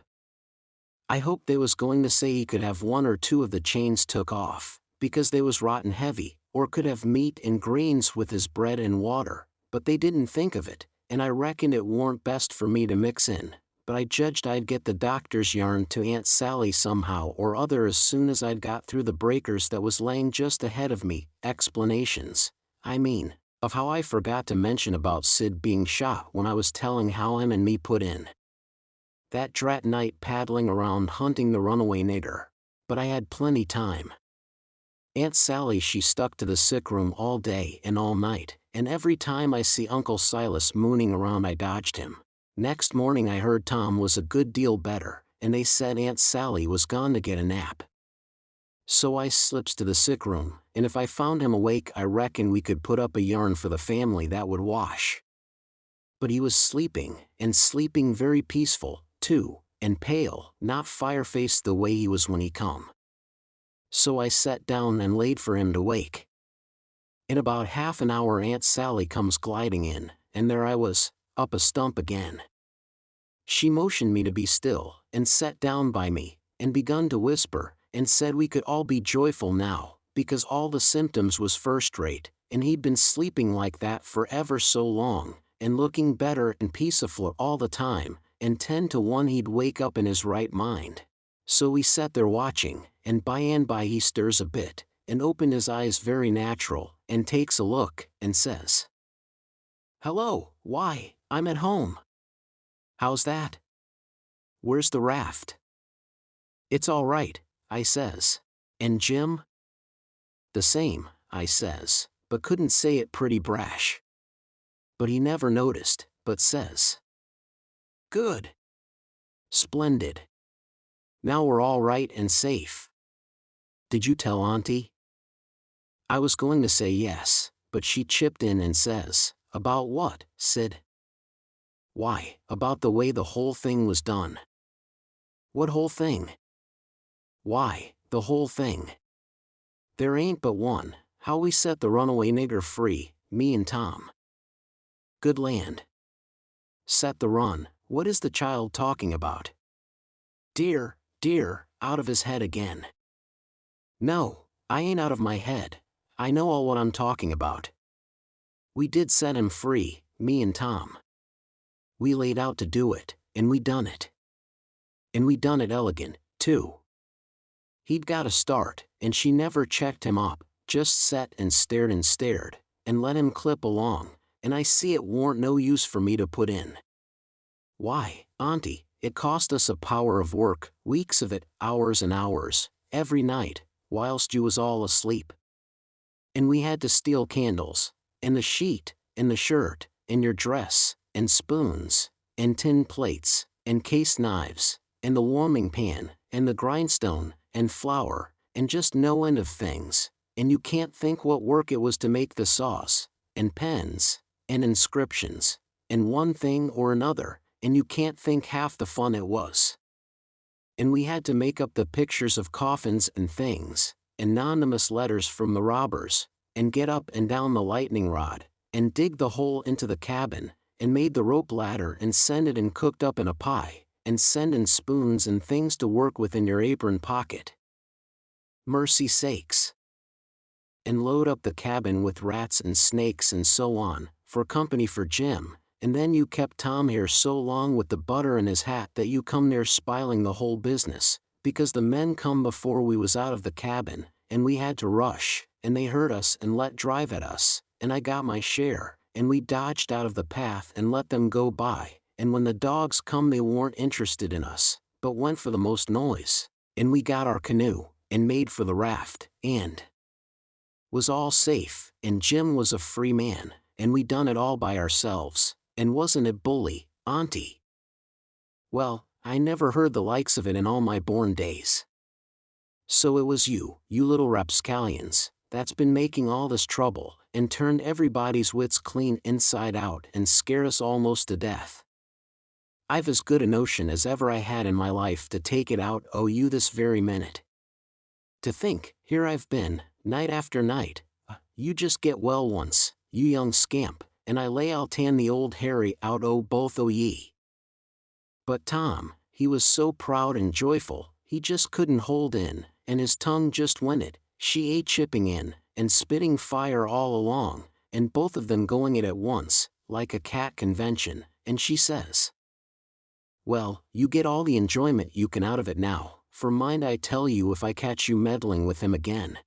I hoped they was going to say he could have one or two of the chains took off, because they was rotten heavy, or could have meat and greens with his bread and water, but they didn't think of it, and I reckoned it warn't best for me to mix in, but I judged I'd get the doctor's yarn to Aunt Sally somehow or other as soon as I'd got through the breakers that was laying just ahead of me, explanations, I mean, of how I forgot to mention about Sid being shot when I was telling how him and me put in that drat night paddling around hunting the runaway nigger. But I had plenty time. Aunt Sally she stuck to the sick room all day and all night, and every time I see Uncle Silas mooning around I dodged him. Next morning I heard Tom was a good deal better, and they said Aunt Sally was gone to get a nap. So I slips to the sick room, and if I found him awake I reckon we could put up a yarn for the family that would wash. But he was sleeping, and sleeping very peaceful, too, and pale, not fire-faced the way he was when he come. So I sat down and laid for him to wake. In about half an hour Aunt Sally comes gliding in, and there I was, up a stump again. She motioned me to be still, and sat down by me, and begun to whisper, and said we could all be joyful now, because all the symptoms was first-rate, and he'd been sleeping like that for ever so long, and looking better and peaceful all the time, and 10 to 1 he'd wake up in his right mind. So we sat there watching, and by he stirs a bit, and opened his eyes very natural, and takes a look, and says, "Hello, why, I'm at home. How's that? Where's the raft?" "It's all right," I says. "And Jim?" "The same," I says, but couldn't say it pretty brash. But he never noticed, but says, "Good. Splendid. Now we're all right and safe. Did you tell Auntie?" I was going to say yes, but she chipped in and says, "About what, Sid?" "Why, about the way the whole thing was done." "What whole thing?" "Why, the whole thing. There ain't but one, how we set the runaway nigger free, me and Tom." "Good land. Set the run, what is the child talking about?" Dear, out of his head again." "No, I ain't out of my head, I know all what I'm talking about. We did set him free, me and Tom. We laid out to do it, and we done it. And we done it elegant, too. He'd got a start, and she never checked him up, just set and stared, and let him clip along, and I see it warn't no use for me to put in. Why, Auntie, it cost us a power of work, weeks of it, hours and hours, every night, whilst you was all asleep. And we had to steal candles, and the sheet, and the shirt, and your dress, and spoons, and tin plates, and case knives, and the warming pan, and the grindstone, and flour, and just no end of things, and you can't think what work it was to make the sauce, and pens, and inscriptions, and one thing or another, and you can't think half the fun it was. And we had to make up the pictures of coffins and things, and anonymous letters from the robbers, and get up and down the lightning rod, and dig the hole into the cabin, and made the rope ladder and send it and cooked up in a pie, and send in spoons and things to work with in your apron pocket. Mercy sakes. And load up the cabin with rats and snakes and so on, for company for Jim, and then you kept Tom here so long with the butter in his hat that you come near spiling the whole business, because the men come before we was out of the cabin, and we had to rush, and they heard us and let drive at us, and I got my share, and we dodged out of the path and let them go by, and when the dogs come they weren't interested in us, but went for the most noise, and we got our canoe, and made for the raft, and was all safe, and Jim was a free man, and we done it all by ourselves, and wasn't it bully, Auntie? Well, I never heard the likes of it in all my born days. So it was you little rapscallions, that's been making all this trouble, and turned everybody's wits clean inside out and scared us almost to death. I've as good a notion as ever I had in my life to take it out o' you this very minute. To think, here I've been, night after night, you just get well once, you young scamp, and I lay I'll tan the old Harry out o' both o' ye. But Tom, he was so proud and joyful, he just couldn't hold in, and his tongue just went it. She ate chipping in, and spitting fire all along, and both of them going it at once, like a cat convention, and she says, "Well, you get all the enjoyment you can out of it now, for mind I tell you if I catch you meddling with him again."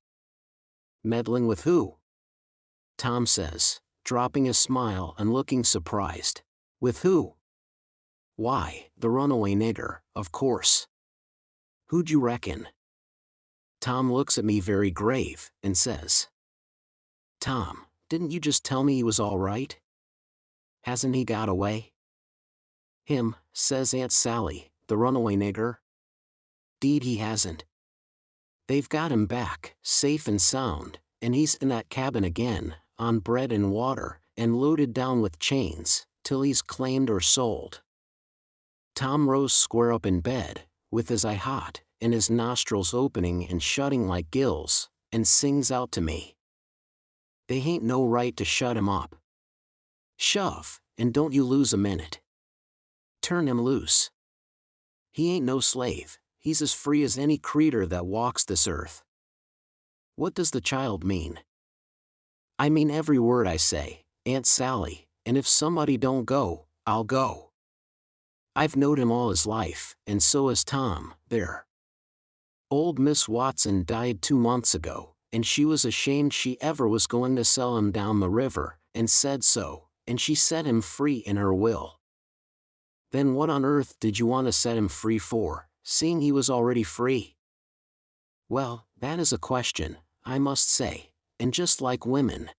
"Meddling with who?" Tom says, dropping a smile and looking surprised. "With who?" "Why, the runaway nigger, of course." "Who'd you reckon?" Tom looks at me very grave, and says, "Tom, didn't you just tell me he was all right? Hasn't he got away?" "Him," says Aunt Sally, "the runaway nigger? 'Deed he hasn't. They've got him back, safe and sound, and he's in that cabin again, on bread and water, and loaded down with chains, till he's claimed or sold." Tom rose square up in bed, with his eye hot, and his nostrils opening and shutting like gills, and sings out to me, "They hain't no right to shut him up. Shove, and don't you lose a minute. Turn him loose. He ain't no slave, he's as free as any creetur that walks this earth." "What does the child mean?" "I mean every word I say, Aunt Sally, and if somebody don't go, I'll go. I've knowed him all his life, and so has Tom, there. Old Miss Watson died 2 months ago, and she was ashamed she ever was going to sell him down the river, and said so, and she set him free in her will." "Then what on earth did you want to set him free for, seeing he was already free?" "Well, that is a question, I must say, and just like women.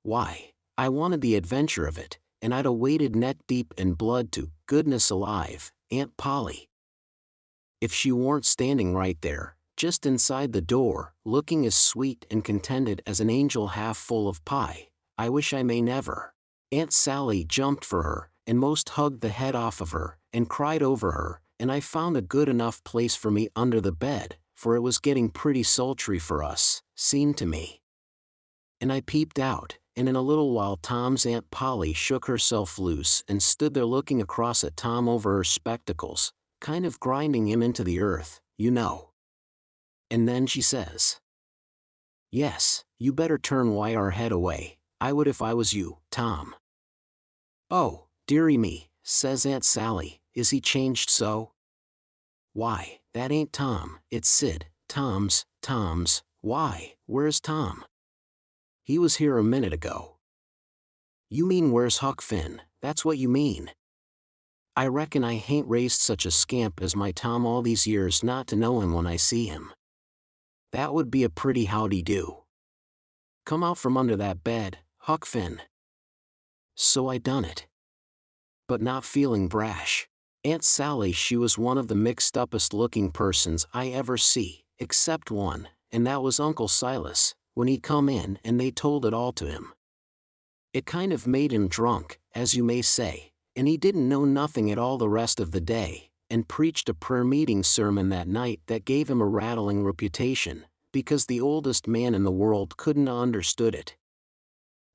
Why, I wanted the adventure of it, and I'd a waded neck deep in blood to, goodness alive, Aunt Polly. If she weren't standing right there, just inside the door, looking as sweet and contented as an angel half full of pie, I wish I may never." Aunt Sally jumped for her, and most hugged the head off of her, and cried over her, and I found a good enough place for me under the bed, for it was getting pretty sultry for us, seemed to me. And I peeped out, and in a little while Tom's Aunt Polly shook herself loose and stood there looking across at Tom over her spectacles, kind of grinding him into the earth, you know. And then she says, "Yes, you better turn our head away, I would if I was you, Tom." "Oh, dearie me," says Aunt Sally, "is he changed so?" "Why, that ain't Tom, it's Sid, Tom's, why, where's Tom?" "He was here a minute ago." "You mean where's Huck Finn, that's what you mean. I reckon I hain't raised such a scamp as my Tom all these years not to know him when I see him. That would be a pretty howdy-do. Come out from under that bed, Huck Finn." So I done it. But not feeling brash. Aunt Sally, she was one of the mixed-uppest looking persons I ever see, except one, and that was Uncle Silas, when he come in and they told it all to him. It kind of made him drunk, as you may say, and he didn't know nothing at all the rest of the day, and preached a prayer-meeting sermon that night that gave him a rattling reputation, because the oldest man in the world couldn't have understood it.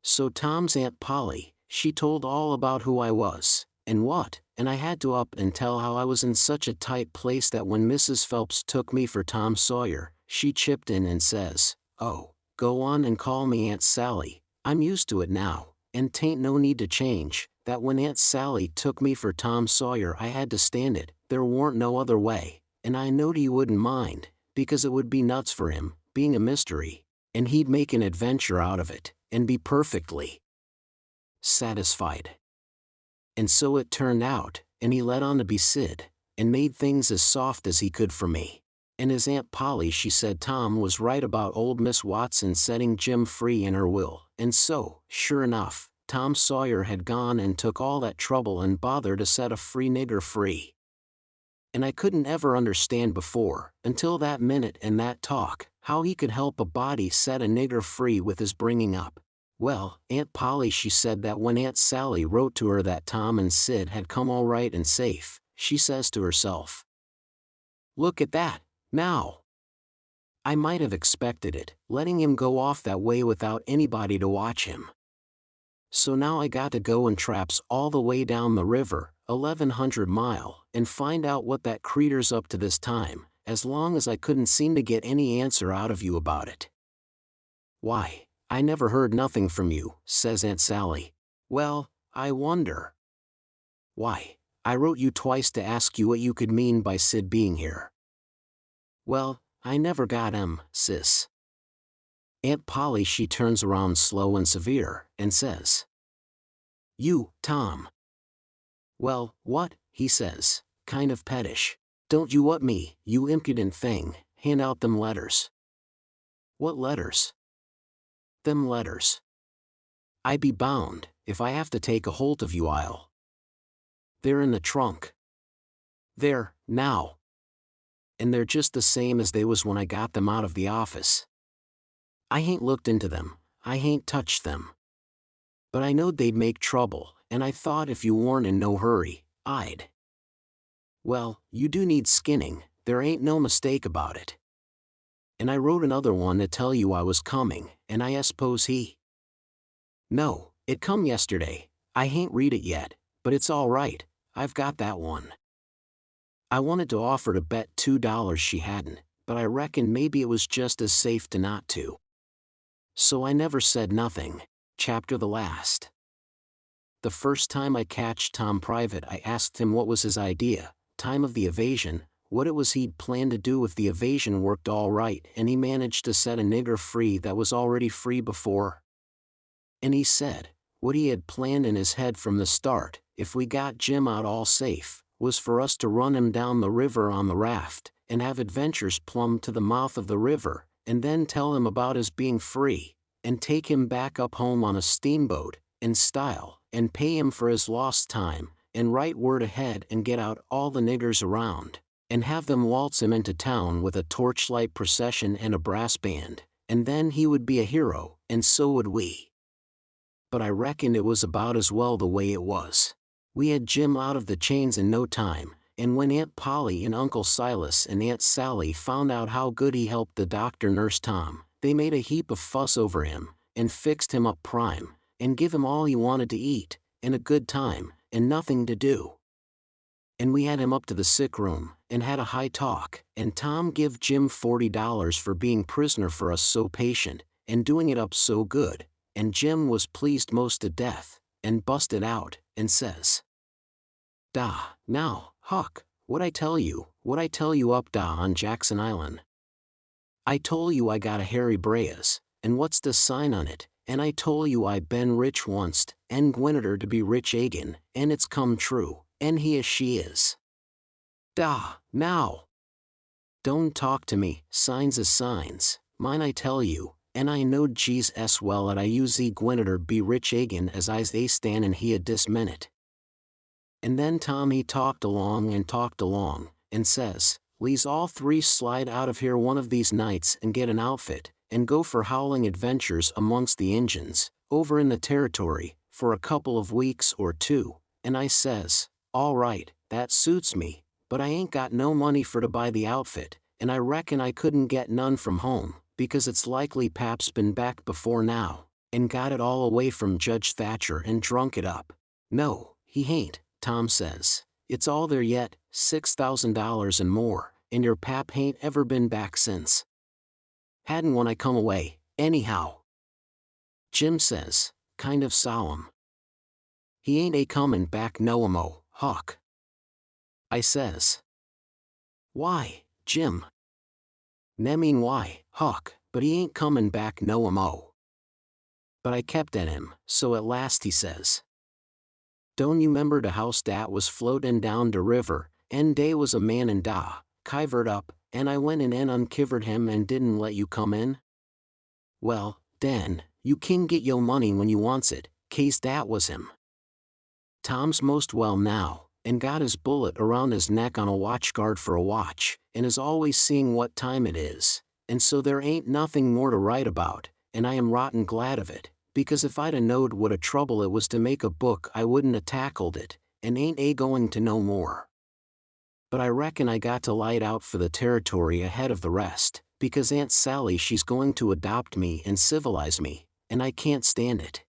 So Tom's Aunt Polly, she told all about who I was, and what, and I had to up and tell how I was in such a tight place that when Mrs. Phelps took me for Tom Sawyer, she chipped in and says, "Oh, go on and call me Aunt Sally, I'm used to it now, and 'tain't no need to change, that when Aunt Sally took me for Tom Sawyer I had to stand it, there warn't no other way, and I knowed he wouldn't mind, because it would be nuts for him, being a mystery, and he'd make an adventure out of it, and be perfectly satisfied." And so it turned out, and he let on to be Sid, and made things as soft as he could for me. And his Aunt Polly, she said Tom was right about old Miss Watson setting Jim free in her will, and so, sure enough, Tom Sawyer had gone and took all that trouble and bother to set a free nigger free. And I couldn't ever understand before, until that minute and that talk, how he could help a body set a nigger free with his bringing up. Well, Aunt Polly, she said that when Aunt Sally wrote to her that Tom and Sid had come all right and safe, she says to herself, "Look at that, now. I might have expected it, letting him go off that way without anybody to watch him." So now I got to go and traps all the way down the river, 1100 mile, and find out what that creeter's up to this time, as long as I couldn't seem to get any answer out of you about it. Why, I never heard nothing from you, says Aunt Sally. Well, I wonder. Why, I wrote you twice to ask you what you could mean by Sid being here. Well, I never got him, sis. Aunt Polly she turns around slow and severe, and says, You, Tom. Well, what, he says, kind of pettish. Don't you what me, you impudent thing, hand out them letters. What letters? Them letters. I be bound, if I have to take a holt of you I'll. They're in the trunk. There, now. And they're just the same as they was when I got them out of the office. I hain't looked into them, I hain't touched them. But I knowed they'd make trouble, and I thought if you weren't in no hurry, I'd. Well, you do need skinning, there ain't no mistake about it. And I wrote another one to tell you I was coming, and I suppose he. No, it come yesterday, I hain't read it yet, but it's all right, I've got that one. I wanted to offer to bet $2 she hadn't, but I reckon maybe it was just as safe to not to. So I never said nothing. Chapter the last. The first time I catched Tom private I asked him what was his idea, time of the evasion, what it was he'd planned to do if the evasion worked all right and he managed to set a nigger free that was already free before. And he said, what he had planned in his head from the start, if we got Jim out all safe, was for us to run him down the river on the raft, and have adventures plumb to the mouth of the river, and then tell him about his being free, and take him back up home on a steamboat, in style, and pay him for his lost time, and write word ahead and get out all the niggers around, and have them waltz him into town with a torchlight procession and a brass band, and then he would be a hero, and so would we. But I reckon it was about as well the way it was. We had Jim out of the chains in no time, and when Aunt Polly and Uncle Silas and Aunt Sally found out how good he helped the doctor nurse Tom, they made a heap of fuss over him, and fixed him up prime, and give him all he wanted to eat, and a good time, and nothing to do. And we had him up to the sick room, and had a high talk, and Tom give Jim $40 for being prisoner for us so patient, and doing it up so good, and Jim was pleased most to death, and busted out, and says, Da, now, Huck, what I tell you up da on Jackson Island. I tole you I got a Harry Breas, and what's the sign on it, and I tole you I been rich onct, and gwinneter to be rich agin, and it's come true, and he as she is. Da, now. Don't talk to me, signs is signs, mine I tell you, and I knowed G's s well at I use gwinneter be rich agin as I's they stan and he a dis minute. And then Tom he talked along, and says, Le's all three slide out of here one of these nights and get an outfit, and go for howling adventures amongst the Injuns, over in the territory, for a couple of weeks or two, and I says, all right, that suits me, but I ain't got no money for to buy the outfit, and I reckon I couldn't get none from home, because it's likely Pap's been back before now, and got it all away from Judge Thatcher and drunk it up. No, he hain't, Tom says. It's all there yet, $6,000 and more, and your pap hain't ever been back since. Hadn't when I come away, anyhow. Jim says, kind of solemn. He ain't a-comin' back no-mo, Huck. I says. Why, Jim? Mean why, Huck, but he ain't comin' back no-mo. But I kept at him, so at last he says. Don't you 'member de house dat was floatin' down de river, en dey was a man in da, kivered up, and I went in and unkivered him and didn't let you come in? Well, den, you kin get yo money when you wants it, case dat was him. Tom's most well now, and got his bullet around his neck on a watch guard for a watch, and is always seeing what time it is, and so there ain't nothing more to write about, and I am rotten glad of it, because if I'd a knowed what a trouble it was to make a book I wouldn't a tackled it, and ain't a-going to know more. But I reckon I got to light out for the territory ahead of the rest, because Aunt Sally she's going to adopt me and civilize me, and I can't stand it.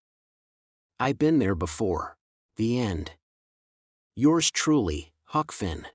I've been there before. The end. Yours truly, Huck Finn.